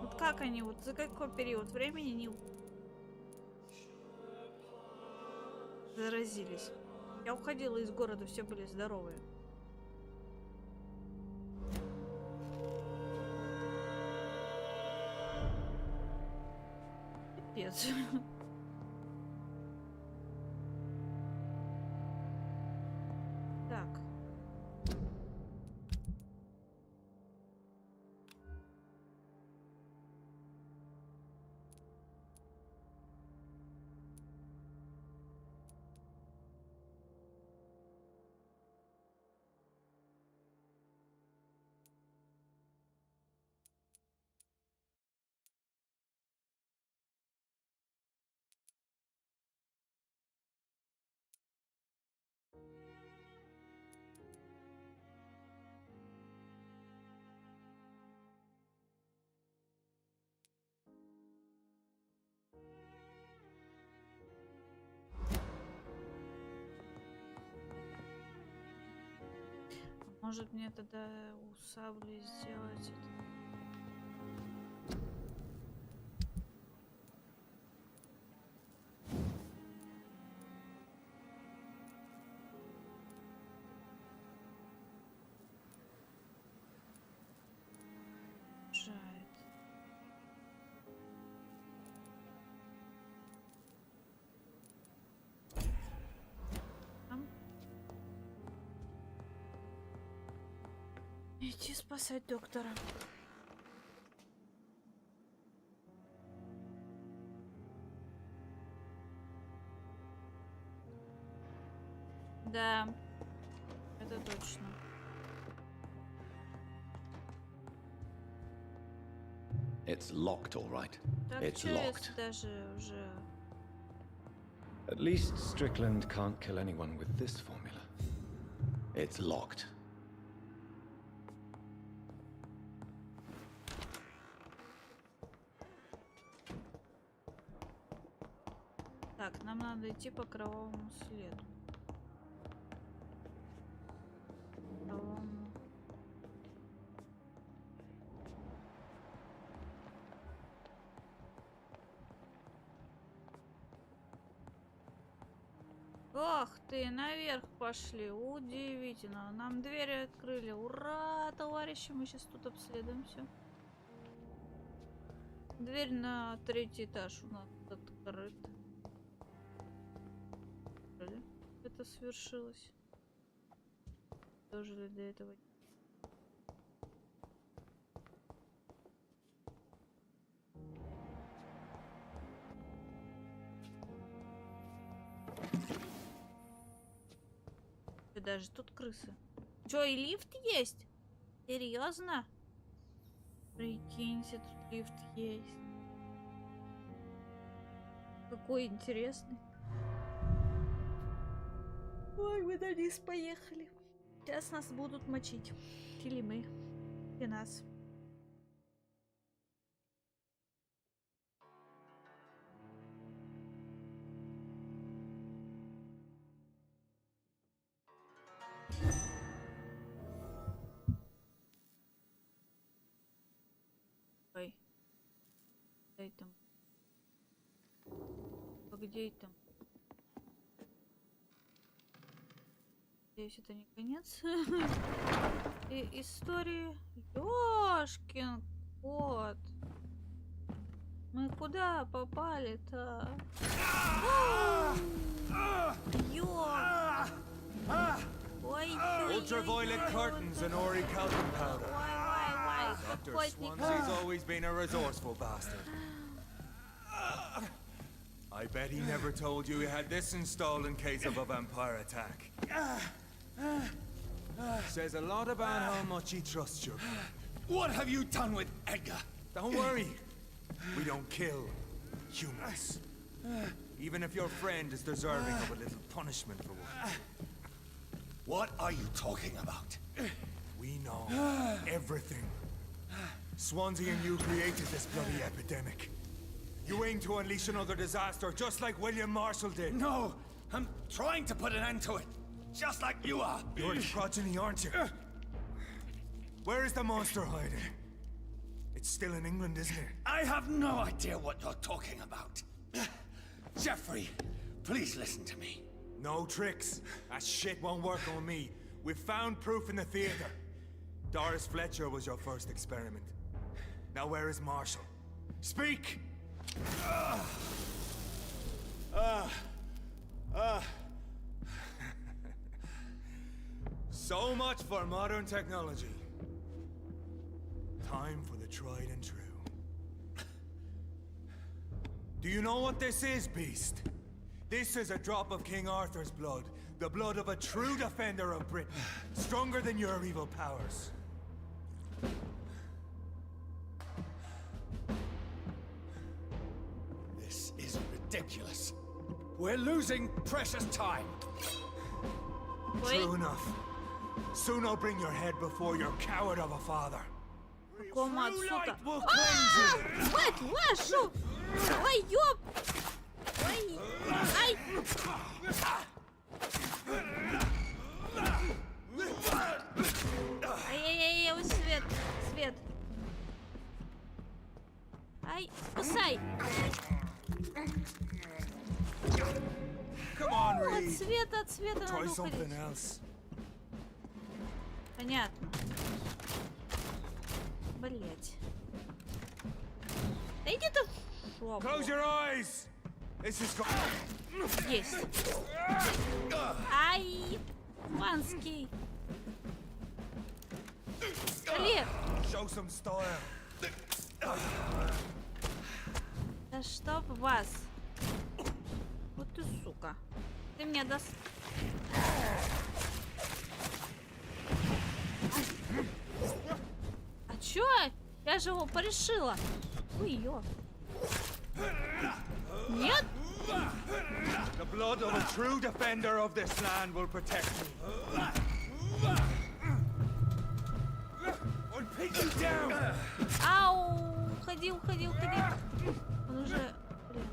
Вот как они, вот за какой период времени не заразились? Я уходила из города, все были здоровые. Пипец. Так. Может мне тогда у сабли сделать это? Идти спасать доктора. Да, это точно. It's locked, all right. Так, It's чё, locked. если даже уже... At least Strickland can't kill anyone with this formula. It's locked. Так, нам надо идти по кровавому следу. Кровавому. Ох ты, наверх пошли. Удивительно. Нам двери открыли. Ура, товарищи, мы сейчас тут обследуем все. Дверь на 3-й этаж у нас открыта. Это свершилось. Тоже ли до этого? Даже тут крысы. Чё, и лифт есть? Серьезно? Прикиньте, тут лифт есть. Какой интересный. Ой, мы на низ поехали. Сейчас нас будут мочить. Или мы. И нас. Ой. Где там? Где там? Надеюсь, это не конец истории. Ёшкин кот. Мы куда попали-то? Ой, Ultraviolet curtains and Ori calcium powder. Dr. Swansea's always been a resourceful bastard. I bet he never told you he had this installed in case of a vampire attack. Says a lot about how much he trusts you. What have you done with Edgar? Don't worry. We don't kill humans. Even if your friend is deserving of a little punishment for what. What are you talking about? We know everything. Swansea and you created this bloody epidemic. You aim to unleash another disaster, just like William Marshall did. No, I'm trying to put an end to it, just like you are. You're its progeny, aren't you? Where is the monster hiding? It's still in England, isn't it? I have no idea what you're talking about. Jeffrey, please listen to me. No tricks. That shit won't work on me. We've found proof in the theater. Doris Fletcher was your first experiment. Now where is Marshall? Speak! So much for modern technology. Time for the tried and true. Do you know what this is, Beast? This is a drop of King Arthur's blood. The blood of a true defender of Britain. Stronger than your evil powers. This is ridiculous. We're losing precious time. True enough. Soon I'll bring your head before your coward of a father. Комацута. Will cleanse you. Мать вашу! Ой, ёп! Ой! Ай! Ай-яй-яй, ой, свет! Свет! Ай, кусай! Come on, Reed. От света Try надо something уходить. else. Понятно. Блять. Да иди ты в жопу. Close your eyes. This is Есть. Ай! Ванский. Олег! Show some style. Да чтоб вас. Вот ты, сука. Ты мне даст... А чё? Я же его порешила. Ой, ё. Нет? The blood of a true defender of this land will protect me. I'll pin you down. Ау! Уходи, уходи, уходи. Он уже... Блин.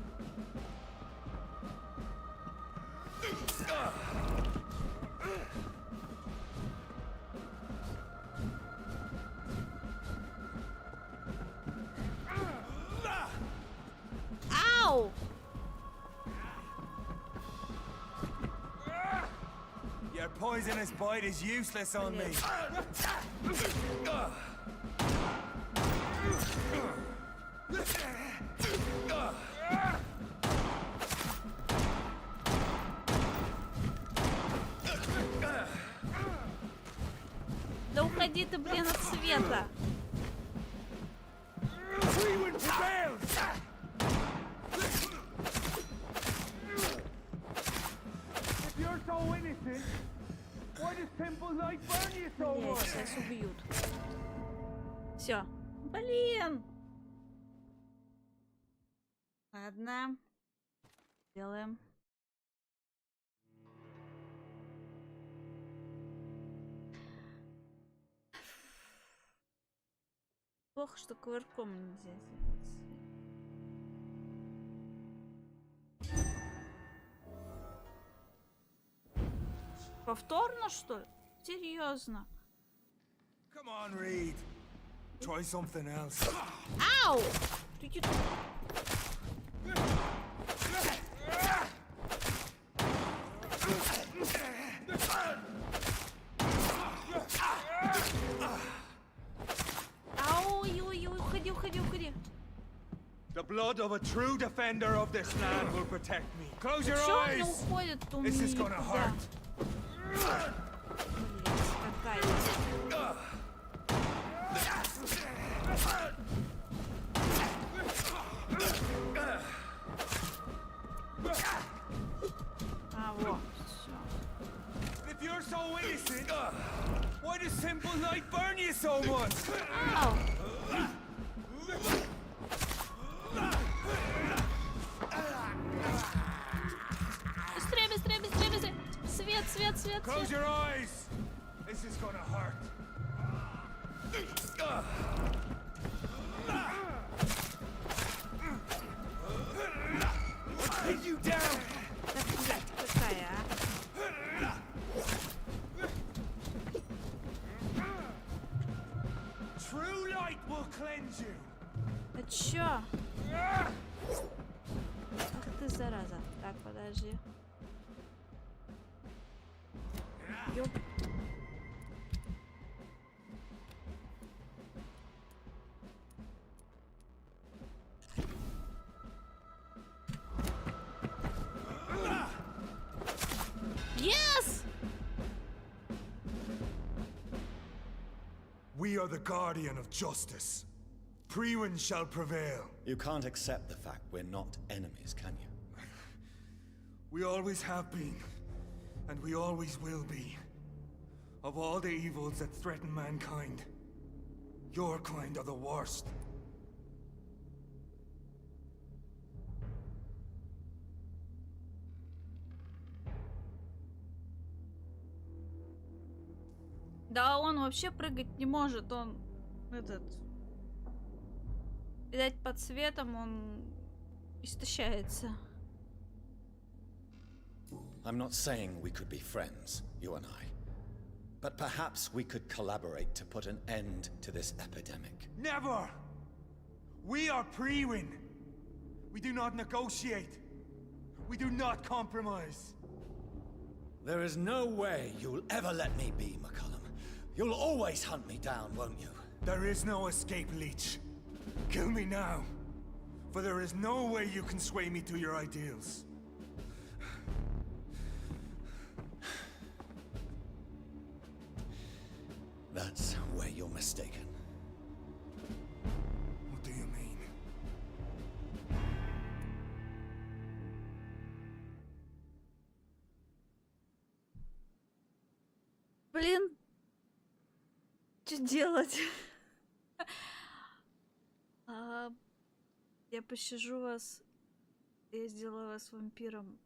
poisonous bite is useless on me. Да уходи ты, блин, от света. Блять, сейчас убьют. Все. Блин. Ладно. Делаем. Плохо, что кувырком нельзя сделать. Повторно, что ли? Серьезно? Come on, Reed. Try something else. Ау! Ты уходи. The blood of a true defender of this land will protect me. Close your Чё он не eyes. уходит? Он This is не gonna туда. hurt. Блять, А, вот, всё. If you're so innocent, why does simple light burn you so much? Ау. Быстрее. Свет. Close your eyes. This is gonna hurt. I'll take you down. Какая, True light will cleanse you. А чё? Ах ты, зараза. Так, подожди. Ёп. Yes! We are the guardian of justice. Priwen shall prevail. You can't accept the fact we're not enemies, can you? We always have been, and we always will be. Of all the evils that threaten mankind, your kind are the worst. Да, он вообще прыгать не может, он видать, под светом он истощается. I'm not saying we could be friends, you and I. But perhaps we could collaborate to put an end to this epidemic. Never! We are Priwen. We do not negotiate. We do not compromise. There is no way you'll ever let me be, McCullum. You'll always hunt me down, won't you? There is no escape, Leech. Kill me now. For there is no way you can sway me to your ideals. That's where you're mistaken. What do you mean? Блин, что делать? Я пощажу вас. Я сделаю вас вампиром.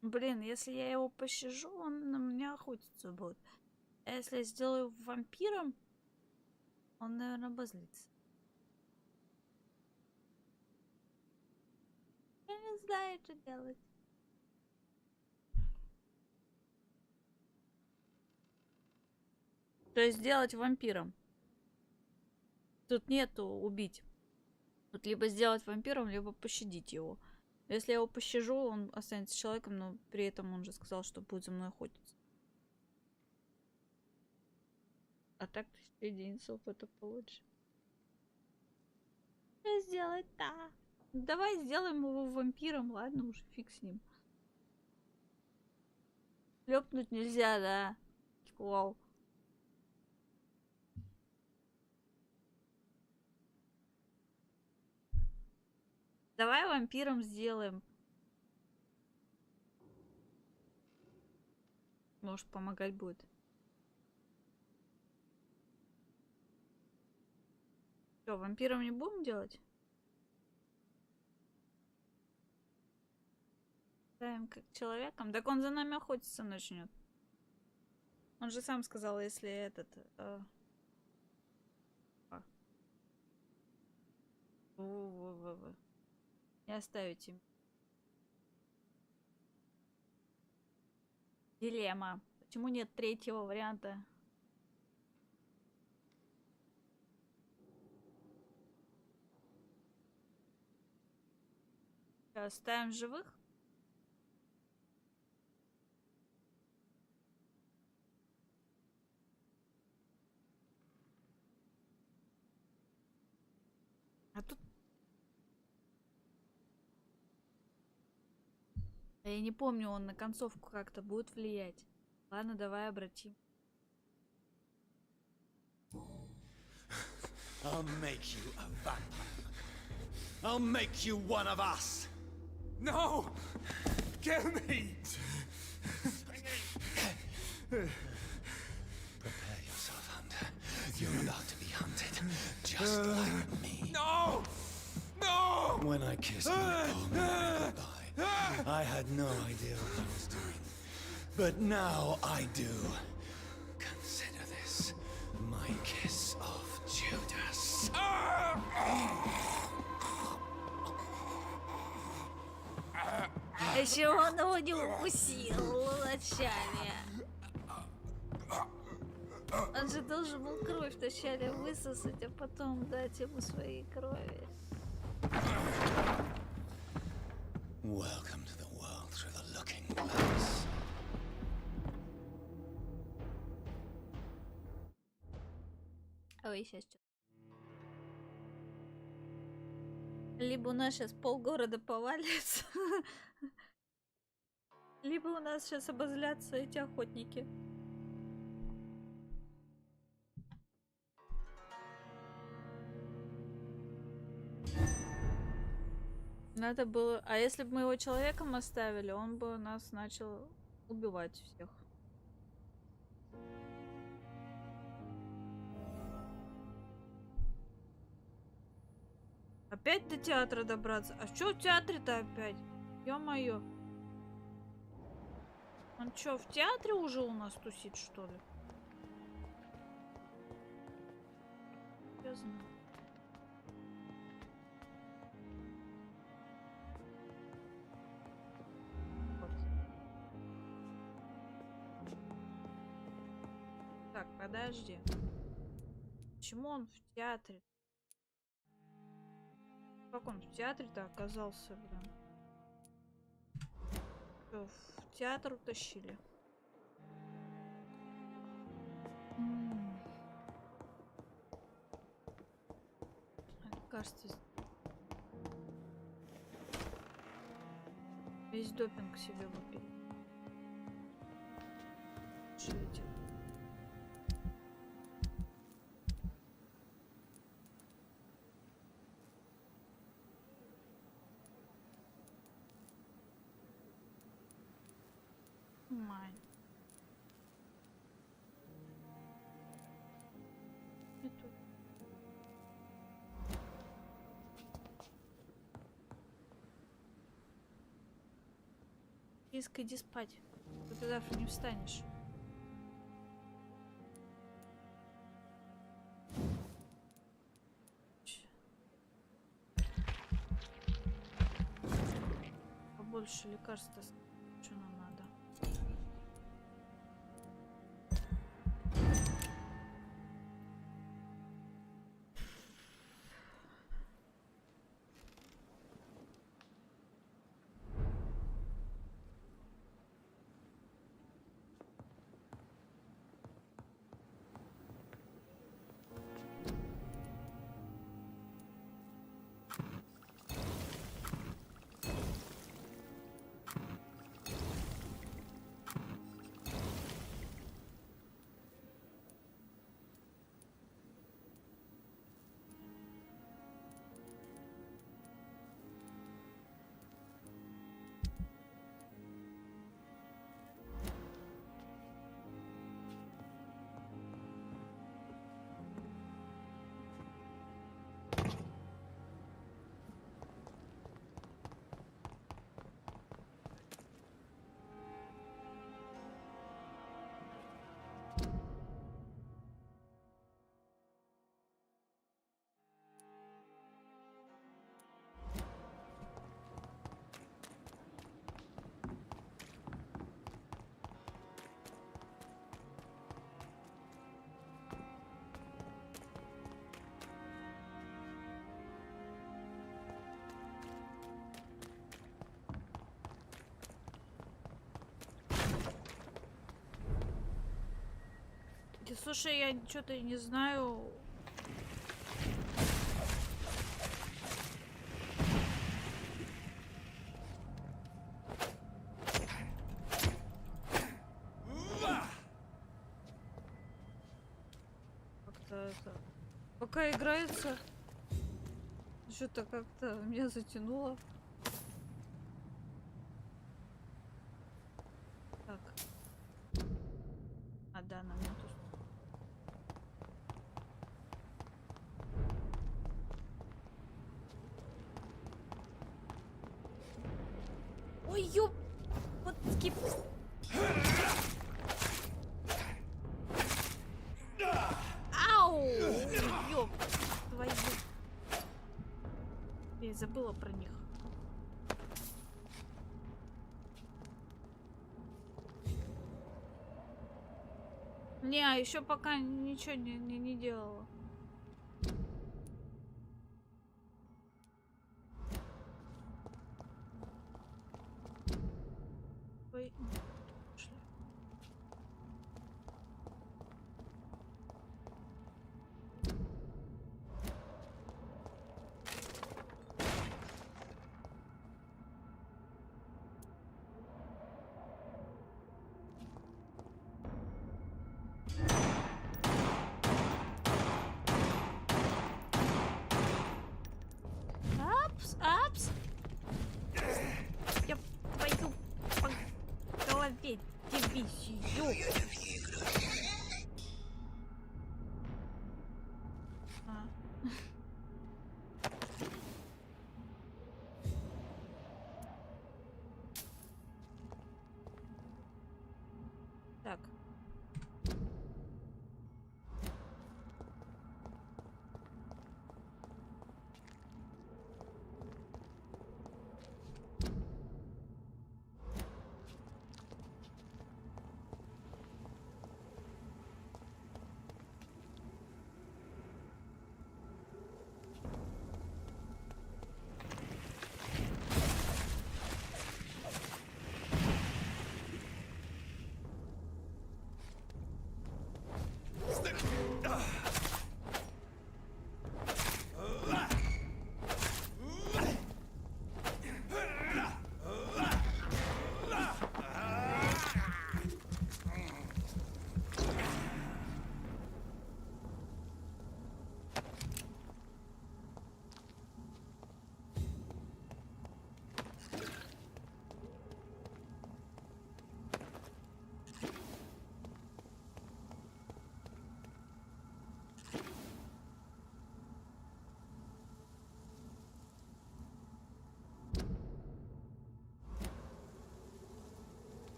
Блин, если я его пощажу, он на меня охотиться будет. А если я сделаю вампиром, он, наверное, обозлится. Я не знаю, что делать. То есть сделать вампиром. Тут нету убить. Тут либо сделать вампиром, либо пощадить его. Если я его пощажу, он останется человеком, но при этом он же сказал, что будет за мной охотиться. А так ты единица опыта получишь. Что сделать-то? Давай сделаем его вампиром, ладно, уже фиг с ним. Лёпнуть нельзя, да? Вау. Давай вампиром сделаем. Может, помогать будет. Что, вампиром не будем делать? Ставим как человеком. Так он за нами охотиться начнет. Он же сам сказал, если этот... Не оставить им. Дилемма. Почему нет третьего варианта? Оставим живых? А тут... Я не помню, он на концовку как-то будет влиять. Ладно, давай обратим. I'll make you a vampire. I'll make you one of us. No! Kill me! Prepare yourself, Hunter. You're about to be hunted, just like me. No! No! When I kissed my poor man goodbye, I had no idea what I was doing. But now I do. Consider this my kiss of Judas. Еще он его не укусил вначале. Он же должен был кровь вначале высосать, а потом дать ему своей крови. Welcome to the world through the looking glass. Ой, сейчас что? Либо у нас сейчас полгорода повалится, либо у нас сейчас обозлятся эти охотники. Надо было... А если бы мы его человеком оставили, он бы нас начал убивать всех. Опять до театра добраться? А что в театре-то опять? Ё-моё. Он что, в театре уже у нас тусит, что ли? Я знаю. Вот. Так, подожди. Почему он в театре? Как он в театре-то оказался, блин? Что, в театр утащили? Кажется, весь допинг себе выпил. Живите. Мать. Это... Иска, иди спать. Ты завтра не встанешь. Побольше лекарств, что нам надо. слушай, я что-то не знаю. Как-то это... Пока играется, что-то как-то меня затянуло. Так. А, да, на минуту. Ой, ёп! Вот скип. Ау! Ёп! Твою. Я забыла про них. Не, еще пока ничего не делала. Ой, пошли. Апс, апс. Я твою по голове дивизию. Так.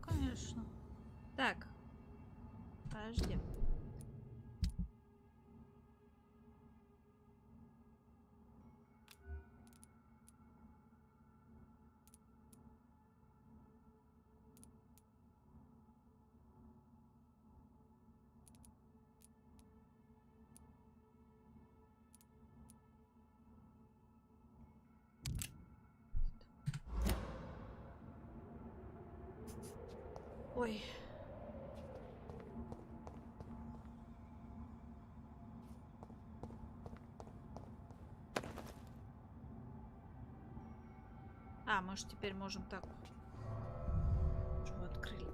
Конечно. Так. Подожди. Ой. А, мы же теперь можем так. Что открыли?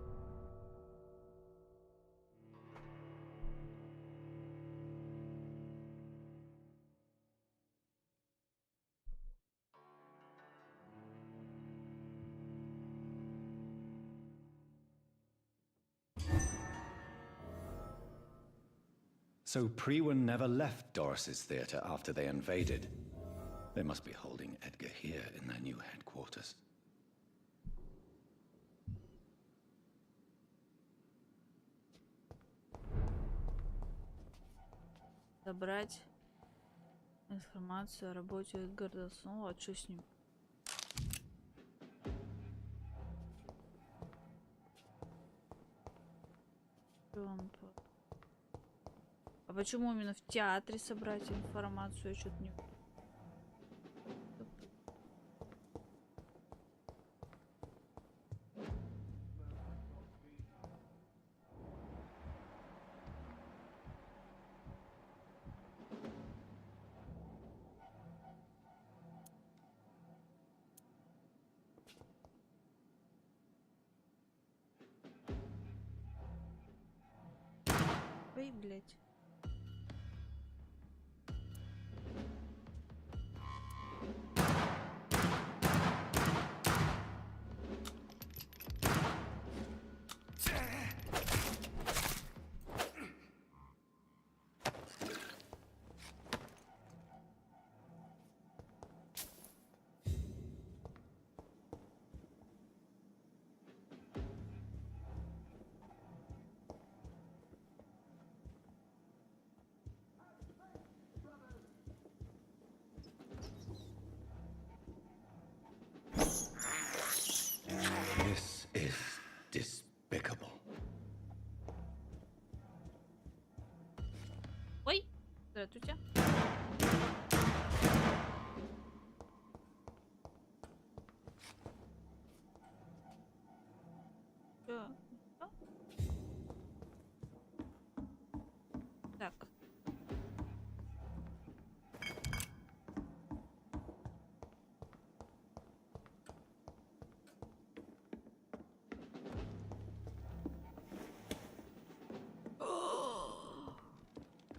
So Priwen never left Doris's theater after they invaded. They must be holding Edgar here in their new headquarters. Собрать информацию о работе Эдгарда. Ну, а что с ним? А почему именно в театре собрать информацию? Я что-то не... Ой, блядь. This is despicable. Ой, здравствуйте. Так.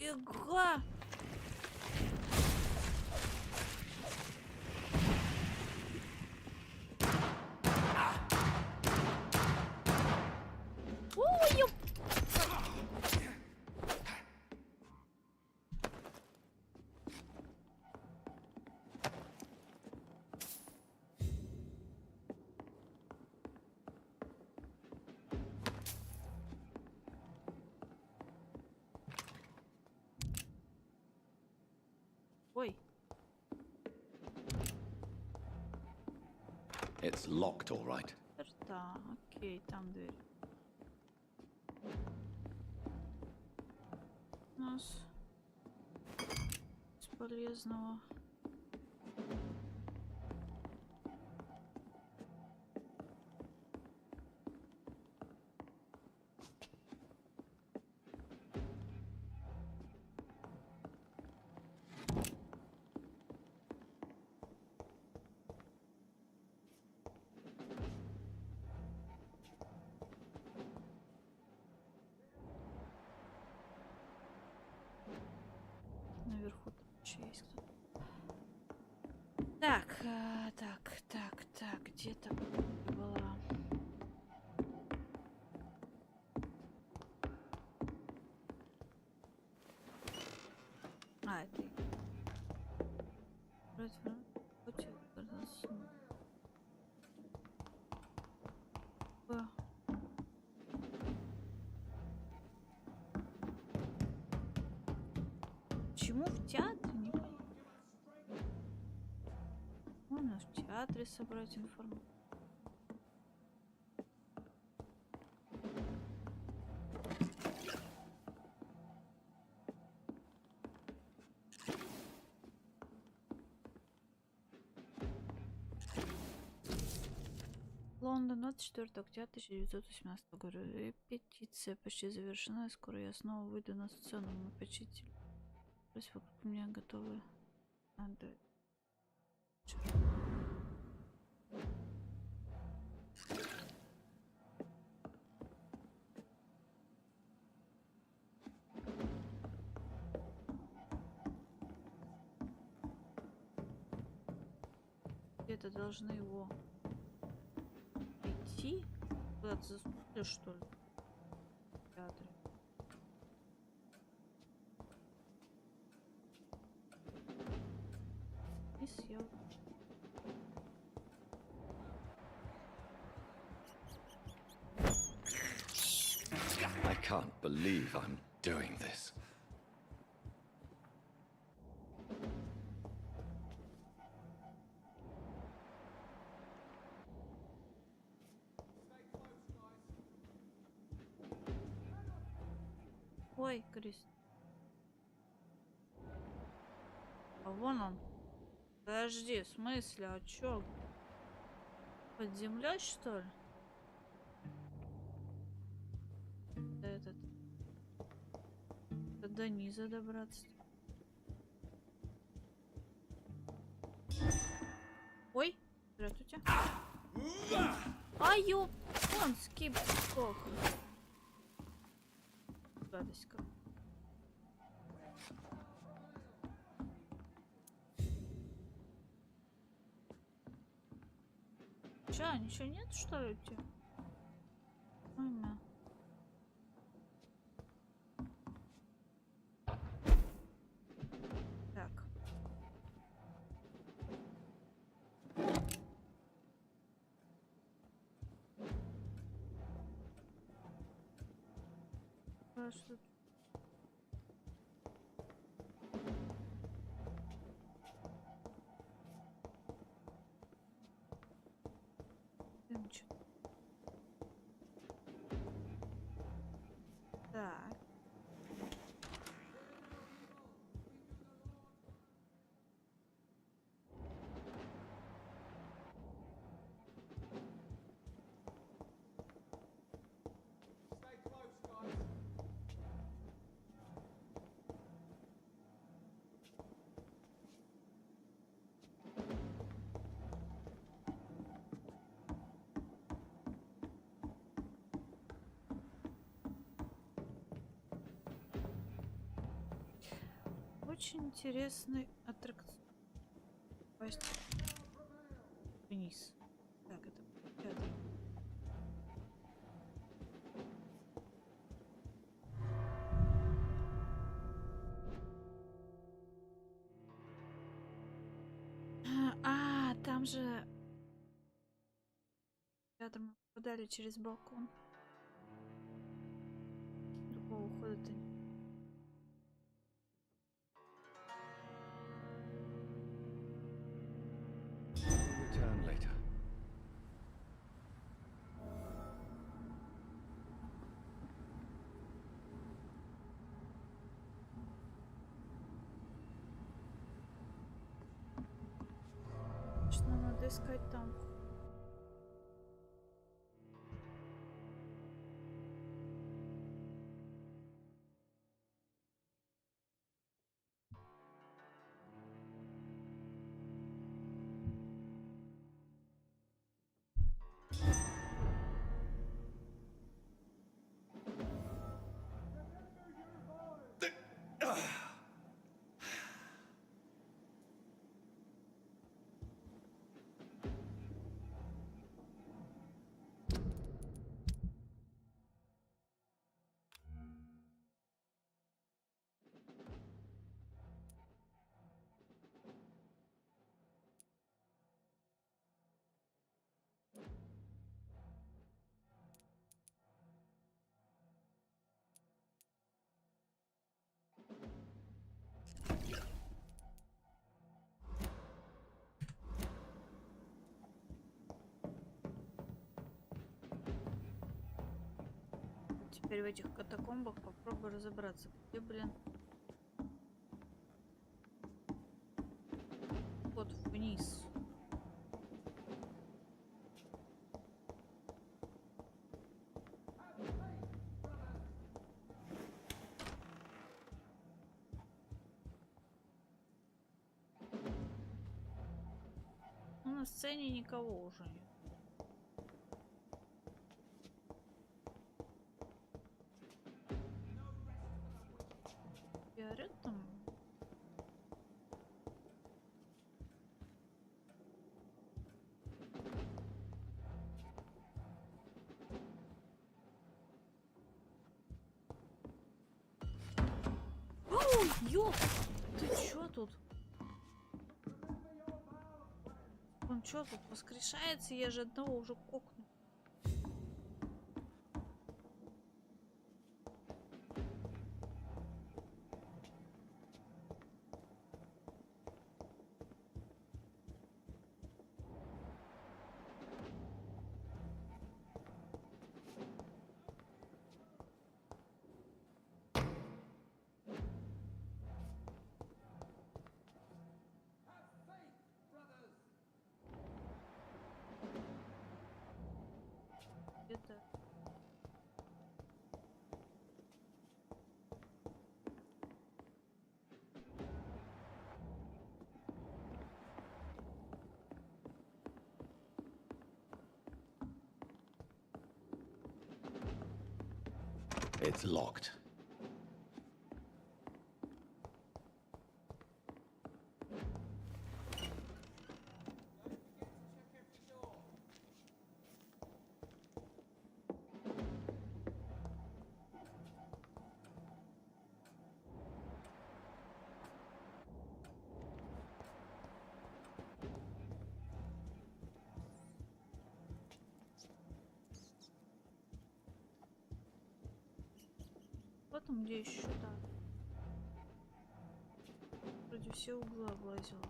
Ига! Ой, ой. It's locked, all right. Да, окей, там дверь. У нас бесполезного. Наверху еще есть кто-то. Так, так, где там была? А, это... Почему в театре? Не понятно. Можно в театре собрать информацию. Лондон, 24 октября 1918 года. Репетиция почти завершена. Скоро я снова выйду на сцену. Мы почти... Пусть вокруг меня готовы. Надо. Где-то должны его идти. Куда-то засунули, что ли? В театре. can't believe I'm doing this. Ой, Крис. А вон он. Подожди, в смысле, а чё? Под землей, что ли? Да этот. Да до низа добраться. Ой, здравствуйте. Ай, ёп, он скип сок. Гадость как. Чё, ничего нет, что ли, у тебя? Ой, так. А что тут? Так. Очень интересный аттракцион. Вниз. Так, это пятый. А, там же рядом подали через балкон. Другого ухода-то нет. Return later. Что надо искать там? Теперь в этих катакомбах попробую разобраться, где, блин, вот вниз. Ну, на сцене никого уже нет. Там. Оу, ёп! Ты чё тут? Он чё тут воскрешается? Я же одного уже кокну. It's locked. Потом где еще, да. Вроде все углы облазила.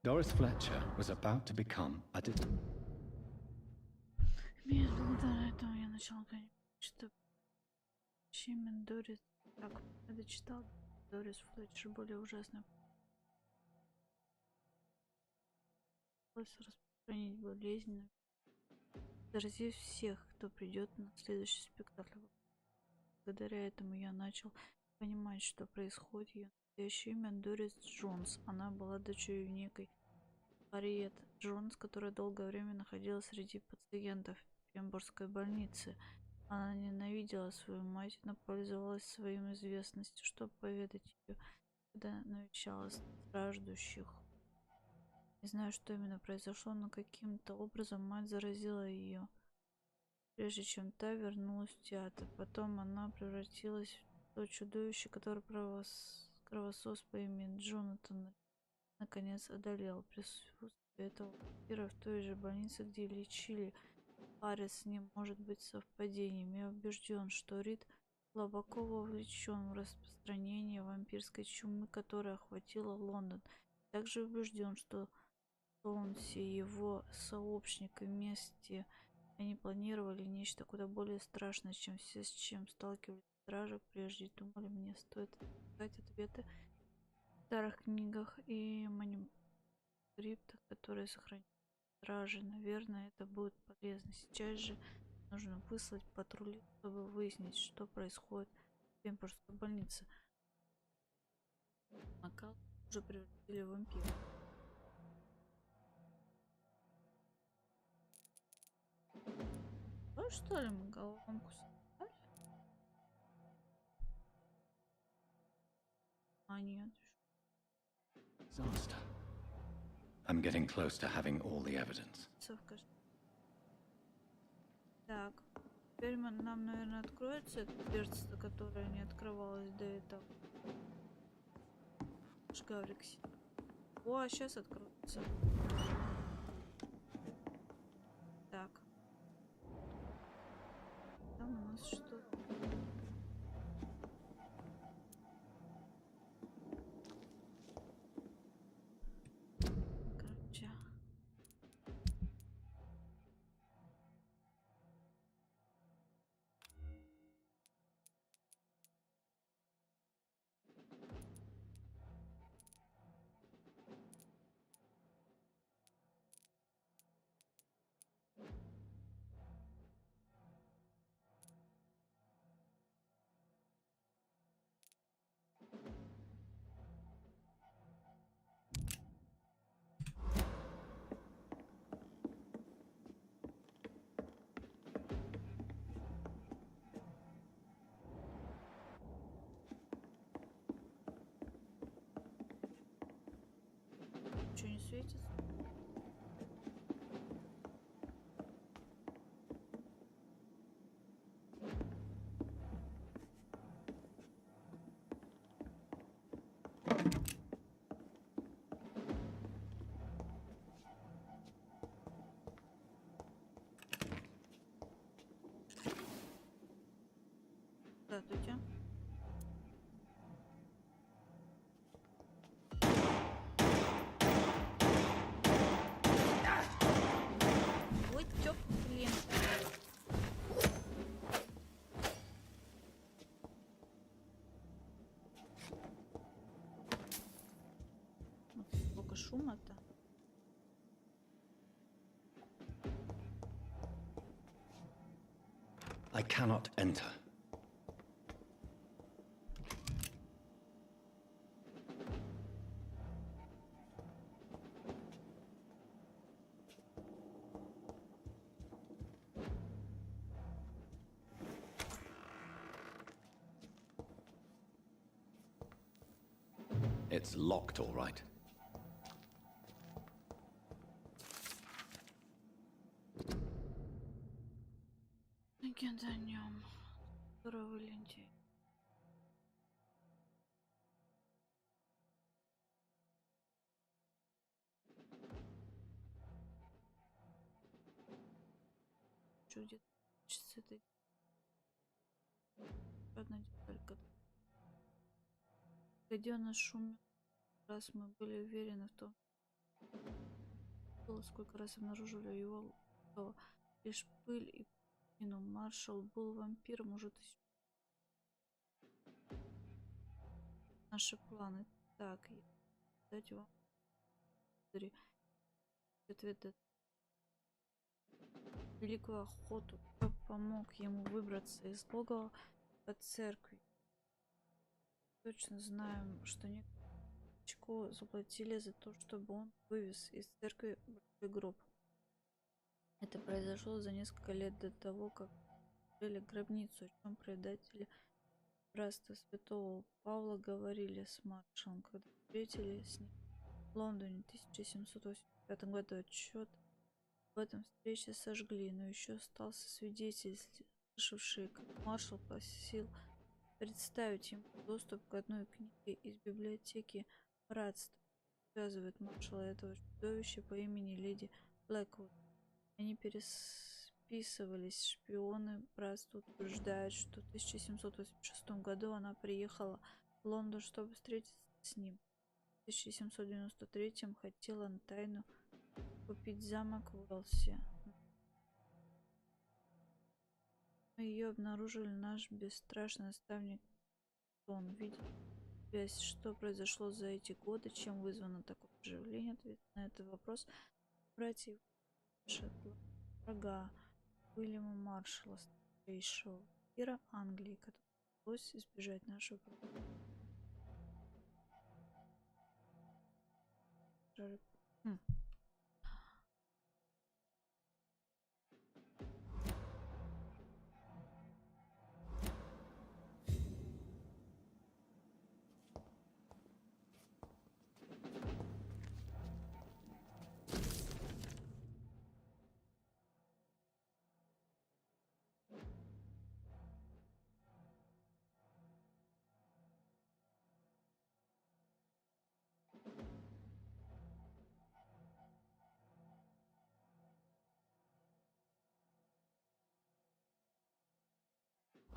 Doris Fletcher was about to become a До этого я начала, конечно, что Чимен Дорис. Так, я дочитал. Дорис Флетчер более ужасно. Распространить болезнь, заразив всех, кто придет на следующий спектакль. Благодаря этому я начал понимать, что происходит. Ее настоящее имя Дорис Джонс. Она была дочерью некой Patriot Джонс, которая долгое время находилась среди пациентов Пембургской больницы. Она ненавидела свою мать, но пользовалась своей известностью, чтобы поведать ее, когда навещала страждущих. Не знаю, что именно произошло, но каким-то образом мать заразила ее, прежде чем та вернулась в театр. Потом она превратилась в то чудовище, которое кровосос по имени Джонатан наконец одолел. Присутствие этого вампира в той же больнице, где лечили Парис, не может быть совпадением. Я убежден, что Рид глубоко вовлечен в распространение вампирской чумы, которая охватила Лондон. Также убежден, что Солнце и его сообщники вместе они планировали нечто куда более страшное, чем все, с чем сталкивались стражи прежде. Думали, мне стоит искать ответы в старых книгах и манускриптах, которые сохранили стражи. Наверное, это будет полезно. Сейчас же нужно выслать патрули, чтобы выяснить, что происходит в Пембургской больнице. Макал уже превратили в вампира. Ну что ли, мы головонку создали? А нет. Disaster. I'm getting close to having all the evidence. Так, теперь нам, наверное, откроется эта дверца, которая не открывалась до этого. Шкафрикси. О, а сейчас откроется. Так. Там у нас что-то. Короче. Ничего не светится? Здравствуйте. Ой, тёп, блин. шума-то? I cannot enter. It's locked, all right. Легенда о нем. Здоровый лентяй. Чудит с этой. Одна деталька. Гаденыш шумел. Раз мы были уверены в том, сколько раз обнаружили его, лишь пыль и пину. Маршал был вампиром уже 1000. Наши планы. Так, дать вам ответ великую охоту. Кто помог ему выбраться из логова под церкви. Точно знаем, что некоторые заплатили за то, чтобы он вывез из церкви большой гроб. Это произошло за несколько лет до того, как открыли гробницу, о чем предатели братства святого Павла говорили с маршалом, когда встретились с ним в Лондоне в 1785 году. Отчет об этом встрече сожгли, но еще остался свидетель, слышавший, как маршал просил представить им доступ к одной книге из библиотеки братства. Связывает маршала этого чудовища по имени леди Блэквуд. Они переписывались. Шпионы братства утверждают, что в 1786 году она приехала в Лондон, чтобы встретиться с ним. В 1793 хотела на тайну купить замок в Уэлсе. Ее обнаружили наш бесстрашный наставник. Он видит связь, что произошло за эти годы, чем вызвано такое оживление. Ответ на этот вопрос братьев врага Уильяма Маршалла, старейшего вампира Англии, которому удалось избежать нашего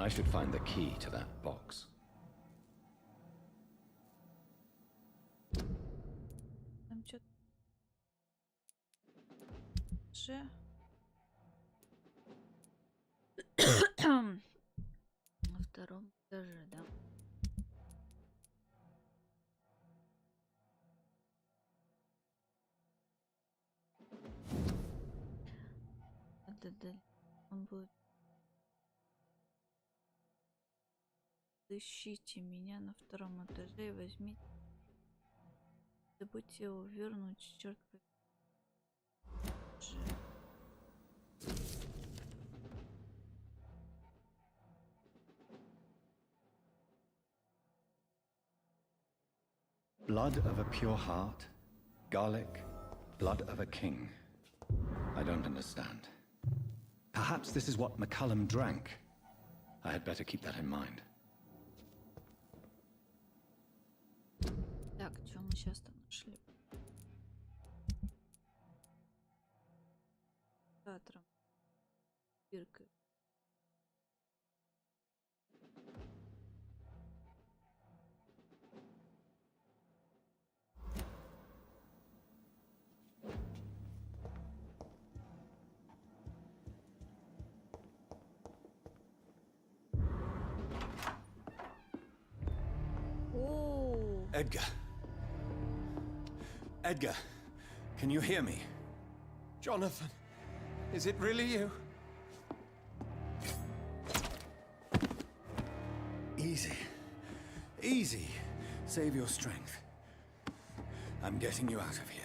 I should find the key to that box. Там что-то же на втором этаже, да. Да, он будет. Ищите меня на втором этаже и возьмите. Забудьте его вернуть, черт побери. Blood of a pure heart, garlic, blood of a king. I don't understand. Perhaps this is what McCullum drank. I had better keep that in mind. Так, что мы сейчас там нашли? Театром. Биркой. Edgar. Edgar, can you hear me? Jonathan, is it really you? Easy. Easy. Save your strength. I'm getting you out of here.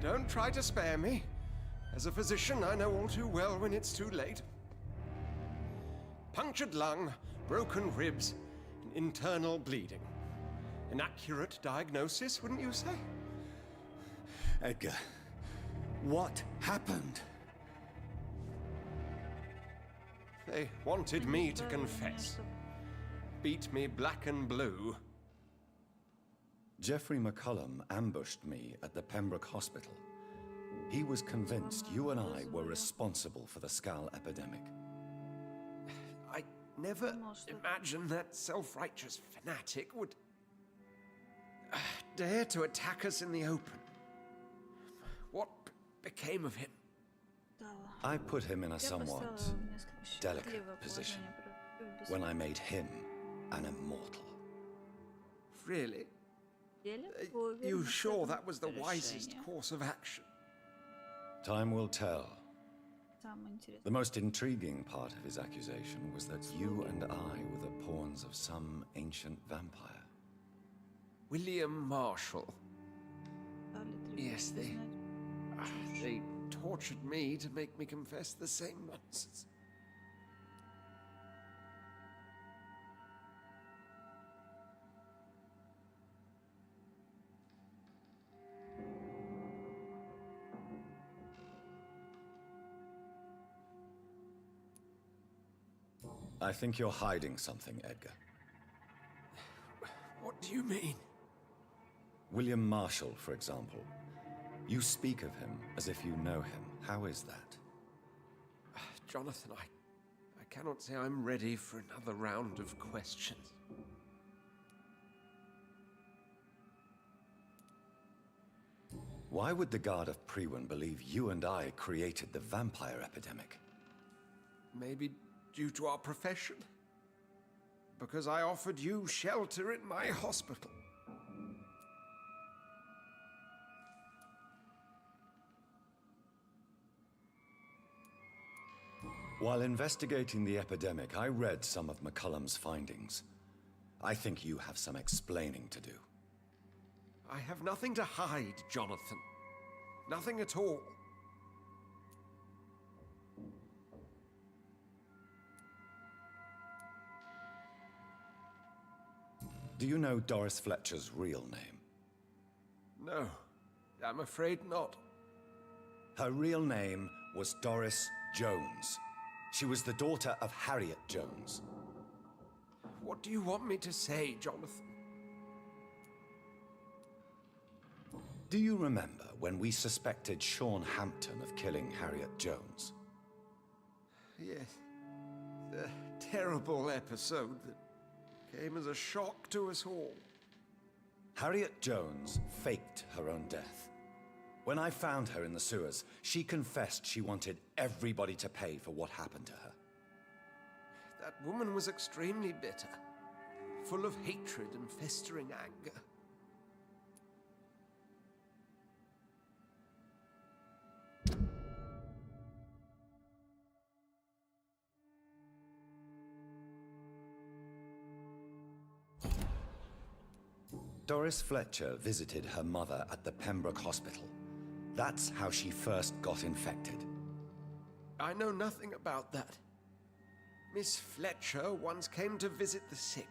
Don't try to spare me. As a physician, I know all too well when it's too late. Punctured lung, broken ribs, and internal bleeding. An accurate diagnosis, wouldn't you say? Edgar, what happened? They wanted me to confess. Beat me black and blue. Jeffrey McCullum ambushed me at the Pembroke Hospital. He was convinced you and I were responsible for the Skal epidemic. I never imagined that self-righteous fanatic would dare to attack us in the open. What became of him? I put him in a somewhat delicate position when I made him an immortal. Really? You sure that was the wisest course of action? Time will tell. The most intriguing part of his accusation was that you and I were the pawns of some ancient vampire. William Marshall. Yes, they tortured me to make me confess the same nonsense. I think you're hiding something, Edgar. What do you mean? William Marshall, for example. You speak of him as if you know him. How is that? Jonathan, I cannot say I'm ready for another round of questions. Why would the Guard of Priwen believe you and I created the vampire epidemic? Maybe due to our profession? Because I offered you shelter in my hospital. While investigating the epidemic, I read some of McCullum's findings. I think you have some explaining to do. I have nothing to hide, Jonathan. Nothing at all. Do you know Doris Fletcher's real name? No, I'm afraid not. Her real name was Doris Jones. She was the daughter of Harriet Jones. What do you want me to say, Jonathan? Do you remember when we suspected Sean Hampton of killing Harriet Jones? Yes. The terrible episode that came as a shock to us all. Harriet Jones faked her own death. When I found her in the sewers, she confessed she wanted everybody to pay for what happened to her. That woman was extremely bitter, full of hatred and festering anger. Doris Fletcher visited her mother at the Pembroke Hospital. That's how she first got infected. I know nothing about that. Miss Fletcher once came to visit the sick.